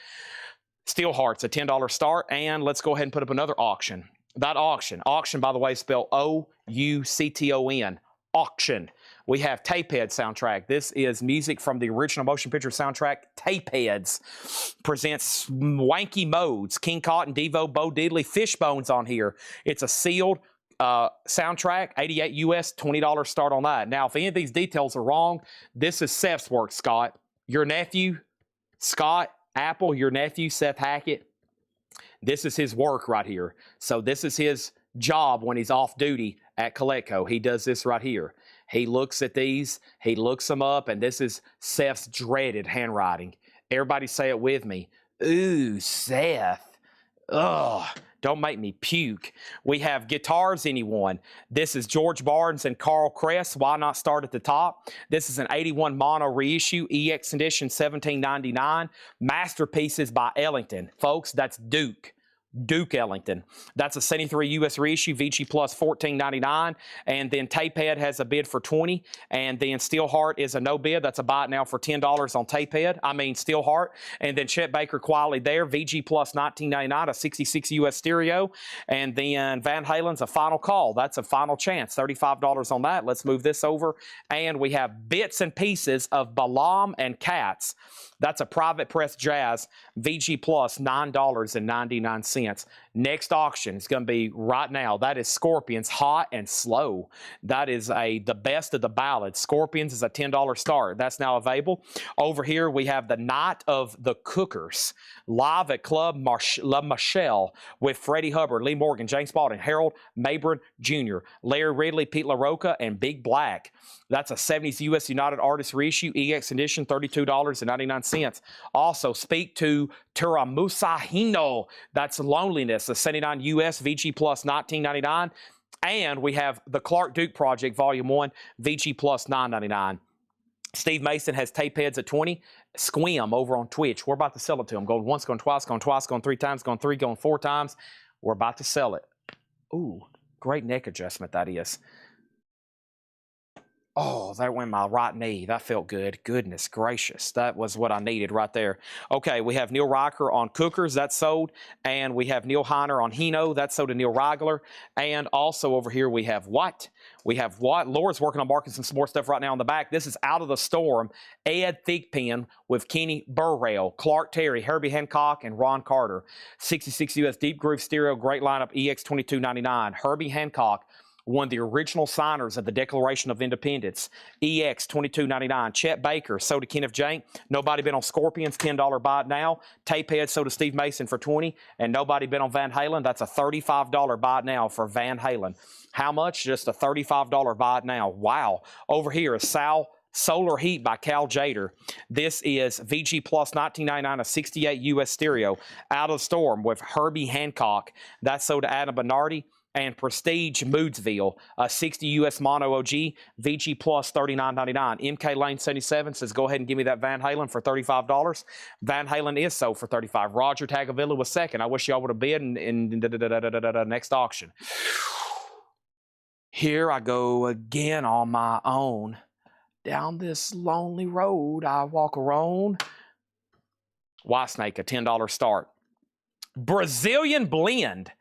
Steelheart's a $10 start. And let's go ahead and put up another auction. That auction, by the way, is spelled O-U-C-T-O-N. Auction. We have Tapehead soundtrack. This is music from the original motion picture soundtrack. Tapeheads presents Wanky Modes, King Cotton, Devo, Bo Diddley, Fishbones on here. It's a sealed soundtrack, 88 US, $20 start on that. Now, if any of these details are wrong, this is Seth's work, Scott. Your nephew, Scott Apple, your nephew, Seth Hackett, this is his work right here. So this is his job when he's off duty at Coletco. He does this right here. He looks at these, he looks them up, and this is Seth's dreaded handwriting. Everybody say it with me. Ooh, Seth. Ugh. Don't make me puke. We have Guitars Anyone. This is George Barnes and Carl Kress. Why not start at the top? This is an 81 mono reissue, EX edition, $17.99. Masterpieces by Ellington. Folks, that's Duke. Duke Ellington. That's a 73 US reissue, VG Plus $14.99, and then Tapehead has a bid for $20, and then Steelheart is a no bid. That's a buy it now for $10 on Tapehead. I mean Steelheart, and then Chet Baker quietly there, VG Plus $19.99, a 66 US stereo, and then Van Halen's a Final Call. That's a final chance, $35 on that. Let's move this over, and we have Bits and Pieces of Balaam and Cats. That's a private press jazz, VG Plus, $9.99. Next auction is going to be right now. That is Scorpions, Hot and Slow. That is the best of the ballads. Scorpions is a $10 start. That's now available. Over here, we have the Night of the Cookers, live at Club La Michelle with Freddie Hubbard, Lee Morgan, James Spalding, Harold Mabron Jr., Larry Ridley, Pete LaRocca, and Big Black. That's a 70s U.S. United Artists reissue, EX edition, $32.99. Also, Speak to Turamusa Hino. That's Loneliness, a 79 U.S. VG Plus $19.99. And we have the Clark Duke Project, Volume 1, VG Plus $9.99. Steve Mason has Tapeheads at $20. Squim over on Twitch. We're about to sell it to him. Going once, going twice, going twice, going three times, going three, going four times. We're about to sell it. Ooh, great neck adjustment that is. Oh, that went my right knee. That felt good. Goodness gracious. That was what I needed right there. Okay, we have Neil Riker on Cookers. That's sold. And we have Neil Heiner on Hino. That's sold to Neil Rigler. And also over here we have what? We have what? Laura's working on marking some more stuff right now on the back. This is Out of the Storm. Ed Thigpen with Kenny Burrell, Clark Terry, Herbie Hancock, and Ron Carter. 66 US Deep Groove Stereo. Great lineup. EX $22.99. Herbie Hancock, one of the original signers of the Declaration of Independence, EX $22.99. Chet Baker, so to Kenneth Jank. Nobody been on Scorpions, $10 buy it now. Tapehead, so to Steve Mason for $20. And nobody been on Van Halen. That's a $35 buy it now for Van Halen. How much? Just a $35 buy it now. Wow. Over here is Solar Heat by Cal Jader. This is VG Plus $19.99, a 68 US stereo. Out of the Storm with Herbie Hancock. That's so to Adam Bernardi. And Prestige Moodsville, a 60 US mono OG, VG Plus $39.99. MK Lane 77 says, go ahead and give me that Van Halen for $35. Van Halen is sold for $35. Roger Tagavilla was second. I wish y'all would have bid in next auction. Here I go again on my own. Down this lonely road I walk around. Whitesnake, a $10 start. Brazilian Blend.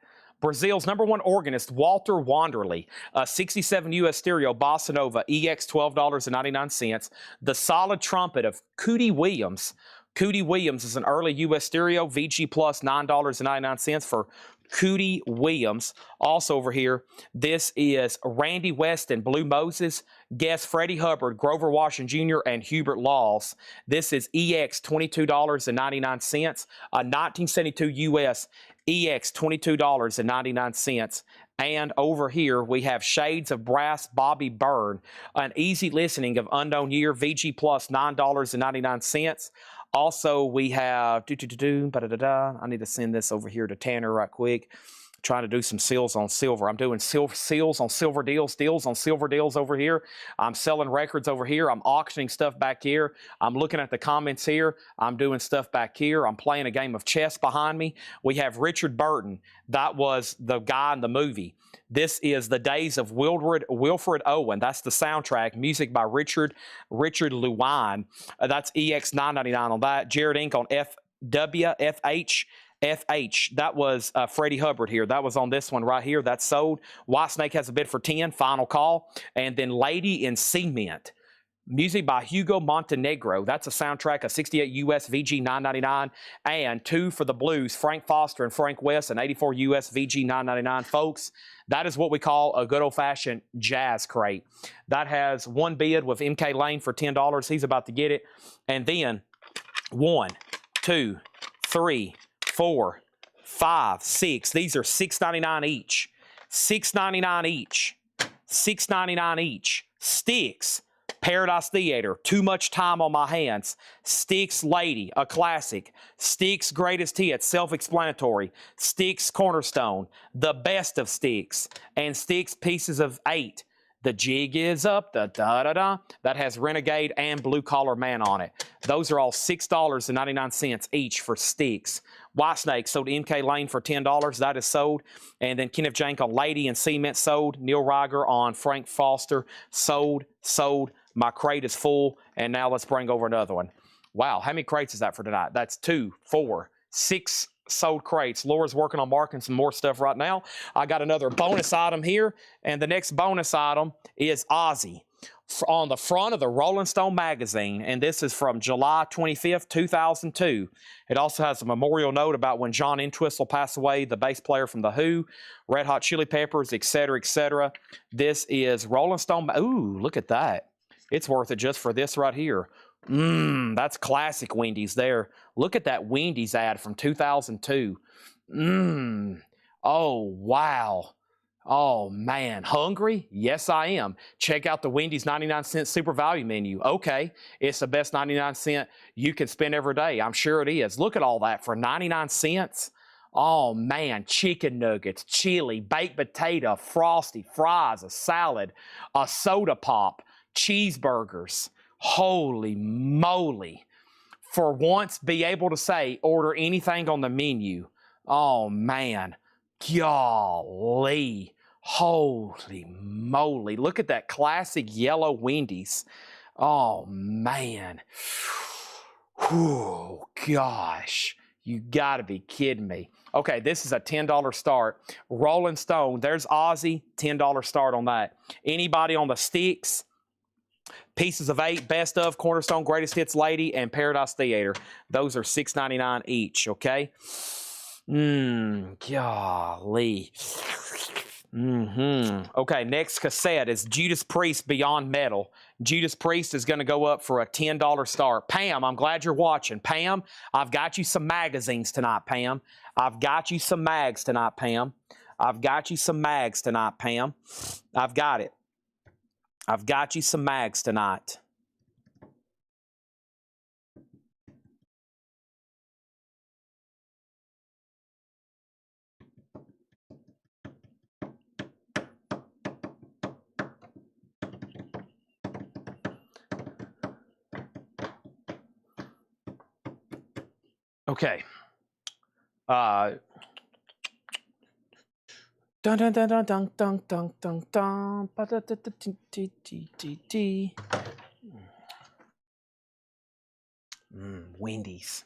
Brazil's #1 organist, Walter Wanderley, a 67 US stereo Bossa Nova, EX $12.99. The solid trumpet of Cootie Williams. Cootie Williams is an early US stereo, VG Plus $9.99 for Cootie Williams. Also over here, this is Randy West and Blue Moses. Guest Freddie Hubbard, Grover Washington Jr., and Hubert Laws. This is EX $22.99. A 1972 US EX $22.99. And over here, we have Shades of Brass, Bobby Byrne. An easy listening of Unknown Year, VG Plus $9.99. Also, we have, I need to send this over here to Tanner right quick. Trying to do some seals on silver. I'm doing seals on silver deals on silver deals over here. I'm selling records over here. I'm auctioning stuff back here. I'm looking at the comments here. I'm doing stuff back here. I'm playing a game of chess behind me. We have Richard Burton. That was the guy in the movie. This is The Days of Wilfred Owen. That's the soundtrack. Music by Richard Lewine. That's EX $9.99 on that. Jared Inc. on FH FH. That was Freddie Hubbard here. That was on this one right here. That's sold. Whitesnake has a bid for 10. Final call. And then Lady in Cement. Music by Hugo Montenegro. That's a soundtrack of 68 US VG 999 and 2 for the Blues, Frank Foster and Frank West, and 84 US VG 999. Folks, that is what we call a good old-fashioned jazz crate. That has one bid with MK Lane for $10. He's about to get it. And then 1, 2, 3, 4, 5, 6. These are $6.99 each. $6.99 each. $6.99 each. Sticks. Paradise Theater, Too Much Time on My Hands. Styx Lady, a classic. Styx Greatest Hits, self-explanatory. Styx Cornerstone, The Best of Styx. And Styx Pieces of 8. The Jig Is Up, the da-da-da. That has Renegade and Blue Collar Man on it. Those are all $6.99 each for Styx. Whitesnake sold MK Lane for $10. That is sold. And then Kenneth Jank on Lady and Cement sold. Neil Reiger on Frank Foster sold. My crate is full. And now let's bring over another one. Wow, how many crates is that for tonight? That's 2, 4, 6 sold crates. Laura's working on marking some more stuff right now. I got another bonus item here. And the next bonus item is Ozzy on the front of the Rolling Stone magazine. And this is from July 25th, 2002. It also has a memorial note about when John Entwistle passed away, the bass player from The Who, Red Hot Chili Peppers, etc., etc. This is Rolling Stone. Ooh, look at that. It's worth it just for this right here. That's classic Wendy's there. Look at that Wendy's ad from 2002. Oh, wow. Oh, man. Hungry? Yes, I am. Check out the Wendy's 99-cent super value menu. Okay, it's the best 99-cent you can spend every day. I'm sure it is. Look at all that for 99 cents. Oh, man. Chicken nuggets, chili, baked potato, frosty, fries, a salad, a soda pop, cheeseburgers. Holy moly. For once, be able to say, order anything on the menu. Oh, man. Golly. Holy moly. Look at that classic yellow Wendy's. Oh, man. Whew, gosh. You got to be kidding me. Okay, this is a $10 start. Rolling Stone, there's Ozzy, $10 start on that. Anybody on the Sticks? Pieces of 8, Best of, Cornerstone, Greatest Hits Lady, and Paradise Theater. Those are $6.99 each, okay? Golly. Okay, next cassette is Judas Priest Beyond Metal. Judas Priest is going to go up for a $10 start. Pam, I'm glad you're watching. Pam, I've got you some magazines tonight, Pam. I've got you some mags tonight, Pam. I've got you some mags tonight, Pam. I've got it. I've got you some mags tonight. Okay. Dun dun dun dun dun dun dun dun dun. Wendy's.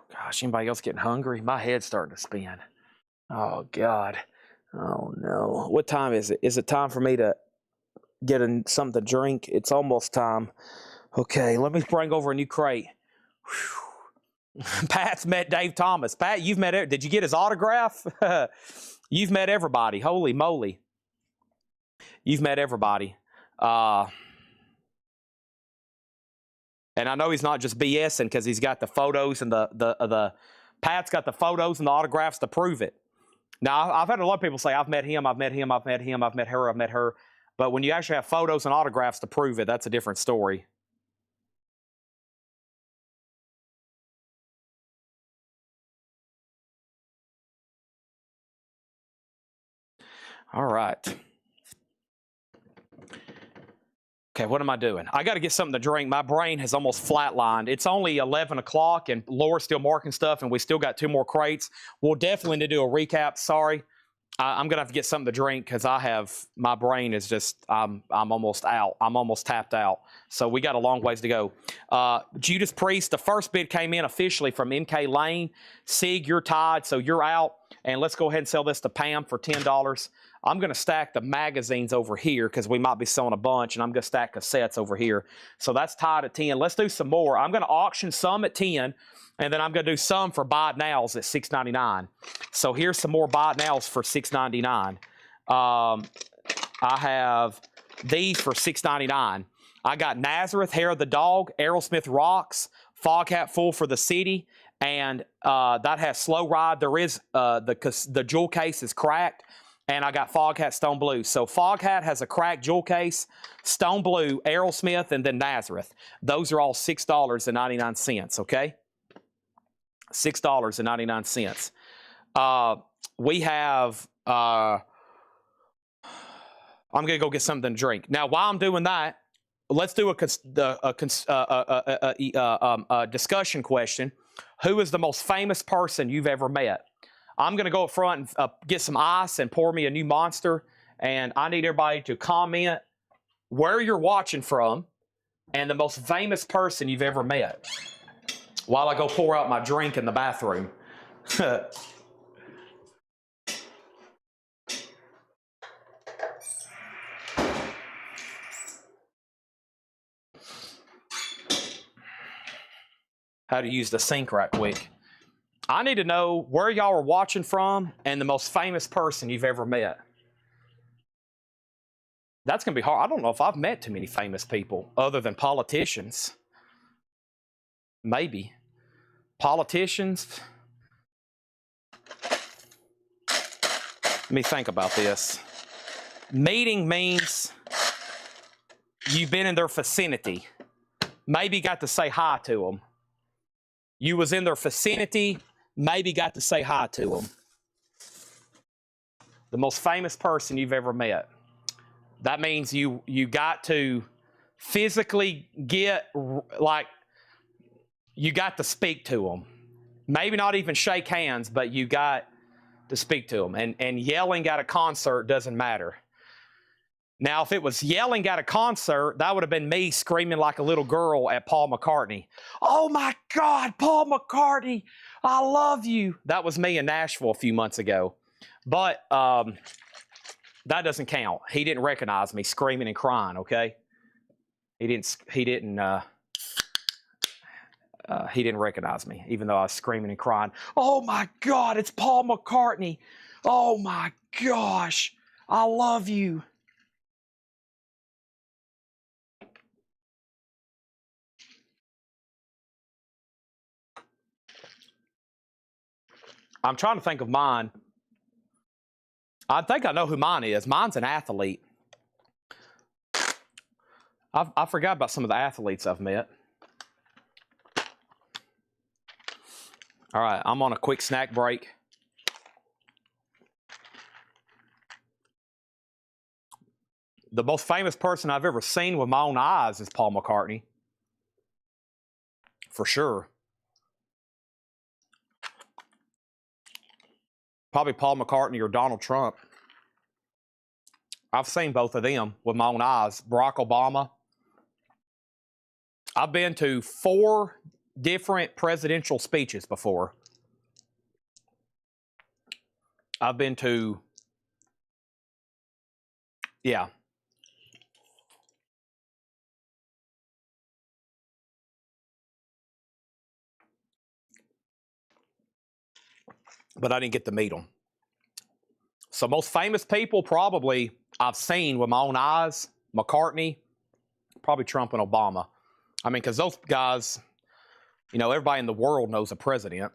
Gosh, anybody else getting hungry? My head's starting to spin. Oh God. Oh no. What time is it? Is it time for me to get something to drink? It's almost time. Okay, let me bring over a new crate. Whew. Pat's met Dave Thomas. Pat, you've met. Did you get his autograph? You've met everybody. Holy moly. You've met everybody. And I know he's not just BSing because he's got the photos and the Pat's got the photos and the autographs to prove it. Now, I've had a lot of people say, I've met him, I've met him, I've met him, I've met her, I've met her. But when you actually have photos and autographs to prove it, that's a different story. All right. Okay, what am I doing? I got to get something to drink. My brain has almost flatlined. It's only 11 o'clock, and Laura's still marking stuff, and we still got 2 more crates. We'll definitely need to do a recap. Sorry. I'm gonna have to get something to drink because my brain is just I'm almost out. I'm almost tapped out. So we got a long ways to go. Judas Priest, the first bid came in officially from MK Lane. Sig, you're tied, so you're out. And let's go ahead and sell this to Pam for $10. I'm gonna stack the magazines over here because we might be selling a bunch, and I'm gonna stack cassettes over here. So that's tied at 10. Let's do some more. I'm gonna auction some at 10. And then I'm going to do some for buy it nows at $6.99. So here's some more buy it nows for $6.99. I have these for $6.99. I got Nazareth, Hair of the Dog, Aerosmith Rocks, Fog Hat Full for the City, and that has Slow Ride. There is the jewel case is cracked, and I got Fog Hat Stone Blue. So Fog Hat has a cracked jewel case, Stone Blue, Aerosmith, and then Nazareth. Those are all $6.99, okay? $6.99. We have, I'm going to go get something to drink. Now, while I'm doing that, let's do a discussion question. Who is the most famous person you've ever met? I'm going to go up front and get some ice and pour me a new Monster. And I need everybody to comment where you're watching from and the most famous person you've ever met, while I go pour out my drink in the bathroom. How to use the sink right quick. I need to know where y'all are watching from and the most famous person you've ever met. That's going to be hard. I don't know if I've met too many famous people other than politicians. Maybe. Politicians. Let me think about this. Meeting means you've been in their vicinity. Maybe got to say hi to them. You was in their vicinity, maybe got to say hi to them. The most famous person you've ever met. That means you got to physically get, like, you got to speak to them. Maybe not even shake hands, but you got to speak to them. And yelling at a concert doesn't matter. Now, if it was yelling at a concert, that would have been me screaming like a little girl at Paul McCartney. Oh my God, Paul McCartney, I love you. That was me in Nashville a few months ago. But that doesn't count. He didn't recognize me screaming and crying, okay? He didn't recognize me, even though I was screaming and crying. Oh my God, it's Paul McCartney. Oh my gosh, I love you. I'm trying to think of mine. I think I know who mine is. Mine's an athlete. I forgot about some of the athletes I've met. All right, I'm on a quick snack break. The most famous person I've ever seen with my own eyes is Paul McCartney. For sure. Probably Paul McCartney or Donald Trump. I've seen both of them with my own eyes. Barack Obama. I've been to 4 different presidential speeches before. I've been to, yeah. But I didn't get to meet them. So most famous people probably I've seen with my own eyes, McCartney, probably Trump and Obama. I mean, because those guys, you know, everybody in the world knows a president.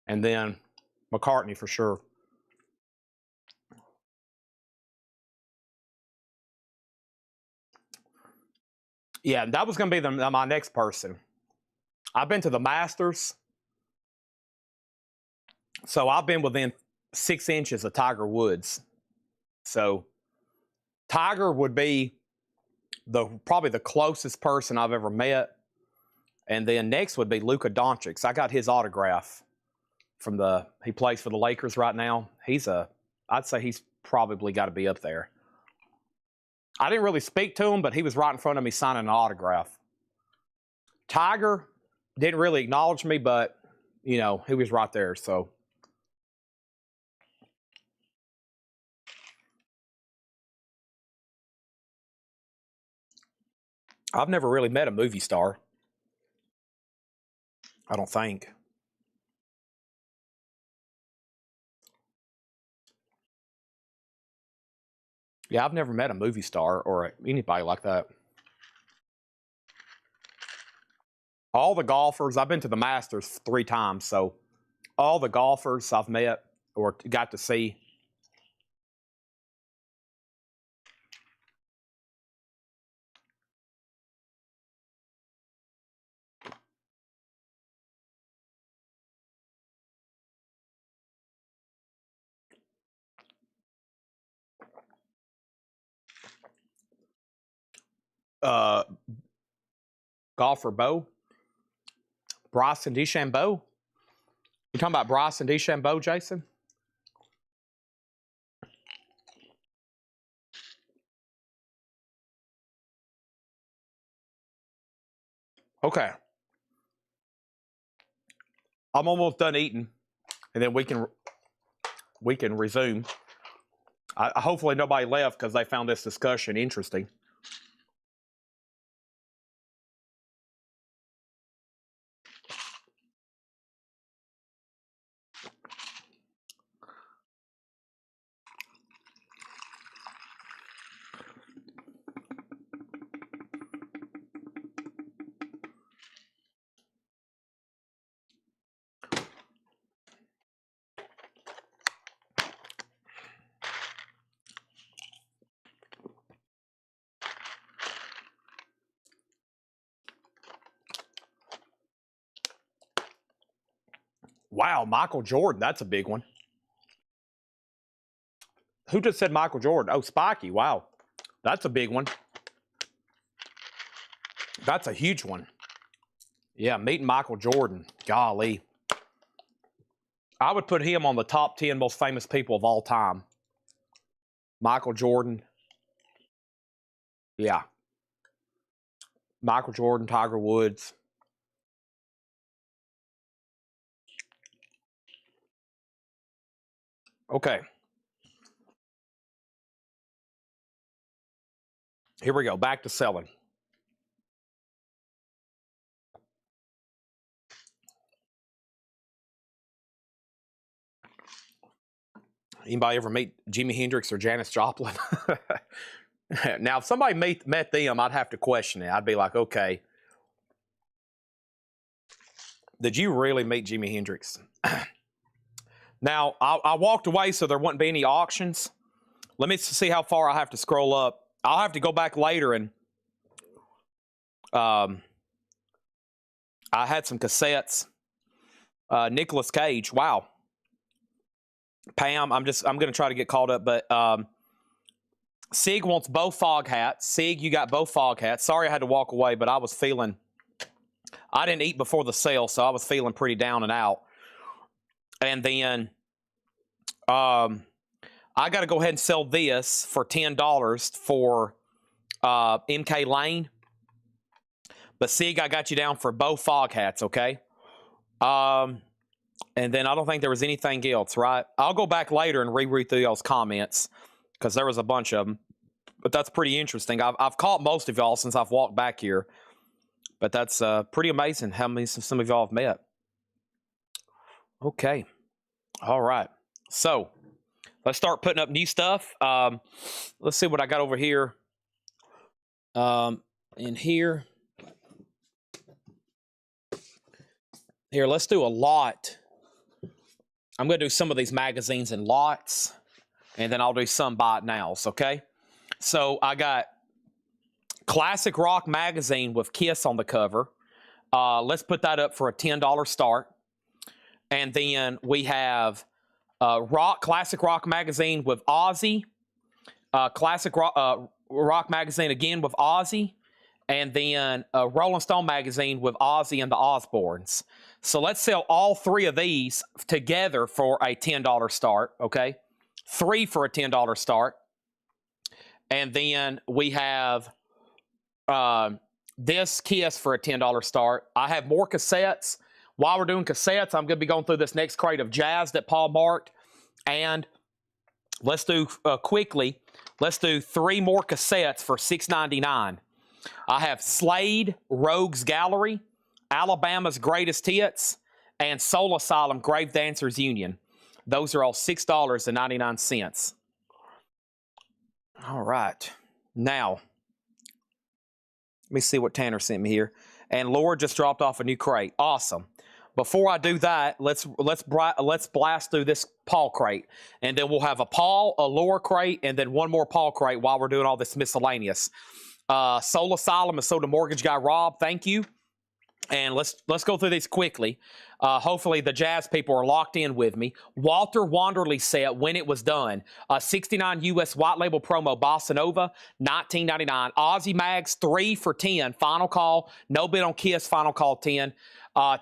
And then McCartney for sure. Yeah, that was going to be my next person. I've been to the Masters. So I've been within 6 inches of Tiger Woods. So Tiger would be probably the closest person I've ever met. And then next would be Luka Doncic. I got his autograph from he plays for the Lakers right now. I'd say he's probably got to be up there. I didn't really speak to him, but he was right in front of me signing an autograph. Tiger didn't really acknowledge me, but, you know, he was right there, so. I've never really met a movie star. I don't think. Yeah, I've never met a movie star or anybody like that. All the golfers, I've been to the Masters 3 times, so all the golfers I've met or got to see. Golfer Bo, Bryson DeChambeau. You talking about Bryson DeChambeau, Jason? Okay. I'm almost done eating, and then we can resume. Hopefully nobody left because they found this discussion interesting. Wow, Michael Jordan, that's a big one. Who just said Michael Jordan? Oh, Spiky, wow. That's a big one. That's a huge one. Yeah, meeting Michael Jordan, golly. I would put him on the top 10 most famous people of all time. Michael Jordan. Yeah. Michael Jordan, Tiger Woods. Okay. Here we go. Back to selling. Anybody ever meet Jimi Hendrix or Janis Joplin? Now, if somebody met them, I'd have to question it. I'd be like, okay, did you really meet Jimi Hendrix? Now, I walked away so there wouldn't be any auctions. Let me see how far I have to scroll up. I'll have to go back later and I had some cassettes. Nicolas Cage, wow. Pam, I'm going to try to get caught up, but Sig wants both fog hats. Sig, you got both fog hats. Sorry I had to walk away, but I didn't eat before the sale, so I was feeling pretty down and out. And then I got to go ahead and sell this for $10 for MK Lane. But Sig, I got you down for both fog hats, okay? And then I don't think there was anything else, right? I'll go back later and reread through y'all's comments because there was a bunch of them. But that's pretty interesting. I've caught most of y'all since I've walked back here. But that's pretty amazing how many some of y'all have met. Okay. All right. So let's start putting up new stuff. Let's see what I got over here. In here. Here, let's do a lot. I'm going to do some of these magazines in lots, and then I'll do some buy it nows, okay? So I got Classic Rock magazine with Kiss on the cover. Let's put that up for a $10 start. And then we have Classic Rock magazine with Ozzy. Classic Rock magazine again with Ozzy. and then a Rolling Stone magazine with Ozzy and the Osbournes. So let's sell all 3 of these together for a $10 start, okay? 3 for a $10 start. And then we have this Kiss for a $10 start. I have more cassettes. While we're doing cassettes, I'm going to be going through this next crate of Jazz that Paul marked. And let's do quickly, let's do 3 more cassettes for $6.99. I have Slade, Rogues Gallery, Alabama's Greatest Hits, and Soul Asylum Grave Dancers Union. Those are all $6.99. All right. Now, let me see what Tanner sent me here. And Laura just dropped off a new crate. Awesome. Before I do that, let's blast through this Paul crate. And then we'll have a Paul, a Laura crate, and then one more Paul crate while we're doing all this miscellaneous. Soul Asylum and so the mortgage guy Rob, thank you. And let's go through these quickly. Hopefully the Jazz people are locked in with me. Walter Wanderley set When It Was Done. 69 US white label promo Bossa Nova, $19.99. Aussie Mags 3 for $10. Final call. No bid on Kiss. Final call 10.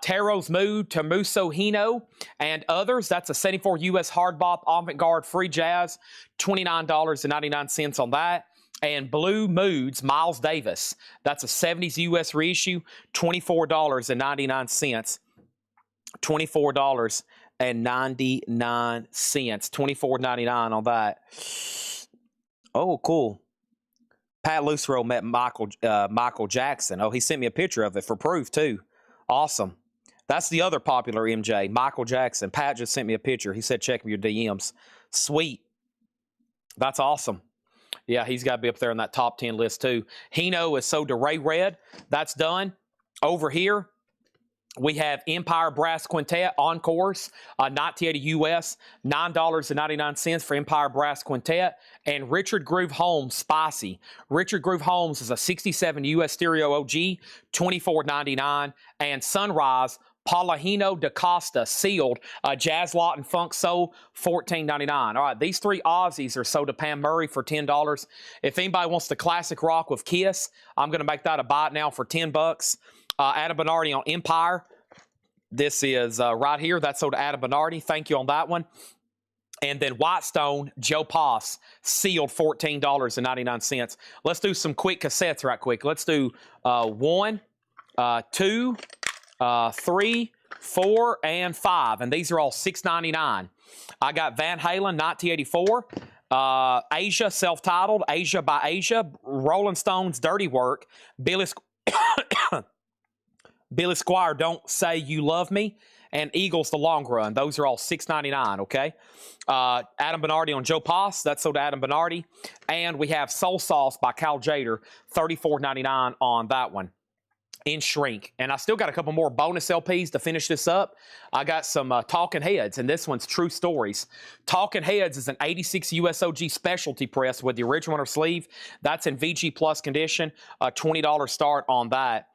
Taro's Mood, Tamuso Hino, and others. That's a 74 US hard bop avant-garde free jazz. $29.99 on that. And Blue Moods, Miles Davis. That's a 70s US reissue, $24.99. $24.99. $24.99 on that. Oh, cool. Pat Lucero met Michael Jackson. Oh, he sent me a picture of it for proof, too. Awesome. That's the other popular MJ, Michael Jackson. Pat just sent me a picture. He said, check your DMs. Sweet. That's awesome. Yeah, he's got to be up there in that top 10 list, too. Hino is So DeRay Red. That's done. Over here, we have Empire Brass Quintet Encores, 1980 US, $9.99 for Empire Brass Quintet. And Richard Groove Holmes Spicy. Richard Groove Holmes is a 67 US stereo OG, $24.99. And Sunrise Paulino da Costa sealed, Jazz Lot and Funk Soul, $14.99. All right, these 3 Aussies are sold to Pam Murray for $10. If anybody wants the classic rock with Kiss, I'm going to make that a buy it now for $10. Adam Bernardi on Empire. This is right here. That's sold to Adam Bernardi. Thank you on that one. And then Whitestone, Joe Poss, sealed $14.99. Let's do some quick cassettes right quick. Let's do 1, 2, 3, 4, and 5. And these are all $6.99. I got Van Halen, 1984. Asia, self-titled. Asia by Asia. Rolling Stones, Dirty Work. Billy Squire, Don't Say You Love Me. And Eagles, The Long Run. Those are all $6.99, okay? Adam Bernardi on Joe Poss. That's sold to Adam Bernardi. And we have Soul Sauce by Cal Jader, $34.99 on that one. In shrink. And I still got a couple more bonus LPs to finish this up. I got some Talking Heads, and this one's True Stories. Talking Heads is an 86 USOG specialty press with the original inner sleeve. That's in VG Plus condition. A $20 start on that.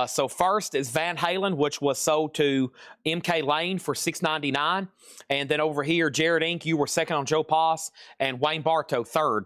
So first is Van Halen, which was sold to MK Lane for $6.99. And then over here, Jared Inc., you were second on Joe Poss, and Wayne Bartow third.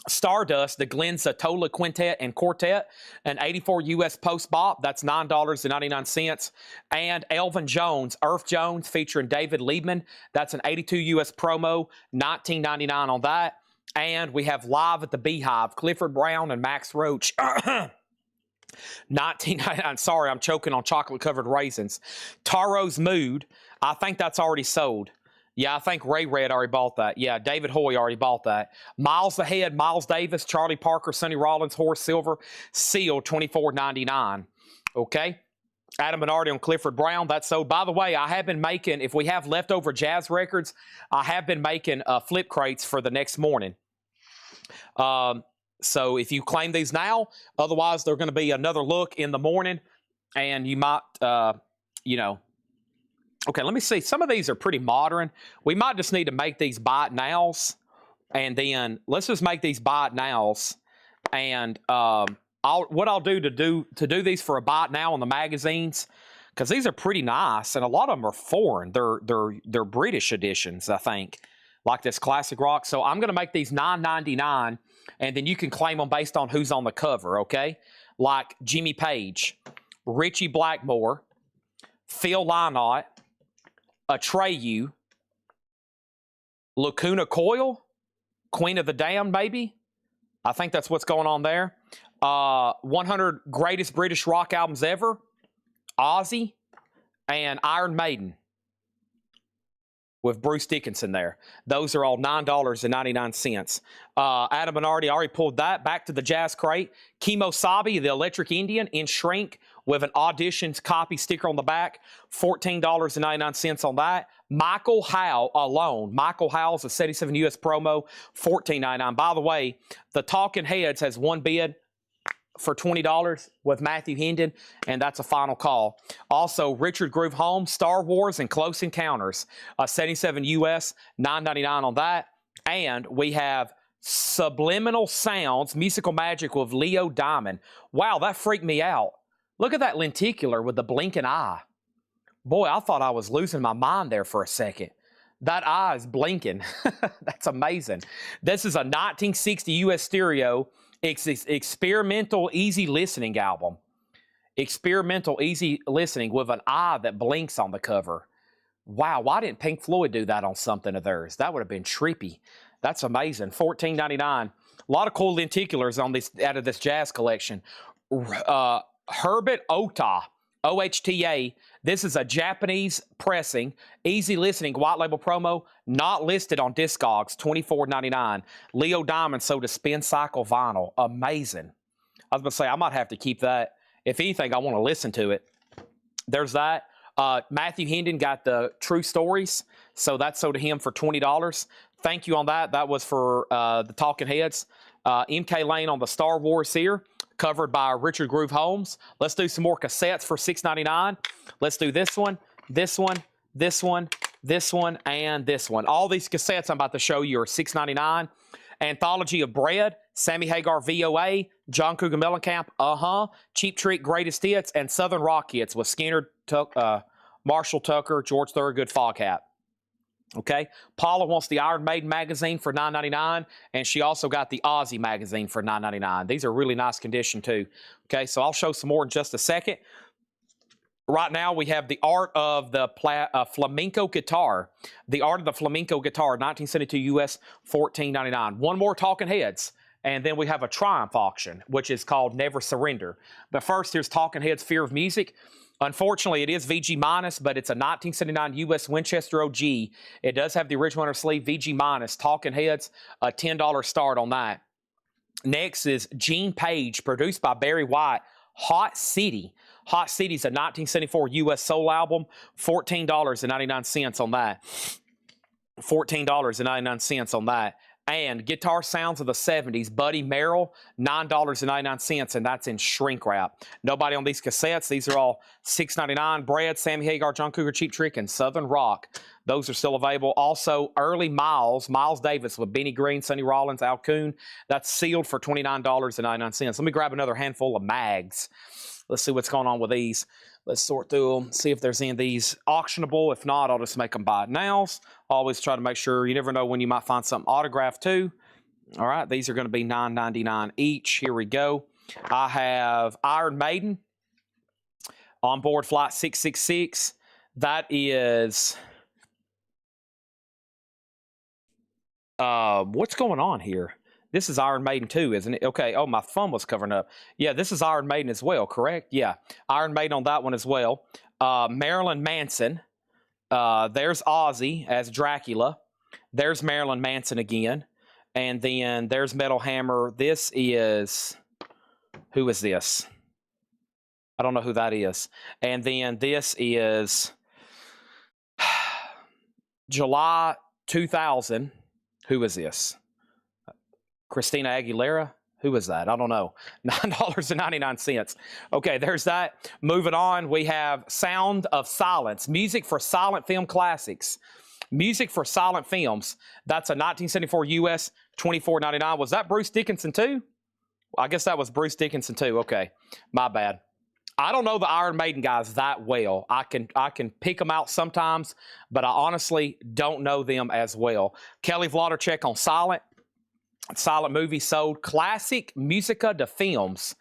Stardust, the Glenn Zatola Quintet and Quartet, an 84 US post bop, that's $9.99. And Elvin Jones, Earth Jones, featuring David Liebman, that's an 82 US promo, $19.99 on that. And we have Live at the Beehive, Clifford Brown and Max Roach. $19.99. Sorry, I'm choking on chocolate-covered raisins. Taro's Mood, I think that's already sold. Yeah, I think Ray Red already bought that. Yeah, David Hoy already bought that. Miles Ahead, Miles Davis, Charlie Parker, Sonny Rollins, Horace Silver, sealed, $24.99. Okay? Adam Bernardi on Clifford Brown, that's sold. By the way, I have been making, if we have leftover Jazz records, I have been making flip crates for the next morning. So if you claim these now, otherwise they're going to be another look in the morning, and you might, you know, okay, let me see. Some of these are pretty modern. We might just need to make these buy it nows, and then let's just make these buy it nows. And what I'll do to do these for a buy it now on the magazines, because these are pretty nice, and a lot of them are foreign. They're British editions, I think, like this classic rock. So I'm going to make these $9.99, and then you can claim them based on who's on the cover. Okay. like Jimmy Page, Richie Blackmore, Phil Lynott, Atreyu, Lacuna Coil, Queen of the Damned, maybe. I think that's what's going on there. 100 greatest British rock albums ever, Ozzy, and Iron Maiden with Bruce Dickinson there. Those are all $9.99. Adam Bernardi already pulled that. Back to the Jazz Crate. Kemo Sabe, the Electric Indian, in shrink with an auditions copy sticker on the back. $14.99 on that. Michael Howe alone. Michael Howe's a 77 US promo, $14.99. By the way, the Talking Heads has one bid for $20 with Matthew Hendon, and that's a final call. Also, Richard Groove Holmes, Star Wars and Close Encounters, 77 US, $9.99 on that. And we have Subliminal Sounds, Musical Magic with Leo Diamond. Wow, that freaked me out. Look at that lenticular with the blinking eye. Boy, I thought I was losing my mind there for a second. That eye is blinking. That's amazing. This is a 1960 US stereo experimental easy listening album. Experimental easy listening with an eye that blinks on the cover. Wow, why didn't Pink Floyd do that on something of theirs? That would have been trippy. That's amazing. $14.99. A lot of cool lenticulars on this out of this jazz collection. Herbert Ota, OHTA. This is a Japanese pressing, easy listening, white label promo, not listed on Discogs, $24.99. Leo Diamond sold a spin cycle vinyl. Amazing. I was going to say, I might have to keep that. If anything, I want to listen to it. There's that. Matthew Hendon got the True Stories, so that sold to him for $20. Thank you on that. That was for the Talking Heads. MK Lane on the Star Wars here, covered by Richard Groove Holmes. Let's do some more cassettes for $6.99. Let's do this one, this one, this one, this one, and this one. All these cassettes I'm about to show you are $6.99. Anthology of Bread, Sammy Hagar VOA, John Cougar Mellencamp, Cheap Trick Greatest Hits, and Southern Rock Hits with Skinner, Marshall Tucker, George Thorogood, Foghat. Okay, Paula wants the Iron Maiden magazine for $9.99, and she also got the Ozzy magazine for $9.99. These are really nice condition too. Okay, so I'll show some more in just a second. Right now, we have the Art of the Flamenco Guitar. The Art of the Flamenco Guitar, 1972 US, $14.99. One more Talking Heads, and then we have a Triumph auction, which is called Never Surrender. But first, here's Talking Heads Fear of Music. Unfortunately, it is VG minus, but it's a 1979 US Winchester OG. It does have the original sleeve, VG minus. Talking Heads, a $10 start on that. Next is Gene Page, produced by Barry White, Hot City. Hot City is a 1974 US soul album, $14.99 on that. $14.99 on that. And Guitar Sounds of the 70s, Buddy Merrill, $9.99, and that's in shrink wrap. Nobody on these cassettes. These are all $6.99. Bread, Sammy Hagar, John Cougar, Cheap Trick, and Southern Rock. Those are still available. Also, early Miles Davis with Benny Green, Sonny Rollins, Al Coon. That's sealed for $29.99. Let me grab another handful of mags. Let's see what's going on with these. Let's sort through them, see if there's any of these auctionable. If not, I'll just make them buy it nows. Always try to make sure. You never know when you might find something autographed too. All right, these are going to be $9.99 each. Here we go. I have Iron Maiden on board flight 666. That is... what's going on here? This is Iron Maiden too, isn't it? Okay. Oh, my thumb was covering up. Yeah, this is Iron Maiden as well, correct? Yeah. Iron Maiden on that one as well. Marilyn Manson. There's Ozzy as Dracula. There's Marilyn Manson again. And then there's Metal Hammer. This is... Who is this? I don't know who that is. And then this is... July 2000. Who is this? Christina Aguilera? Who is that? I don't know. $9.99. Okay, there's that. Moving on, we have Sound of Silence. Music for silent film classics. Music for silent films. That's a 1974 US, $24.99. Was that Bruce Dickinson too? I guess that was Bruce Dickinson too. Okay, my bad. I don't know the Iron Maiden guys that well. I can pick them out sometimes, but I honestly don't know them as well. Kelly Wlodarczyk on Silent. Silent movie sold. Classic Musica de Films.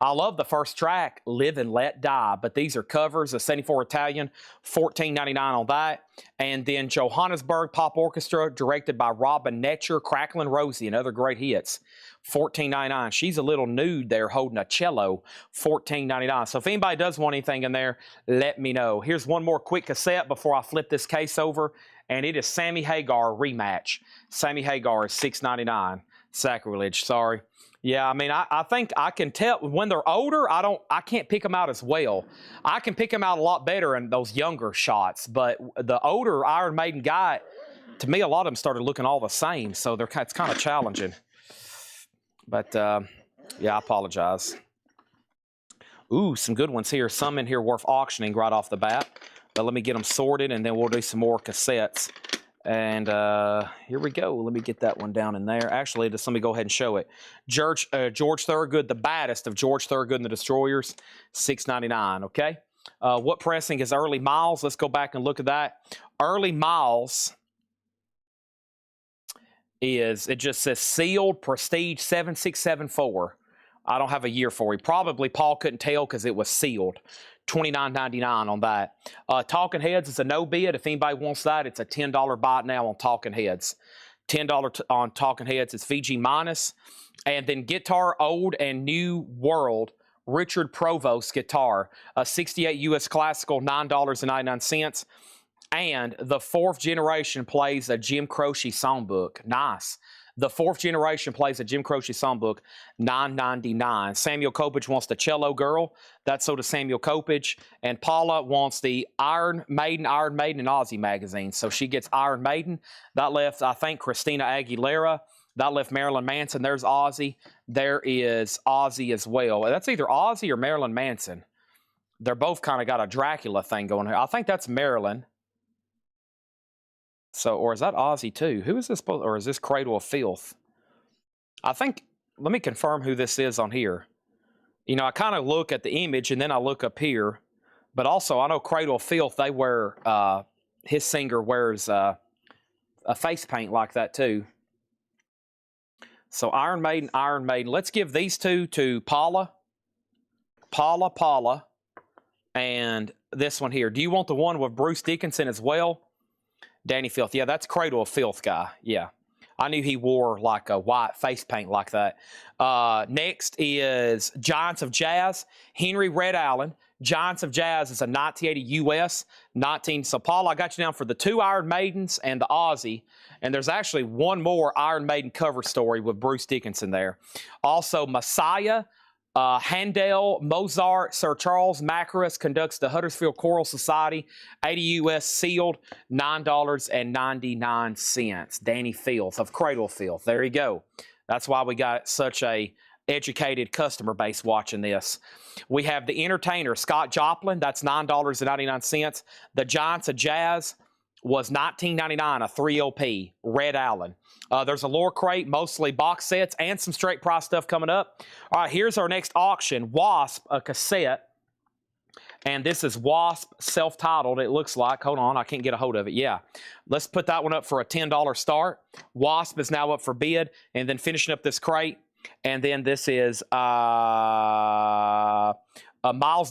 I love the first track, Live and Let Die, but these are covers, a 74 Italian, $14.99 on that. And then Johannesburg Pop Orchestra, directed by Robin Netcher, Cracklin' Rosie, and other great hits, $14.99. She's a little nude there holding a cello, $14.99. So if anybody does want anything in there, let me know. Here's one more quick cassette before I flip this case over, and it is Sammy Hagar Rematch. Sammy Hagar is $6.99. Sacrilege, sorry. Yeah, I mean, I think I can tell when they're older, I can't pick them out as well. I can pick them out a lot better in those younger shots, but the older Iron Maiden guy, to me, a lot of them started looking all the same, so it's kind of challenging. But, yeah, I apologize. Ooh, some good ones here. Some in here worth auctioning right off the bat. But let me get them sorted, and then we'll do some more cassettes. And here we go. Let me get that one down in there. Actually, just let me go ahead and show it. George Thorogood, the baddest of George Thorogood and the Destroyers, $6.99, okay? What pressing is Early Miles? Let's go back and look at that. Early Miles is, it just says sealed Prestige 7674. I don't have a year for you. Probably Paul couldn't tell because it was sealed. $29.99 on that. Talking Heads is a no bid. If anybody wants that, it's a $10 buy it now on Talking Heads. $10 on Talking Heads is Fiji Minus. And then Guitar Old and New World, Richard Provost guitar, a 68 US Classical, $9.99. And the fourth generation plays a Jim Croce songbook. Nice. The fourth generation plays a Jim Croce songbook, $9.99. Samuel Kopich wants the Cello Girl. That's so does Samuel Kopich. And Paula wants the Iron Maiden, and Ozzy magazine. So she gets Iron Maiden. That left, I think, Christina Aguilera. That left Marilyn Manson. There's Ozzy. There is Ozzy as well. That's either Ozzy or Marilyn Manson. They're both kind of got a Dracula thing going here. I think that's Marilyn. So, or is that Ozzy too? Who is this? Or is this Cradle of Filth? I think, let me confirm who this is on here. You know, I kind of look at the image and then I look up here. But also, I know Cradle of Filth, they wear, his singer wears a face paint like that too. So, Iron Maiden. Let's give these two to Paula. Paula. And this one here. Do you want the one with Bruce Dickinson as well? Danny Filth. Yeah, that's Cradle of Filth guy. Yeah. I knew he wore like a white face paint like that. Next is Giants of Jazz. Henry Red Allen. Giants of Jazz is a 1980 US. So, Paul, I got you down for the two Iron Maidens and the Ozzy. And there's actually one more Iron Maiden cover story with Bruce Dickinson there. Also, Messiah. Handel, Mozart, Sir Charles Mackerus conducts the Huddersfield Choral Society, 80 US sealed, $9.99. Danny Filth of Cradle Filth. There you go. That's why we got such a educated customer base watching this. We have the Entertainer, Scott Joplin. That's $9.99. The Giants of Jazz was $19.99, a 3 LP, Red Allen. There's a lower crate, mostly box sets, and some straight price stuff coming up. All right, here's our next auction, Wasp, a cassette. And this is Wasp, self-titled, it looks like. Hold on, I can't get a hold of it. Yeah. Let's put that one up for a $10 start. Wasp is now up for bid. And then finishing up this crate. And then this is Miles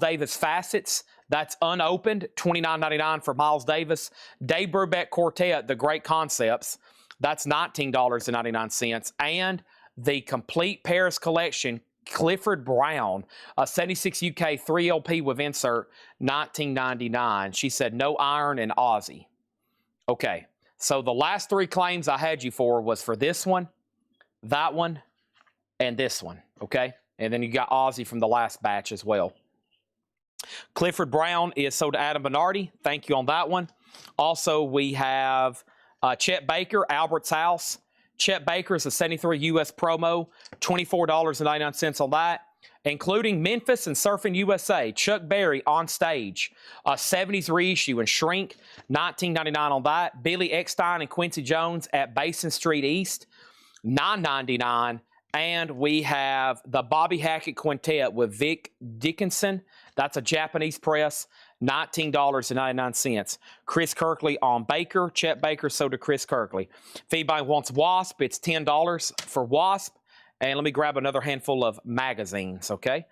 Davis Facets. That's unopened, $29.99 for Miles Davis. Dave Brubeck Quartet, The Great Concepts. That's $19.99. And the Complete Paris Collection, Clifford Brown, a 76 UK 3 LP with insert, $19.99. She said no Iron and Ozzy. Okay, so the last three claims I had you for was for this one, that one, and this one, okay? And then you got Ozzy from the last batch as well. Clifford Brown is sold to Adam Bernardi. Thank you on that one. Also, we have Chet Baker, Albert's House. Chet Baker is a 73 US promo, $24.99 on that, including Memphis and Surfing USA. Chuck Berry on stage, a 70s reissue and Shrink, $19.99 on that. Billy Eckstein and Quincy Jones at Basin Street East, $9.99. And we have the Bobby Hackett Quintet with Vic Dickinson. That's a Japanese press, $19.99. Chris Kirkley on Baker. Chet Baker sold to Chris Kirkley. If anybody wants Wasp, it's $10 for Wasp. And let me grab another handful of magazines, okay?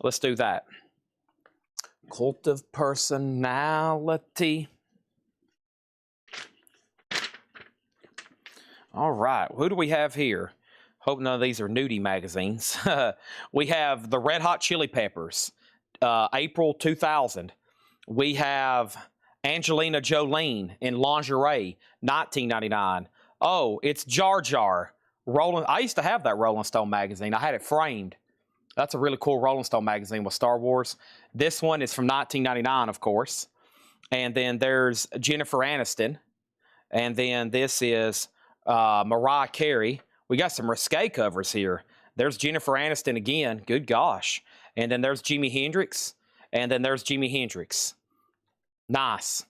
Let's do that. Cult of Personality. All right, who do we have here? Hope none of these are nudie magazines. We have the Red Hot Chili Peppers, April 2000. We have Angelina Jolie in lingerie, 1999. Oh, it's Jar Jar. I used to have that Rolling Stone magazine. I had it framed. That's a really cool Rolling Stone magazine with Star Wars. This one is from 1999, of course. And then there's Jennifer Aniston. And then this is Mariah Carey. We got some risque covers here. There's Jennifer Aniston again. Good gosh. And then there's Jimi Hendrix. And then there's Jimi Hendrix. Nice.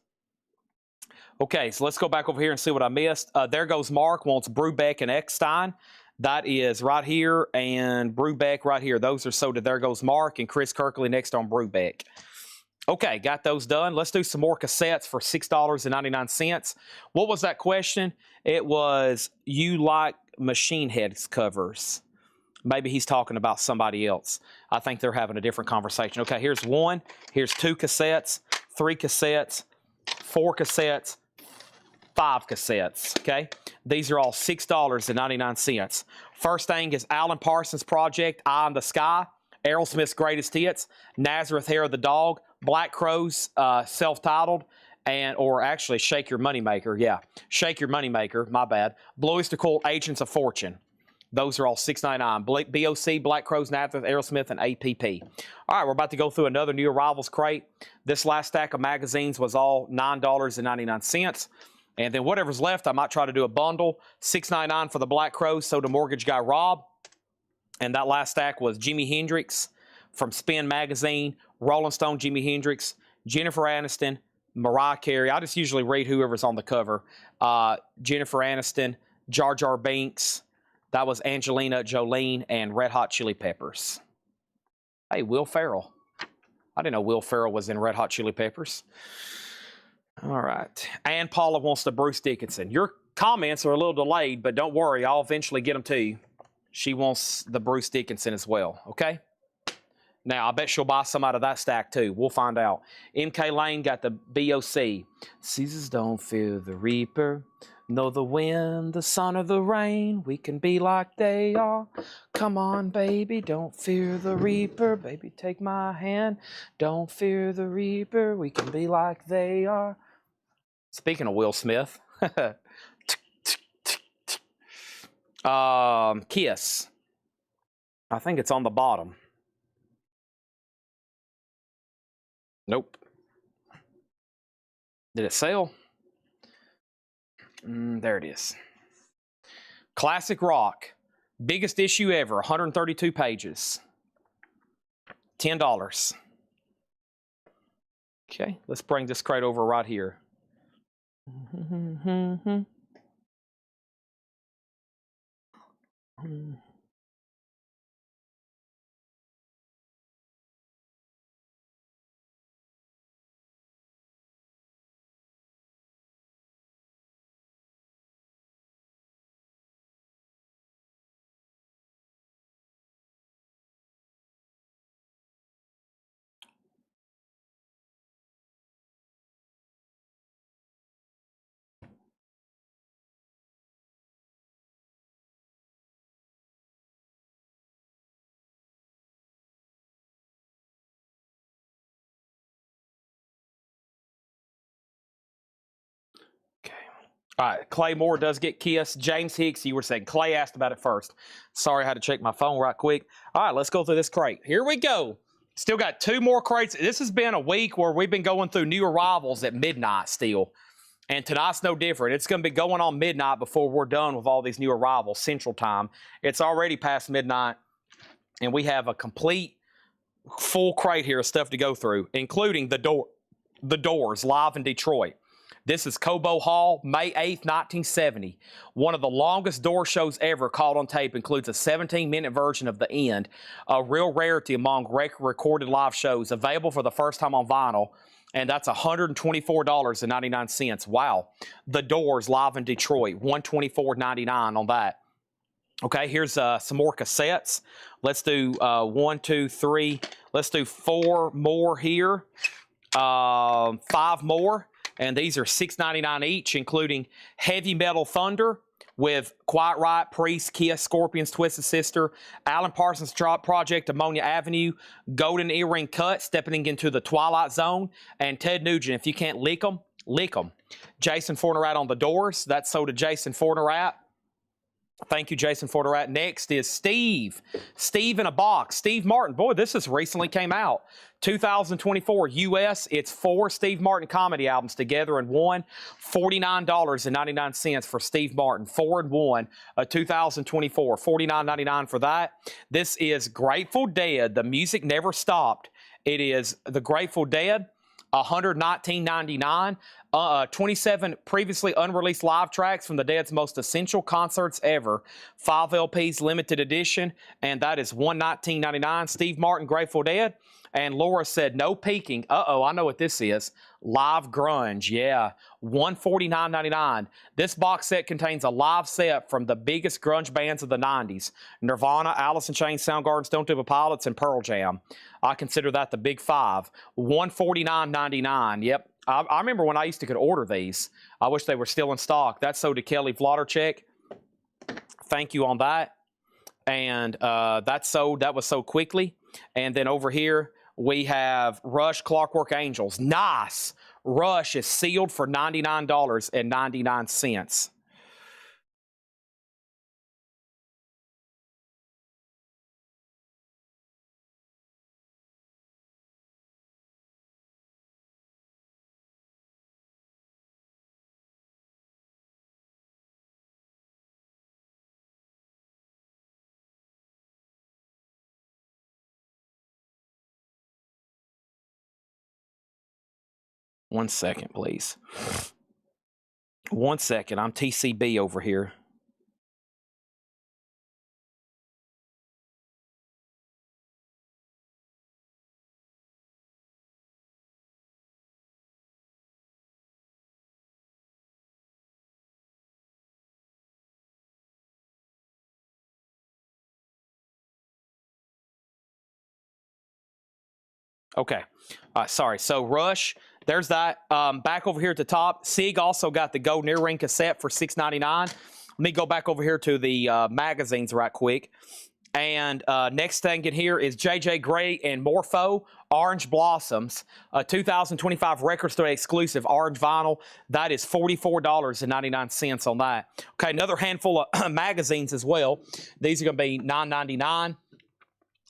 Okay, so let's go back over here and see what I missed. There goes Mark, wants Brubeck and Eckstein. That is right here, and Brubeck right here. Those are sold to There Goes Mark and Chris Kirkley next on Brubeck. Okay, got those done. Let's do some more cassettes for $6.99. What was that question? It was, you like Machine Head's covers. Maybe he's talking about somebody else. I think they're having a different conversation. Okay, here's one. Here's 2 cassettes, 3 cassettes, 4 cassettes, 5 cassettes, okay? These are all $6.99. First thing is Alan Parsons Project, Eye in the Sky, Aerosmith's Greatest Hits, Nazareth Hair of the Dog, Black Crowes, self-titled, or actually Shake Your Moneymaker, yeah. Shake Your Moneymaker, my bad. Blue Oyster Cult, Agents of Fortune. Those are all $6.99. BOC, Black Crowes, Nazareth, Aerosmith, and APP. All right, we're about to go through another new arrivals crate. This last stack of magazines was all $9.99. And then whatever's left, I might try to do a bundle. $6.99 for the Black Crowes, so to mortgage guy Rob. And that last stack was Jimi Hendrix from Spin Magazine, Rolling Stone, Jimi Hendrix, Jennifer Aniston, Mariah Carey. I just usually read whoever's on the cover. Jennifer Aniston, Jar Jar Binks. That was Angelina Jolie and Red Hot Chili Peppers. Hey, Will Ferrell. I didn't know Will Ferrell was in Red Hot Chili Peppers. All right. And Paula wants the Bruce Dickinson. Your comments are a little delayed, but don't worry. I'll eventually get them to you. She wants the Bruce Dickinson as well, okay? Now, I bet she'll buy some out of that stack, too. We'll find out. MK Lane got the BOC. Caesars don't fear the reaper, nor the wind, the sun, or the rain. We can be like they are. Come on, baby, don't fear the reaper. Baby, take my hand. Don't fear the reaper. We can be like they are. Speaking of Will Smith. Kiss. I think it's on the bottom. Nope. Did it sell? There it is. Classic rock. Biggest issue ever. 132 pages. $10. Okay, let's bring this crate over right here. All right, Clay Moore does get Kiss. James Hicks, you were saying. Clay asked about it first. Sorry, I had to check my phone right quick. All right, let's go through this crate. Here we go. Still got 2 more crates. This has been a week where we've been going through new arrivals at midnight still. And tonight's no different. It's going to be going on midnight before we're done with all these new arrivals, Central Time. It's already past midnight, and we have a complete full crate here of stuff to go through, including the Doors live in Detroit. This is Cobo Hall, May 8th, 1970. One of the longest Door shows ever caught on tape, includes a 17-minute version of The End, a real rarity among recorded live shows, available for the first time on vinyl, and that's $124.99. Wow. The Doors live in Detroit, $124.99 on that. Okay, here's some more cassettes. Let's do 1, 2, 3. Let's do 4 more here. 5 more. And these are $6.99 each, including Heavy Metal Thunder with Quiet Riot, Priest, Kiss, Scorpions, Twisted Sister, Alan Parsons Project, Ammonia Avenue, Golden Earring Cut, Stepping into the Twilight Zone, and Ted Nugent. If you can't lick them, lick them. Jason Fornerat on the Doors. That's sold to Jason Fornerat. Thank you, Jason Fornerat. Next is Steve. Steve in a box. Steve Martin. Boy, this has recently came out. 2024 US. It's 4 Steve Martin comedy albums together in one. $49.99 for Steve Martin. 4 in 1. 2024. $49.99 for that. This is Grateful Dead. The music never stopped. It is the Grateful Dead. $119.99. 27 previously unreleased live tracks from the Dead's most essential concerts ever. 5 LPs, limited edition, and that is $119.99. Steve Martin, Grateful Dead. And Laura said, no peeking. Uh-oh, I know what this is. Live Grunge, yeah. $149.99. This box set contains a live set from the biggest grunge bands of the 90s. Nirvana, Alice in Chains, Soundgarden, Stone Temple Pilots, and Pearl Jam. I consider that the big 5. $149.99. Yep. I remember when I used to could order these. I wish they were still in stock. That's sold to Kelly Vlodarchek. Thank you on that. And that was sold quickly. And then over here, we have Rush Clockwork Angels. Nice. Rush is sealed for $99.99. One second, please. 1 second. I'm TCB over here. Okay. Sorry. So Rush, there's that. Back over here at the top, Sig also got the Golden Earring cassette for $6.99. Let me go back over here to the magazines right quick. And next thing in here is J.J. Gray and Morpho, Orange Blossoms, 2025 Record Store exclusive orange vinyl. That is $44.99 on that. Okay, another handful of magazines as well. These are going to be $9.99.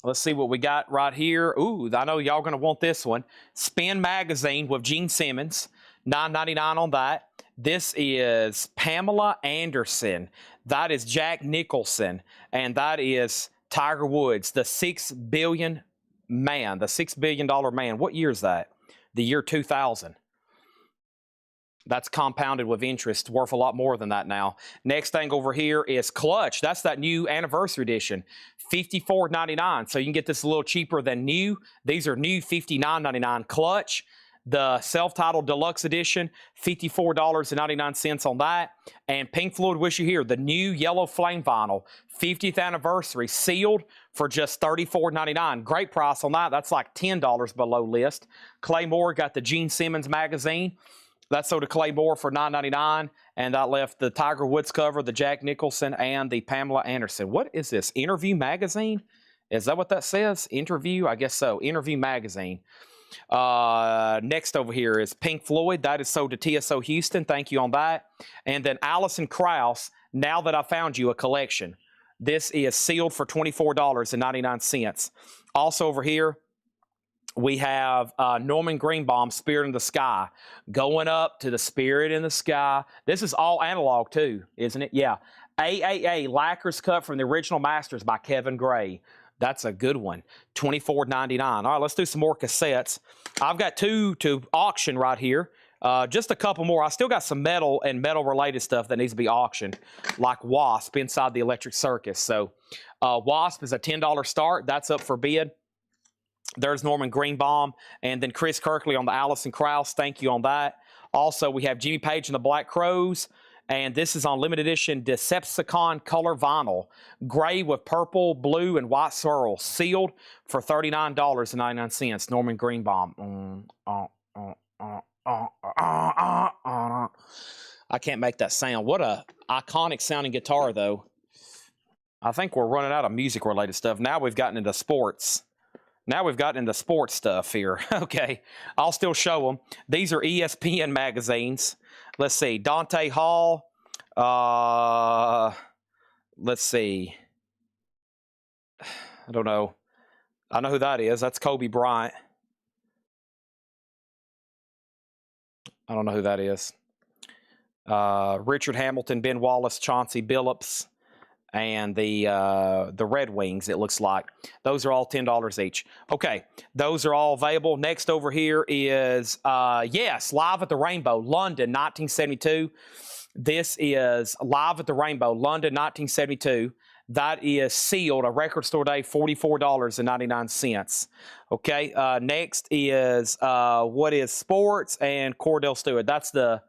Let's see what we got right here. Ooh, I know y'all going to want this one. Spin Magazine with Gene Simmons, $9.99 on that. This is Pamela Anderson. That is Jack Nicholson. And that is Tiger Woods, the $6 billion man, the $6 billion man. What year is that? The year 2000. That's compounded with interest, worth a lot more than that now. Next thing over here is Clutch. That's that new anniversary edition, $54.99. So you can get this a little cheaper than new. These are new $59.99. Clutch, the self-titled deluxe edition, $54.99 on that. And Pink Floyd Wish You Here, the new Yellow Flame vinyl, 50th anniversary, sealed for just $34.99. Great price on that. That's like $10 below list. Claymore got the Gene Simmons magazine. That sold to Claymore for $9.99, and that left the Tiger Woods cover, the Jack Nicholson, and the Pamela Anderson. What is this? Interview Magazine? Is that what that says? Interview? I guess so. Interview Magazine. Next over here is Pink Floyd. That is sold to TSO Houston. Thank you on that. And then Alison Krauss, Now That I Found You, a collection. This is sealed for $24.99. Also over here, we have Norman Greenbaum, Spirit in the Sky. Going up to the Spirit in the Sky. This is all analog too, isn't it? Yeah. AAA, Lacquer's Cut from the Original Masters by Kevin Gray. That's a good one. $24.99. All right, let's do some more cassettes. I've got 2 to auction right here. Just a couple more. I still got some metal and metal-related stuff that needs to be auctioned, like Wasp inside the Electric Circus. So Wasp is a $10 start. That's up for bid. There's Norman Greenbaum, and then Chris Kirkley on the Alison Krauss. Thank you on that. Also, we have Jimmy Page and the Black Crowes, And this is on limited edition Decepticon color vinyl. Gray with purple, blue, and white swirl. Sealed for $39.99. Norman Greenbaum. I can't make that sound. What a iconic sounding guitar, though. I think we're running out of music-related stuff. Now we've gotten into sports. Now we've gotten into sports stuff here. Okay, I'll still show them. These are ESPN magazines. Let's see. Dante Hall. Let's see. I don't know. I know who that is. That's Kobe Bryant. I don't know who that is. Richard Hamilton, Ben Wallace, Chauncey Billups, and the Red Wings, it looks like. Those are all $10 each. Okay, those are all available. Next over here is, yes, Live at the Rainbow, London, 1972. This is Live at the Rainbow, London, 1972. That is sealed, a record store day, $44.99. Okay, next is What is Sports and Cordell Stewart. That's the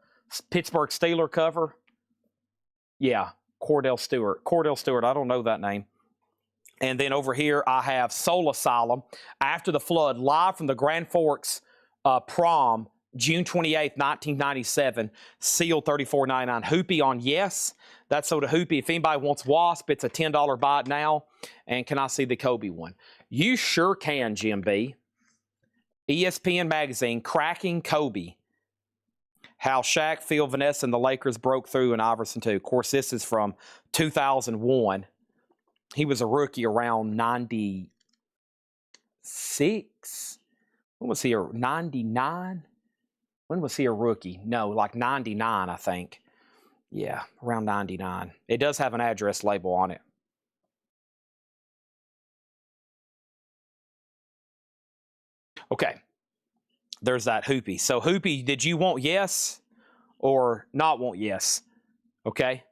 Pittsburgh Steeler cover. Yeah, Cordell Stewart. Cordell Stewart, I don't know that name. And then over here, I have Soul Asylum, After the Flood, live from the Grand Forks prom, June 28th, 1997, sealed $34.99. Hoopy on Yes. That's sold a Hoopy. If anybody wants Wasp, it's a $10 buy it now. And can I see the Kobe one? You sure can, Jim B. ESPN Magazine, Cracking Kobe. How Shaq, Phil, Vanessa, and the Lakers broke through, and Iverson too. Of course, this is from 2001. He was a rookie around 96. When was he? 99? When was he a rookie? No, like 99, I think. Yeah, around 99. It does have an address label on it. Okay. There's that Hoopy. So, Hoopy, did you want Yes or not want Yes? Okay.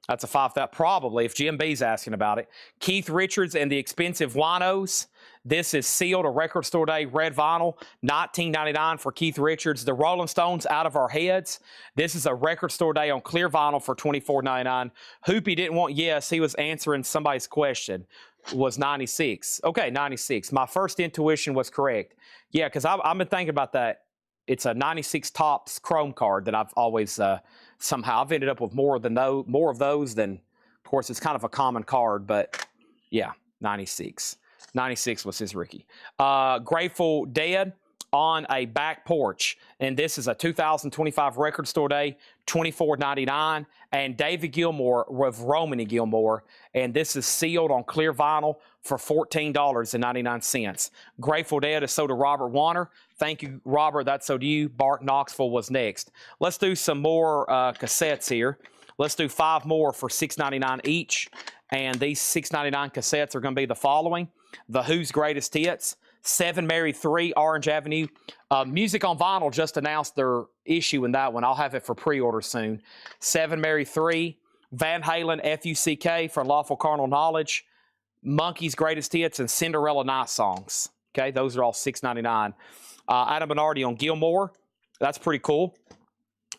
That's a 5,000. Probably, if Jim B's asking about it. Keith Richards and the Expensive Winos. This is sealed, a record store day, red vinyl, $19.99 for Keith Richards. The Rolling Stones, Out of Our Heads. This is a record store day on clear vinyl for $24.99. Hoopy didn't want Yes. He was answering somebody's question. Was 96. Okay, 96. My first intuition was correct. Yeah, because I've been thinking about that. It's a 96 Topps Chrome card that I've always somehow I've ended up with more of those than, of course, it's kind of a common card, but yeah, 96. 96 was his rookie. Grateful Dead, On a Back Porch. And this is a 2025 record store day, $24.99. And David Gilmour with Romany Gilmour. And this is sealed on clear vinyl for $14.99. Grateful Dead is sold to Robert Warner. Thank you, Robert. That's so to you. Bart Knoxville was next. Let's do some more cassettes here. Let's do 5 more for $6.99 each. And these $6.99 cassettes are going to be the following. The Who's Greatest Hits, 7 Mary 3, Orange Avenue. Music on Vinyl just announced their issue in that one. I'll have it for pre-order soon. 7 Mary 3, Van Halen, F-U-C-K for Lawful Carnal Knowledge, Monkey's Greatest Hits, and Cinderella Night Songs. Okay, those are all $6.99. Adam Bernardi on Gilmore. That's pretty cool.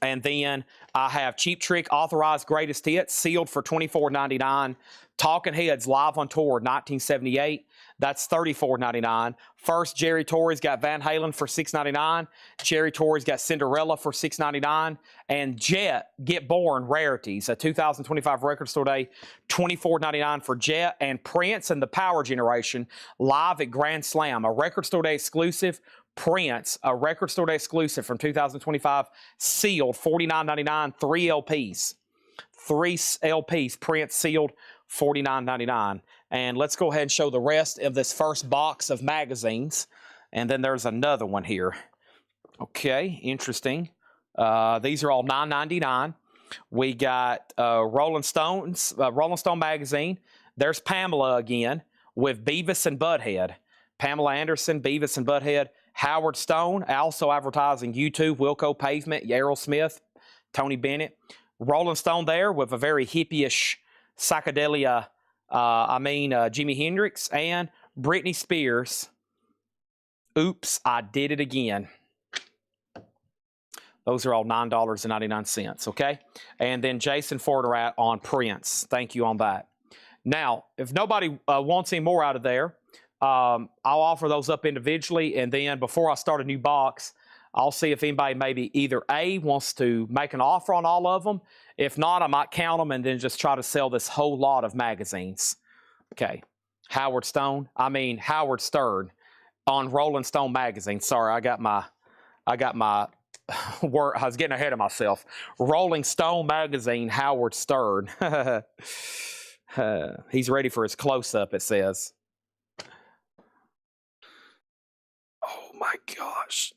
And then I have Cheap Trick Authorized Greatest Hits, sealed for $24.99. Talking Heads Live on Tour, 1978. That's $34.99. First, Jerry Torres got Van Halen for $6.99. Jerry Torres got Cinderella for $6.99. And Jet, Get Born, Rarities, a 2025 record store day, $24.99 for Jet. And Prince and the Power Generation, live at Grand Slam, a record store day exclusive. Prince, a record store day exclusive from 2025, sealed, $49.99, 3 LPs. 3 LPs, Prince sealed, $49.99. And let's go ahead and show the rest of this first box of magazines. And then there's another one here. Okay, interesting. These are all $9.99. We got Rolling Stone magazine. There's Pamela again with Beavis and Butthead. Pamela Anderson, Beavis and Butthead. Howard Stone, also advertising YouTube, Wilco Pavement, Aerosmith, Tony Bennett. Rolling Stone there with a very hippie-ish psychedelia, Jimi Hendrix. And Britney Spears, Oops, I Did It Again. Those are all $9.99, okay? And then Jason Forterat on Prince. Thank you on that. Now, if nobody wants any more out of there, I'll offer those up individually, and then before I start a new box, I'll see if anybody maybe either A, wants to make an offer on all of them. If not, I might count them and then just try to sell this whole lot of magazines. Okay. Howard Stern on Rolling Stone magazine. Sorry, I got my word. I was getting ahead of myself. Rolling Stone magazine, Howard Stern. He's ready for his close-up, it says. Oh my gosh.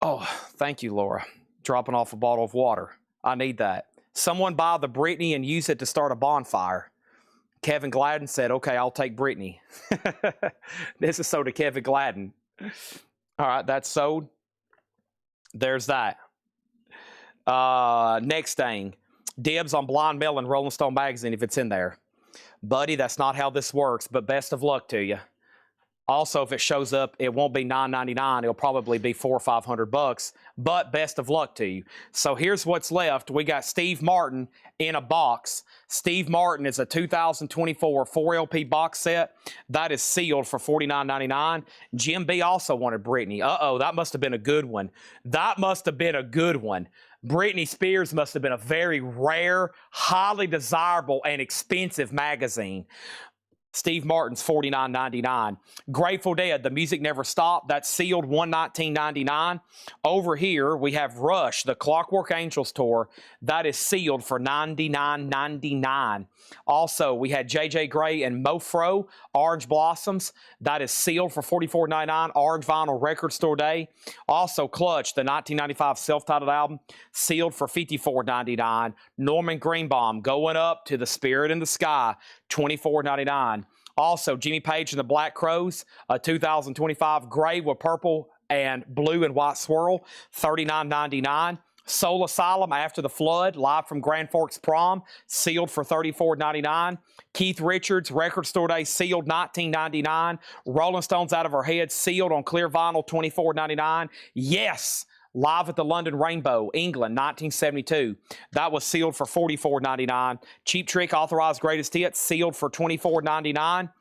Oh, thank you, Laura. Dropping off a bottle of water. I need that. Someone buy the Brittany and use it to start a bonfire. Kevin Gladden said, okay, I'll take Brittany. This is sold to Kevin Gladden. All right, that's sold. There's that. Next thing. Dibs on Blind Melon Rolling Stone magazine if it's in there. Buddy, that's not how this works, but best of luck to you. Also, if it shows up, it won't be $9.99. It'll probably be $400 or $500, but best of luck to you. So here's what's left. We got Steve Martin in a box. Steve Martin is a 2024 4LP box set. That is sealed for $49.99. Jim B also wanted Britney. Uh-oh, that must have been a good one. That must have been a good one. Britney Spears must have been a very rare, highly desirable, and expensive magazine. Steve Martin's $49.99. Grateful Dead, The Music Never Stopped. That's sealed $119.99. Over here, we have Rush, the Clockwork Angels tour. That is sealed for $99.99. Also, we had J.J. Gray and Mofro, Orange Blossoms. That is sealed for $44.99. Orange Vinyl Record Store Day. Also, Clutch, the 1995 self-titled album, sealed for $54.99. Norman Greenbaum, Going Up to the Spirit in the Sky, $24.99. Also, Jimmy Page and the Black Crowes, a 2025 gray with purple and blue and white swirl, $39.99. Soul Asylum, After the Flood, live from Grand Forks Prom, sealed for $34.99. Keith Richards, Record Store Day, sealed $19.99. Rolling Stones, Out of Our Heads, sealed on clear vinyl, $24.99. Yes! Live at the London Rainbow, England, 1972. That was sealed for $44.99. Cheap Trick, Authorized Greatest Hits, sealed for $24.99.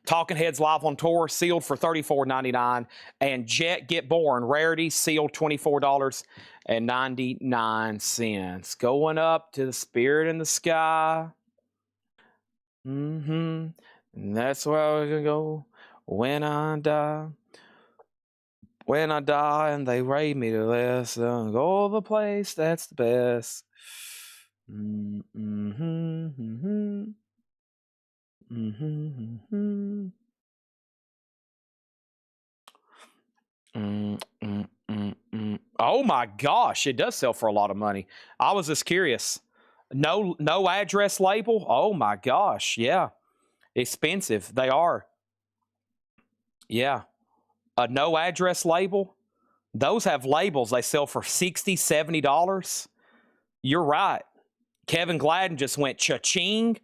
Talking Heads Live on Tour, sealed for $34.99. And Jet Get Born, Rarities, sealed $24.99. Going Up to the Spirit in the Sky. And that's where we're going to go when I die. When I die and they raid me to less, I'll go the place that's the best. Oh my gosh, it does sell for a lot of money. I was just curious. No address label? Oh my gosh, yeah. Expensive. They are. Yeah. A no address label? Those have labels. They sell for $60, $70. You're right. Kevin Gladden just went cha-ching.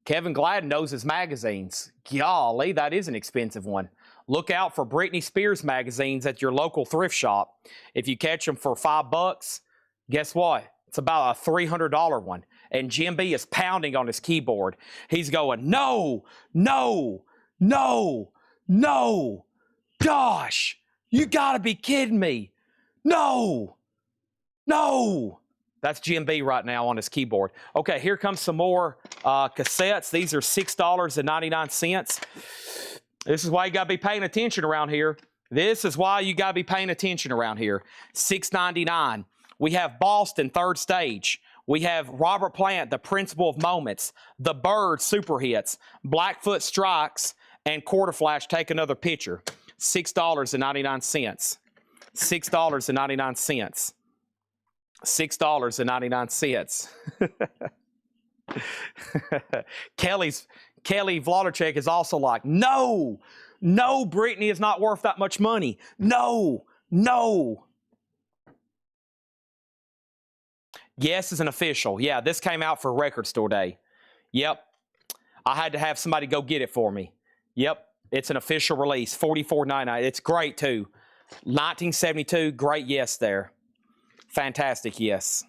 Kevin Gladden knows his magazines. Golly, that is an expensive one. Look out for Britney Spears magazines at your local thrift shop. If you catch them for $5, guess what? It's about a $300 one. And Jim B is pounding on his keyboard. He's going, no, no, no, no. Gosh, you gotta be kidding me. No, no. That's Jim B right now on his keyboard. Okay, here comes some more cassettes. These are $6.99. This is why you gotta be paying attention around here. This is why you gotta be paying attention around here. $6.99. We have Boston, Third Stage. We have Robert Plant, The Principle of Moments. The Birds, Super Hits. Blackfoot Strikes and Quarter Flash, Take Another Picture. $6.99. $6.99. $6.99. Kelly Vlodacek is also like, no, Britney is not worth that much money. No. Yes is an official. Yeah, this came out for Record Store Day. Yep. I had to have somebody go get it for me. Yep. It's an official release, $44.99. It's great, too. 1972, great yes there. Fantastic, yes.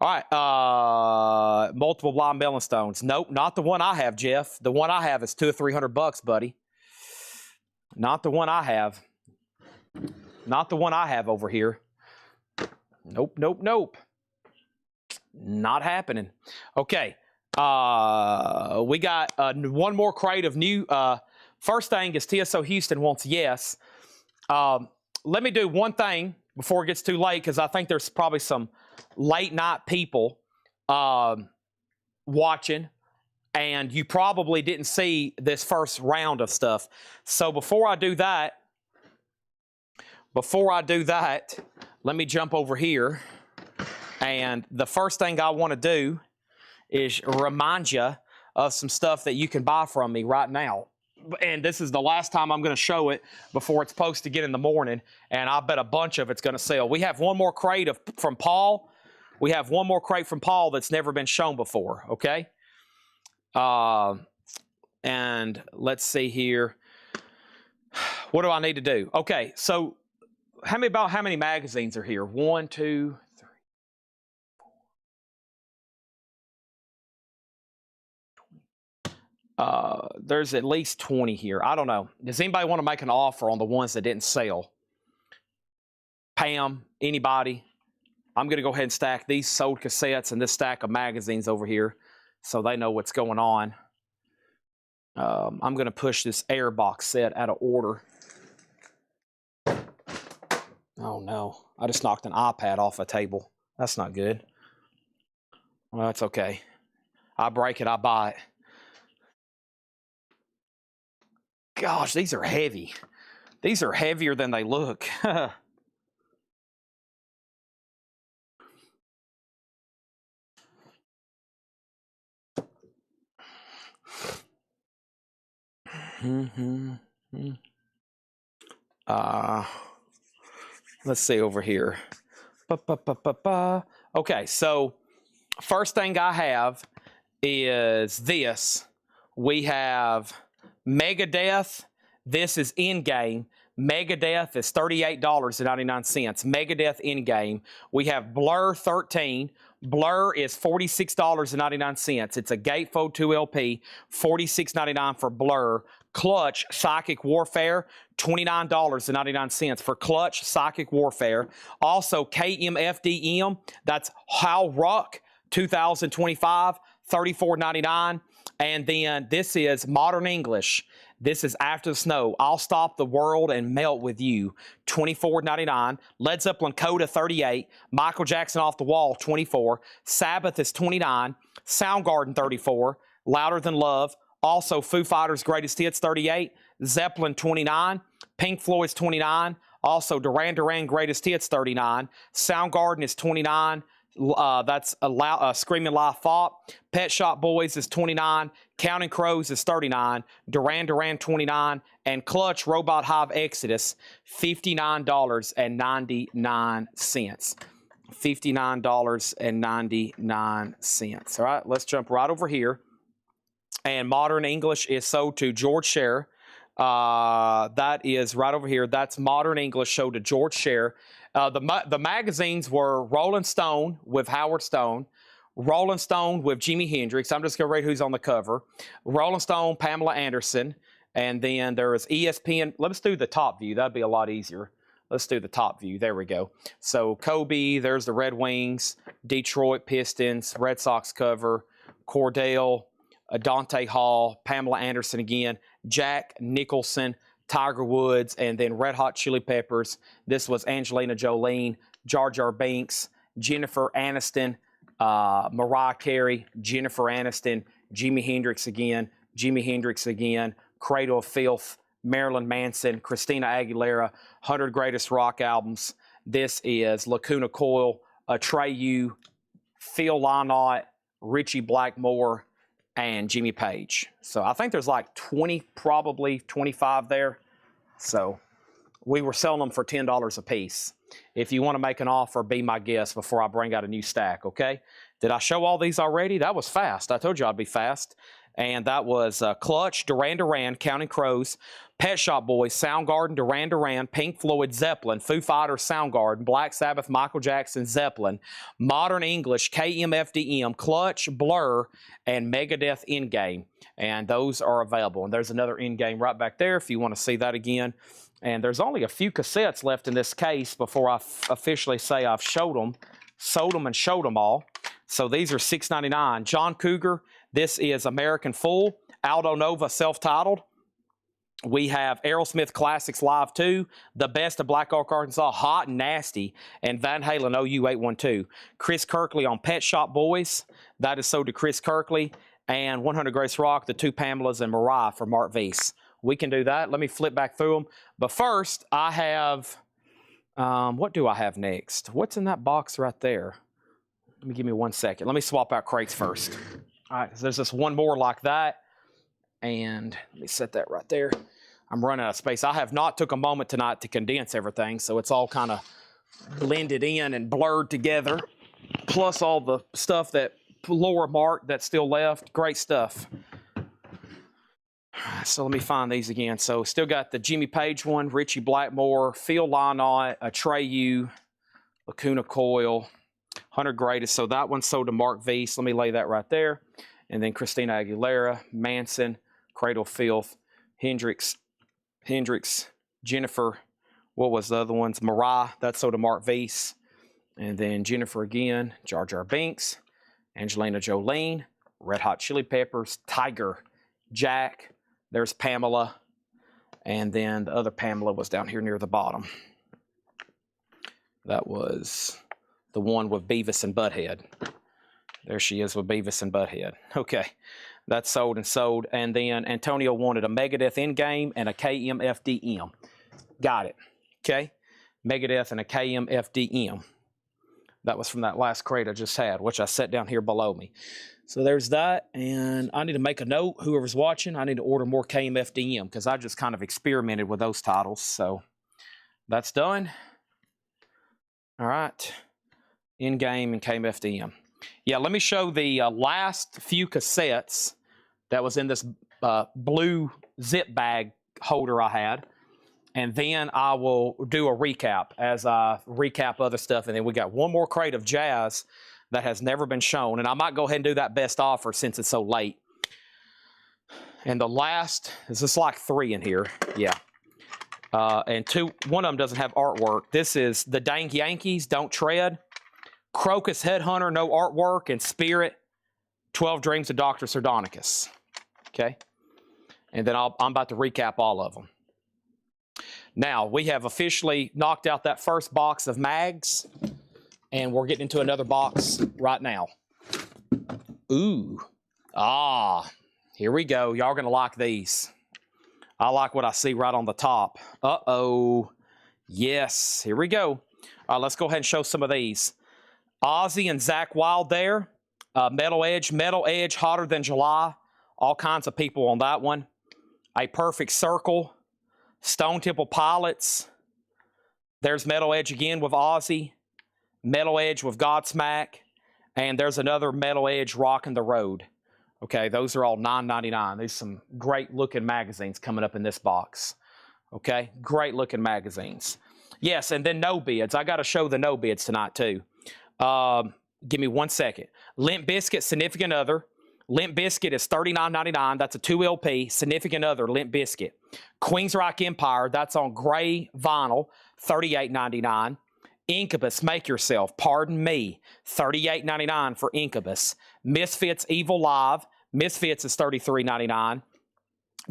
All right, multiple blind melon stones. Nope, not the one I have, Jeff. The one I have is $200 or $300, buddy. Not the one I have. Not the one I have over here. Nope, nope, nope. Not happening. Okay, we got one more crate of new. First thing is TSO Houston wants yes. Let me do one thing before it gets too late, because I think there's probably some late night people watching, and you probably didn't see this first round of stuff. So before I do that, let me jump over here. And the first thing I want to do is remind you of some stuff that you can buy from me right now. And this is the last time I'm going to show it before it's supposed to get in the morning. And I bet a bunch of it's going to sell. We have one more crate from Paul. We have one more crate from Paul that's never been shown before, okay? And let's see here. What do I need to do? Okay, so how many magazines are here? 1, 2, 3, 4. There's at least 20 here. I don't know. Does anybody want to make an offer on the ones that didn't sell? Pam, anybody? I'm going to go ahead and stack these sold cassettes and this stack of magazines over here so they know what's going on. I'm going to push this Airbox set out of order. Oh, no. I just knocked an iPad off a table. That's not good. Well, that's okay. I break it, I buy it. Gosh, these are heavy. These are heavier than they look. Let's see over here. Okay, so first thing I have is this. We have Megadeth. This is in-game. Megadeth is $38.99. Megadeth in-game. We have Blur 13. Blur is $46.99. It's a Gatefold 2 LP. $46.99 for Blur. Clutch Psychic Warfare, $29.99 for Clutch Psychic Warfare. Also KMFDM, that's How Rock 2025, $34.99. And then this is Modern English. This is After the Snow. I'll Stop the World and Melt with You, $24.99. Led Zeppelin Coda, $38. Michael Jackson Off the Wall, $24. Sabbath is $29. Soundgarden, $34. Louder Than Love. Also, Foo Fighters Greatest Hits, $38. Zeppelin, $29. Pink Floyd's $29. Also, Duran Duran Greatest Hits, $39. Soundgarden is $29. That's Screaming Live Fop. Pet Shop Boys is $29. Counting Crows is $39. Duran Duran, $29. And Clutch Robot Hive Exodus, $59.99. $59.99. All right, let's jump right over here. And Modern English is sold to George Scherer. That is right over here. That's Modern English sold to George Scherer. The magazines were Rolling Stone with Howard Stone, Rolling Stone with Jimi Hendrix. I'm just going to read who's on the cover. Rolling Stone, Pamela Anderson. And then there is ESPN. Let's do the top view. That'd be a lot easier. Let's do the top view. There we go. So Kobe, there's the Red Wings, Detroit Pistons, Red Sox cover, Cordell, Dante Hall, Pamela Anderson again, Jack Nicholson, Tiger Woods, and then Red Hot Chili Peppers. This was Angelina Jolie, Jar Jar Binks, Jennifer Aniston, Mariah Carey, Jennifer Aniston, Jimi Hendrix again, Cradle of Filth, Marilyn Manson, Christina Aguilera, 100 Greatest Rock Albums. This is Lacuna Coil, Atreyu, Phil Lynott, Richie Blackmore, and Jimmy Page. So I think there's like 20, probably 25 there. So we were selling them for $10 a piece. If you want to make an offer, be my guest before I bring out a new stack, okay? Did I show all these already? That was fast. I told you I'd be fast. And that was Clutch, Duran Duran, Counting Crows, Pet Shop Boys, Soundgarden, Duran Duran, Pink Floyd, Zeppelin, Foo Fighters, Soundgarden, Black Sabbath, Michael Jackson, Zeppelin, Modern English, KMFDM, Clutch, Blur, and Megadeth Endgame. And those are available. And there's another Endgame right back there if you want to see that again. And there's only a few cassettes left in this case before I officially say I've sold them and showed them all. So these are $6.99. John Cougar, this is American Fool. Aldo Nova, self-titled. We have Aerosmith Classics Live 2, The Best of Black Oak, Arkansas, Hot and Nasty, and Van Halen OU812. Chris Kirkley on Pet Shop Boys. That is sold to Chris Kirkley. And 100 Grace Rock, the two Pamelas, and Mariah for Mark Weiss. We can do that. Let me flip back through them. But first, I have, what do I have next? What's in that box right there? Give me 1 second. Let me swap out crates first. All right, so there's just one more like that. And let me set that right there. I'm running out of space. I have not took a moment tonight to condense everything, so it's all kind of blended in and blurred together. Plus all the stuff that Laura marked that's still left. Great stuff. So let me find these again. So still got the Jimmy Page one, Richie Blackmore, Phil Lynott, Atreyu, Lacuna Coil, 100 Greatest. So that one sold to Mark Weiss. Let me lay that right there. And then Christina Aguilera, Manson, Cradle Filth, Hendrix, Jennifer. What was the other ones? Mariah, that's sold to Mark Weiss. And then Jennifer again, Jar Jar Binks, Angelina Jolene, Red Hot Chili Peppers, Tiger, Jack. There's Pamela. And then the other Pamela was down here near the bottom. That was the one with Beavis and Butthead. There she is with Beavis and Butthead. Okay, that's sold and sold. And then Antonio wanted a Megadeth Endgame and a KMFDM. Got it. Okay, Megadeth and a KMFDM. That was from that last crate I just had, which I set down here below me. So there's that, and I need to make a note, whoever's watching, I need to order more KMFDM because I just kind of experimented with those titles. So that's done. All right, Endgame and KMFDM. Yeah, let me show the last few cassettes that was in this blue zip bag holder I had. And then I will do a recap as I recap other stuff. And then we got one more crate of jazz that has never been shown. And I might go ahead and do that best offer since it's so late. And the last, is this like 3 in here? Yeah. And one of them doesn't have artwork. This is the Dang Yankees, Don't Tread, Crocus Headhunter, no artwork, and Spirit, 12 Dreams of Dr. Sardonicus. Okay. And then I'm about to recap all of them. Now, we have officially knocked out that first box of mags, and we're getting into another box right now. Ooh. Here we go. Y'all are going to like these. I like what I see right on the top. Uh-oh. Yes. Here we go. Let's go ahead and show some of these. Ozzy and Zakk Wylde there. Metal Edge, Hotter Than July. All kinds of people on that one. A Perfect Circle. Stone Temple Pilots. There's Metal Edge again with Ozzy. Metal Edge with Godsmack. And there's another Metal Edge Rockin' the Road. Okay, those are all $9.99. There's some great looking magazines coming up in this box. Okay, great looking magazines. Yes, and then no bids. I got to show the no bids tonight too. Give me 1 second. Limp Bizkit, Significant Other. Limp Bizkit is $39.99. That's a 2 LP. Significant Other, Limp Bizkit. Queensryche Empire, that's on gray vinyl, $38.99. Incubus, Make Yourself, Pardon Me, $38.99 for Incubus. Misfits, Evil Live, Misfits is $33.99.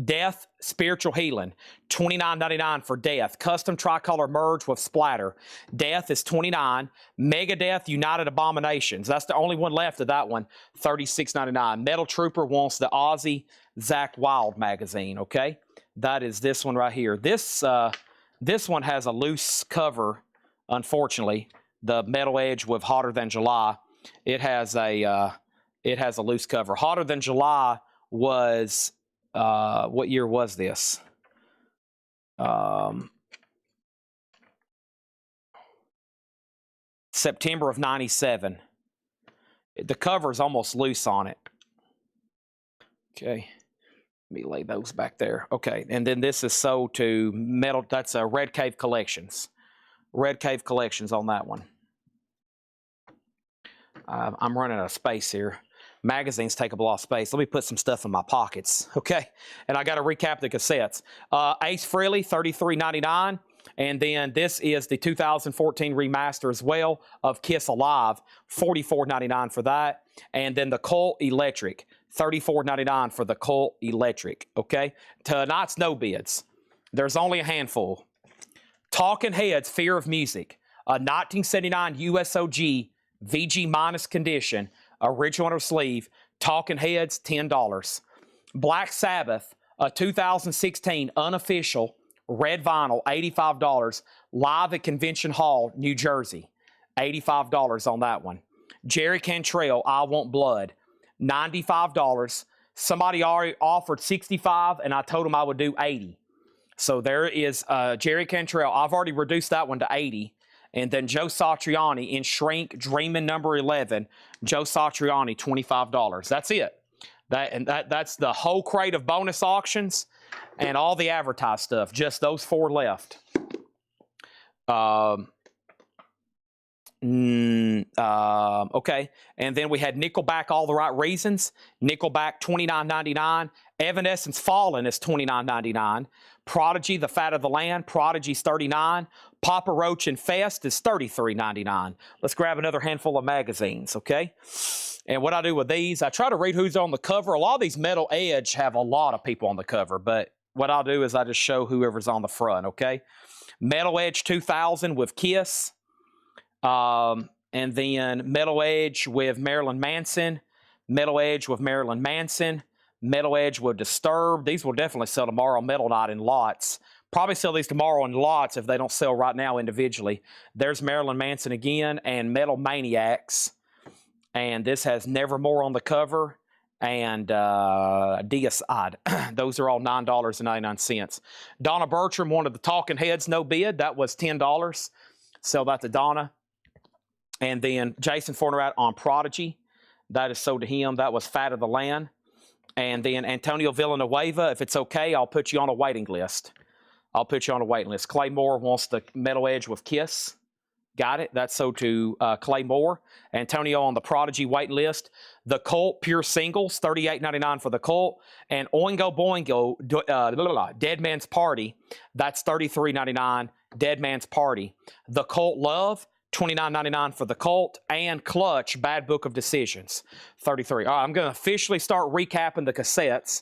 Death, Spiritual Healing, $29.99 for Death. Custom Tricolor Merge with Splatter. Death is $29. Megadeth, United Abominations. That's the only one left of that one, $36.99. Metal Trooper wants the Ozzy Zakk Wylde magazine, okay? That is this one right here. This one has a loose cover, unfortunately. The Metal Edge with Hotter Than July. It has a loose cover. Hotter Than July was... what year was this? September of 97. The cover is almost loose on it. Okay. Let me lay those back there. Okay. And then this is sold to Metal. That's a Red Cave Collections. Red Cave Collections on that one. I'm running out of space here. Magazines take up a lot of space. Let me put some stuff in my pockets, okay? And I got to recap the cassettes. Ace Frehley, $33.99. And then this is the 2014 remaster as well of Kiss Alive, $44.99 for that. And then the Cult Electric, $34.99 for the Cult Electric, okay? Tonight's no bids. There's only a handful. Talking Heads, Fear of Music, a 1979 USOG VG minus condition, original under sleeve, Talking Heads, $10. Black Sabbath, a 2016 unofficial red vinyl, $85. Live at Convention Hall, New Jersey, $85 on that one. Jerry Cantrell, I Want Blood, $95. Somebody already offered $65, and I told him I would do $80. So there is Jerry Cantrell. I've already reduced that one to $80. And then Joe Satriani in Shrink, Dreamin' number 11. Joe Satriani, $25. That's it. That's the whole crate of bonus auctions and all the advertised stuff. Just those 4 left. Okay. And then we had Nickelback, All the Right Reasons. Nickelback, $29.99. Evanescence Fallen is $29.99. Prodigy, The Fat of the Land. Prodigy's $39. Papa Roach and Fest is $33.99. Let's grab another handful of magazines, okay? And what I do with these, I try to read who's on the cover. A lot of these Metal Edge have a lot of people on the cover, but what I'll do is I just show whoever's on the front, okay? Metal Edge 2000 with Kiss. And then Metal Edge with Marilyn Manson. Metal Edge with Marilyn Manson. Metal Edge with Disturbed. These will definitely sell tomorrow, Metal Night in lots. Probably sell these tomorrow in lots if they don't sell right now individually. There's Marilyn Manson again and Metal Maniacs. And this has Nevermore on the cover and Deicide. Those are all $9.99. Donna Bertram, one of the Talking Heads, no bid. That was $10. Sell that to Donna. And then Jason Fornerat on Prodigy. That is sold to him. That was Fat of the Land. And then Antonio Villanueva, if it's okay, I'll put you on a waiting list. I'll put you on a waiting list. Clay Moore wants the Metal Edge with Kiss. Got it. That's sold to Clay Moore. Antonio on the Prodigy waiting list. The Cult Pure Singles, $38.99 for the Cult. And Oingo Boingo, Dead Man's Party, that's $33.99. Dead Man's Party. The Cult Love, $29.99 for the Cult. And Clutch, Bad Book of Decisions, $33. All right, I'm going to officially start recapping the cassettes.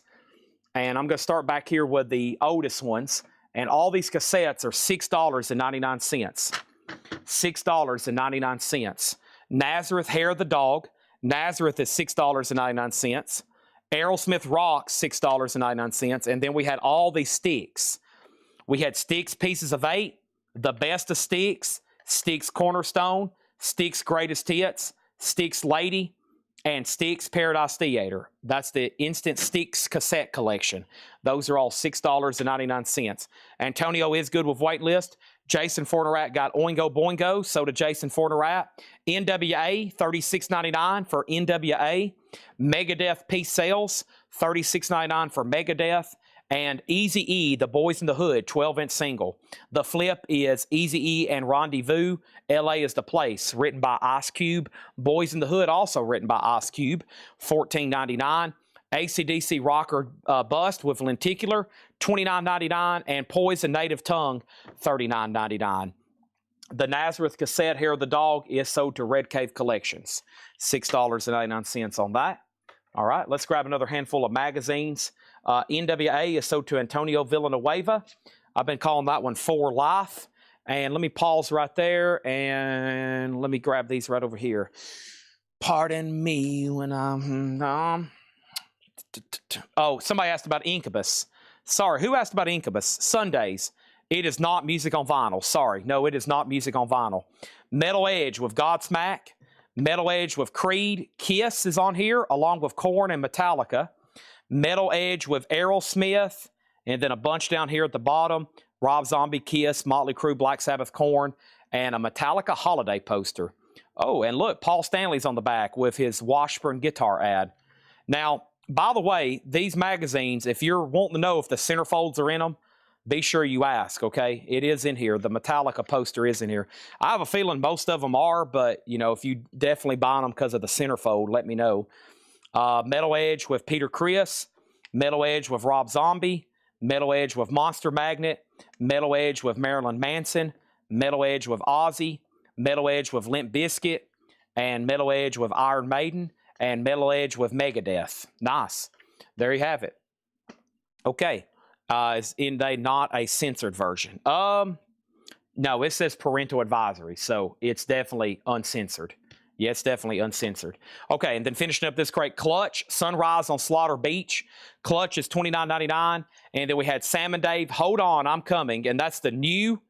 And I'm going to start back here with the oldest ones. And all these cassettes are $6.99. $6.99. Nazareth, Hair of the Dog. Nazareth is $6.99. Aerosmith Rock, $6.99. And then we had all these Styx. We had Styx Pieces of 8, The Best of Styx, Styx Cornerstone, Styx Greatest Hits, Styx Lady, and Styx Paradise Theater. That's the instant Styx cassette collection. Those are all $6.99. Antonio is good with waitlist. Jason Fornerat got Oingo Boingo, so did Jason Fornerat. NWA, $36.99 for NWA. Megadeth Peace Sales, $36.99 for Megadeth. And Eazy-E, The Boys in the Hood, 12-inch single. The flip is Eazy-E and Rendezvous, LA is the Place, written by Ice Cube. Boys in the Hood, also written by Ice Cube, $14.99. AC/DC Rocker Bust with Lenticular, $29.99. And Poison Native Tongue, $39.99. The Nazareth cassette, Hair of the Dog, is sold to Red Cave Collections, $6.99 on that. All right, let's grab another handful of magazines. NWA is sold to Antonio Villanueva. I've been calling that one For Life. And let me pause right there and let me grab these right over here. Pardon me when I'm... Oh, somebody asked about Incubus. Sorry, who asked about Incubus? Sundays. It is not music on vinyl. Sorry, no, it is not music on vinyl. Metal Edge with Godsmack. Metal Edge with Creed. Kiss is on here, along with Korn and Metallica. Metal Edge with Aerosmith, and then a bunch down here at the bottom. Rob Zombie, Kiss, Motley Crue, Black Sabbath, Korn, and a Metallica holiday poster. Oh, and look, Paul Stanley's on the back with his Washburn guitar ad. Now, by the way, these magazines, if you're wanting to know if the centerfolds are in them, be sure you ask, okay? It is in here. The Metallica poster is in here. I have a feeling most of them are, but, you know, if you definitely buy them because of the centerfold, let me know. Metal Edge with Peter Criss, Metal Edge with Rob Zombie, Metal Edge with Monster Magnet, Metal Edge with Marilyn Manson, Metal Edge with Ozzy, Metal Edge with Limp Bizkit, and Metal Edge with Iron Maiden, and Metal Edge with Megadeth. Nice. There you have it. Okay. Is in they not a censored version? No, it says parental advisory, so it's definitely uncensored. Yeah, it's definitely uncensored. Okay, and then finishing up this crate, Clutch, Sunrise on Slaughter Beach. Clutch is $29.99. And then we had Sam and Dave, Hold On, I'm Coming. And that's the new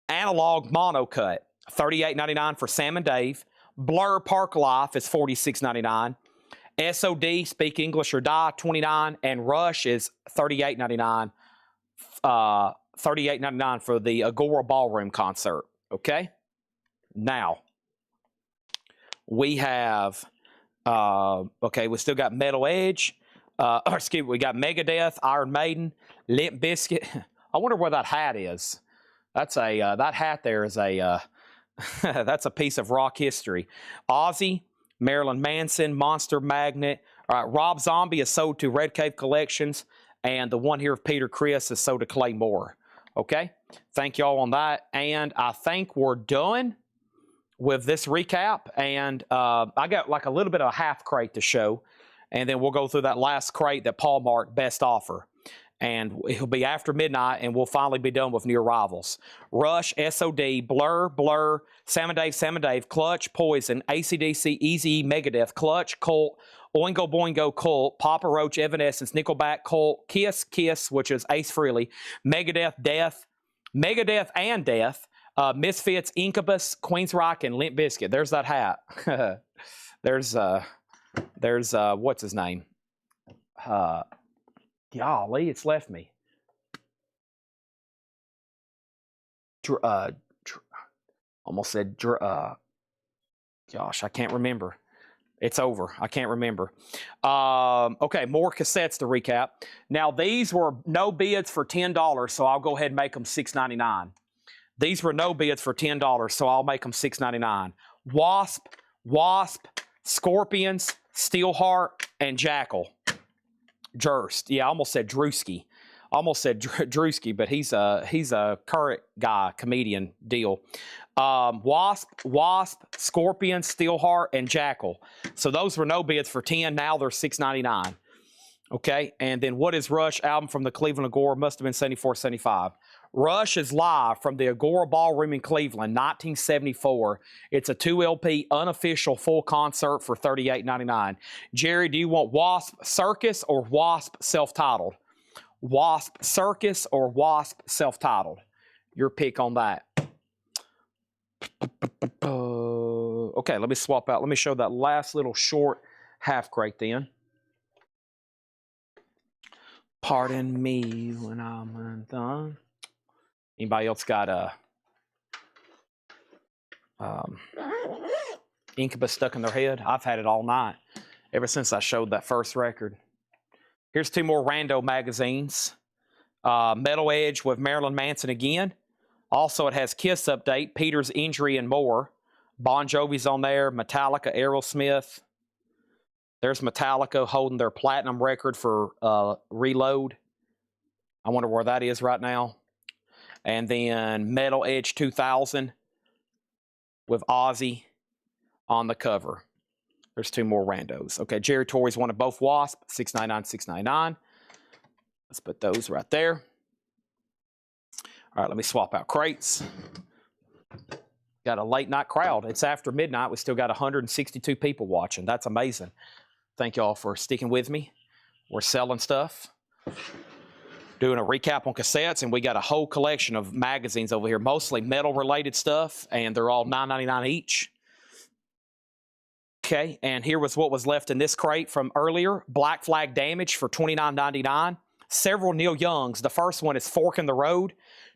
analog mono cut. $38.99 for Sam and Dave. Blur Park Life is $46.99. SOD, Speak English or Die, $29. And Rush is $38.99. $38.99 for the Agora Ballroom concert. Okay? Now, we have, okay, we still got Metal Edge. Excuse me, we got Megadeth, Iron Maiden, Limp Bizkit. I wonder where that hat is. That's a, that hat there is a, that's a piece of rock history. Ozzy, Marilyn Manson, Monster Magnet. All right, Rob Zombie is sold to Red Cave Collections, and the one here of Peter Criss is sold to Clay Moore. Okay, thank y'all on that, and I think we're done with this recap, and I got like a little bit of a half crate to show, and then we'll go through that last crate that Paul marked best offer, and it'll be after midnight, and we'll finally be done with new arrivals. Rush, SOD, Blur, Sam and Dave, Clutch, Poison, AC/DC, Eazy, Megadeth, Clutch, Cult, Oingo Boingo, Cult, Papa Roach, Evanescence, Nickelback, Cult, Kiss, which is Ace Frehley, Megadeth and Death, Misfits, Incubus, Queensryche, and Limp Bizkit. There's that hat. there's what's his name? Golly, it's left me. Almost said, gosh, I can't remember. It's over. I can't remember. Okay, more cassettes to recap. Now, these were no bids for $10, so I'll go ahead and make them $6.99. These were no bids for $10, so I'll make them $6.99. Wasp, Scorpions, Steelheart, and Jackal. Durst. Yeah, I almost said Drewski. Almost said Drewski, but he's a current guy, comedian deal. Wasp, Scorpion, Steelheart, and Jackal. So those were no bids for $10. Now they're $6.99. Okay, and then What is Rush album from the Cleveland Agora? Must have been 74, 75. Rush is live from the Agora Ballroom in Cleveland, 1974. It's a 2 LP unofficial full concert for $38.99. Jerry, do you want Wasp Circus or Wasp self-titled? Wasp Circus or Wasp self-titled? Your pick on that. Okay, let me swap out. Let me show that last little short half crate then. Pardon me when I'm undone. Anybody else got Incubus stuck in their head? I've had it all night, ever since I showed that first record. Here's two more rando magazines. Metal Edge with Marilyn Manson again. Also, it has Kiss Update, Peter's Injury, and more. Bon Jovi's on there, Metallica, Aerosmith. There's Metallica holding their platinum record for Reload. I wonder where that is right now. And then Metal Edge 2000 with Ozzy on the cover. There's two more randos. Okay, Jerry Torrey's one of both Wasp, $6.99, $6.99. Let's put those right there. All right, let me swap out crates. Got a late night crowd. It's after midnight. We still got 162 people watching. That's amazing. Thank y'all for sticking with me. We're selling stuff, doing a recap on cassettes, and we got a whole collection of magazines over here, mostly metal-related stuff, and they're all $9.99 each. Okay, and here was what was left in this crate from earlier. Black Flag Damage for $29.99. Several Neil Youngs. The first one is Fork in the Road,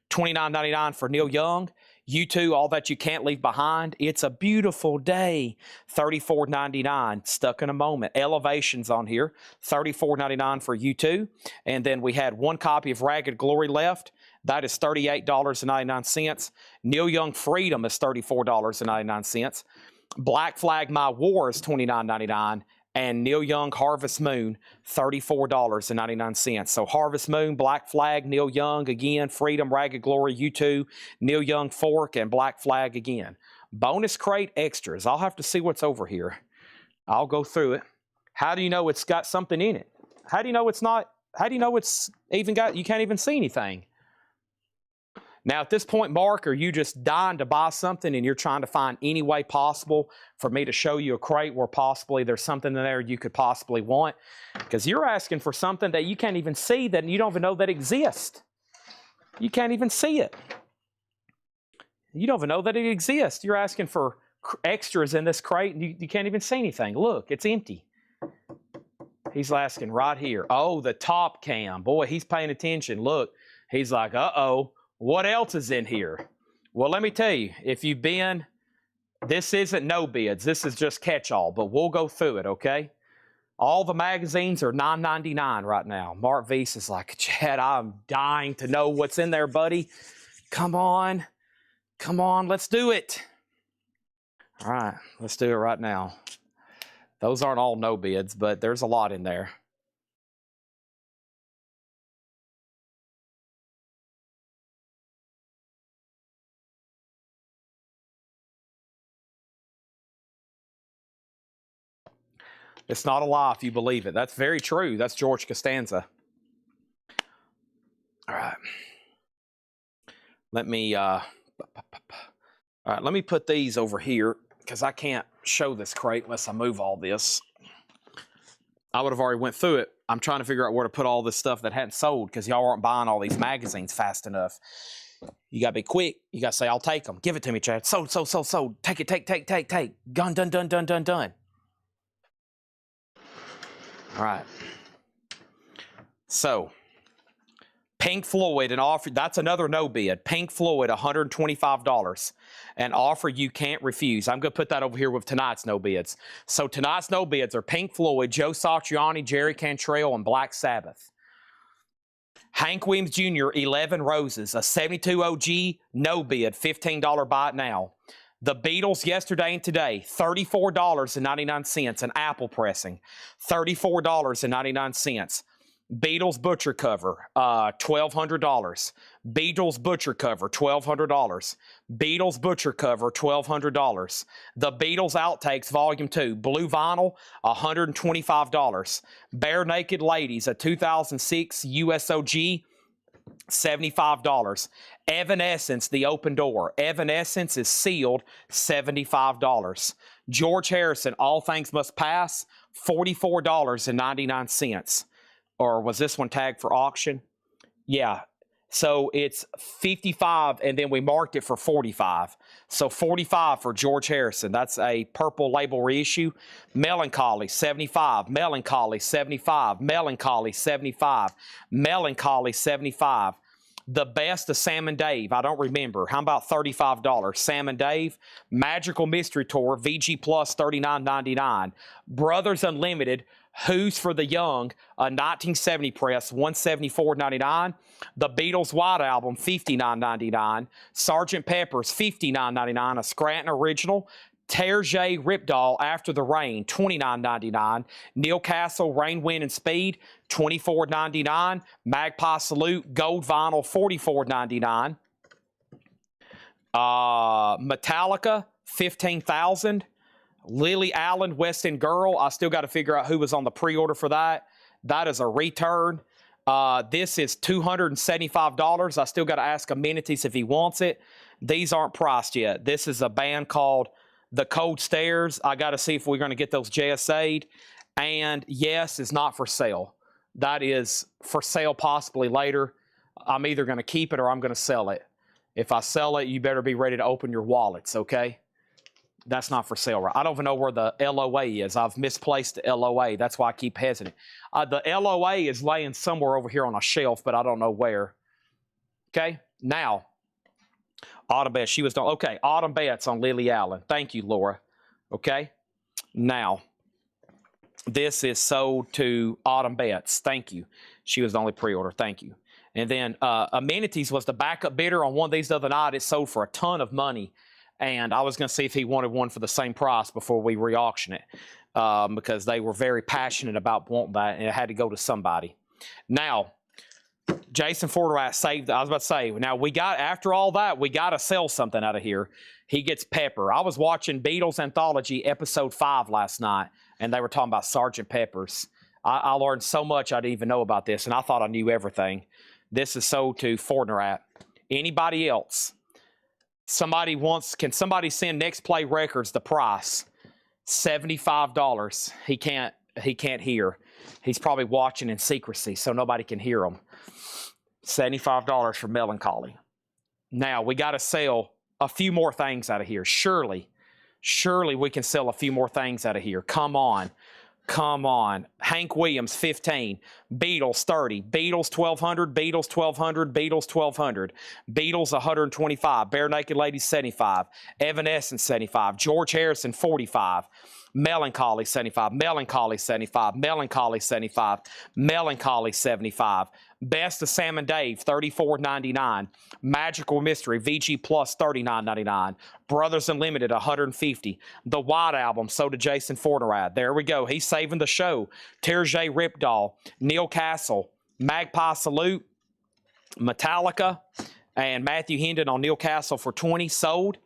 $29.99 for Neil Young. U2, all that you can't leave behind. It's a beautiful day. $34.99. Stuck in a moment. Elevations on here. $34.99 for U2. And then we had one copy of Ragged Glory left. That is $38.99. Neil Young Freedom is $34.99. Black Flag My War is $29.99. And Neil Young Harvest Moon, $34.99. So Harvest Moon, Black Flag, Neil Young again, Freedom, Ragged Glory, U2, Neil Young Fork, and Black Flag again. Bonus crate extras. I'll have to see what's over here. I'll go through it. How do you know it's got something in it? How do you know it's not? How do you know it's even got, you can't even see anything? Now, at this point, Mark, are you just dying to buy something and you're trying to find any way possible for me to show you a crate where possibly there's something in there you could possibly want? Because you're asking for something that you can't even see, that you don't even know that exists. You can't even see it. You don't even know that it exists. You're asking for extras in this crate and you can't even see anything. Look, it's empty. He's asking right here. Oh, the top cam. Boy, he's paying attention. Look, he's like, uh-oh. What else is in here? Well, let me tell you, if you've been, this isn't no bids. This is just catch-all, but we'll go through it, okay? All the magazines are $9.99 right now. Mark Weiss is like, Chad, I'm dying to know what's in there, buddy. Come on. Come on, let's do it. All right, let's do it right now. Those aren't all no bids, but there's a lot in there. It's not a lie if you believe it. That's very true. That's George Costanza. All right. Let me let me put these over here because I can't show this crate unless I move all this. I would have already went through it. I'm trying to figure out where to put all this stuff that hadn't sold because y'all aren't buying all these magazines fast enough. You got to be quick. You got to say, I'll take them. Give it to me, Chad. Sold. Take it, take. Gun, done. All right. So, Pink Floyd, an offer, that's another no bid. Pink Floyd, $125. An offer you can't refuse. I'm going to put that over here with tonight's no bids. So, tonight's no bids are Pink Floyd, Joe Satriani, Jerry Cantrell, and Black Sabbath. Hank Williams Jr., 11 Roses, a 72 OG, no bid, $15 buy it now. The Beatles yesterday and today, $34.99, an Apple pressing, $34.99. Beatles butcher cover, $1,200. Beatles butcher cover, $1,200. Beatles butcher cover, $1,200. The Beatles Outtakes Volume 2, blue vinyl, $125. Bare Naked Ladies, a 2006 USOG, $75. Evanescence, The Open Door. Evanescence is sealed, $75. George Harrison, All Things Must Pass, $44.99. Or was this one tagged for auction? Yeah. So it's 55 and then we marked it for 45. So 45 for George Harrison. That's a purple label reissue. Melancholy, 75. Melancholy, 75. Melancholy, 75. Melancholy, 75. The Best of Sam and Dave. I don't remember. How about $35? Sam and Dave. Magical Mystery Tour. VG Plus, $39.99. Brothers Unlimited. Who's for the Young, a 1970 press, $174.99. The Beatles White Album, $59.99. Sgt. Pepper's, $59.99. A Scranton original. Terje Ripdahl, After the Rain, $29.99. Neil Castle, Rain, Wind, and Speed, $24.99. Magpie Salute, Gold Vinyl, $44.99. Metallica, $15,000. Lily Allen, West End Girl. I still got to figure out who was on the pre-order for that. That is a return. This is $275. I still got to ask Amenities if he wants it. These aren't priced yet. This is a band called The Cold Stairs. I got to see if we're going to get those JSA'd. And yes, it's not for sale. That is for sale possibly later. I'm either going to keep it or I'm going to sell it. If I sell it, you better be ready to open your wallets, okay? That's not for sale, right? I don't even know where the LOA is. I've misplaced the LOA. That's why I keep hesitant. The LOA is laying somewhere over here on a shelf, but I don't know where. Okay? Now, Autumn Betts. She was done. Okay, Autumn Betts on Lily Allen. Thank you, Laura. Okay. Now, this is sold to Autumn Betts. Thank you. She was the only pre-order. Thank you. And then Amenities was the backup bidder on one of these the other night. It sold for a ton of money. And I was going to see if he wanted one for the same price before we re-auction it. Because they were very passionate about wanting that, and it had to go to somebody. Now, Jason Forterat saved. I was about to say. Now after all that, we got to sell something out of here. He gets Pepper. I was watching Beatles Anthology episode 5 last night, and they were talking about Sergeant Pepper's. I learned so much I didn't even know about this, and I thought I knew everything. This is sold to Forterat. Anybody else? Can somebody send Next Play Records the price? $75. He can't hear. He's probably watching in secrecy, so nobody can hear him. $75 for Melancholy. Now, we got to sell a few more things out of here. Surely we can sell a few more things out of here. Come on. Hank Williams, 15. Beatles, 30. Beatles, 1,200. Beatles, 1,200. Beatles, 1,200. Beatles, 125. Bare Naked Ladies, 75. Evanescence, 75. George Harrison, 45. Melancholy, 75. Melancholy, 75. Melancholy, 75. Melancholy, 75. Best of Sam and Dave, $34.99. Magical Mystery, VG Plus, $39.99. Brothers Unlimited, $150. The White Album, so did Jason Forterat. There we go. He's saving the show. Terje Ripdahl, Neil Castle, Magpie Salute, Metallica, and Matthew Hendon on Neil Castle for $20, sold.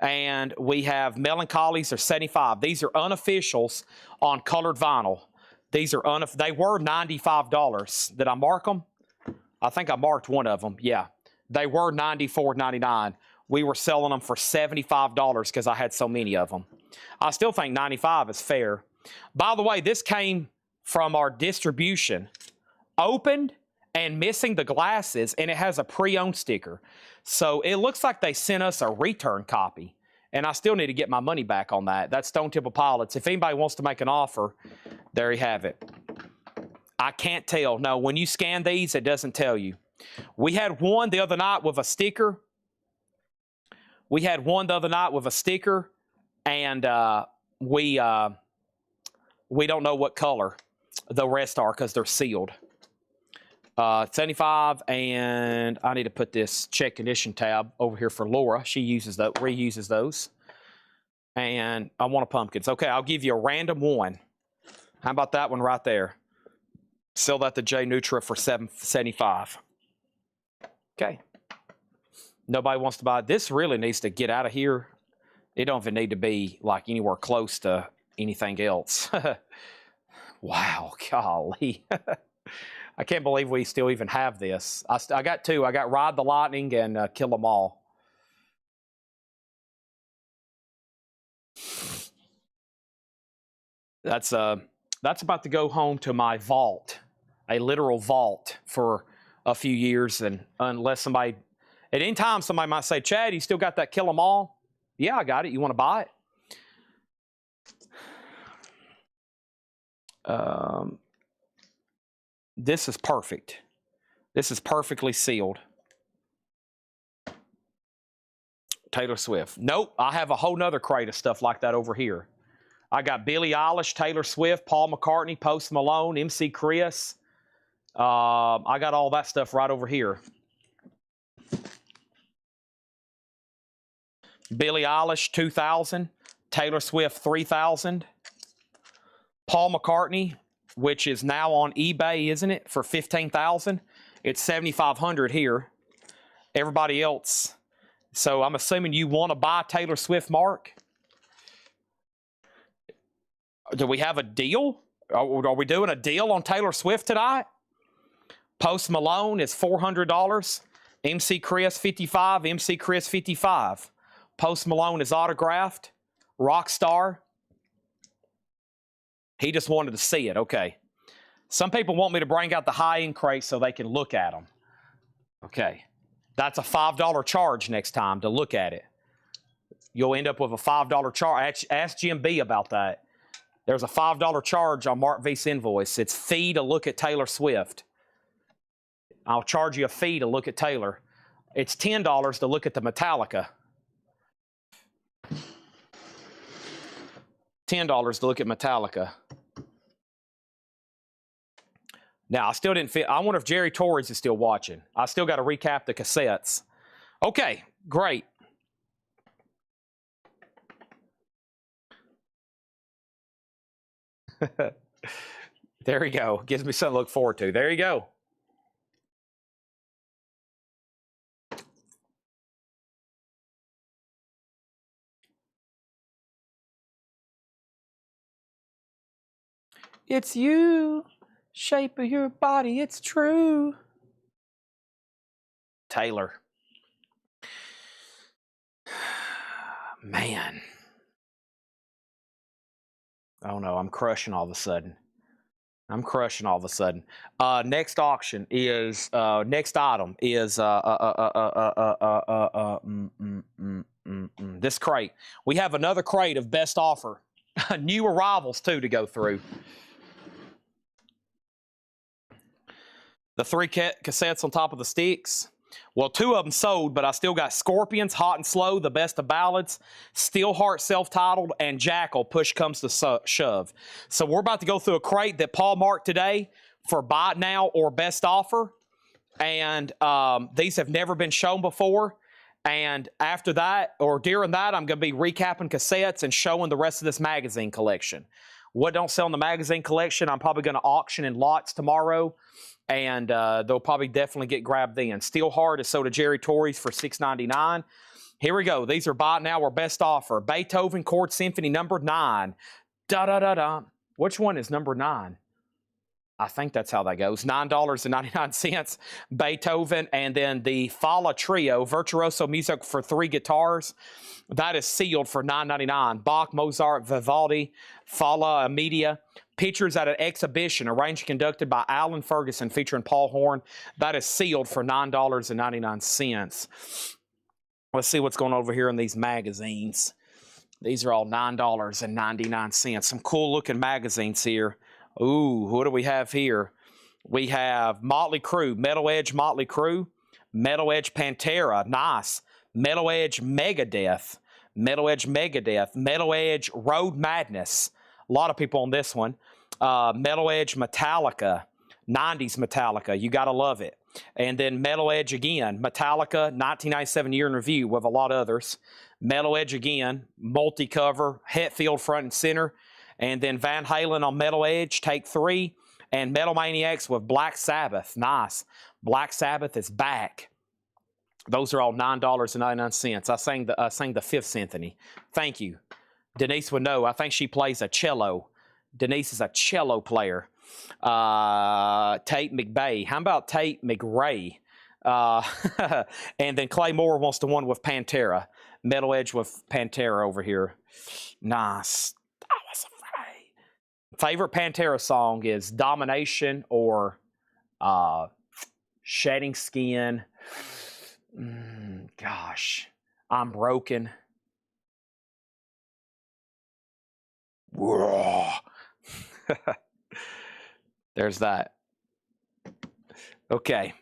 And we have Melancholies are $75. These are unofficials on colored vinyl. These are they were $95. Did I mark them? I think I marked one of them. Yeah. They were $94.99. We were selling them for $75 because I had so many of them. I still think $95 is fair. By the way, this came from our distribution. Opened and missing the glasses, and it has a pre-owned sticker. So it looks like they sent us a return copy, and I still need to get my money back on that. That's Stone Temple Pilots. If anybody wants to make an offer, there you have it. I can't tell. No, when you scan these, it doesn't tell you. We had one the other night with a sticker. And we don't know what color the rest are because they're sealed. 75, and I need to put this check condition tab over here for Laura. She reuses those. And I want a pumpkins. Okay, I'll give you a random one. How about that one right there? Sell that to Jay Nutra for $7.75. Okay. Nobody wants to buy it. This really needs to get out of here. It don't even need to be like anywhere close to anything else. Wow, golly. I can't believe we still even have this. I got two. I got Ride the Lightning and Kill 'Em All. That's about to go home to my vault, a literal vault for a few years, and unless somebody, at any time somebody might say, Chad, you still got that Kill 'Em All? Yeah, I got it. You want to buy it? This is perfect. This is perfectly sealed. Taylor Swift. Nope, I have a whole nother crate of stuff like that over here. I got Billie Eilish, Taylor Swift, Paul McCartney, Post Malone, MC Chris. I got all that stuff right over here. Billie Eilish, 2,000. Taylor Swift, 3,000. Paul McCartney, which is now on eBay, isn't it, for 15,000? It's 7,500 here. Everybody else. So I'm assuming you want to buy Taylor Swift, Mark? Do we have a deal? Are we doing a deal on Taylor Swift tonight? Post Malone is $400. MC Chris, 55. MC Chris, 55. Post Malone is autographed. Rockstar. He just wanted to see it. Okay. Some people want me to bring out the high-end crates so they can look at them. Okay. That's a $5 charge next time to look at it. You'll end up with a $5 charge. Ask Jim B about that. There's a $5 charge on Mark V's invoice. It's fee to look at Taylor Swift. I'll charge you a fee to look at Taylor. It's $10 to look at the Metallica. $10 to look at Metallica. Now, I still didn't fit. I wonder if Jerry Torres is still watching. I still got to recap the cassettes. Okay, great. There you go. Gives me something to look forward to. There you go. It's you, shape of your body, it's true. Taylor. Man. Oh no, I'm crushing all of a sudden. I'm crushing all of a sudden. Next auction is, next item is this crate. We have another crate of best offer. New arrivals too to go through. The 3 cassettes on top of the sticks. Well, 2 of them sold, but I still got Scorpions, Hot and Slow, The Best of Ballads, Steelheart, self-titled, and Jackal, Push Comes to Shove. So we're about to go through a crate that Paul marked today for buy now or best offer. And these have never been shown before. And after that, or during that, I'm going to be recapping cassettes and showing the rest of this magazine collection. What don't sell in the magazine collection, I'm probably going to auction in lots tomorrow. And they'll probably definitely get grabbed then. Steelheart is sold to Jerry Torres for $6.99. Here we go. These are buy now or best offer. Beethoven Chord Symphony number 9. Da-da-da-da. Which one is number 9? I think that's how that goes. $9.99. Beethoven. And then the Fala Trio, Virtuoso Music for 3 guitars. That is sealed for $9.99. Bach, Mozart, Vivaldi, Fala Media. Pictures at an exhibition arranged and conducted by Alan Ferguson featuring Paul Horn. That is sealed for $9.99. Let's see what's going on over here in these magazines. These are all $9.99. Some cool looking magazines here. Ooh, what do we have here? We have Motley Crue, Metal Edge Motley Crue, Metal Edge Pantera, nice. Metal Edge Megadeth, Metal Edge Megadeth, Metal Edge Road Madness. A lot of people on this one. Metal Edge Metallica, 90s Metallica. You got to love it. And then Metal Edge again, Metallica, 1997 year in review with a lot of others. Metal Edge again, multi-cover, Hetfield front and center. And then Van Halen on Metal Edge, take 3. And Metal Maniacs with Black Sabbath. Nice. Black Sabbath is back. Those are all $9.99. I sang the 5th Symphony. Thank you. Denise would know. I think she plays a cello. Denise is a cello player. Tate McBay. How about Tate McRae? And then Clay Moore wants the one with Pantera. Metal Edge with Pantera over here. Nice. I was afraid. Favorite Pantera song is Domination or Shedding Skin. Gosh. I'm Broken. There's that. Okay.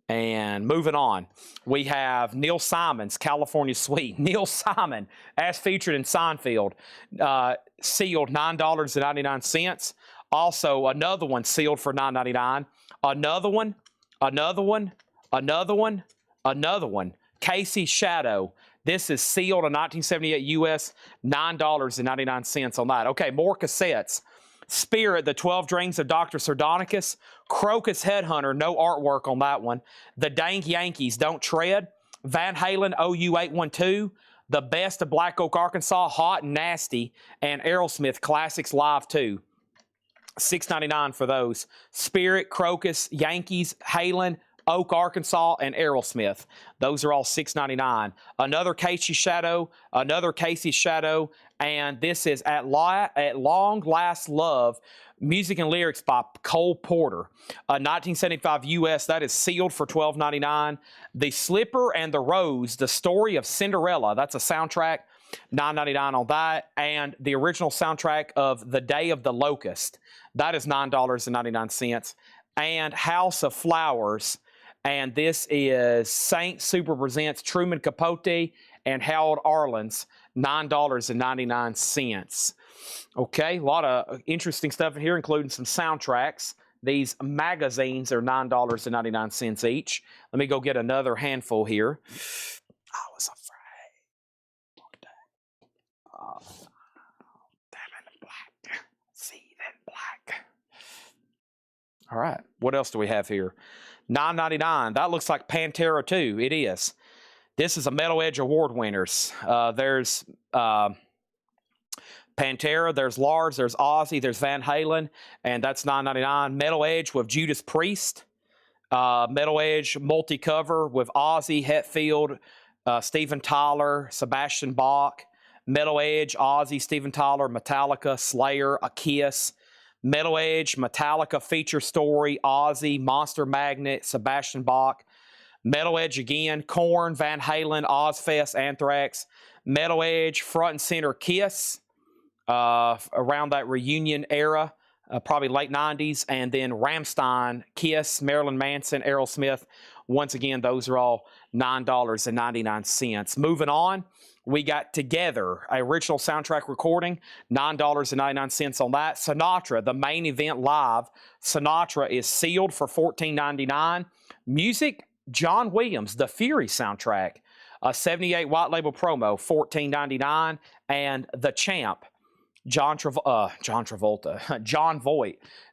And moving on, we have Neil Simon's California Suite. Neil Simon, as featured in Seinfeld, sealed $9.99. Also, another one sealed for $9.99. Another one, another one, another one, another one. Casey's Shadow. This is sealed in 1978 US, $9.99 on that. Okay, more cassettes. Spirit, the 12 Dreams of Dr. Sardonicus. Crocus Headhunter, no artwork on that one. The Dank Yankees, Don't Tread. Van Halen, OU 812. The Best of Black Oak, Arkansas, Hot and Nasty. And Aerosmith Classics Live 2. $6.99 for those. Spirit, Crocus, Yankees, Halen, Oak, Arkansas, and Aerosmith. Those are all $6.99. Another Casey's Shadow, another Casey's Shadow, and this is At Long Last Love, music and lyrics by Cole Porter. 1975 US, that is sealed for $12.99. The Slipper and the Rose, the story of Cinderella, that's a soundtrack, $9.99 on that. And the original soundtrack of The Day of the Locust, that is $9.99. And House of Flowers, And this is Saint Super Presents Truman Capote and Harold Arlen's, $9.99. Okay, a lot of interesting stuff in here, including some soundtracks. These magazines are $9.99 each. Let me go get another handful here. I was afraid. Look at that. Oh, damn it, black. See that black. All right, what else do we have here? $9.99. That looks like Pantera too. It is. This is a Metal Edge Award winners. There's Pantera, there's Lars, there's Ozzy, there's Van Halen, and that's $9.99. Metal Edge with Judas Priest. Metal Edge multi-cover with Ozzy, Hetfield, Steven Tyler, Sebastian Bach. Metal Edge, Ozzy, Steven Tyler, Metallica, Slayer, A Kiss. Metal Edge, Metallica feature story, Ozzy, Monster Magnet, Sebastian Bach. Metal Edge again, Korn, Van Halen, Ozfest, Anthrax. Metal Edge, front and center Kiss. Around that reunion era, probably late 90s, and then Rammstein, Kiss, Marilyn Manson, Aerosmith. Once again, those are all $9.99. Moving on, we got Together, a original soundtrack recording, $9.99 on that. Sinatra, the main event live. Sinatra is sealed for $14.99. Music, John Williams, the Fury soundtrack, a 78 white label promo, $14.99. And The Champ, John Voight,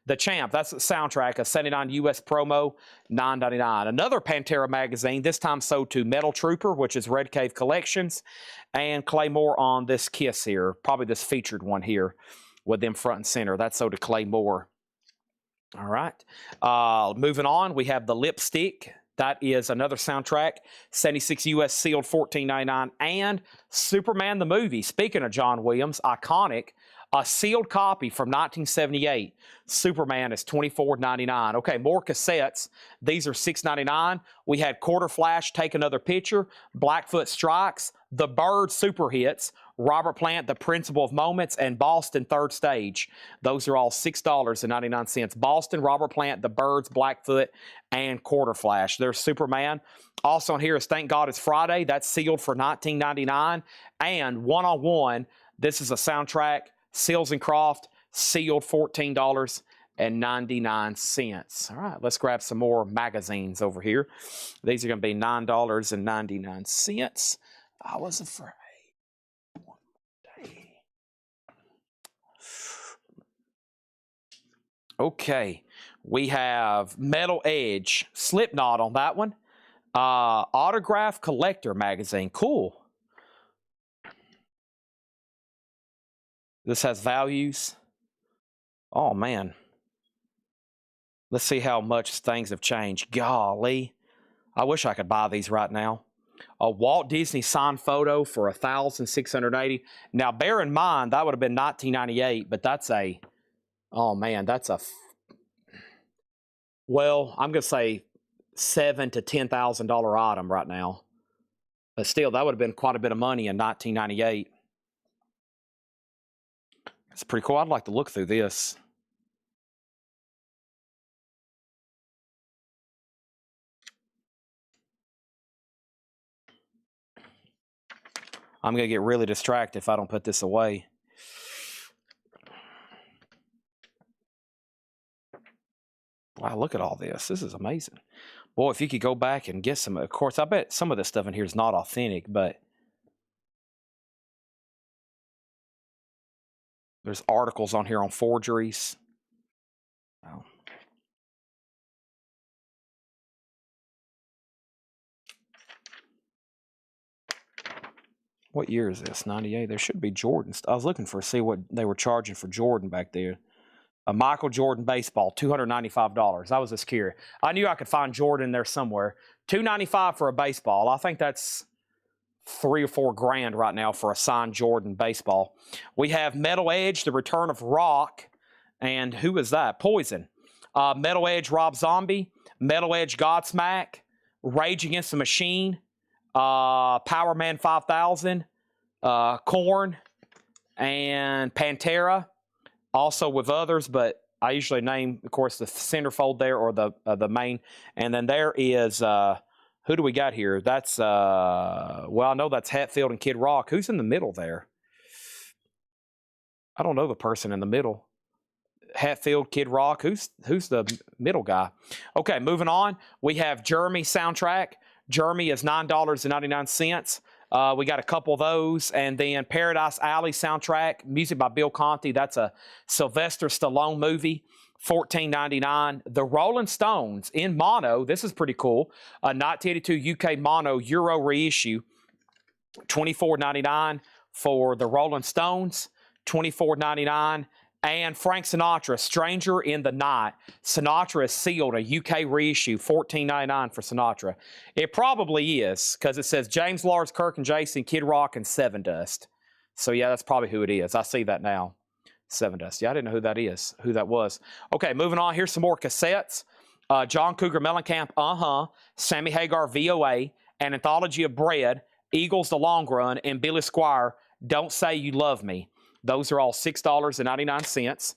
The Champ, that's the soundtrack, a 79 US promo, $9.99. Another Pantera magazine, this time sold to Metal Trooper, which is Red Cave Collections, and Claymore on this Kiss here, probably this featured one here with them front and center. That's sold to Claymore. All right. Moving on, we have The Lipstick. That is another soundtrack, 76 US sealed, $14.99. And Superman the movie, speaking of John Williams, iconic, a sealed copy from 1978. Superman is $24.99. Okay, more cassettes. These are $6.99. We had Quarter Flash, Take Another Picture, Blackfoot Strikes, The Bird Super Hits, Robert Plant, The Principle of Moments, and Boston Third Stage. Those are all $6.99. Boston, Robert Plant, The Birds, Blackfoot, and Quarter Flash. There's Superman. Also on here is Thank God It's Friday. That's sealed for $19.99. And One on One, this is a soundtrack, Seals and Croft, sealed $14.99. All right, let's grab some more magazines over here. These are going to be $9.99. I was afraid. One day. Okay, we have Metal Edge, Slipknot on that one. Autograph Collector magazine, cool. This has values. Oh, man. Let's see how much things have changed. Golly. I wish I could buy these right now. A Walt Disney signed photo for $1,680. Now, bear in mind, that would have been $1998, but that's a... Oh, man, that's a... Well, I'm going to say $7,000 to $10,000 item right now. But still, that would have been quite a bit of money in 1998. It's pretty cool. I'd like to look through this. I'm going to get really distracted if I don't put this away. Wow, look at all this. This is amazing. Boy, if you could go back and get some, of course, I bet some of this stuff in here is not authentic, but there's articles on here on forgeries. Wow. What year is this? 98. There should be Jordan. I was looking for see what they were charging for Jordan back there. A Michael Jordan baseball, $295. I was just curious. I knew I could find Jordan there somewhere. $295 for a baseball. I think that's $3 or $4 grand right now for a signed Jordan baseball. We have Metal Edge, The Return of Rock, and who is that? Poison. Metal Edge, Rob Zombie. Metal Edge, Godsmack. Rage Against the Machine. Power Man 5000. Korn, and Pantera. Also with others, but I usually name, of course, the centerfold there, or the main. And then there is, who do we got here? That's, well, I know that's Hatfield and Kid Rock. Who's in the middle there? I don't know the person in the middle. Hatfield, Kid Rock. Who's the middle guy? Okay, moving on. We have Jeremy soundtrack. Jeremy is $9.99. We got a couple of those. And then Paradise Alley soundtrack, music by Bill Conti. That's a Sylvester Stallone movie, $14.99. The Rolling Stones in mono. This is pretty cool. A 1982 UK mono Euro reissue, $24.99 for the Rolling Stones, $24.99. And Frank Sinatra, Stranger in the Night. Sinatra is sealed, a UK reissue, $14.99 for Sinatra. It probably is, because it says James, Lars, Kirk, and Jason, Kid Rock, and Seven Dust. So, yeah, that's probably who it is. I see that now. Seven Dust. Yeah, I didn't know who that was. Okay, moving on. Here's some more cassettes. John Cougar Mellencamp, Sammy Hagar, VOA, An Anthology of Bread, Eagles the Long Run, and Billy Squire, Don't Say You Love Me. Those are all $6.99.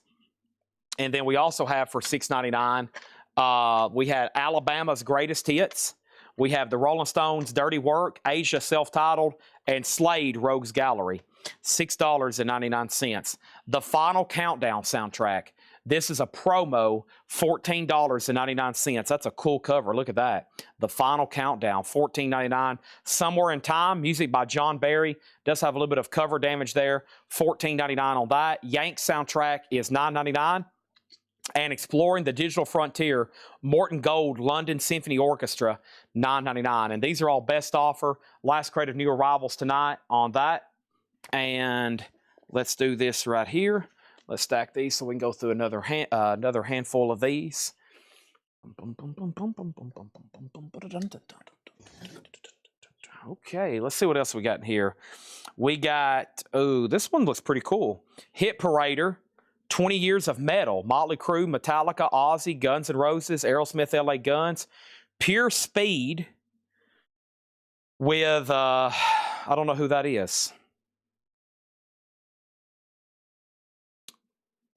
And then we also have for $6.99, we had Alabama's Greatest Hits. We have the Rolling Stones' Dirty Work, Asia Self-Titled, and Slade Rogues Gallery, $6.99. The Final Countdown soundtrack. This is a promo, $14.99. That's a cool cover. Look at that. The Final Countdown, $14.99. Somewhere in Time, music by John Barry. Does have a little bit of cover damage there. $14.99 on that. Yank soundtrack is $9.99. And Exploring the Digital Frontier, Morton Gold, London Symphony Orchestra, $9.99. And these are all best offer. Last crate of new arrivals tonight on that. And let's do this right here. Let's stack these so we can go through another handful of these. Okay, let's see what else we got in here. We got, this one looks pretty cool. Hit Parader, 20 Years of Metal, Motley Crue, Metallica, Ozzy, Guns N' Roses, Aerosmith, LA Guns, Pure Speed with, I don't know who that is.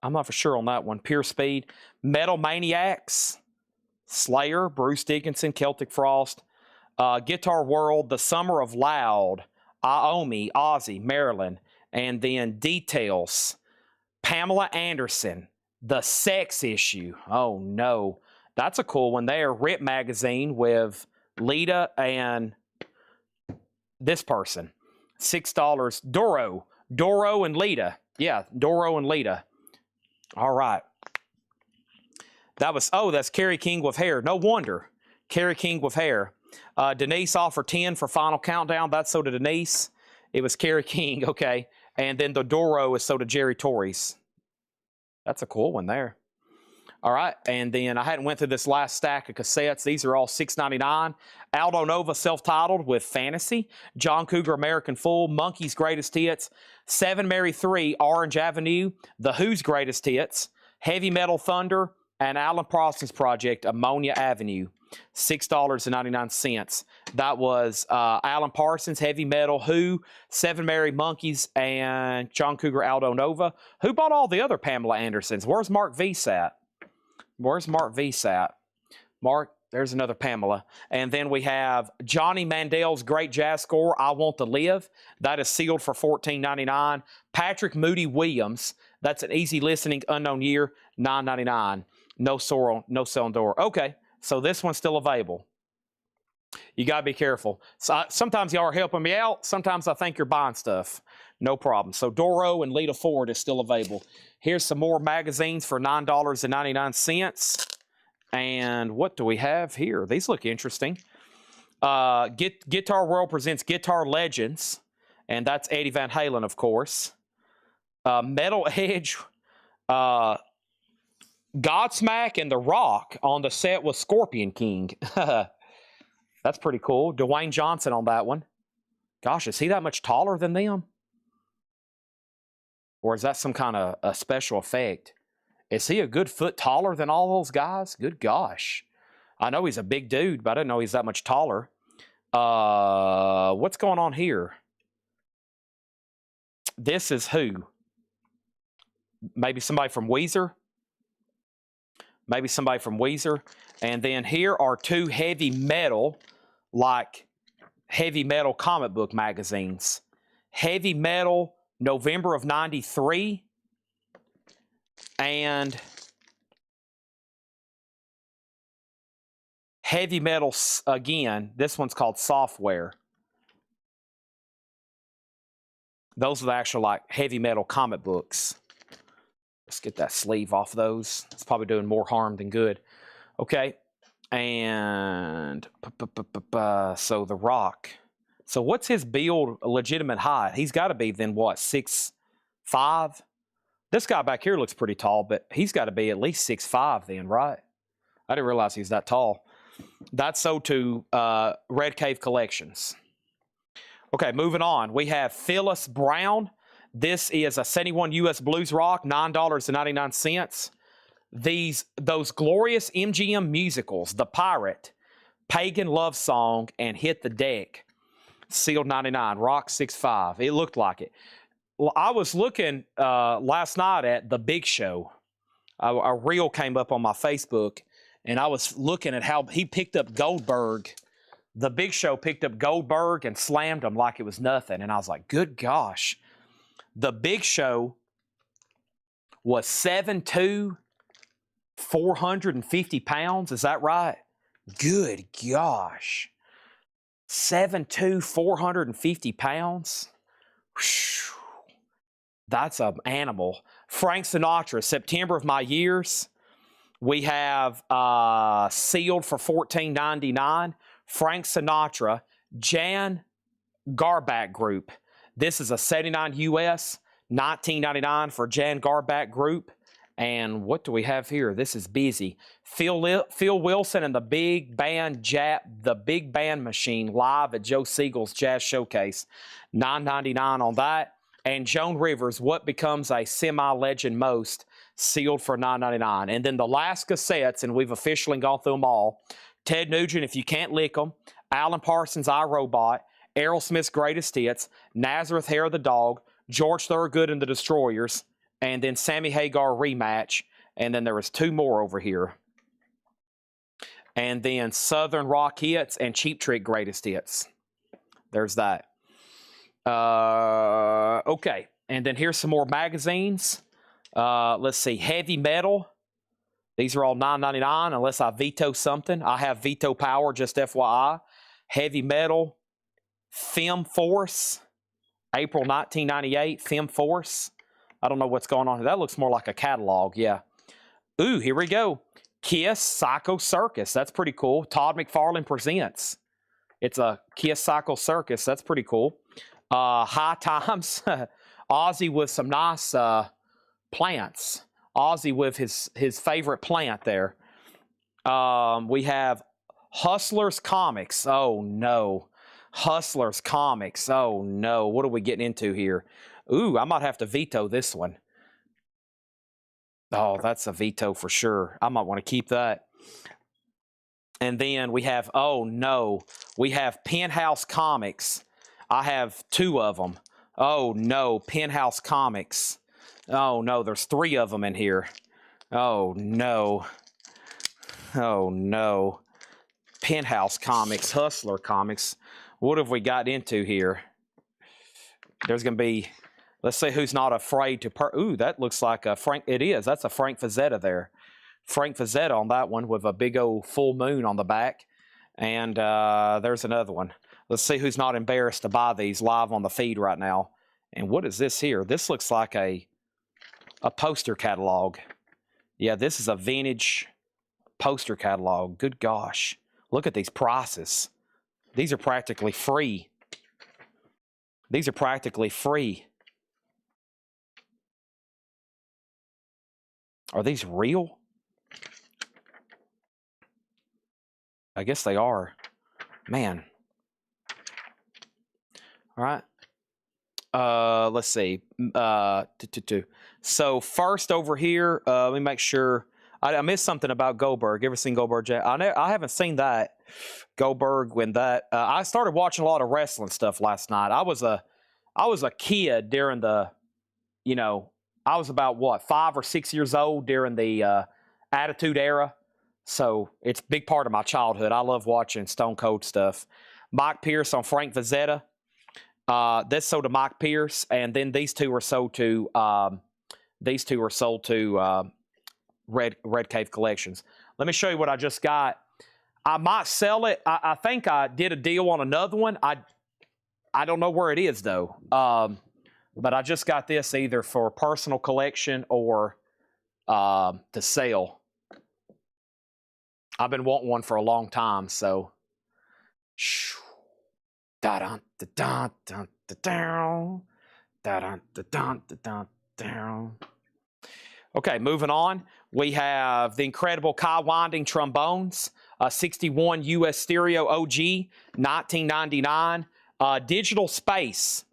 I'm not for sure on that one. Pure Speed, Metal Maniacs, Slayer, Bruce Dickinson, Celtic Frost, Guitar World, The Summer of Loud, Iomi, Ozzy, Maryland, and then Details, Pamela Anderson, The Sex Issue. Oh no, that's a cool one there. Rip Magazine with Lita and this person, $6. Doro and Lita. Yeah, Doro and Lita. All right. That was, that's Carrie King with hair. No wonder. Carrie King with hair. Denise offered 10 for Final Countdown. That's so to Denise. It was Carrie King, okay. And then the Doro is so to Jerry Torres. That's a cool one there. All right, and then I hadn't went through this last stack of cassettes. These are all $6.99. Aldo Nova self-titled with Fantasy. John Cougar American Fool. Monkey's Greatest Hits. Seven Mary 3 Orange Avenue. The Who's Greatest Hits. Heavy Metal Thunder. And Alan Parsons Project, Ammonia Avenue. $6.99. That was Alan Parsons, Heavy Metal, Who, Seven Mary Monkeys, and John Cougar Aldo Nova. Who bought all the other Pamela Andersons? Where's Mark V sat? Mark, there's another Pamela. And then we have Johnny Mandel's great jazz score, I Want to Live. That is sealed for $14.99. Patrick Moody Williams, that's an easy listening, unknown year, $9.99. No selling door. Okay, so this one's still available. You got to be careful. So sometimes y'all are helping me out. Sometimes I think you're buying stuff. No problem. So Doro and Lita Ford is still available. Here's some more magazines for $9.99. And what do we have here? These look interesting. Guitar World presents Guitar Legends. And that's Eddie Van Halen, of course. Metal Edge, Godsmack, and The Rock on the set with Scorpion King. That's pretty cool. Dwayne Johnson on that one. Gosh, is he that much taller than them? Or is that some kind of a special effect? Is he a good foot taller than all those guys? Good gosh. I know he's a big dude, but I didn't know he's that much taller. What's going on here? This is who? Maybe somebody from Weezer? maybe somebody from Weezer. And then here are 2 heavy metal, like heavy metal comic book magazines. Heavy Metal, November of 93. And Heavy Metal, again, this one's called Software. Those are the actual, like, heavy metal comic books. Let's get that sleeve off those. It's probably doing more harm than good. Okay. And so The Rock. So what's his build, legitimate height? He's got to be then what, 6'5"? This guy back here looks pretty tall, but he's got to be at least 6'5" then, right? I didn't realize he's that tall. That's sold to Red Cave Collections. Okay, moving on. We have Phyllis Brown. This is a 71 US Blues Rock, $9.99. Those glorious MGM musicals, The Pirate, Pagan Love Song, and Hit the Deck, sealed 99, Rock 6'5". It looked like it. Well, I was looking last night at The Big Show. A reel came up on my Facebook, and I was looking at how he picked up Goldberg. The Big Show picked up Goldberg and slammed him like it was nothing. And I was like, good gosh. The Big Show was 7'2", 450 pounds. Is that right? Good gosh. 7'2", 450 pounds. Whew. That's an animal. Frank Sinatra, September of My Years. We have sealed for $14.99. Frank Sinatra, Jan Garback Group. This is a 79 US, $19.99 for Jan Garback Group. And what do we have here? This is busy. Phil Wilson and the Big Band Machine live at Joe Siegel's Jazz Showcase. $9.99 on that. And Joan Rivers, What Becomes a Semi-Legend Most, sealed for $9.99. And then the last cassettes, and we've officially gone through them all. Ted Nugent, If You Can't Lick 'Em, Alan Parsons' I, Robot, Aerosmith's Greatest Hits, Nazareth, Hair of the Dog, George Thorogood and the Destroyers, and then Sammy Hagar Rematch. And then there was 2 more over here. And then Southern Rock Hits and Cheap Trick Greatest Hits. There's that. Okay. And then here's some more magazines. Let's see. Heavy Metal. These are all $9.99 unless I veto something. I have veto power, just FYI. Heavy Metal. Fem Force. April 1998. Fem Force. I don't know what's going on here. That looks more like a catalog, yeah. Ooh, here we go. Kiss Psycho Circus. That's pretty cool. Todd McFarlane Presents. It's a Kiss Psycho Circus. That's pretty cool. High Times. Ozzy with some nice plants. Ozzy with his favorite plant there. We have Hustlers Comics. Oh, no. Hustlers Comics. Oh, no. What are we getting into here? Ooh, I might have to veto this one. Oh, that's a veto for sure. I might want to keep that. And then we have, oh, no. We have Penthouse Comics. I have 2 of them. Oh, no. Penthouse Comics. Oh, no. There's 3 of them in here. Oh, no. Oh, no. Penthouse Comics. Hustler Comics. What have we got into here? There's going to be... Let's see who's not afraid to... Ooh, that looks like a Frank... It is. That's a Frank Fazetta there. Frank Fazetta on that one with a big old full moon on the back. And there's another one. Let's see who's not embarrassed to buy these live on the feed right now. And what is this here? This looks like a poster catalog. Yeah, this is a vintage poster catalog. Good gosh. Look at these prices. These are practically free. These are practically free. Are these real? I guess they are. Man. All right. Let's see. So first over here, let me make sure. I missed something about Goldberg. Ever seen Goldberg? I haven't seen that. Goldberg when that. I started watching a lot of wrestling stuff last night. I was a kid during the, I was about, what, 5 or 6 years old during the Attitude Era. So it's a big part of my childhood. I love watching Stone Cold stuff. Mike Pierce on Frank Vazetta. This sold to Mike Pierce, and then these two were sold to Red Cave Collections. Let me show you what I just got. I might sell it. I think I did a deal on another one. I don't know where it is though. But I just got this either for personal collection or to sell. I've been wanting one for a long time, so. Okay, moving on. We have the incredible Kai Winding trombones, 61 US Stereo OG, 1999. Digital Space,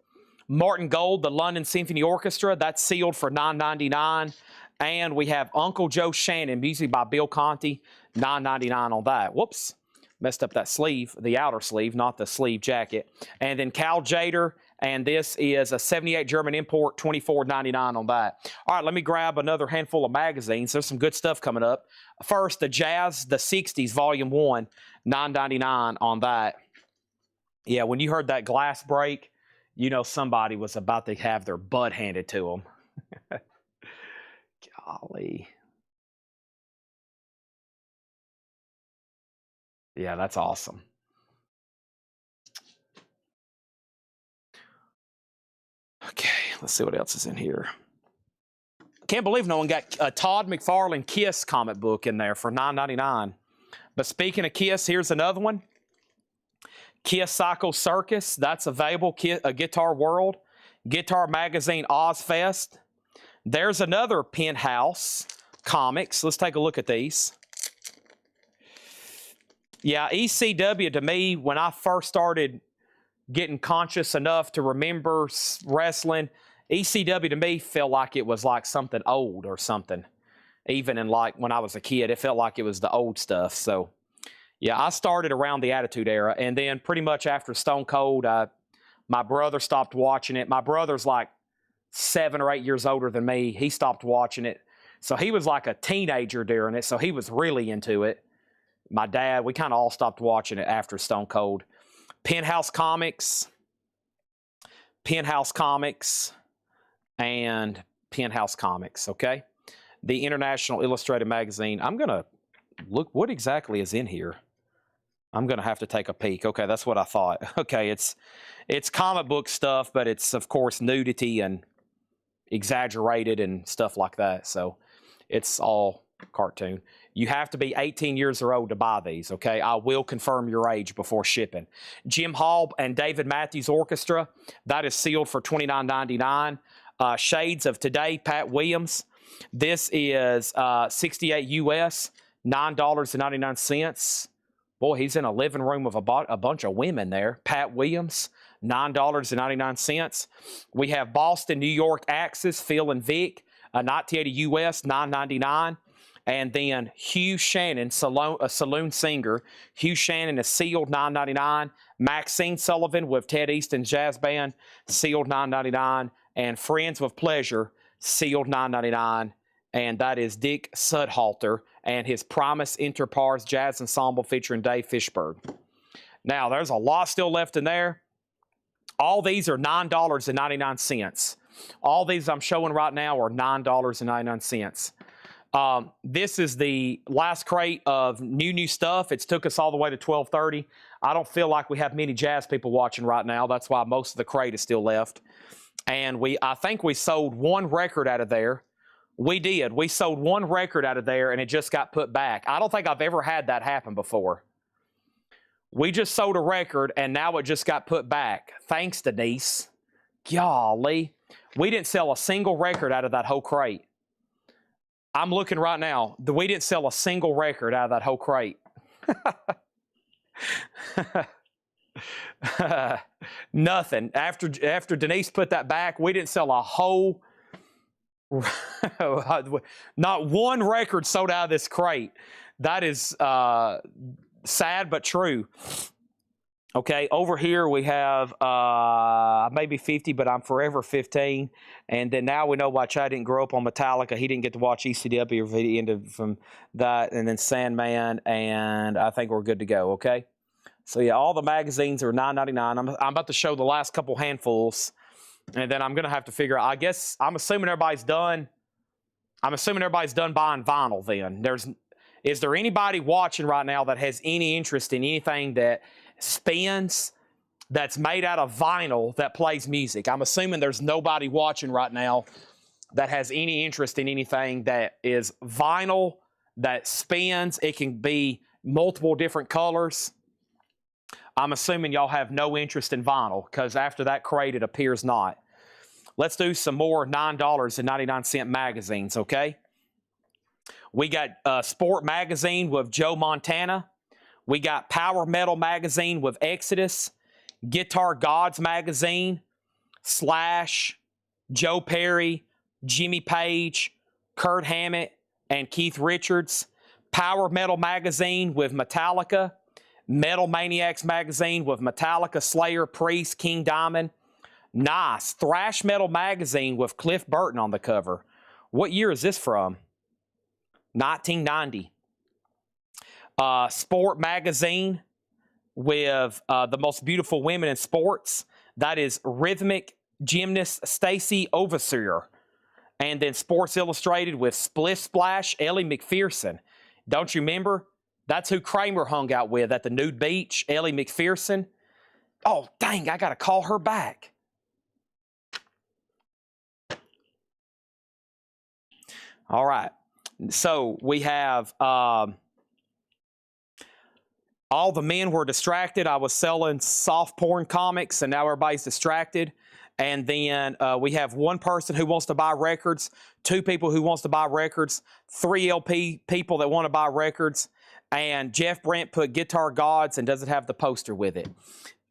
Martin Gold, the London Symphony Orchestra, that's sealed for $9.99. And we have Uncle Joe Shannon, music by Bill Conti, $9.99 on that. Whoops, messed up that sleeve, the outer sleeve, not the sleeve jacket. And then Cal Jader, and this is a 78 German import, $24.99 on that. All right, let me grab another handful of magazines. There's some good stuff coming up. First, the Jazz, the 60s, Volume 1, $9.99 on that. Yeah, when you heard that glass break, you know somebody was about to have their butt handed to them. Golly. Yeah, that's awesome. Okay, let's see what else is in here. Can't believe no one got a Todd McFarlane Kiss comic book in there for $9.99. But speaking of Kiss, here's another one. Kiss Psycho Circus, that's available. Guitar World, Guitar Magazine Ozfest. There's another Penthouse comics. Let's take a look at these. Yeah, ECW to me, when I first started getting conscious enough to remember wrestling, ECW to me felt like it was like something old or something. Even in like when I was a kid, it felt like it was the old stuff. So yeah, I started around the Attitude Era, and then pretty much after Stone Cold, my brother stopped watching it. My brother's like 7 or 8 years older than me. He stopped watching it. So he was like a teenager during it, so he was really into it. My dad, we kind of all stopped watching it after Stone Cold. Penthouse Comics, and Penthouse Comics, okay? The International Illustrated Magazine. I'm going to look, what exactly is in here? I'm going to have to take a peek. Okay, that's what I thought. Okay, it's comic book stuff, but it's, of course, nudity and exaggerated and stuff like that. So it's all cartoon. You have to be 18 years or old to buy these, okay? I will confirm your age before shipping. Jim Hall and David Matthews Orchestra, that is sealed for $29.99. Shades of Today, Pat Williams. This is 68 US, $9.99. Boy, he's in a living room of a bunch of women there. Pat Williams, $9.99. We have Boston, New York Axis, Phil and Vic, 1980 US, $9.99. And then Hugh Shannon, a saloon singer. Hugh Shannon is sealed, $9.99. Maxine Sullivan with Ted Easton Jazz Band, sealed, $9.99. And Friends with Pleasure, sealed, $9.99. And that is Dick Sudhalter and his Promise Interpars Jazz Ensemble featuring Dave Fishberg. Now, there's a lot still left in there. All these are $9.99. All these I'm showing right now are $9.99. This is the last crate of new stuff. It's took us all the way to 12:30. I don't feel like we have many jazz people watching right now. That's why most of the crate is still left. And I think we sold one record out of there. We did. We sold one record out of there, and it just got put back. I don't think I've ever had that happen before. We just sold a record, and now it just got put back. Thanks, Denise. Golly. We didn't sell a single record out of that whole crate. I'm looking right now. We didn't sell a single record out of that whole crate. Nothing. After Denise put that back, we didn't sell a whole... Not one record sold out of this crate. That is sad but true. Okay, over here we have maybe 50, but I'm forever 15. And then now we know why Chad didn't grow up on Metallica. He didn't get to watch ECW or he ended from that, and then Sandman, and I think we're good to go, okay? So yeah, all the magazines are $9.99. I'm about to show the last couple handfuls, and then I'm going to have to figure out, I guess, I'm assuming everybody's done. I'm assuming everybody's done buying vinyl then. Is there anybody watching right now that has any interest in anything that spins, that's made out of vinyl, that plays music? I'm assuming there's nobody watching right now that has any interest in anything that is vinyl, that spins. It can be multiple different colors. I'm assuming y'all have no interest in vinyl, because after that crate, it appears not. Let's do some more $9.99 magazines, okay? We got Sport Magazine with Joe Montana. We got Power Metal Magazine with Exodus. Guitar Gods Magazine, Slash, Joe Perry, Jimmy Page, Kurt Hammett, and Keith Richards. Power Metal Magazine with Metallica. Metal Maniacs Magazine with Metallica, Slayer, Priest, King Diamond. Nice. Thrash Metal Magazine with Cliff Burton on the cover. What year is this from? 1990. Sport Magazine with the most beautiful women in sports. That is rhythmic gymnast Stacy Overseer. And then Sports Illustrated with Splish Splash, Ellie McPherson. Don't you remember? That's who Kramer hung out with at the nude beach, Ellie McPherson. Oh, dang, I got to call her back. All right. So we have all the men were distracted. I was selling soft porn comics, and now everybody's distracted. And then we have one person who wants to buy records, two people who wants to buy records, 3 LP people that want to buy records, and Jeff Brent put Guitar Gods and doesn't have the poster with it.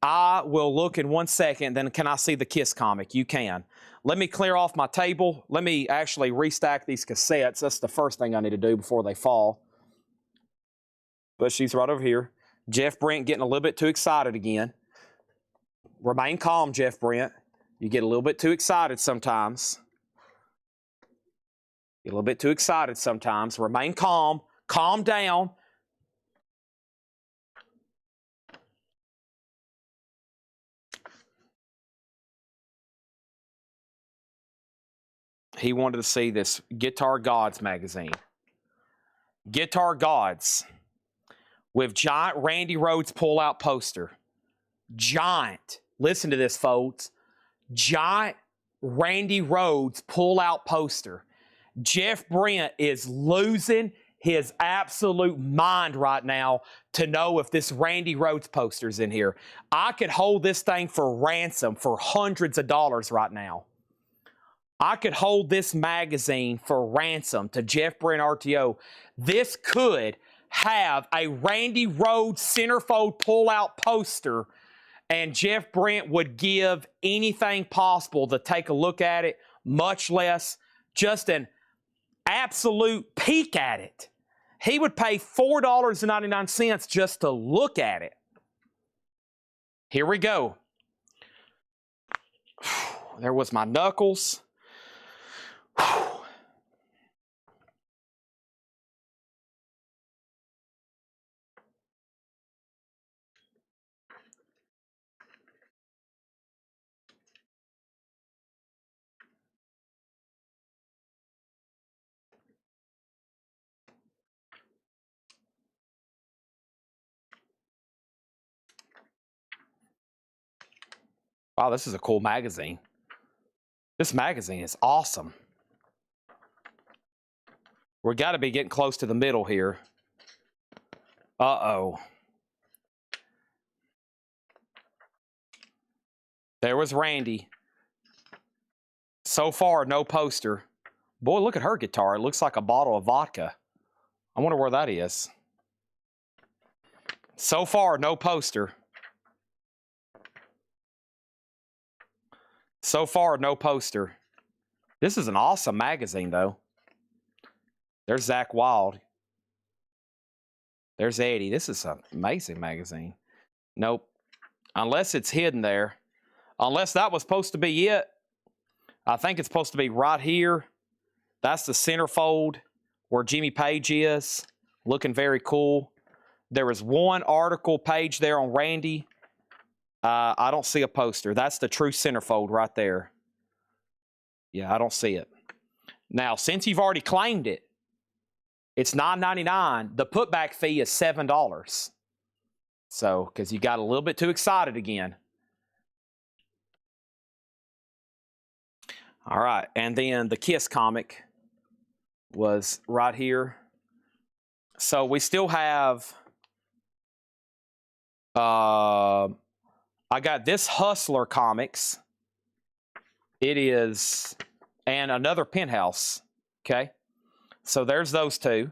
I will look in 1 second, then can I see the Kiss comic? You can. Let me clear off my table. Let me actually restack these cassettes. That's the first thing I need to do before they fall. But she's right over here. Jeff Brent getting a little bit too excited again. Remain calm, Jeff Brent. You get a little bit too excited sometimes. Get a little bit too excited sometimes. Remain calm. Calm down. He wanted to see this Guitar Gods magazine. Guitar Gods with giant Randy Rhoads pull-out poster. Giant. Listen to this, folks. Giant Randy Rhoads pull-out poster. Jeff Brent is losing his absolute mind right now to know if this Randy Rhoads poster's in here. I could hold this thing for ransom for hundreds of dollars right now. I could hold this magazine for ransom to Jeff Brent RTO. This could have a Randy Rhoads centerfold pull-out poster, and Jeff Brent would give anything possible to take a look at it, much less just an absolute peek at it. He would pay $4.99 just to look at it. Here we go. There was my knuckles. Wow, this is a cool magazine. This magazine is awesome. We got to be getting close to the middle here. Uh-oh. There was Randy. So far, no poster. Boy, look at her guitar. It looks like a bottle of vodka. I wonder where that is. So far, no poster. So far, no poster. This is an awesome magazine, though. There's Zakk Wylde. There's Eddie. This is an amazing magazine. Nope. Unless it's hidden there. Unless that was supposed to be it. I think it's supposed to be right here. That's the centerfold where Jimmy Page is. Looking very cool. There was one article page there on Randy. I don't see a poster. That's the true centerfold right there. Yeah, I don't see it. Now, since you've already claimed it, it's $9.99. The putback fee is $7. So, because you got a little bit too excited again. All right, and then the Kiss comic was right here. So we still have, I got this Hustler comics. It is, and another Penthouse, okay? So there's those two.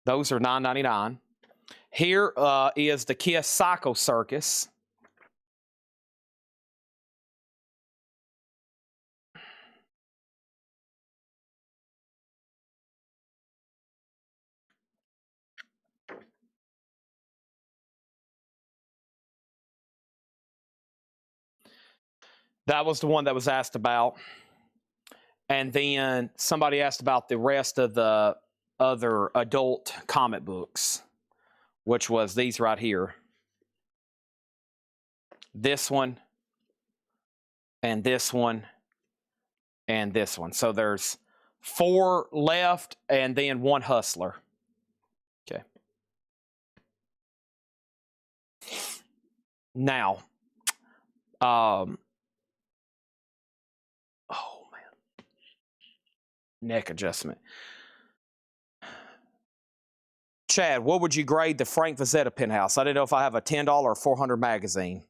Those are $9.99. Here is the Kiss Psycho Circus. That was the one that was asked about. And then somebody asked about the rest of the other adult comic books, which was these right here. This one, and this one, and this one. So there's 4 left, and then 1 Hustler. Okay. Now, oh man, neck adjustment. Chad, what would you grade the Frank Vazetta Penthouse? I didn't know if I have a $10 or 400 magazine.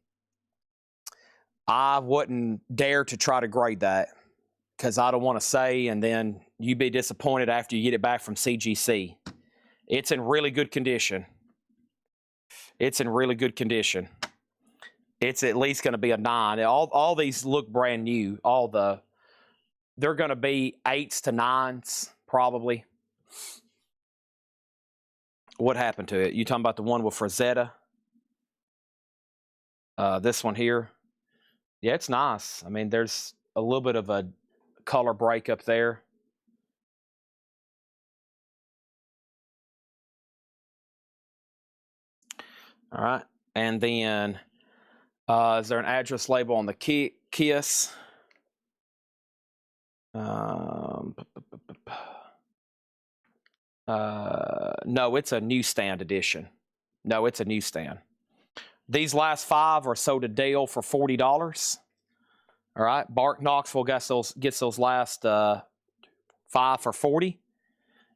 I wouldn't dare to try to grade that because I don't want to say, and then you'd be disappointed after you get it back from CGC. It's in really good condition. It's in really good condition. It's at least going to be a 9. All these look brand new. They're going to be 8s to 9s probably. What happened to it? You talking about the one with Frazetta? This one here. Yeah, it's nice. I mean, there's a little bit of a color break up there. All right. And then, is there an address label on the Kiss? No, it's a newsstand edition. No, it's a newsstand. These last 5 are sold to Dale for $40. All right, Bark Knoxville gets those last 5 for $40,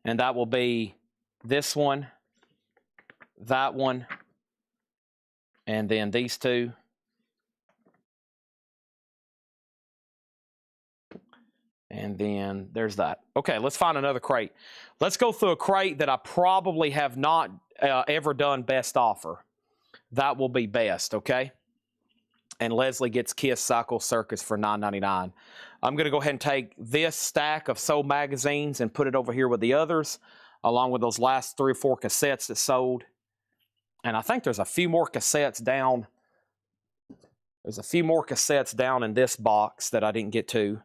and that will be this one, that one, and then these 2. And then there's that. Okay, let's find another crate. Let's go through a crate that I probably have not ever done best offer. That will be best, okay? And Leslie gets Kiss Psycho Circus for $9.99. I'm going to go ahead and take this stack of sold magazines and put it over here with the others, along with those last 3 or 4 cassettes that sold. And I think there's a few more cassettes down. There's a few more cassettes down in this box that I didn't get to.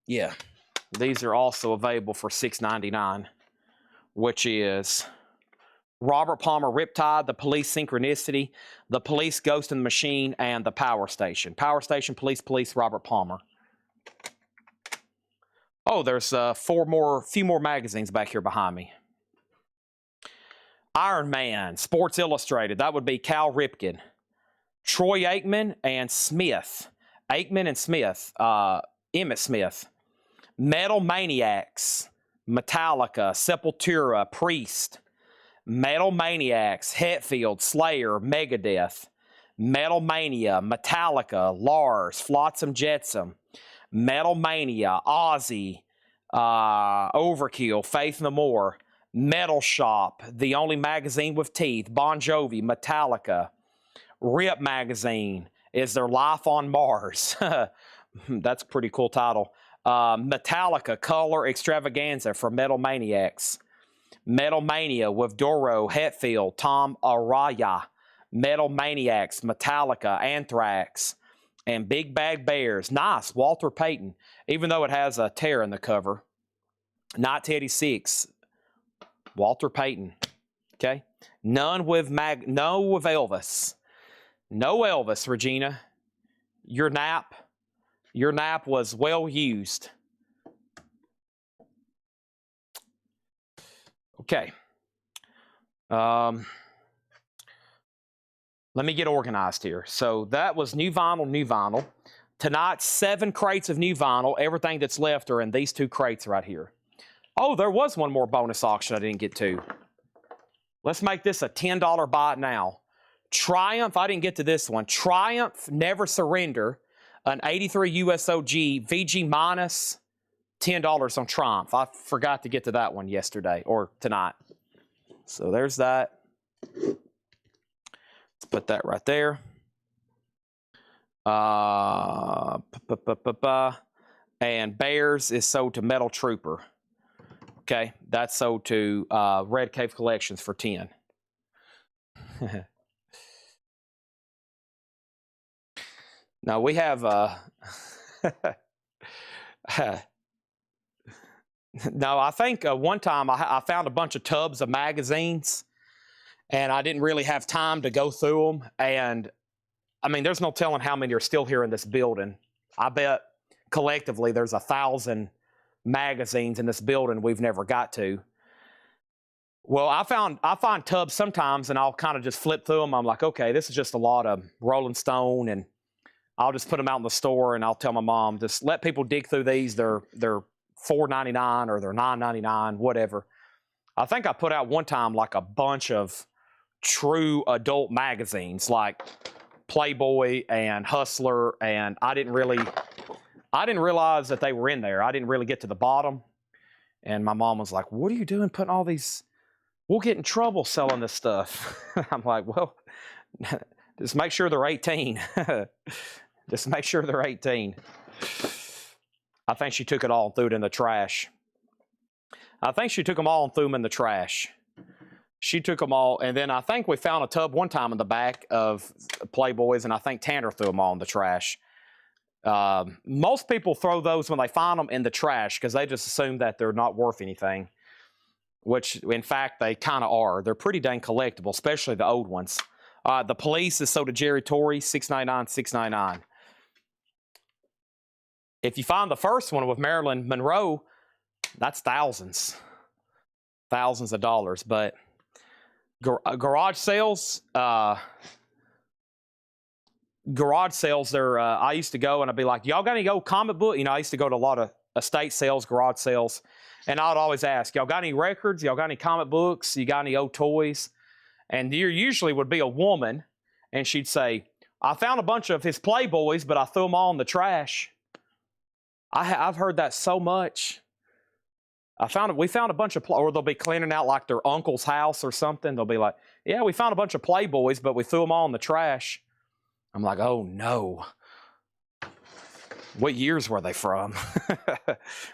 Yeah, these are also available for $6.99, which is Robert Palmer Riptide, The Police Synchronicity, The Police Ghost in the Machine, and The Power Station. Power Station, Police, Robert Palmer. Oh, there's few more magazines back here behind me. Iron Man, Sports Illustrated, that would be Cal Ripken. Troy Aikman and Smith. Aikman and Smith, Emmett Smith. Metal Maniacs, Metallica, Sepultura, Priest. Metal Maniacs, Hetfield, Slayer, Megadeth. Metal Mania, Metallica, Lars, Flotsam Jetsam. Metal Mania, Ozzy, Overkill, Faith No More. Metal Shop, The Only Magazine with Teeth, Bon Jovi, Metallica. Rip Magazine, Is There Life on Mars? That's a pretty cool title. Metallica Color Extravaganza for Metal Maniacs. Metal Mania with Doro, Hetfield, Tom Araya. Metal Maniacs, Metallica, Anthrax, and Big Bag Bears. Nice, Walter Payton, even though it has a tear in the cover. 1986, Walter Payton. Okay, no with Elvis. No Elvis, Regina. Your nap was well used. Okay. Let me get organized here. So that was new vinyl. Tonight, 7 crates of new vinyl. Everything that's left are in these 2 crates right here. Oh, there was one more bonus auction I didn't get to. Let's make this a $10 buy it now. Triumph, I didn't get to this one. Triumph Never Surrender, an 83 USOG, VG minus $10 on Triumph. I forgot to get to that one yesterday or tonight. So there's that. Let's put that right there. And Bears is sold to Metal Trooper. Okay, that's sold to Red Cave Collections for 10. Now we have no, I think one time I found a bunch of tubs of magazines, and I didn't really have time to go through them. And I mean, there's no telling how many are still here in this building. I bet collectively there's 1,000 magazines in this building we've never got to. Well, I find tubs sometimes, and I'll kind of just flip through them. I'm like, okay, this is just a lot of Rolling Stone, and I'll just put them out in the store, and I'll tell my mom, just let people dig through these. They're $4.99 or they're $9.99, whatever. I think I put out one time like a bunch of true adult magazines like Playboy and Hustler, and I didn't realize that they were in there. I didn't really get to the bottom. And my mom was like, what are you doing putting all these? We'll get in trouble selling this stuff. I'm like, well, just make sure they're 18. Just make sure they're 18. I think she took it all and threw it in the trash. I think she took them all and threw them in the trash. She took them all, and then I think we found a tub one time in the back of Playboys, and I think Tanner threw them all in the trash. Most people throw those when they find them in the trash because they just assume that they're not worth anything, which, in fact, they kind of are. They're pretty dang collectible, especially the old ones. The Police is sold to Jerry Torrey, $6.99, $6.99. If you find the first one with Marilyn Monroe, that's thousands of dollars. But garage sales, I used to go and I'd be like, y'all got any old comic book? You know, I used to go to a lot of estate sales, garage sales, and I'd always ask, y'all got any records? Y'all got any comic books? You got any old toys? And there usually would be a woman, and she'd say, I found a bunch of his Playboys, but I threw them all in the trash. I've heard that so much. We found a bunch of, or they'll be cleaning out like their uncle's house or something. They'll be like, yeah, we found a bunch of Playboys, but we threw them all in the trash. I'm like, oh no. What years were they from?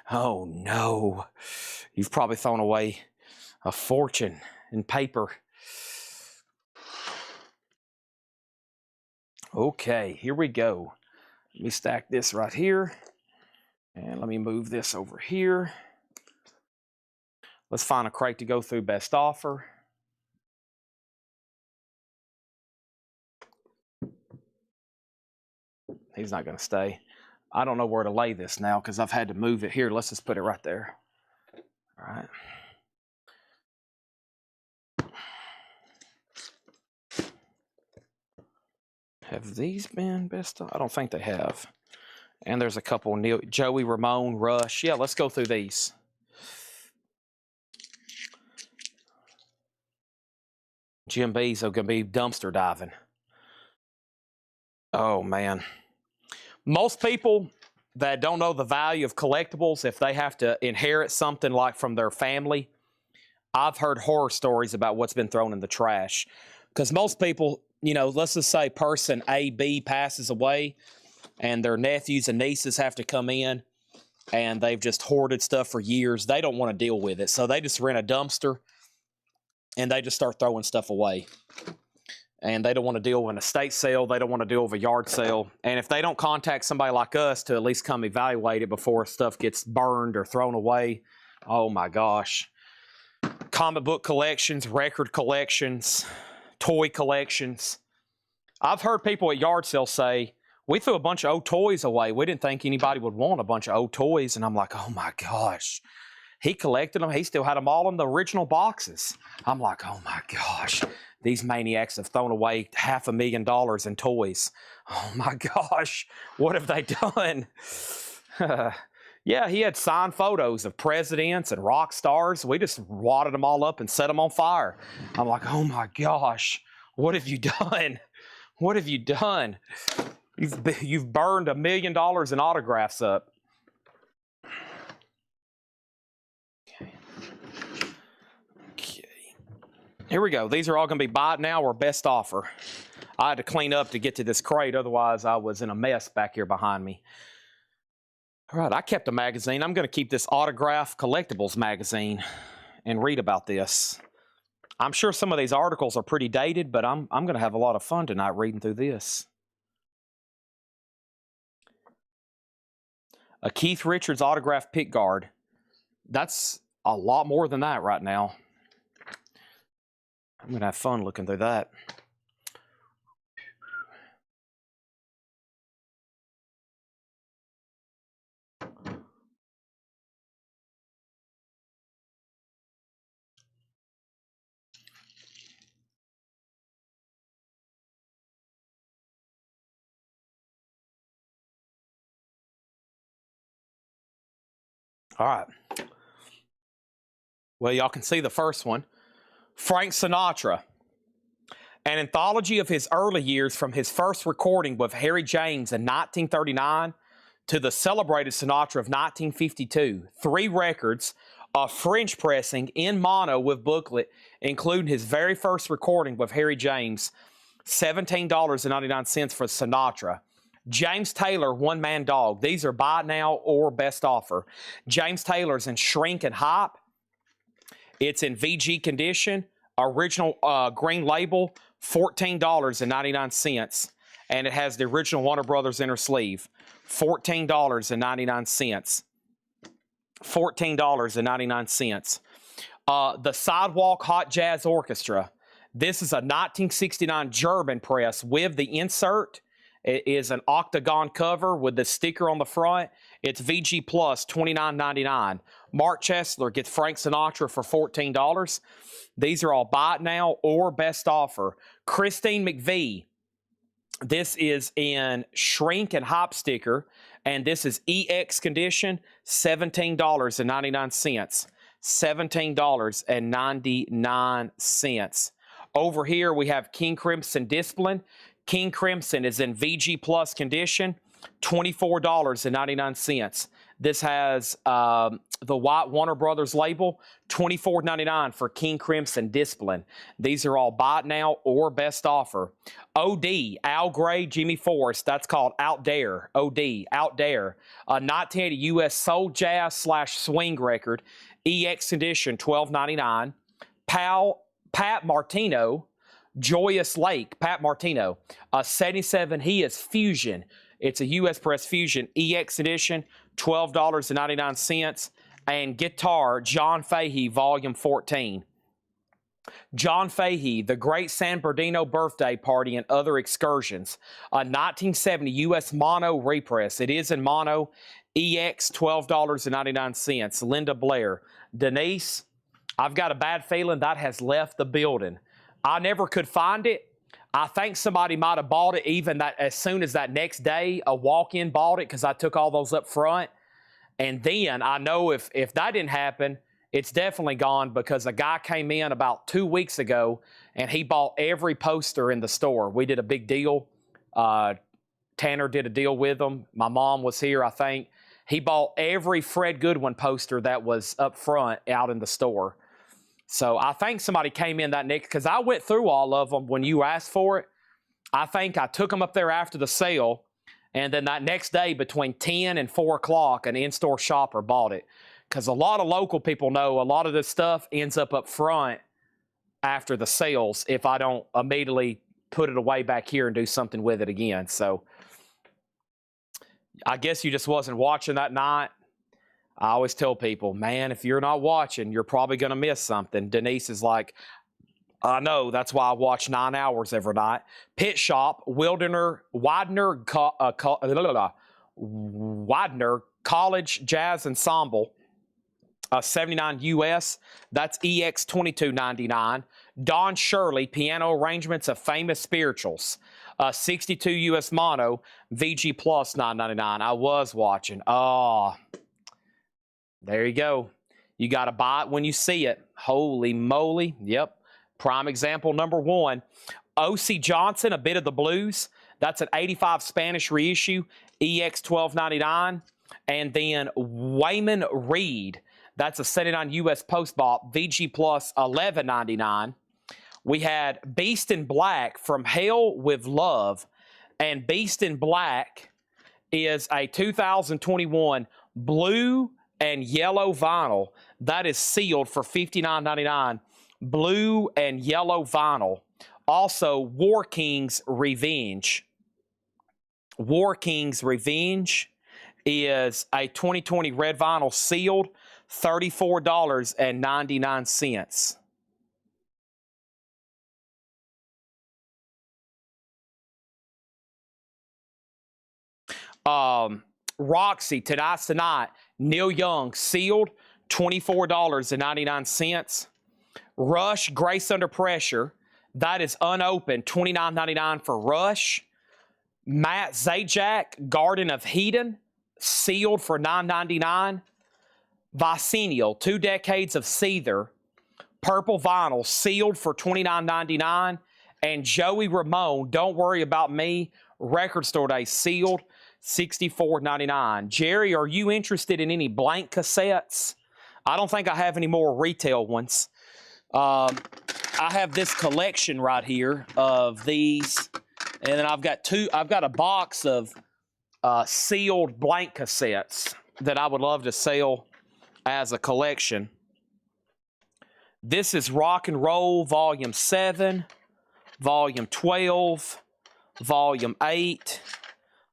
Oh no. You've probably thrown away a fortune in paper. Okay, here we go. Let me stack this right here. And let me move this over here. Let's find a crate to go through best offer. He's not going to stay. I don't know where to lay this now because I've had to move it here. Let's just put it right there. All right. Have these been best of? I don't think they have. And there's a couple, Joey Ramone, Rush. Yeah, let's go through these. Jim B's are going to be dumpster diving. Oh, man. Most people that don't know the value of collectibles, if they have to inherit something like from their family, I've heard horror stories about what's been thrown in the trash. Because most people, you know, let's just say person A, B passes away, and their nephews and nieces have to come in, and they've just hoarded stuff for years. They don't want to deal with it, so they just rent a dumpster and they just start throwing stuff away. And they don't want to deal with an estate sale. They don't want to deal with a yard sale. And if they don't contact somebody like us to at least come evaluate it before stuff gets burned or thrown away, oh my gosh. Comic book collections, record collections, toy collections. I've heard people at yard sales say, we threw a bunch of old toys away. We didn't think anybody would want a bunch of old toys. And I'm like, oh my gosh. He collected them. He still had them all in the original boxes. I'm like, oh my gosh. These maniacs have thrown away $500,000 in toys. Oh my gosh. What have they done? Yeah, he had signed photos of presidents and rock stars. We just wadded them all up and set them on fire. I'm like, oh my gosh. What have you done? What have you done? You've burned $1 million in autographs up. Okay. Here we go. These are all going to be buy it now or best offer. I had to clean up to get to this crate. Otherwise, I was in a mess back here behind me. All right, I kept a magazine. I'm going to keep this Autograph Collectibles magazine and read about this. I'm sure some of these articles are pretty dated, but I'm going to have a lot of fun tonight reading through this. A Keith Richards autographed pick guard. That's a lot more than that right now. I'm going to have fun looking through that. All right. Well, y'all can see the first one. Frank Sinatra. An anthology of his early years from his first recording with Harry James in 1939 to the celebrated Sinatra of 1952. 3 records of French pressing in mono with booklet, including his very first recording with Harry James. $17.99 for Sinatra. James Taylor, One Man Dog. These are buy now or best offer. James Taylor's in shrink and hype. It's in VG condition. Original green label, $14.99. And it has the original Warner Brothers inner sleeve. $14.99. $14.99. The Sidewalk Hot Jazz Orchestra. This is a 1969 German press with the insert. It is an octagon cover with the sticker on the front. It's VG Plus, $29.99. Mark Chesler gets Frank Sinatra for $14. These are all buy it now or best offer. Christine McVie. This is in shrink and hop sticker, and this is EX condition, $17.99. $17.99. Over here, we have King Crimson Discipline. King Crimson is in VG Plus condition, $24.99. This has the white Warner Brothers label, $24.99 for King Crimson Discipline. These are all buy it now or best offer. OD, Al Gray, Jimmy Forrest. That's called Out Dare. OD, Out Dare. A 1980 U.S. soul jazz / swing record. EX condition, $12.99. Pat Martino, Joyous Lake, Pat Martino. 77 He is Fusion. It's a U.S. Press Fusion EX edition, $12.99. And guitar, John Fahey, Volume 14. John Fahey, The Great San Bernardino Birthday Party and Other Excursions. A 1970 U.S. mono repress. It is in mono. EX, $12.99. Linda Blair. Denise, I've got a bad feeling that has left the building. I never could find it. I think somebody might have bought it even that as soon as that next day, a walk-in bought it because I took all those up front. And then I know if that didn't happen, it's definitely gone because a guy came in about 2 weeks ago and he bought every poster in the store. We did a big deal. Tanner did a deal with them. My mom was here, I think. He bought every Fred Goodwin poster that was up front out in the store. So I think somebody came in that next, because I went through all of them when you asked for it. I think I took them up there after the sale, And then that next day between 10 and 4 o'clock, an in-store shopper bought it. Because a lot of local people know a lot of this stuff ends up front after the sales if I don't immediately put it away back here and do something with it again. So I guess you just wasn't watching that night. I always tell people, man, if you're not watching, you're probably going to miss something. Denise is like, I know, that's why I watch 9 hours every night. Pit Shop, Widener College Jazz Ensemble, 79 US. That's EX 22.99. Don Shirley, piano arrangements of famous spirituals, 62 US mono, VG Plus 9.99. I was watching. Oh, there you go. You got to buy it when you see it. Holy moly. Yep. Prime example number 1. O.C. Johnson, A Bit of the Blues. That's an 85 Spanish reissue, EX 12.99. And then Wayman Reed. That's a 79 US post bop, VG Plus 11.99. We had Beast in Black, From Hell with Love. And Beast in Black is a 2021 blue and yellow vinyl. That is sealed for $59.99. Blue and yellow vinyl. Also, War King's Revenge. War King's Revenge is a 2020 red vinyl sealed, $34.99. Roxy, Tonight's Tonight, Neil Young, sealed, $24.99. Rush, Grace Under Pressure, that is unopened, $29.99 for Rush. Matt Zajac, Garden of Eden, sealed for $9.99. Vicenial, 2 Decades of Seether, purple vinyl, sealed for $29.99. And Joey Ramone, Don't Worry About Me, record store day, sealed, $64.99. Jerry, are you interested in any blank cassettes? I don't think I have any more retail ones. I have this collection right here of these, and then I've got a box of sealed blank cassettes that I would love to sell as a collection. This is Rock and Roll Volume 7, Volume 12, Volume 8,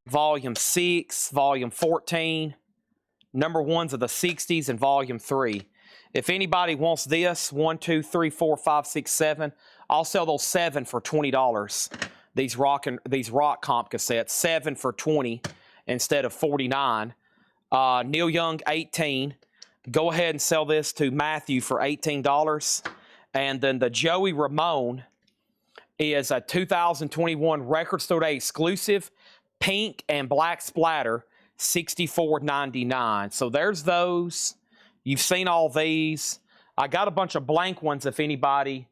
Volume 6, Volume 14, number 1s of the 60s, and Volume 3. If anybody wants this, 1, 2, 3, 4, 5, 6, 7, I'll sell those 7 for $20. These rock comp cassettes, 7 for $20 instead of $49. Neil Young, 18. Go ahead and sell this to Matthew for $18. And then the Joey Ramone is a 2021 Record Store Day exclusive, pink and black splatter, $64.99. So there's those. You've seen all these. I got a bunch of blank ones if anybody's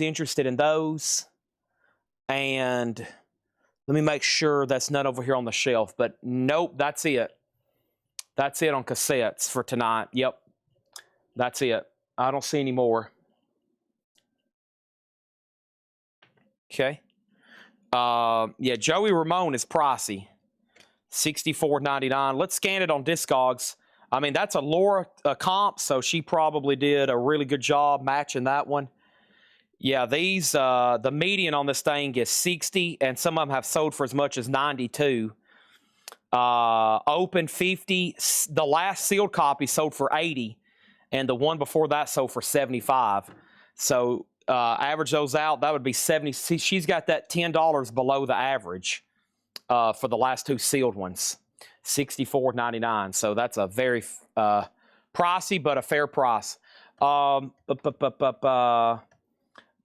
interested in those. And let me make sure that's none over here on the shelf. But nope, that's it. That's it on cassettes for tonight. Yep, that's it. I don't see any more. Okay. Yeah, Joey Ramone is pricey. $64.99. Let's scan it on Discogs. I mean, that's a Laura comp, so she probably did a really good job matching that one. Yeah, these, the median on this thing is 60, and some of them have sold for as much as 92. Open 50. The last sealed copy sold for 80, and the one before that sold for 75. So average those out, that would be 70. See, she's got that $10 below the average for the last 2 sealed ones, $64.99. So that's a very pricey but a fair price.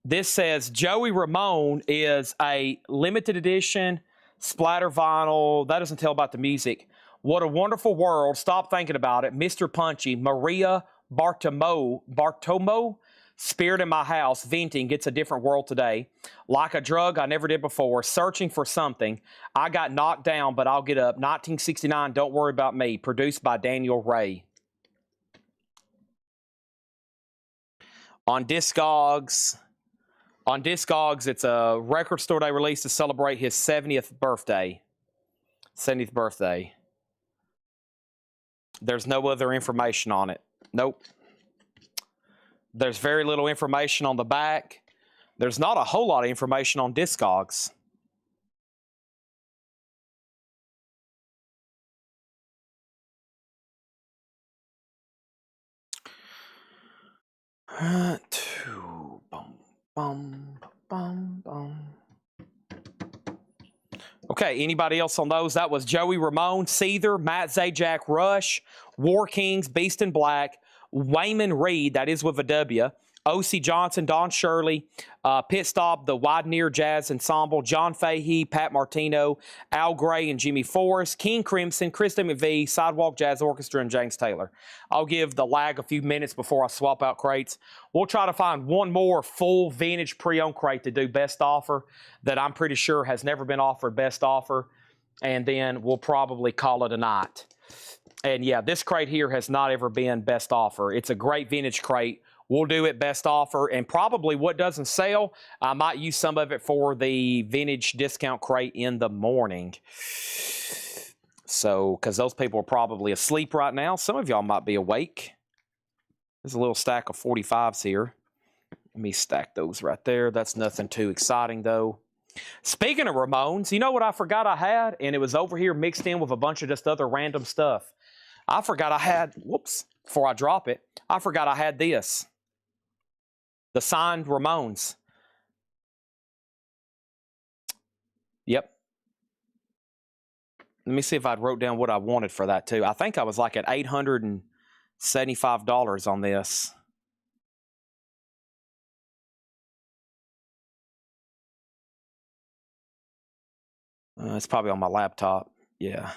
This says Joey Ramone is a limited edition splatter vinyl. That doesn't tell about the music. What a Wonderful World. Stop Thinking About It. Mr. Punchy. Maria Bartomo. Spirit in My House. Venting. Gets a Different World Today. Like a Drug I Never Did Before. Searching for Something. I Got Knocked Down But I'll Get Up. 1969. Don't Worry About Me. Produced by Daniel Ray. On Discogs, On Discogs, it's a record store they released to celebrate his 70th birthday. 70th birthday. There's no other information on it. Nope. There's very little information on the back. There's not a whole lot of information on Discogs. Okay, anybody else on those? That was Joey Ramone, Seether, Matt Zajac, Rush, War Kings, Beast in Black, Wayman Reed, that is with a W, O.C. Johnson, Don Shirley, Pit Stop, the Wideneer Jazz Ensemble, John Fahey, Pat Martino, Al Gray and Jimmy Forrest, King Crimson, Krista McVie, Sidewalk Jazz Orchestra, and James Taylor. I'll give the lag a few minutes before I swap out crates. We'll try to find one more full vintage pre-owned crate to do best offer that I'm pretty sure has never been offered best offer, and then we'll probably call it a night. And yeah, this crate here has not ever been best offer. It's a great vintage crate. We'll do it best offer, and probably what doesn't sell, I might use some of it for the vintage discount crate in the morning. So, because those people are probably asleep right now. Some of y'all might be awake. There's a little stack of 45s here. Let me stack those right there. That's nothing too exciting, though. Speaking of Ramones, you know what I forgot I had? And it was over here mixed in with a bunch of just other random stuff. I forgot I had, whoops, before I drop it, I forgot I had this. The signed Ramones. Yep. Let me see if I wrote down what I wanted for that, too. I think I was like at $875 on this. It's probably on my laptop. Yeah.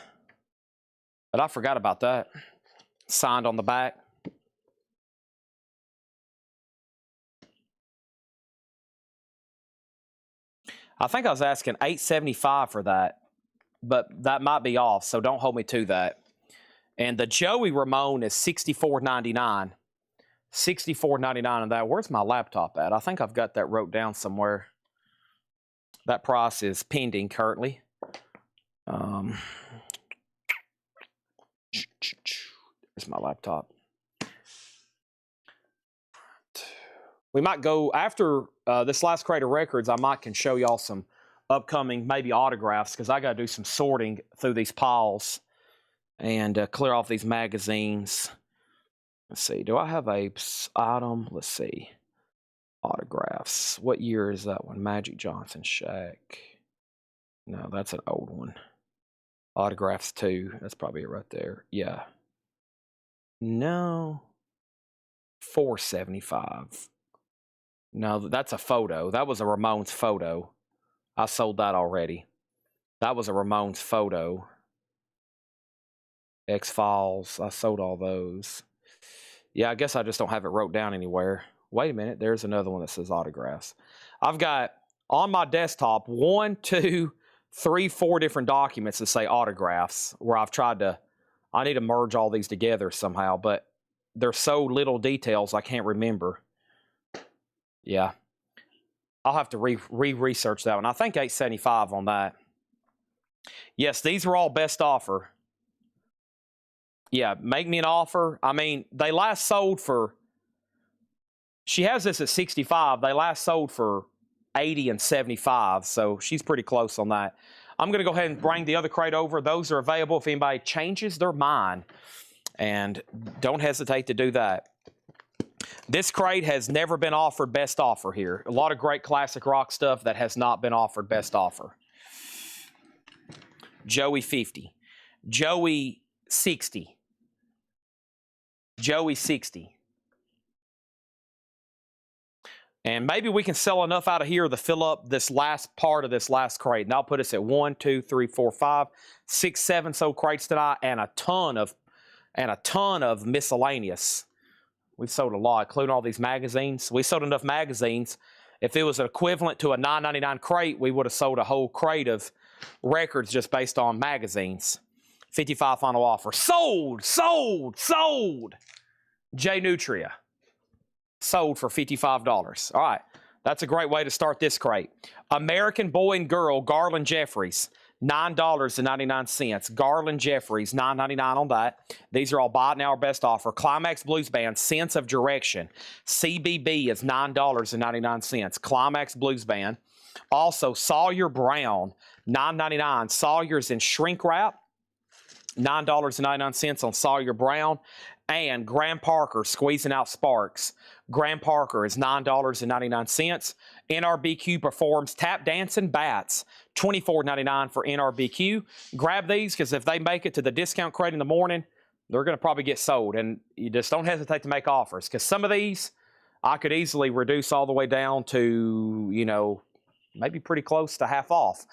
But I forgot about that. Signed on the back. I think I was asking $875 for that, but that might be off, so don't hold me to that. And the Joey Ramone is $64.99. $64.99 on that. Where's my laptop at? I think I've got that wrote down somewhere. That price is pending currently. There's my laptop. We might go after this last crate of records. I might can show y'all some upcoming maybe autographs, because I got to do some sorting through these piles and clear off these magazines. Let's see. Do I have a item? Let's see. Autographs. What year is that one? Magic Johnson Shaq. No, that's an old one. Autographs 2. That's probably it right there. Yeah. No. $475. No, that's a photo. That was a Ramones photo. I sold that already. That was a Ramones photo. X-Files. I sold all those. Yeah, I guess I just don't have it wrote down anywhere. Wait a minute. There's another one that says autographs. I've got on my desktop 1, 2, 3, 4 different documents that say autographs, where I've tried to, I need to merge all these together somehow, but there's so little details I can't remember. Yeah. I'll have to research that one. I think $875 on that. Yes, these are all best offer. Yeah, make me an offer. I mean, they last sold for, she has this at 65. They last sold for 80 and 75, so she's pretty close on that. I'm going to go ahead and bring the other crate over. Those are available if anybody changes their mind, and don't hesitate to do that. This crate has never been offered best offer here. A lot of great classic rock stuff that has not been offered best offer. Joey 50. Joey 60. Joey 60. And maybe we can sell enough out of here to fill up this last part of this last crate. And I'll put us at 1, 2, 3, 4, 5, 6, 7 sold crates tonight, and a ton of miscellaneous. We've sold a lot, including all these magazines. We sold enough magazines. If it was equivalent to a $9.99 crate, we would have sold a whole crate of records just based on magazines. 55 final offer. Sold, sold, sold. J Nutria. Sold for $55. All right. That's a great way to start this crate. American Boy and Girl Garland Jeffries, $9.99. Garland Jeffries, $9.99 on that. These are all buy it now or best offer. Climax Blues Band, Sense of Direction. CBB is $9.99. Climax Blues Band. Also, Sawyer Brown, $9.99. Sawyer's in shrink wrap, $9.99 on Sawyer Brown. And Graham Parker, Squeezing Out Sparks. Graham Parker is $9.99. NRBQ performs Tap Dancing Bats, $24.99 for NRBQ. Grab these because if they make it to the discount crate in the morning, they're going to probably get sold. And you just don't hesitate to make offers because some of these I could easily reduce all the way down to, you know, maybe pretty close to half off.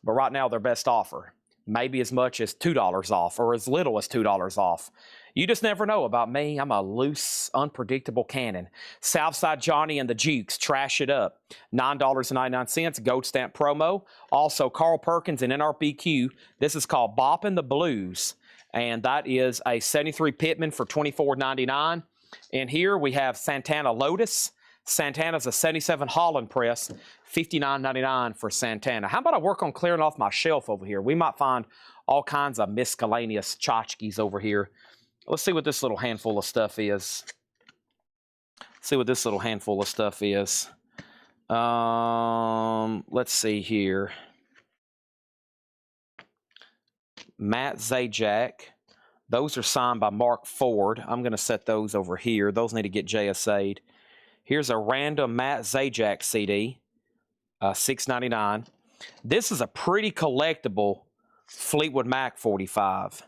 But right now, their best offer. Maybe as much as $2 off or as little as $2 off. You just never know about me. I'm a loose, unpredictable cannon. Southside Johnny and the Jukes, Trash It Up, $9.99, Gold Stamp promo. Also, Carl Perkins and NRBQ. This is called Boppin' the Blues, and that is a 73 Pittman for $24.99. And here we have Santana Lotus. Santana's a 77 Holland Press, $59.99 for Santana. How about I work on clearing off my shelf over here? We might find all kinds of miscellaneous tchotchkes over here. Let's see what this little handful of stuff is. Let's see here. Matt Zajac. Those are signed by Mark Ford. I'm going to set those over here. Those need to get JSA'd. Here's a random Matt Zajac CD, $6.99. This is a pretty collectible Fleetwood Mac 45.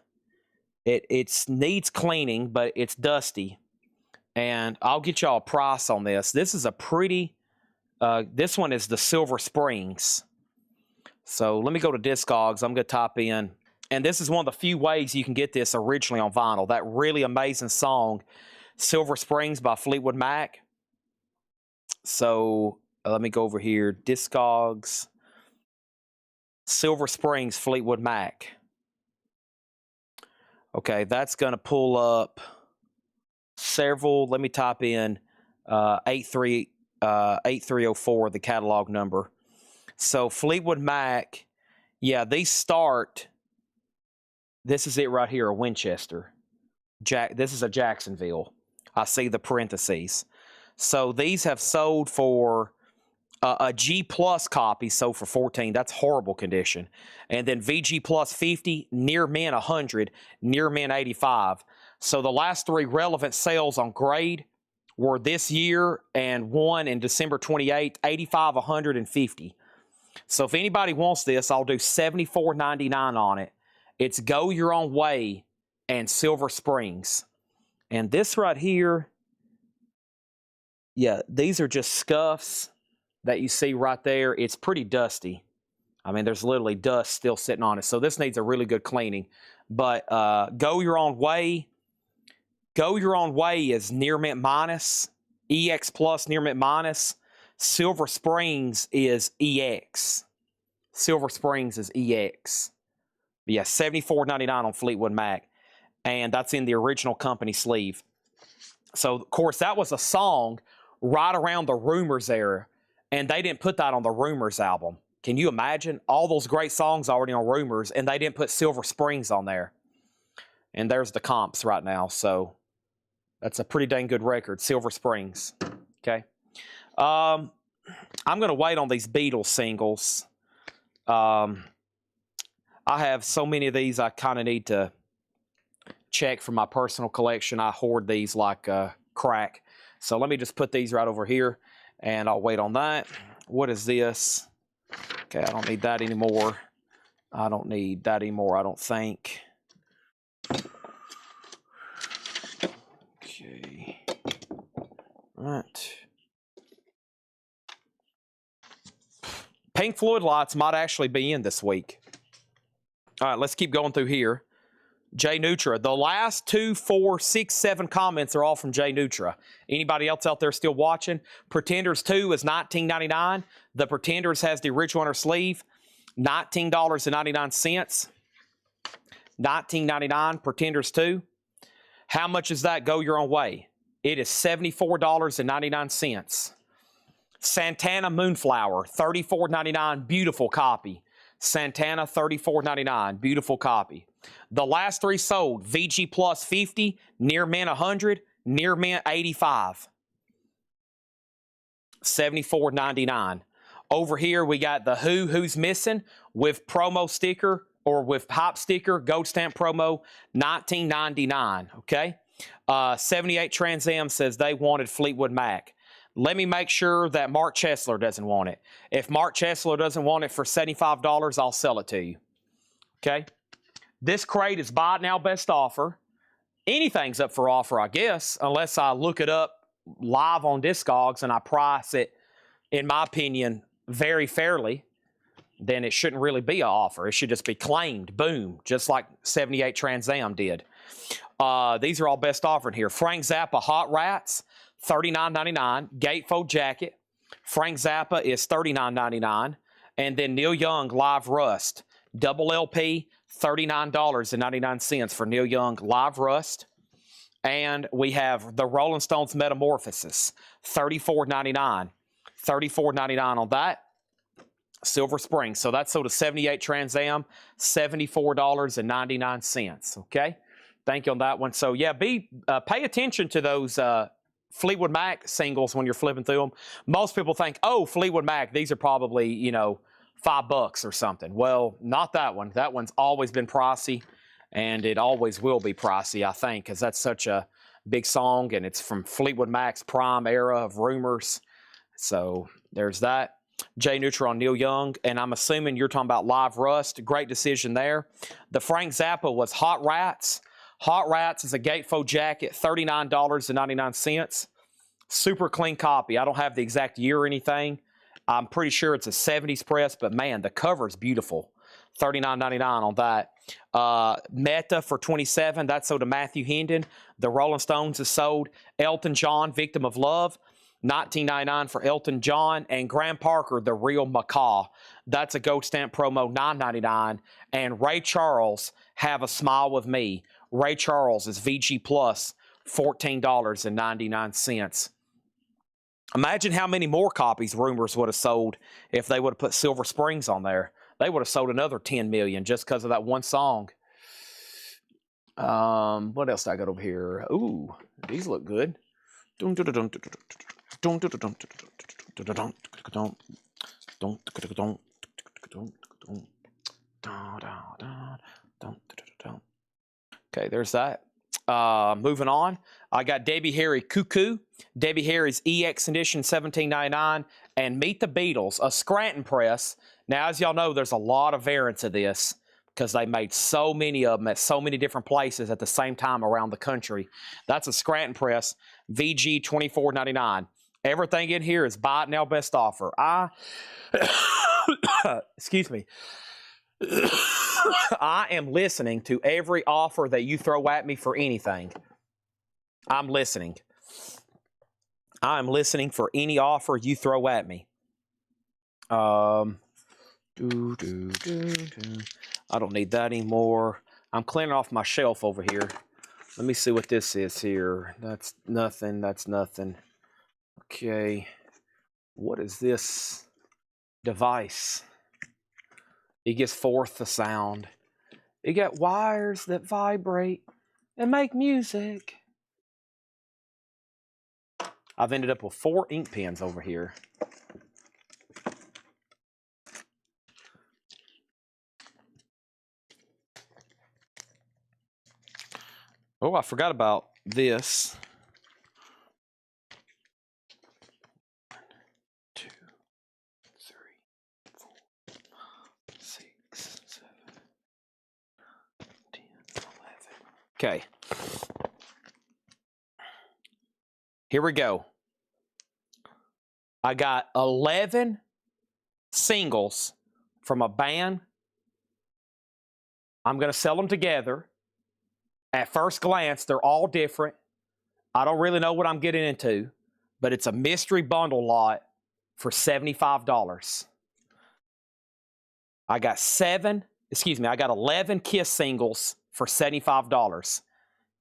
It needs cleaning, but it's dusty. And I'll get y'all a price on this. This is a pretty, this one is the Silver Springs. So let me go to Discogs. I'm going to type in, and this is one of the few ways you can get this originally on vinyl. That really amazing song, Silver Springs by Fleetwood Mac. So let me go over here. Discogs, Silver Springs, Fleetwood Mac. Okay, that's going to pull up several. Let me type in 8304, the catalog number. So Fleetwood Mac, yeah, these start. This is it right here, a Winchester. This is a Jacksonville. I see the parentheses. So these have sold for a G Plus copy, sold for 14. That's horrible condition. And then VG Plus 50, near mint 100, near mint 85. So the last three relevant sales on grade were this year and one in December 28th, 85, 100, and 50. So if anybody wants this, I'll do $74.99 on it. It's Go Your Own Way and Silver Springs. And this right here, yeah, these are just scuffs that you see right there. It's pretty dusty. I mean, there's literally dust still sitting on it. So this needs a really good cleaning. But Go Your Own Way. Go Your Own Way is near mint minus. EX Plus near mint minus. Silver Springs is EX. Silver Springs is EX. But yeah, $74.99 on Fleetwood Mac. And that's in the original company sleeve. So, of course, that was a song right around the Rumors era. And they didn't put that on the Rumors album. Can you imagine? All those great songs already on Rumors, and they didn't put Silver Springs on there. And there's the comps right now. So that's a pretty dang good record, Silver Springs. Okay. I'm going to wait on these Beatles singles. I have so many of these I kind of need to check for my personal collection. I hoard these like crack. So let me just put these right over here, and I'll wait on that. What is this? Okay, I don't need that anymore. I don't need that anymore, I don't think. Okay. All right. Pink Floyd lights might actually be in this week. All right, let's keep going through here. Jay Nutra. The last 2, 4, 6, 7 comments are all from Jay Nutra. Anybody else out there still watching? Pretenders 2 is $19.99. The Pretenders has the original on her sleeve. $19.99. $19.99. Pretenders 2. How much is that? Go Your Own Way. It is $74.99. Santana Moonflower, $34.99, beautiful copy. Santana, $34.99, beautiful copy. The last three sold, VG Plus 50, Near Mint 100, Near Mint 85. $74.99. Over here, we got the Who's Missing with promo sticker or with pop sticker, gold stamp promo, $19.99, okay? 78 Trans Am says they wanted Fleetwood Mac. Let me make sure that Mark Chesler doesn't want it. If Mark Chesler doesn't want it for $75, I'll sell it to you, okay? This crate is buy now, best offer. Anything's up for offer, I guess, unless I look it up live on Discogs and I price it, in my opinion, very fairly. Then it shouldn't really be an offer. It should just be claimed, boom, just like 78 Trans Am did. These are all best offered here. Frank Zappa Hot Rats, $39.99. Gatefold Jacket. Frank Zappa is $39.99. And then Neil Young Live Rust. Double LP, $39.99 for Neil Young Live Rust. And we have the Rolling Stones Metamorphosis, $34.99. $34.99 on that. Silver Spring. So that's sold to 78 Trans Am, $74.99. Okay? Thank you on that one. So yeah, pay attention to those Fleetwood Mac singles when you're flipping through them. Most people think, oh, Fleetwood Mac, these are probably, you know, $5 or something. Well, not that one. That one's always been pricey, and it always will be pricey, I think, because that's such a big song, and it's from Fleetwood Mac's prime era of Rumors. So there's that. Jay Neutral on Neil Young, and I'm assuming you're talking about Live Rust. Great decision there. The Frank Zappa was Hot Rats. Hot Rats is a gatefold jacket, $39.99. Super clean copy. I don't have the exact year or anything. I'm pretty sure it's a 70s press, but man, the cover is beautiful. $39.99 on that. Meta for $27. That's sold to Matthew Hendon. The Rolling Stones is sold. Elton John, Victim of Love. $19.99 for Elton John. And Graham Parker, The Real Macaw. That's a gold stamp promo, $9.99. And Ray Charles, Have a Smile with Me. Ray Charles is VG Plus, $14.99. Imagine how many more copies Rumors would have sold if they would have put Silver Springs on there. They would have sold another 10 million just because of that one song. What else did I got over here? Ooh, these look good. Okay, there's that. Moving on, I got Debbie Harry Cuckoo, Debbie Harry's EX edition, $17.99, and Meet the Beatles, a Scranton press. Now, as y'all know, there's a lot of variants of this because they made so many of them at so many different places at the same time around the country. That's a Scranton press, VG $24.99. Everything in here is buy it now, best offer. Excuse me. I am listening to every offer that you throw at me for anything. I'm listening. I'm listening for any offer you throw at me. I don't need that anymore. I'm cleaning off my shelf over here. Let me see what this is here. That's nothing. That's nothing. Okay. What is this device? It gets forth the sound. It got wires that vibrate and make music. I've ended up with 4 ink pens over here. Oh, I forgot about this. 1, 2, 3, 4, 6, 7, 10, 11. Okay. Here we go. I got 11 singles from a band. I'm going to sell them together. At first glance, they're all different. I don't really know what I'm getting into, but it's a mystery bundle lot for $75. I got 11 Kiss singles for $75.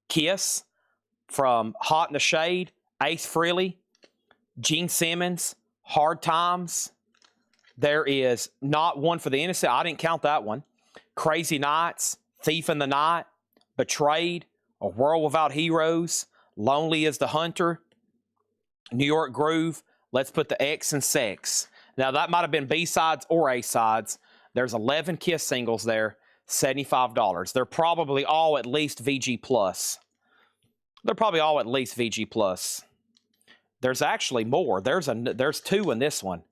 Kiss from Hot in the Shade, Ace Frehley, Gene Simmons, Hard Times. There is Not One for the Innocent. I didn't count that one. Crazy Nights, Thief in the Night, Betrayed, A World Without Heroes, Lonely as the Hunter, New York Groove. Let's put the X in Sex. Now, that might have been B-sides or A-sides. There's 11 Kiss singles there, $75. They're probably all at least VG+. They're probably all at least VG+. There's actually more. There's 2 in this one.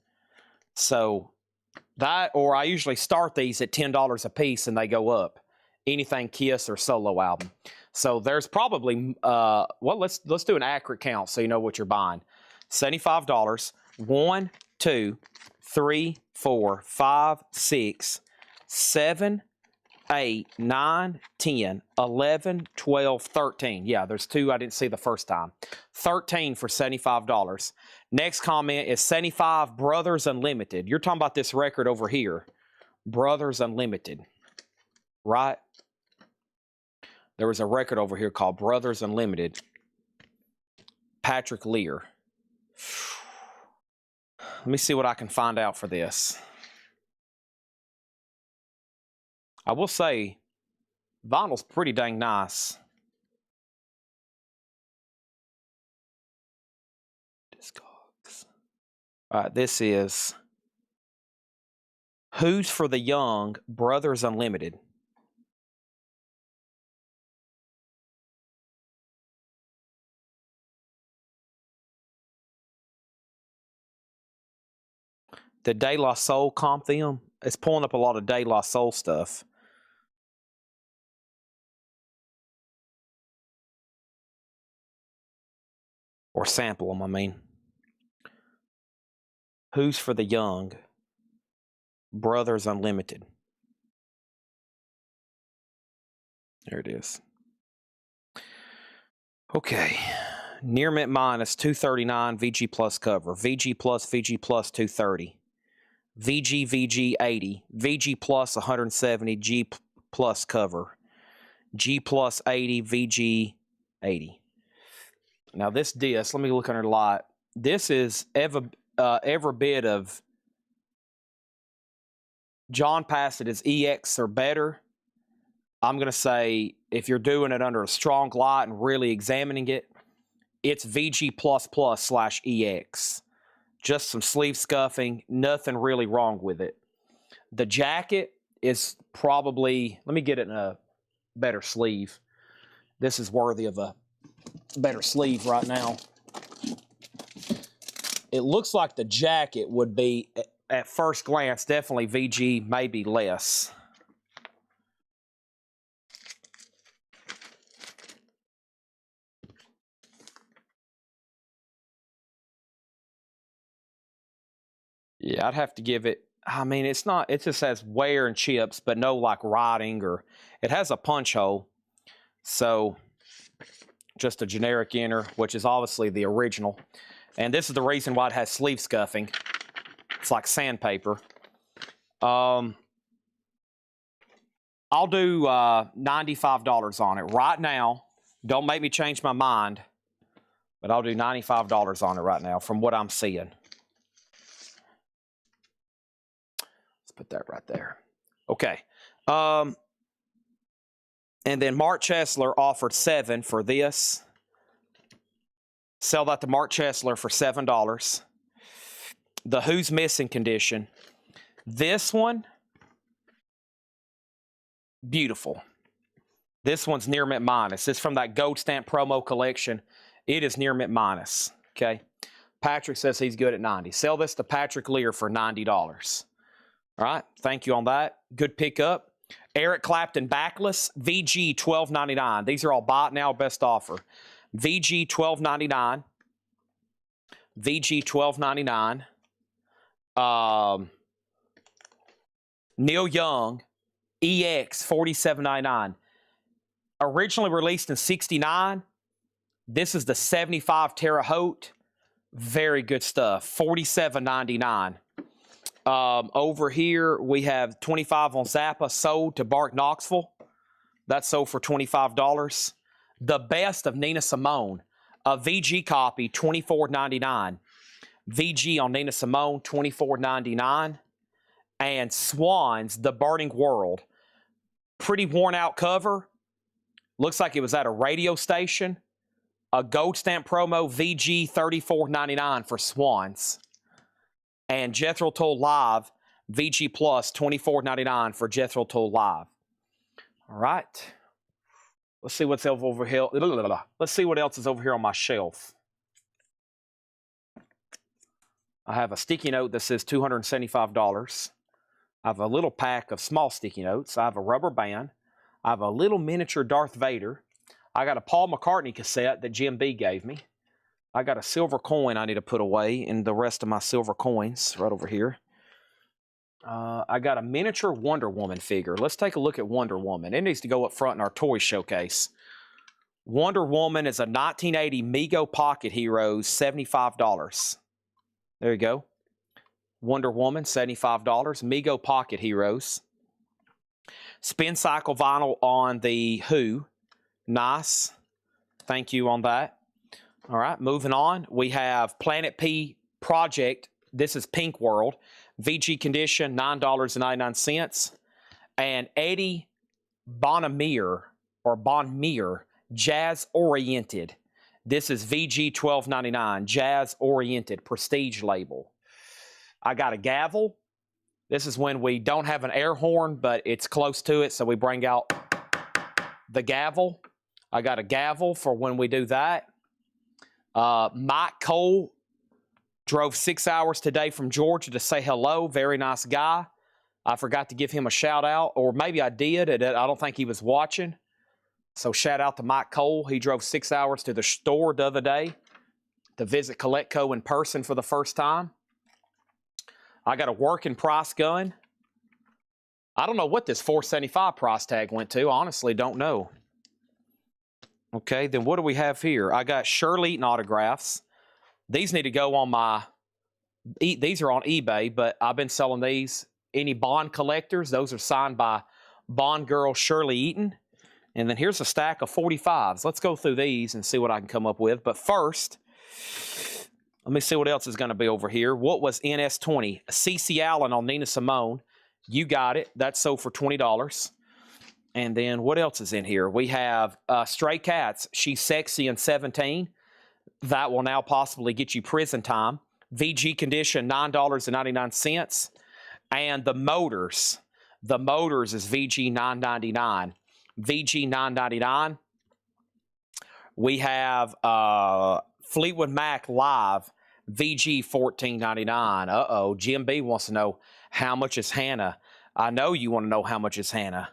So that, or I usually start these at $10 a piece and they go up. Anything Kiss or solo album. So there's probably, well, let's do an accurate count so you know what you're buying. $75. 1, 2, 3, 4, 5, 6, 7, 8, 9, 10, 11, 12, 13. Yeah, there's 2 I didn't see the first time. 13 for $75. Next comment is 75 Brothers Unlimited. You're talking about this record over here. Brothers Unlimited. Right? There was a record over here called Brothers Unlimited. Patrick Lear. Let me see what I can find out for this. I will say, vinyl's pretty dang nice. Discogs. All right, this is Who's for the Young, Brothers Unlimited. Did De La Soul comp them? It's pulling up a lot of De La Soul stuff. Or sample them, I mean. Who's for the Young? Brothers Unlimited. There it is. Okay. Near Mint Minus 239 VG Plus cover. VG Plus 230. VG 80. VG Plus 170 G Plus cover. G Plus 80 VG 80. Now this disc, let me look under the light. This is every bit of John Passett's EX or better. I'm going to say if you're doing it under a strong light and really examining it, it's VG++/EX. Just some sleeve scuffing, nothing really wrong with it. The jacket is probably, let me get it in a better sleeve. This is worthy of a better sleeve right now. It looks like the jacket would be, at first glance, definitely VG, maybe less. Yeah, I'd have to give it, I mean, it's not, it just has wear and chips, but no like writing, or it has a punch hole. So just a generic inner, which is obviously the original. And this is the reason why it has sleeve scuffing. It's like sandpaper. I'll do $95 on it right now. Don't make me change my mind, but I'll do $95 on it right now from what I'm seeing. Let's put that right there. Okay. And then Mark Chesler offered $7 for this. Sell that to Mark Chesler for $7. The Who's Missing Condition. This one, beautiful. This one's near mint minus. It's from that Gold Stamp promo collection. It is near mint minus. Okay. Patrick says he's good at 90. Sell this to Patrick Lear for $90. All right. Thank you on that. Good pickup. Eric Clapton Backless, VG $12.99. These are all buy it now, best offer. VG $12.99. VG $12.99. Neil Young, EX $47.99. Originally released in '69. This is the 75 Terre Haute. Very good stuff. $47.99. Over here, we have 25 on Zappa, sold to Bart Knoxville. That's sold for $25. The Best of Nina Simone, a VG copy, $24.99. VG on Nina Simone, $24.99. And Swans, The Burning World. Pretty worn out cover. Looks like it was at a radio station. A gold stamp promo, VG, $34.99 for Swans. And Jethro Tull Live, VG Plus, $24.99 for Jethro Tull Live. All right. Let's see what's over here. Let's see what else is over here on my shelf. I have a sticky note that says $275. I have a little pack of small sticky notes. I have a rubber band. I have a little miniature Darth Vader. I got a Paul McCartney cassette that Jim B gave me. I got a silver coin I need to put away in the rest of my silver coins right over here. I got a miniature Wonder Woman figure. Let's take a look at Wonder Woman. It needs to go up front in our toy showcase. Wonder Woman is a 1980 Mego Pocket Heroes, $75. There you go. Wonder Woman, $75. Mego Pocket Heroes. Spin cycle vinyl on the Who. Nice. Thank you on that. All right, moving on. We have Planet P Project. This is Pink World. VG condition, $9.99. And Eddie Bonamere, Jazz Oriented. This is VG $12.99, Jazz Oriented, prestige label. I got a gavel. This is when we don't have an air horn, but it's close to it, so we bring out the gavel. I got a gavel for when we do that. Mike Cole drove 6 hours today from Georgia to say hello. Very nice guy. I forgot to give him a shout out, or maybe I did. I don't think he was watching. So shout out to Mike Cole. He drove 6 hours to the store the other day to visit Coletco in person for the first time. I got a working price gun. I don't know what this $475 price tag went to. Honestly, don't know. Okay, then what do we have here? I got Shirley Eaton autographs. These need to go on my... These are on eBay, but I've been selling these. Any Bond collectors, those are signed by Bond girl Shirley Eaton. And then here's a stack of 45s. Let's go through these and see what I can come up with. But first, let me see what else is going to be over here. What was NS20? CeCe Allen on Nina Simone. You got it. That's sold for $20. And then what else is in here? We have Stray Cats. She's Sexy and 17. That will now possibly get you prison time. VG condition, $9.99. And the Motors. The Motors is VG $9.99. VG $9.99. We have Fleetwood Mac Live, VG $14.99. Uh-oh, Jim B wants to know how much is Hannah. I know you want to know how much is Hannah.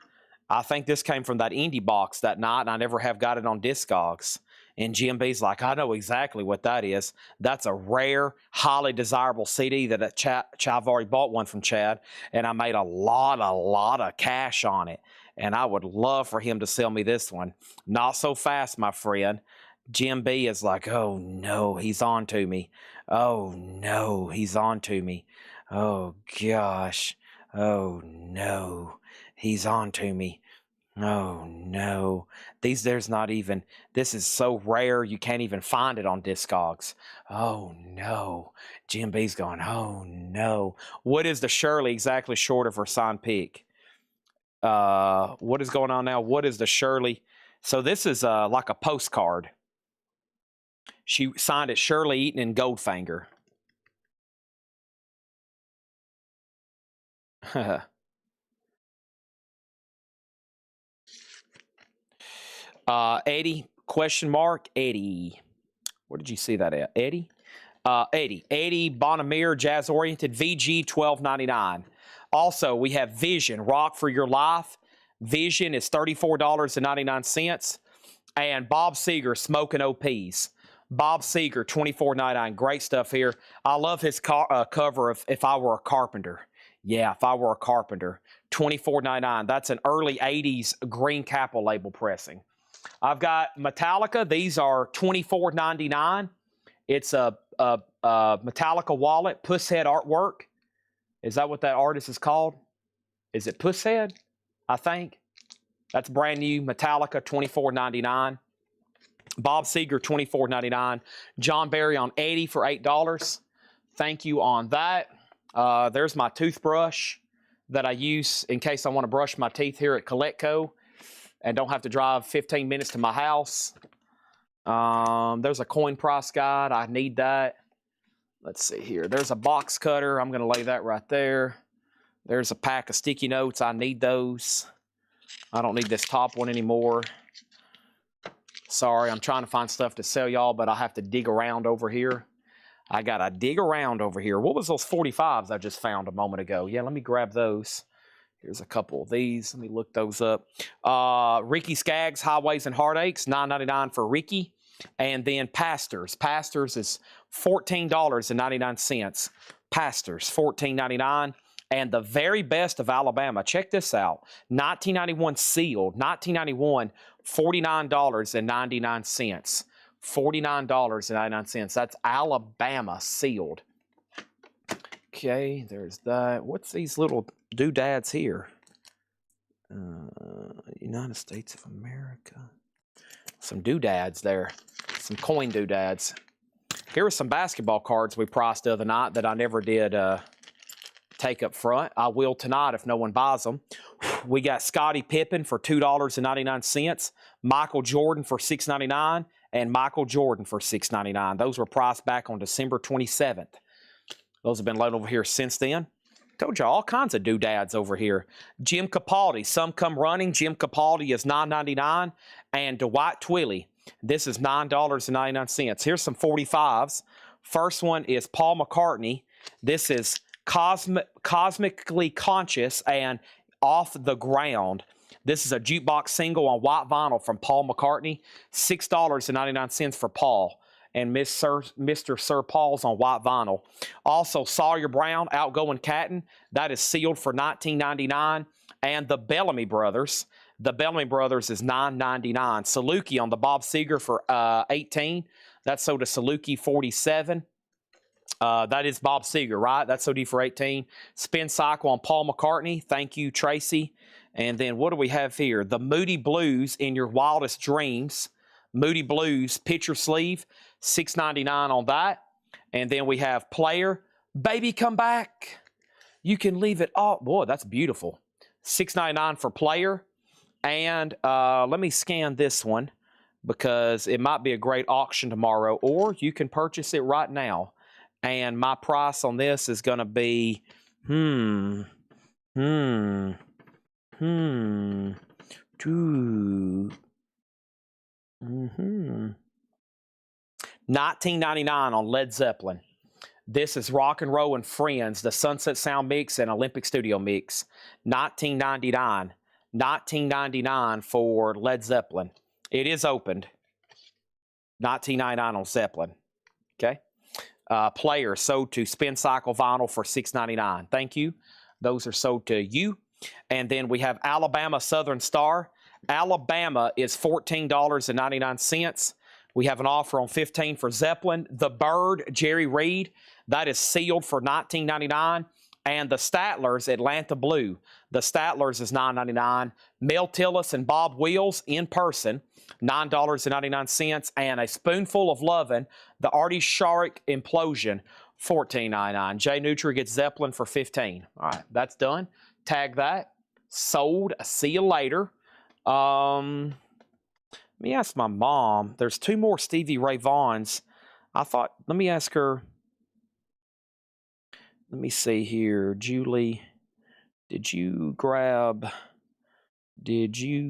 I think this came from that indie box that night, and I never have got it on Discogs. And Jim B's like, I know exactly what that is. That's a rare, highly desirable CD that I've already bought one from Chad, and I made a lot of cash on it. And I would love for him to sell me this one. Not so fast, my friend. Jim B is like, oh no, he's on to me. Oh no, he's on to me. Oh gosh. Oh no, he's on to me. Oh no, there's not even, this is so rare you can't even find it on Discogs. Oh no, Jim B's going, oh no. What is the Shirley exactly short of her signed pick? What is going on now? What is the Shirley? So this is like a postcard. She signed it Shirley Eaton and Goldfinger. Eddie, question mark, Eddie. Where did you see that at? Eddie? Eddie Bonamere, Jazz Oriented, VG $12.99. Also, we have Vision, Rock for Your Life. Vision is $34.99. And Bob Seger, Smoking OPs. Bob Seger, $24.99. Great stuff here. I love his cover of If I Were a Carpenter. Yeah, If I Were a Carpenter. $24.99. That's an early 80s Green Capitol label pressing. I've got Metallica. These are $24.99. It's a Metallica wallet, Pusshead artwork. Is that what that artist is called? Is it Pusshead? I think. That's brand new. Metallica, $24.99. Bob Seger, $24.99. John Barry on 80 for $8. Thank you on that. There's my toothbrush that I use in case I want to brush my teeth here at Coletco and don't have to drive 15 minutes to my house. There's a coin price guide. I need that. Let's see here. There's a box cutter. I'm going to lay that right there. There's a pack of sticky notes. I need those. I don't need this top one anymore. Sorry, I'm trying to find stuff to sell y'all, but I have to dig around over here. I got to dig around over here. What was those 45s I just found a moment ago? Yeah, let me grab those. Here's a couple of these. Let me look those up. Ricky Skaggs, Highways and Heartaches, $9.99 for Ricky. And then Pastors. Pastors is $14.99. Pastors, $14.99. And the very best of Alabama. Check this out. 1991 sealed. 1991, $49.99. $49.99. That's Alabama sealed. Okay, there's that. What's these little doodads here? United States of America. Some doodads there. Some coin doodads. Here are some basketball cards we priced the other night that I never did take up front. I will tonight if no one buys them. We got Scottie Pippen for $2.99, Michael Jordan for $6.99, and Michael Jordan for $6.99. Those were priced back on December 27th. Those have been loaded over here since then. Told you all kinds of doodads over here. Jim Capaldi, Some Come Running. Jim Capaldi is $9.99, and Dwight Twilley. This is $9.99. Here's some 45s. First one is Paul McCartney. This is Cosmically Conscious and Off the Ground. This is a jukebox single on white vinyl from Paul McCartney. $6.99 for Paul. And Mr. Sir Paul's on white vinyl. Also, Sawyer Brown, Outgoing Catton. That is sealed for $19.99. And the Bellamy Brothers. The Bellamy Brothers is $9.99. Saluki on the Bob Seger for $18. That's sold to Saluki $47. That is Bob Seger, right? That's OD for $18. Spin Cycle on Paul McCartney. Thank you, Tracy. And then what do we have here? The Moody Blues, In Your Wildest Dreams. Moody Blues picture sleeve, $6.99 on that. And then we have Player, Baby Come Back. You can leave it all. Boy, that's beautiful. $6.99 for Player. And let me scan this one because it might be a great auction tomorrow, or you can purchase it right now. And my price on this is going to be, $19.99 on Led Zeppelin. This is Rock and Roll and Friends, the Sunset Sound Mix and Olympic Studio Mix. $19.99. $19.99 for Led Zeppelin. It is opened. $19.99 on Zeppelin. Okay. Player sold to Spin Cycle Vinyl for $6.99. Thank you. Those are sold to you. And then we have Alabama Southern Star. Alabama is $14.99. We have an offer on 15 for Zeppelin. The Bird, Jerry Reed, that is sealed for $19.99. And the Statlers, Atlanta Blue. The Statlers is $9.99. Mel Tillis and Bob Wills in person, $9.99. And a Spoonful of Lovin', the Artie Shark Implosion, $14.99. Jay Nutri gets Zeppelin for $15. All right, that's done. Tag that. Sold. See you later. Let me ask my mom. There's two more Stevie Ray Vaughns. Let me ask her. Let me see here. Julie, did you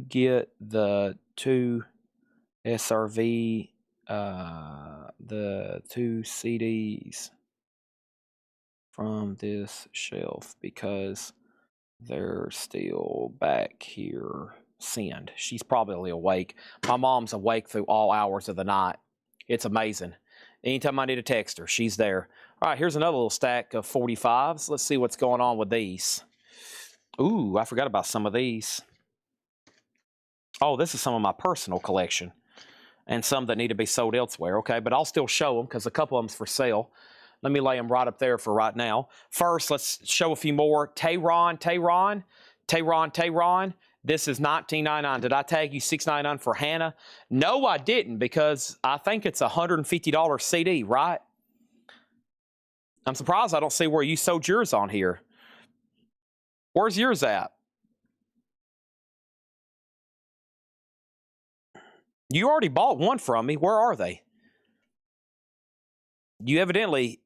get the two SRV, the two CDs from this shelf? Because they're still back here. Send. She's probably awake. My mom's awake through all hours of the night. It's amazing. Anytime I need to text her, she's there. All right, here's another little stack of 45s. Let's see what's going on with these. Ooh, I forgot about some of these. Oh, this is some of my personal collection and some that need to be sold elsewhere. Okay, but I'll still show them because a couple of them's for sale. Let me lay them right up there for right now. First, let's show a few more. Tayron. This is $19.99. Did I tag you $6.99 for Hannah? No, I didn't, because I think it's a $150 CD, right? I'm surprised I don't see where you sold yours on here. Where's yours at? You already bought one from me. Where are they? You evidently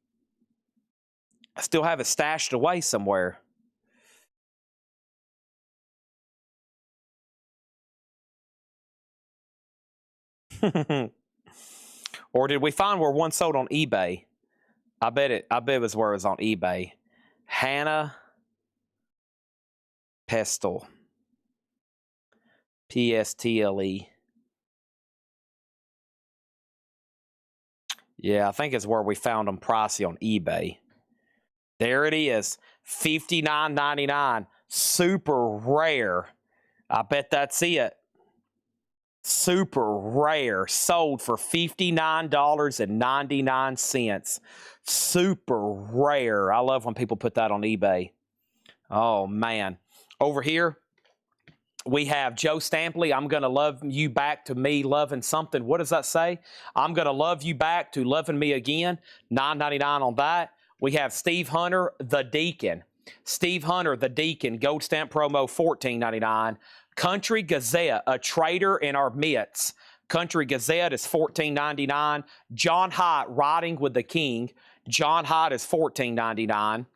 still have it stashed away somewhere. Or did we find where one sold on eBay? I bet it was where it was on eBay. Hannah Pestle. P-S-T-L-E. Yeah, I think it's where we found them pricey on eBay. There it is. $59.99. Super rare. I bet that's it. Super rare. Sold for $59.99. Super rare. I love when people put that on eBay. Oh, man. Over here, we have Joe Stampley. I'm going to love you back to me loving something. What does that say? I'm going to love you back to loving me again. $9.99 on that. We have Steve Hunter, the Deacon. Steve Hunter, the Deacon, gold stamp promo, $14.99. Country Gazette, a trader in our midst. Country Gazette is $14.99. John Hott, Riding with the King. John Hott is $14.99.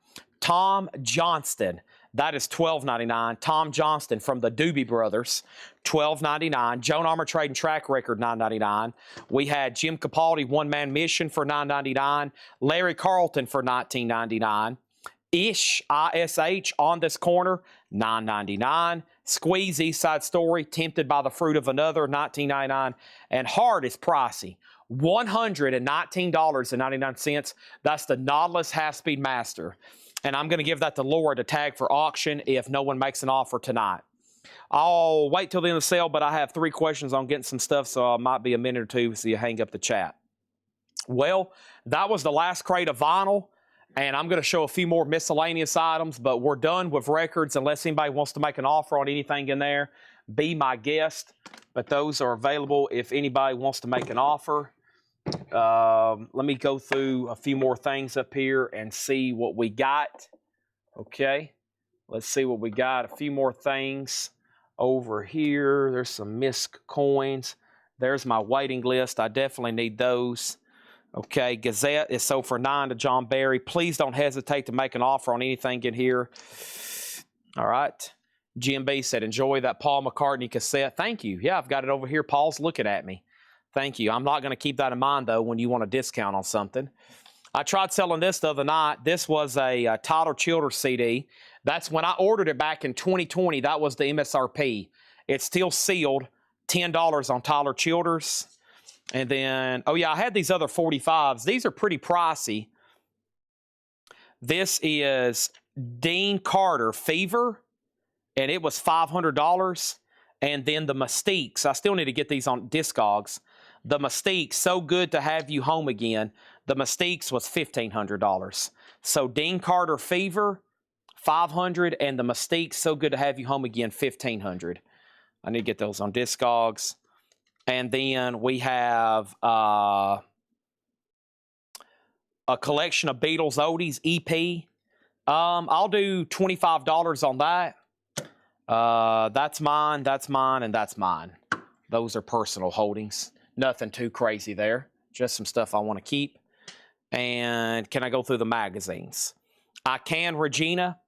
Tom Johnston, that is $12.99. Tom Johnston from the Doobie Brothers, $12.99. Joan Armour Trading Track Record, $9.99. We had Jim Capaldi, One Man Mission for $9.99. Larry Carlton for $19.99. Ish, I-S-H, On This Corner, $9.99. Squeeze, East Side Story, Tempted by the Fruit of Another, $19.99. And Hard is pricey, $119.99. That's the Nautilus Half-Speed Master. And I'm going to give that to Laura to tag for auction if no one makes an offer tonight. I'll wait till the end of the sale, but I have 3 questions on getting some stuff, so it might be a minute or two so you hang up the chat. Well, that was the last crate of vinyl. And I'm going to show a few more miscellaneous items, but we're done with records unless anybody wants to make an offer on anything in there. Be my guest. But those are available if anybody wants to make an offer. Let me go through a few more things up here and see what we got. Okay. Let's see what we got. A few more things over here. There's some misc coins. There's my waiting list. I definitely need those. Okay, Gazette is sold for $9 to John Barry. Please don't hesitate to make an offer on anything in here. All right. Jim B said, enjoy that Paul McCartney cassette. Thank you. Yeah, I've got it over here. Paul's looking at me. Thank you. I'm not going to keep that in mind, though, when you want a discount on something. I tried selling this the other night. This was a Tyler Childers CD. That's when I ordered it back in 2020. That was the MSRP. It's still sealed, $10 on Tyler Childers. And then, oh yeah, I had these other 45s. These are pretty pricey. This is Dean Carter Fever, and it was $500. And then the Mystiques. I still need to get these on Discogs. The Mystiques, So Good to Have You Home Again. The Mystiques was $1,500. So Dean Carter Fever, $500, and the Mystiques, So Good to Have You Home Again, $1,500. I need to get those on Discogs. And then we have a collection of Beatles Oldies EP. I'll do $25 on that. That's mine, and that's mine. Those are personal holdings. Nothing too crazy there. Just some stuff I want to keep. And can I go through the magazines? I can, Regina,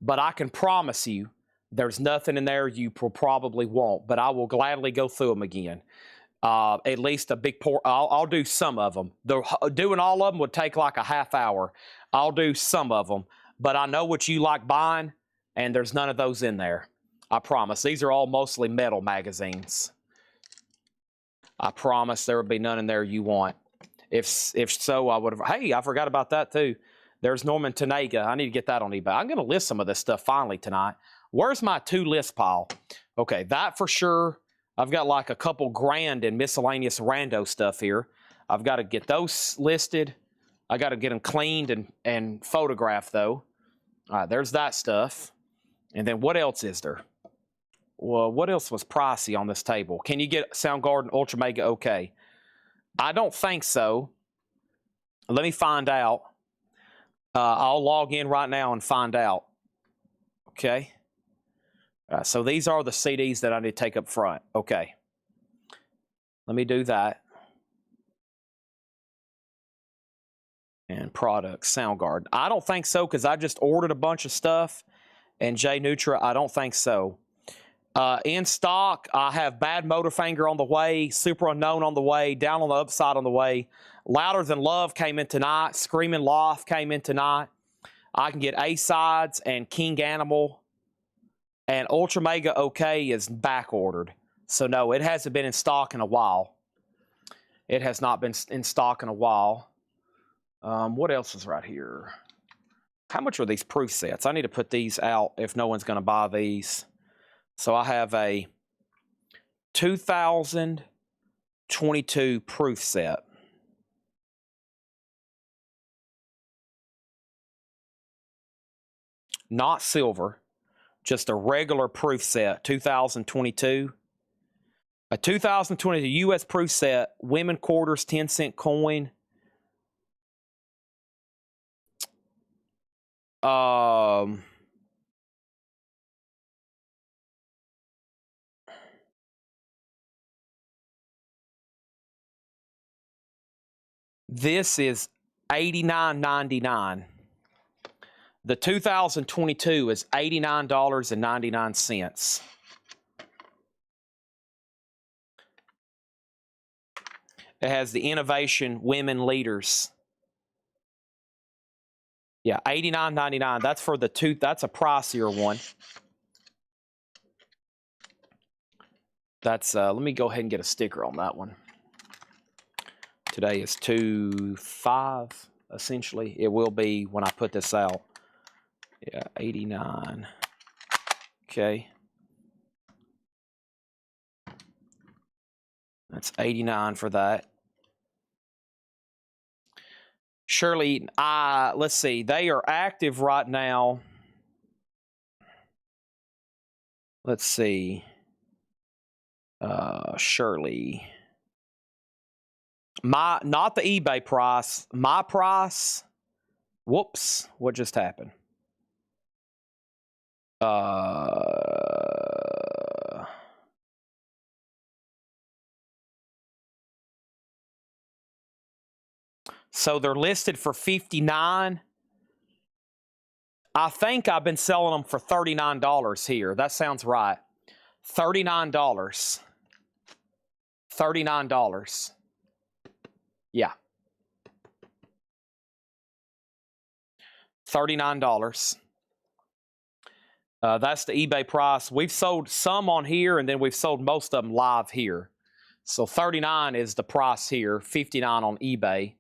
but I can promise you there's nothing in there you probably won't, but I will gladly go through them again. At least a big pour. I'll do some of them. Doing all of them would take like a half hour. I'll do some of them, but I know what you like buying, and there's none of those in there. I promise. These are all mostly metal magazines. I promise there will be none in there you want. If so, I would have. Hey, I forgot about that too. There's Norman Tanega. I need to get that on eBay. I'm going to list some of this stuff finally tonight. Where's my to list pile? Okay, that for sure. I've got like a couple grand in miscellaneous rando stuff here. I've got to get those listed. I got to get them cleaned and photographed though. All right, there's that stuff. And then what else is there? Well, what else was pricey on this table? Can you get Soundgarden Ultra Mega okay? I don't think so. Let me find out. I'll log in right now and find out. Okay. So these are the CDs that I need to take up front. Okay. Let me do that. And products, Soundgarden. I don't think so because I just ordered a bunch of stuff. And J Nutra, I don't think so. In stock, I have Bad Motorfinger on the way, Super Unknown on the way, Down on the Upside on the way. Louder Than Love came in tonight. Screaming Loft came in tonight. I can get A-Sides and King Animal. And Ultra Mega OK is back ordered. So no, it hasn't been in stock in a while. It has not been in stock in a while. What else is right here? How much are these proof sets? I need to put these out if no one's going to buy these. So I have a 2022 proof set. Not silver, just a regular proof set, 2022. A 2022 U.S. proof set, women quarters, 10-cent coin. This is $89.99. The 2022 is $89.99. It has the Innovation Women Leaders. Yeah, $89.99. That's for the two. That's a pricier one. That's let me go ahead and get a sticker on that one. Today is 2/5, essentially. It will be when I put this out. Yeah, 89. Okay. That's 89 for that. Shirley, let's see. They are active right now. Let's see. Shirley. Not the eBay price. My price. Whoops. What just happened? So they're listed for $59. I think I've been selling them for $39 here. That sounds right. $39. $39. Yeah. $39. That's the eBay price. We've sold some on here, and then we've sold most of them live here. So $39 is the price here. $59 on eBay,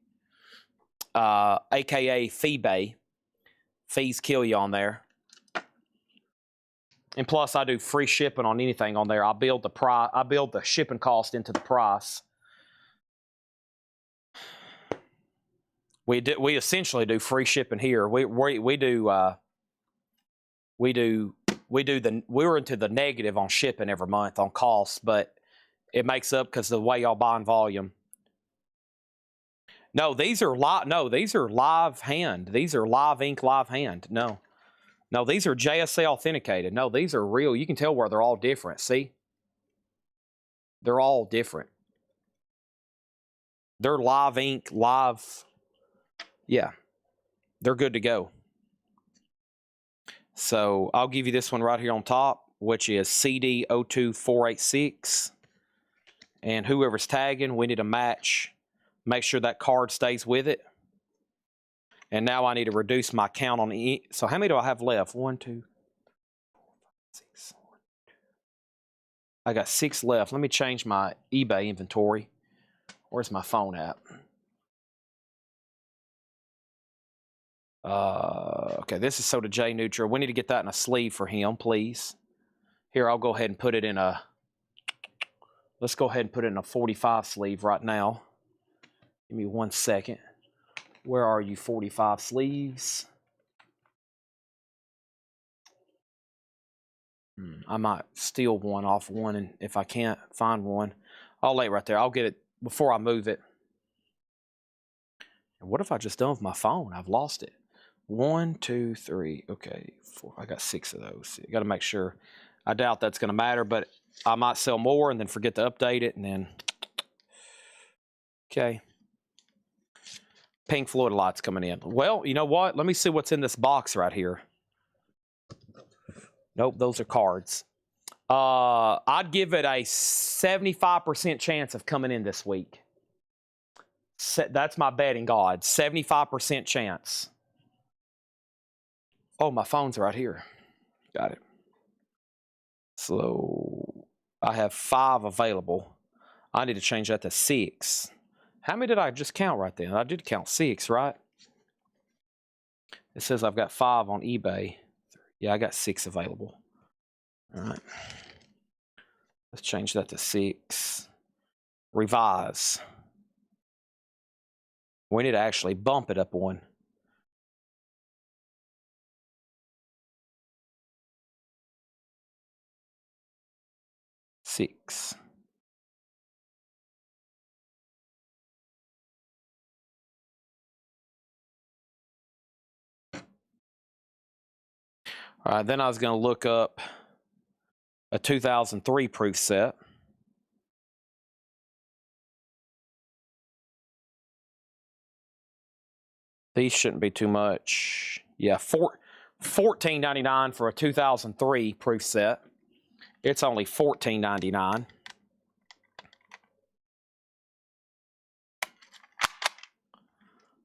aka Feebay. Fees kill you on there. And plus, I do free shipping on anything on there. I build the price. I build the shipping cost into the price. We essentially do free shipping here. We're into the negative on shipping every month on costs, but it makes up because of the way y'all buy in volume. No, these are live. No, these are live hand. These are live ink, live hand. No, these are JSA authenticated. No, these are real. You can tell where they're all different. See, they're all different. They're live ink, live. Yeah, they're good to go. So I'll give you this one right here on top, which is CD02486. And whoever's tagging, we need to match. Make sure that card stays with it. And now I need to reduce my count on E. So how many do I have left? 1, 2, 4, 5, 6. 1, 2. I got 6 left. Let me change my eBay inventory. Where's my phone at? Okay, this is Soda J Nutra. We need to get that in a sleeve for him, please. Here, I'll go ahead and put it in a. Let's go ahead and put it in a 45 sleeve right now. Give me 1 second. Where are you, 45 sleeves? I might steal one off one, and if I can't find one, I'll lay it right there. I'll get it before I move it. And what have I just done with my phone? I've lost it. 1, 2, 3. Okay, 4. I got 6 of those. You got to make sure. I doubt that's going to matter, but I might sell more and then forget to update it, and then. Okay. Pink Floyd lights coming in. Well, you know what? Let me see what's in this box right here. Nope, those are cards. I'd give it a 75% chance of coming in this week. That's my betting odds. 75% chance. Oh, my phone's right here. Got it. So I have 5 available. I need to change that to 6. How many did I just count right then? I did count 6, right? It says I've got 5 on eBay. Yeah, I got 6 available. All right. Let's change that to 6. Revise. We need to actually bump it up one. Six. All right, then I was going to look up a 2003 proof set. These shouldn't be too much. Yeah, $14.99 for a 2003 proof set. It's only $14.99.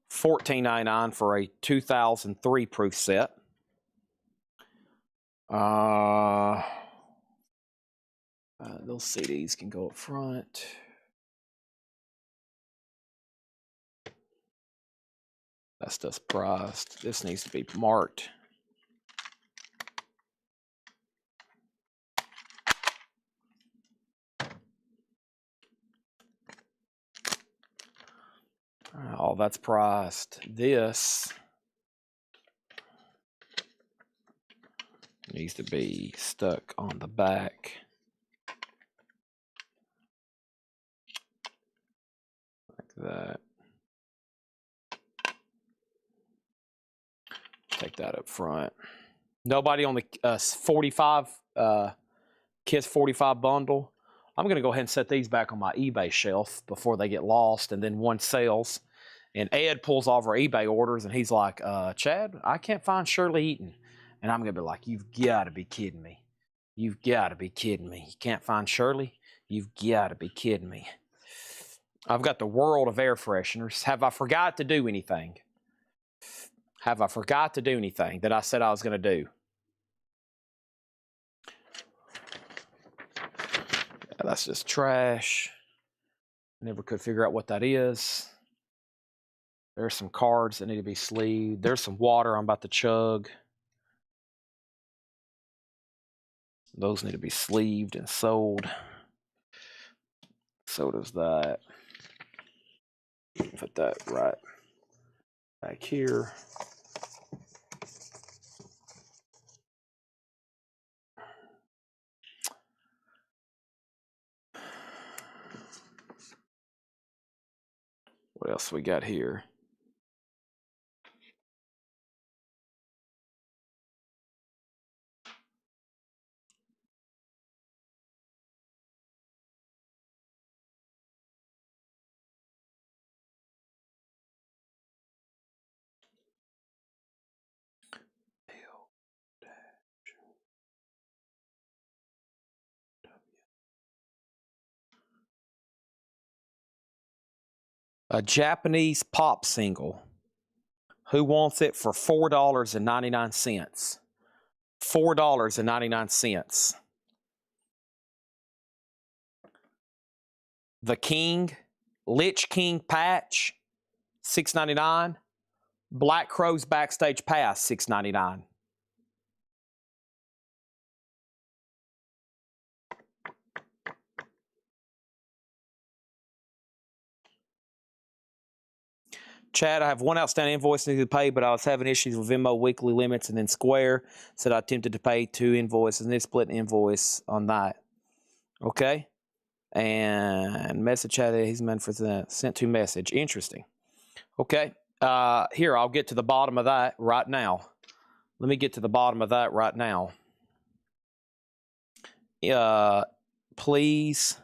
$14.99 for a 2003 proof set. Those CDs can go up front. That stuff's priced. This needs to be marked. Oh, that's priced. This needs to be stuck on the back. Like that. Take that up front. Nobody on the 45 Kiss 45 bundle. I'm going to go ahead and set these back on my eBay shelf before they get lost, and then one sells. And Ed pulls off our eBay orders, and he's like, Chad, I can't find Shirley Eaton. And I'm going to be like, you've got to be kidding me. You've got to be kidding me. You can't find Shirley? You've got to be kidding me. I've got the world of air fresheners. Have I forgot to do anything? Have I forgot to do anything that I said I was going to do? Yeah, that's just trash. Never could figure out what that is. There's some cards that need to be sleeved. There's some water I'm about to chug. Those need to be sleeved and sold. So does that. Put that right back here. What else we got here? A Japanese pop single. Who wants it for $4.99? $4.99. The King, Lich King patch, $6.99. Black Crowes backstage pass, $6.99. Chad, I have one outstanding invoice needed to pay, but I was having issues with Venmo weekly limits, and then Square said I attempted to pay 2 invoices, and they split an invoice on that. Okay? And message Chad, he's meant for the sent to message. Interesting. Okay. Here, I'll get to the bottom of that right now. Let me get to the bottom of that right now. Please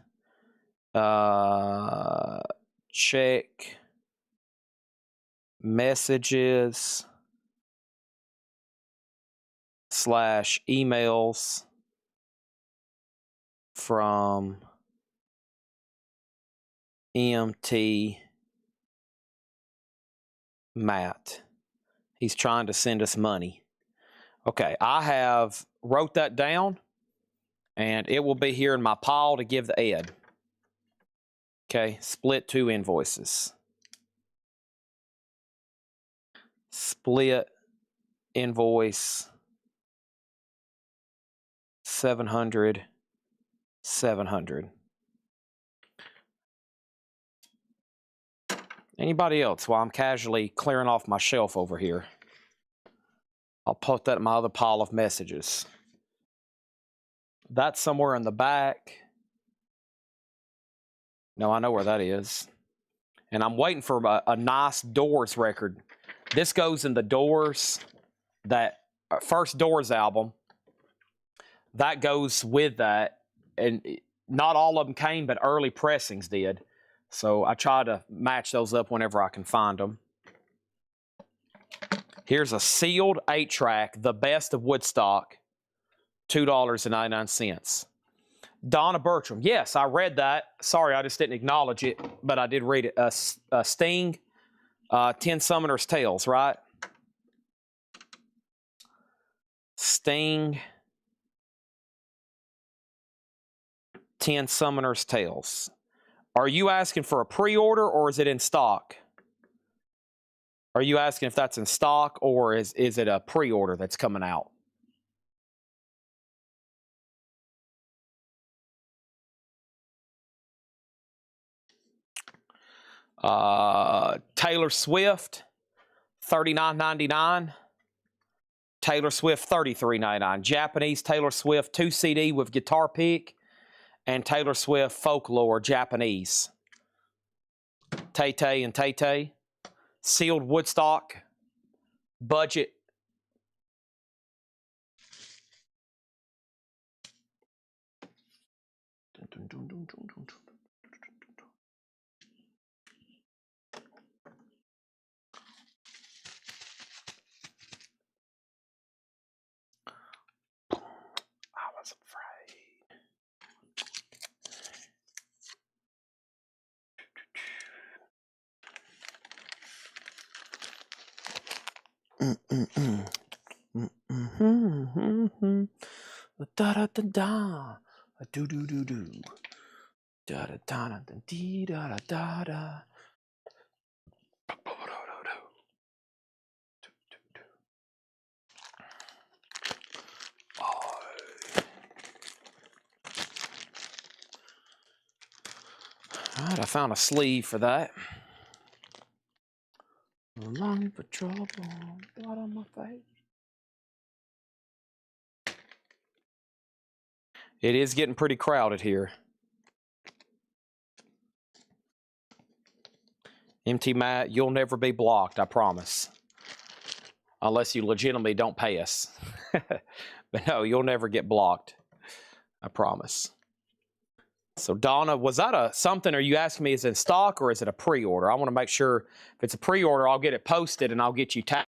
check messages / emails from MT Matt. He's trying to send us money. Okay, I have wrote that down, and it will be here in my pile to give to Ed. Okay, split 2 invoices. Split invoice 700, 700. Anybody else while I'm casually clearing off my shelf over here? I'll put that in my other pile of messages. That's somewhere in the back. No, I know where that is. And I'm waiting for a nice Doors record. This goes in the Doors, that first Doors album. That goes with that. And not all of them came, but early pressings did. So I try to match those up whenever I can find them. Here's a sealed 8-track, The Best of Woodstock, $2.99. Donna Bertram. Yes, I read that. Sorry, I just didn't acknowledge it, but I did read it. Sting, 10 Summoner's Tales, right? Sting, 10 Summoner's Tales. Are you asking for a pre-order or is it in stock? Are you asking if that's in stock or is it a pre-order that's coming out? Taylor Swift, $39.99. Taylor Swift, $33.99. Japanese Taylor Swift 2 CD with guitar pick, and Taylor Swift Folklore Japanese. Tay Tay and Tay Tay. Sealed Woodstock. Budget. I was afraid. Da da da da, do do do do, da da da da dee da da da da. All right, I found a sleeve for that. Longing for trouble, blood on my face. It is getting pretty crowded here. MT Matt, you'll never be blocked, I promise. Unless you legitimately don't pay us. But no, you'll never get blocked. I promise. So Donna, was that something? Are you asking me is it in stock or is it a pre-order? I want to make sure if it's a pre-order, I'll get it posted and I'll get you tagged.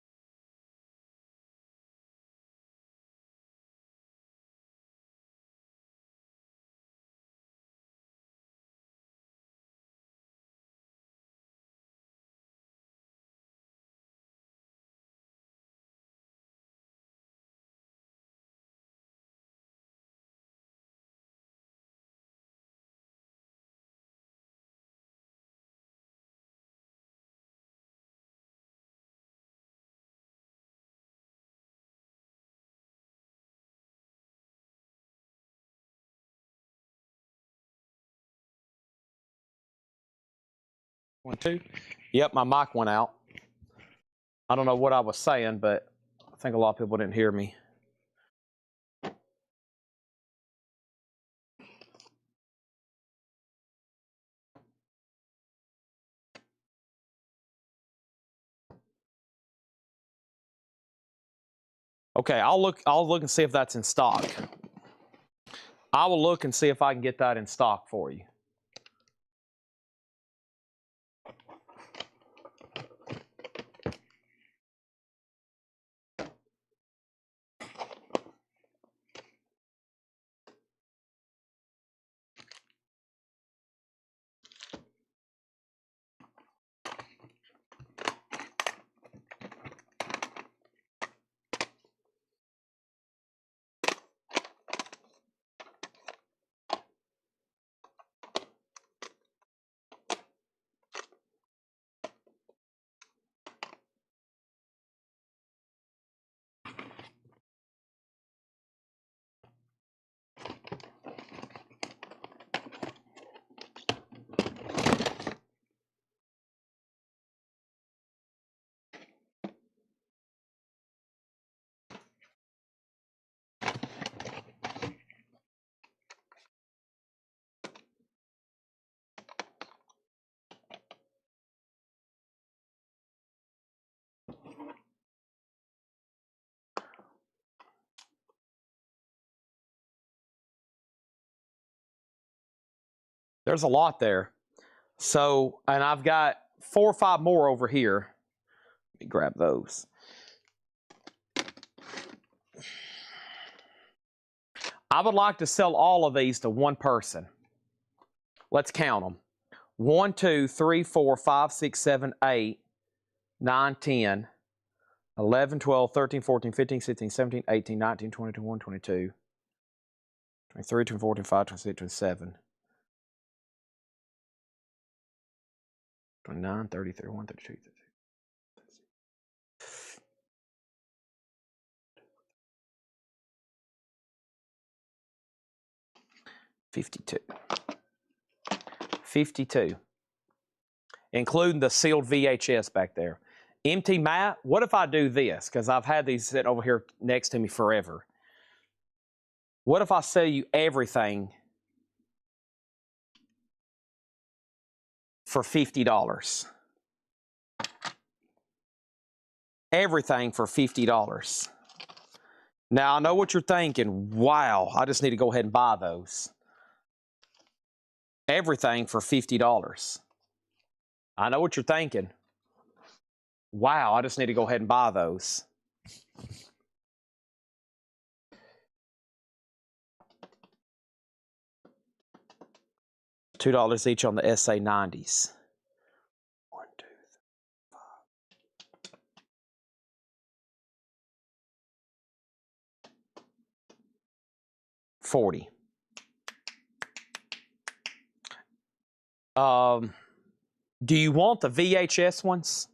One, two. Yep, my mic went out. I don't know what I was saying, but I think a lot of people didn't hear me. Okay, I'll look and see if that's in stock. I will look and see if I can get that in stock for you. There's a lot there. So, and I've got 4 or 5 more over here. Let me grab those. I would like to sell all of these to one person. Let's count them. 1, 2, 3, 4, 5, 6, 7, 8, 9, 10, 11, 12, 13, 14, 15, 16, 17, 18, 19, 20, 21, 22, 23, 24, 25, 26, 27, 29, 30, 31, 32, 33. 52. 52. Including the sealed VHS back there. Empty mat, what if I do this? Because I've had these sitting over here next to me forever. What if I sell you everything for $50? Everything for $50. Now, I know what you're thinking. Wow, I just need to go ahead and buy those. Everything for $50. I know what you're thinking. Wow, I just need to go ahead and buy those. $2 each on the SA90s. 1, 2, 3, 5. 40. Do you want the VHS ones?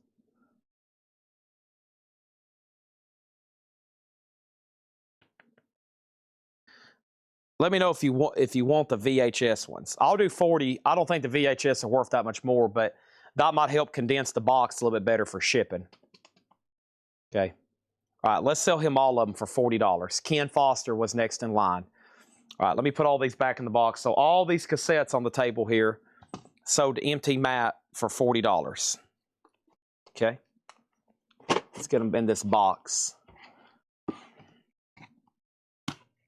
Let me know if you want the VHS ones. I'll do 40. I don't think the VHS are worth that much more, but that might help condense the box a little bit better for shipping. Okay. All right, let's sell him all of them for $40. Ken Foster was next in line. All right, let me put all these back in the box. So all these cassettes on the table here sold to Empty Mat for $40. Okay. Let's get them in this box.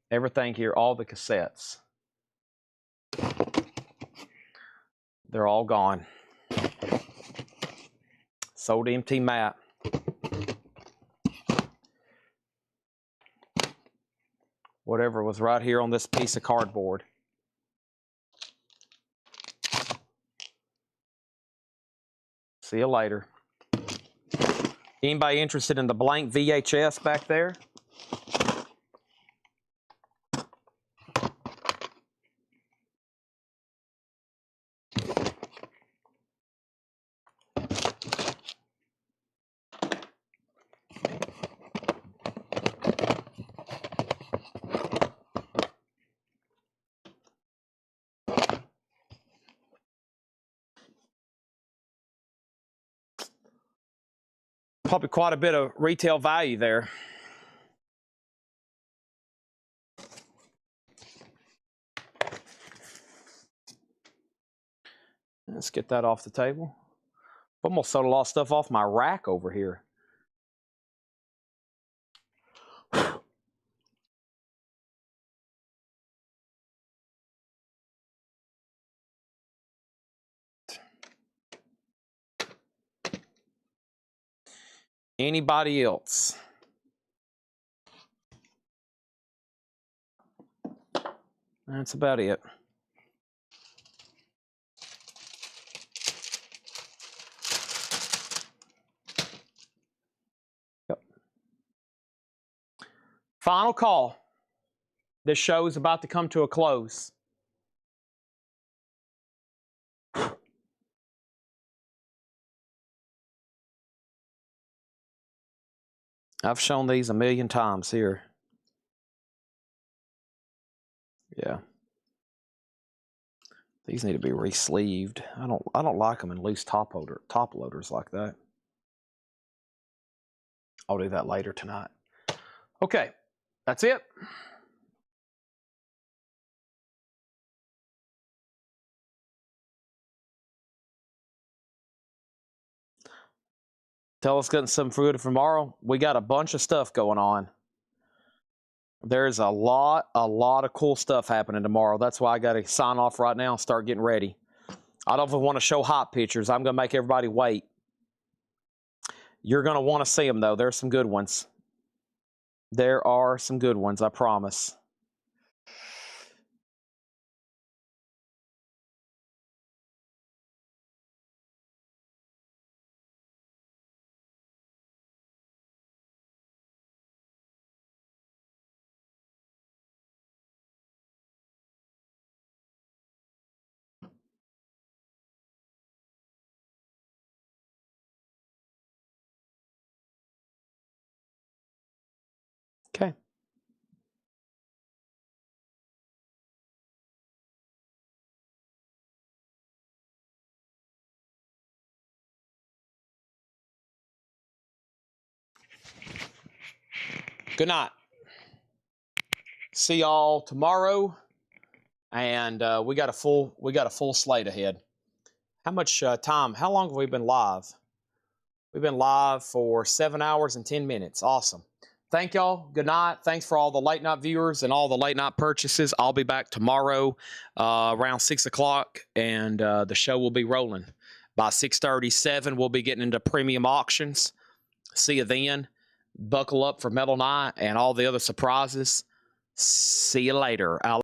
Everything here, all the cassettes. They're all gone. Sold to Empty Mat. Whatever was right here on this piece of cardboard. See you later. Anybody interested in the blank VHS back there? Probably quite a bit of retail value there. Let's get that off the table. Almost sold a lot of stuff off my rack over here. Anybody else? That's about it. Yep. Final call. This show is about to come to a close. I've shown these a million times here. Yeah. These need to be re-sleeved. I don't like them in loose top loaders like that. I'll do that later tonight. Okay, that's it. Tell us getting some food for tomorrow. We got a bunch of stuff going on. There's a lot of cool stuff happening tomorrow. That's why I got to sign off right now and start getting ready. I don't even want to show hot pictures. I'm going to make everybody wait. You're going to want to see them, though. There's some good ones. There are some good ones, I promise. Okay. Good night. See y'all tomorrow, and we got a full slate ahead. How much time? How long have we been live? We've been live for 7 hours and 10 minutes. Awesome. Thank y'all. Good night. Thanks for all the late night viewers and all the late night purchases. I'll be back tomorrow around 6 o'clock, and the show will be rolling. By 6:37, we'll be getting into premium auctions. See you then. Buckle up for Metal Night and all the other surprises. See you later.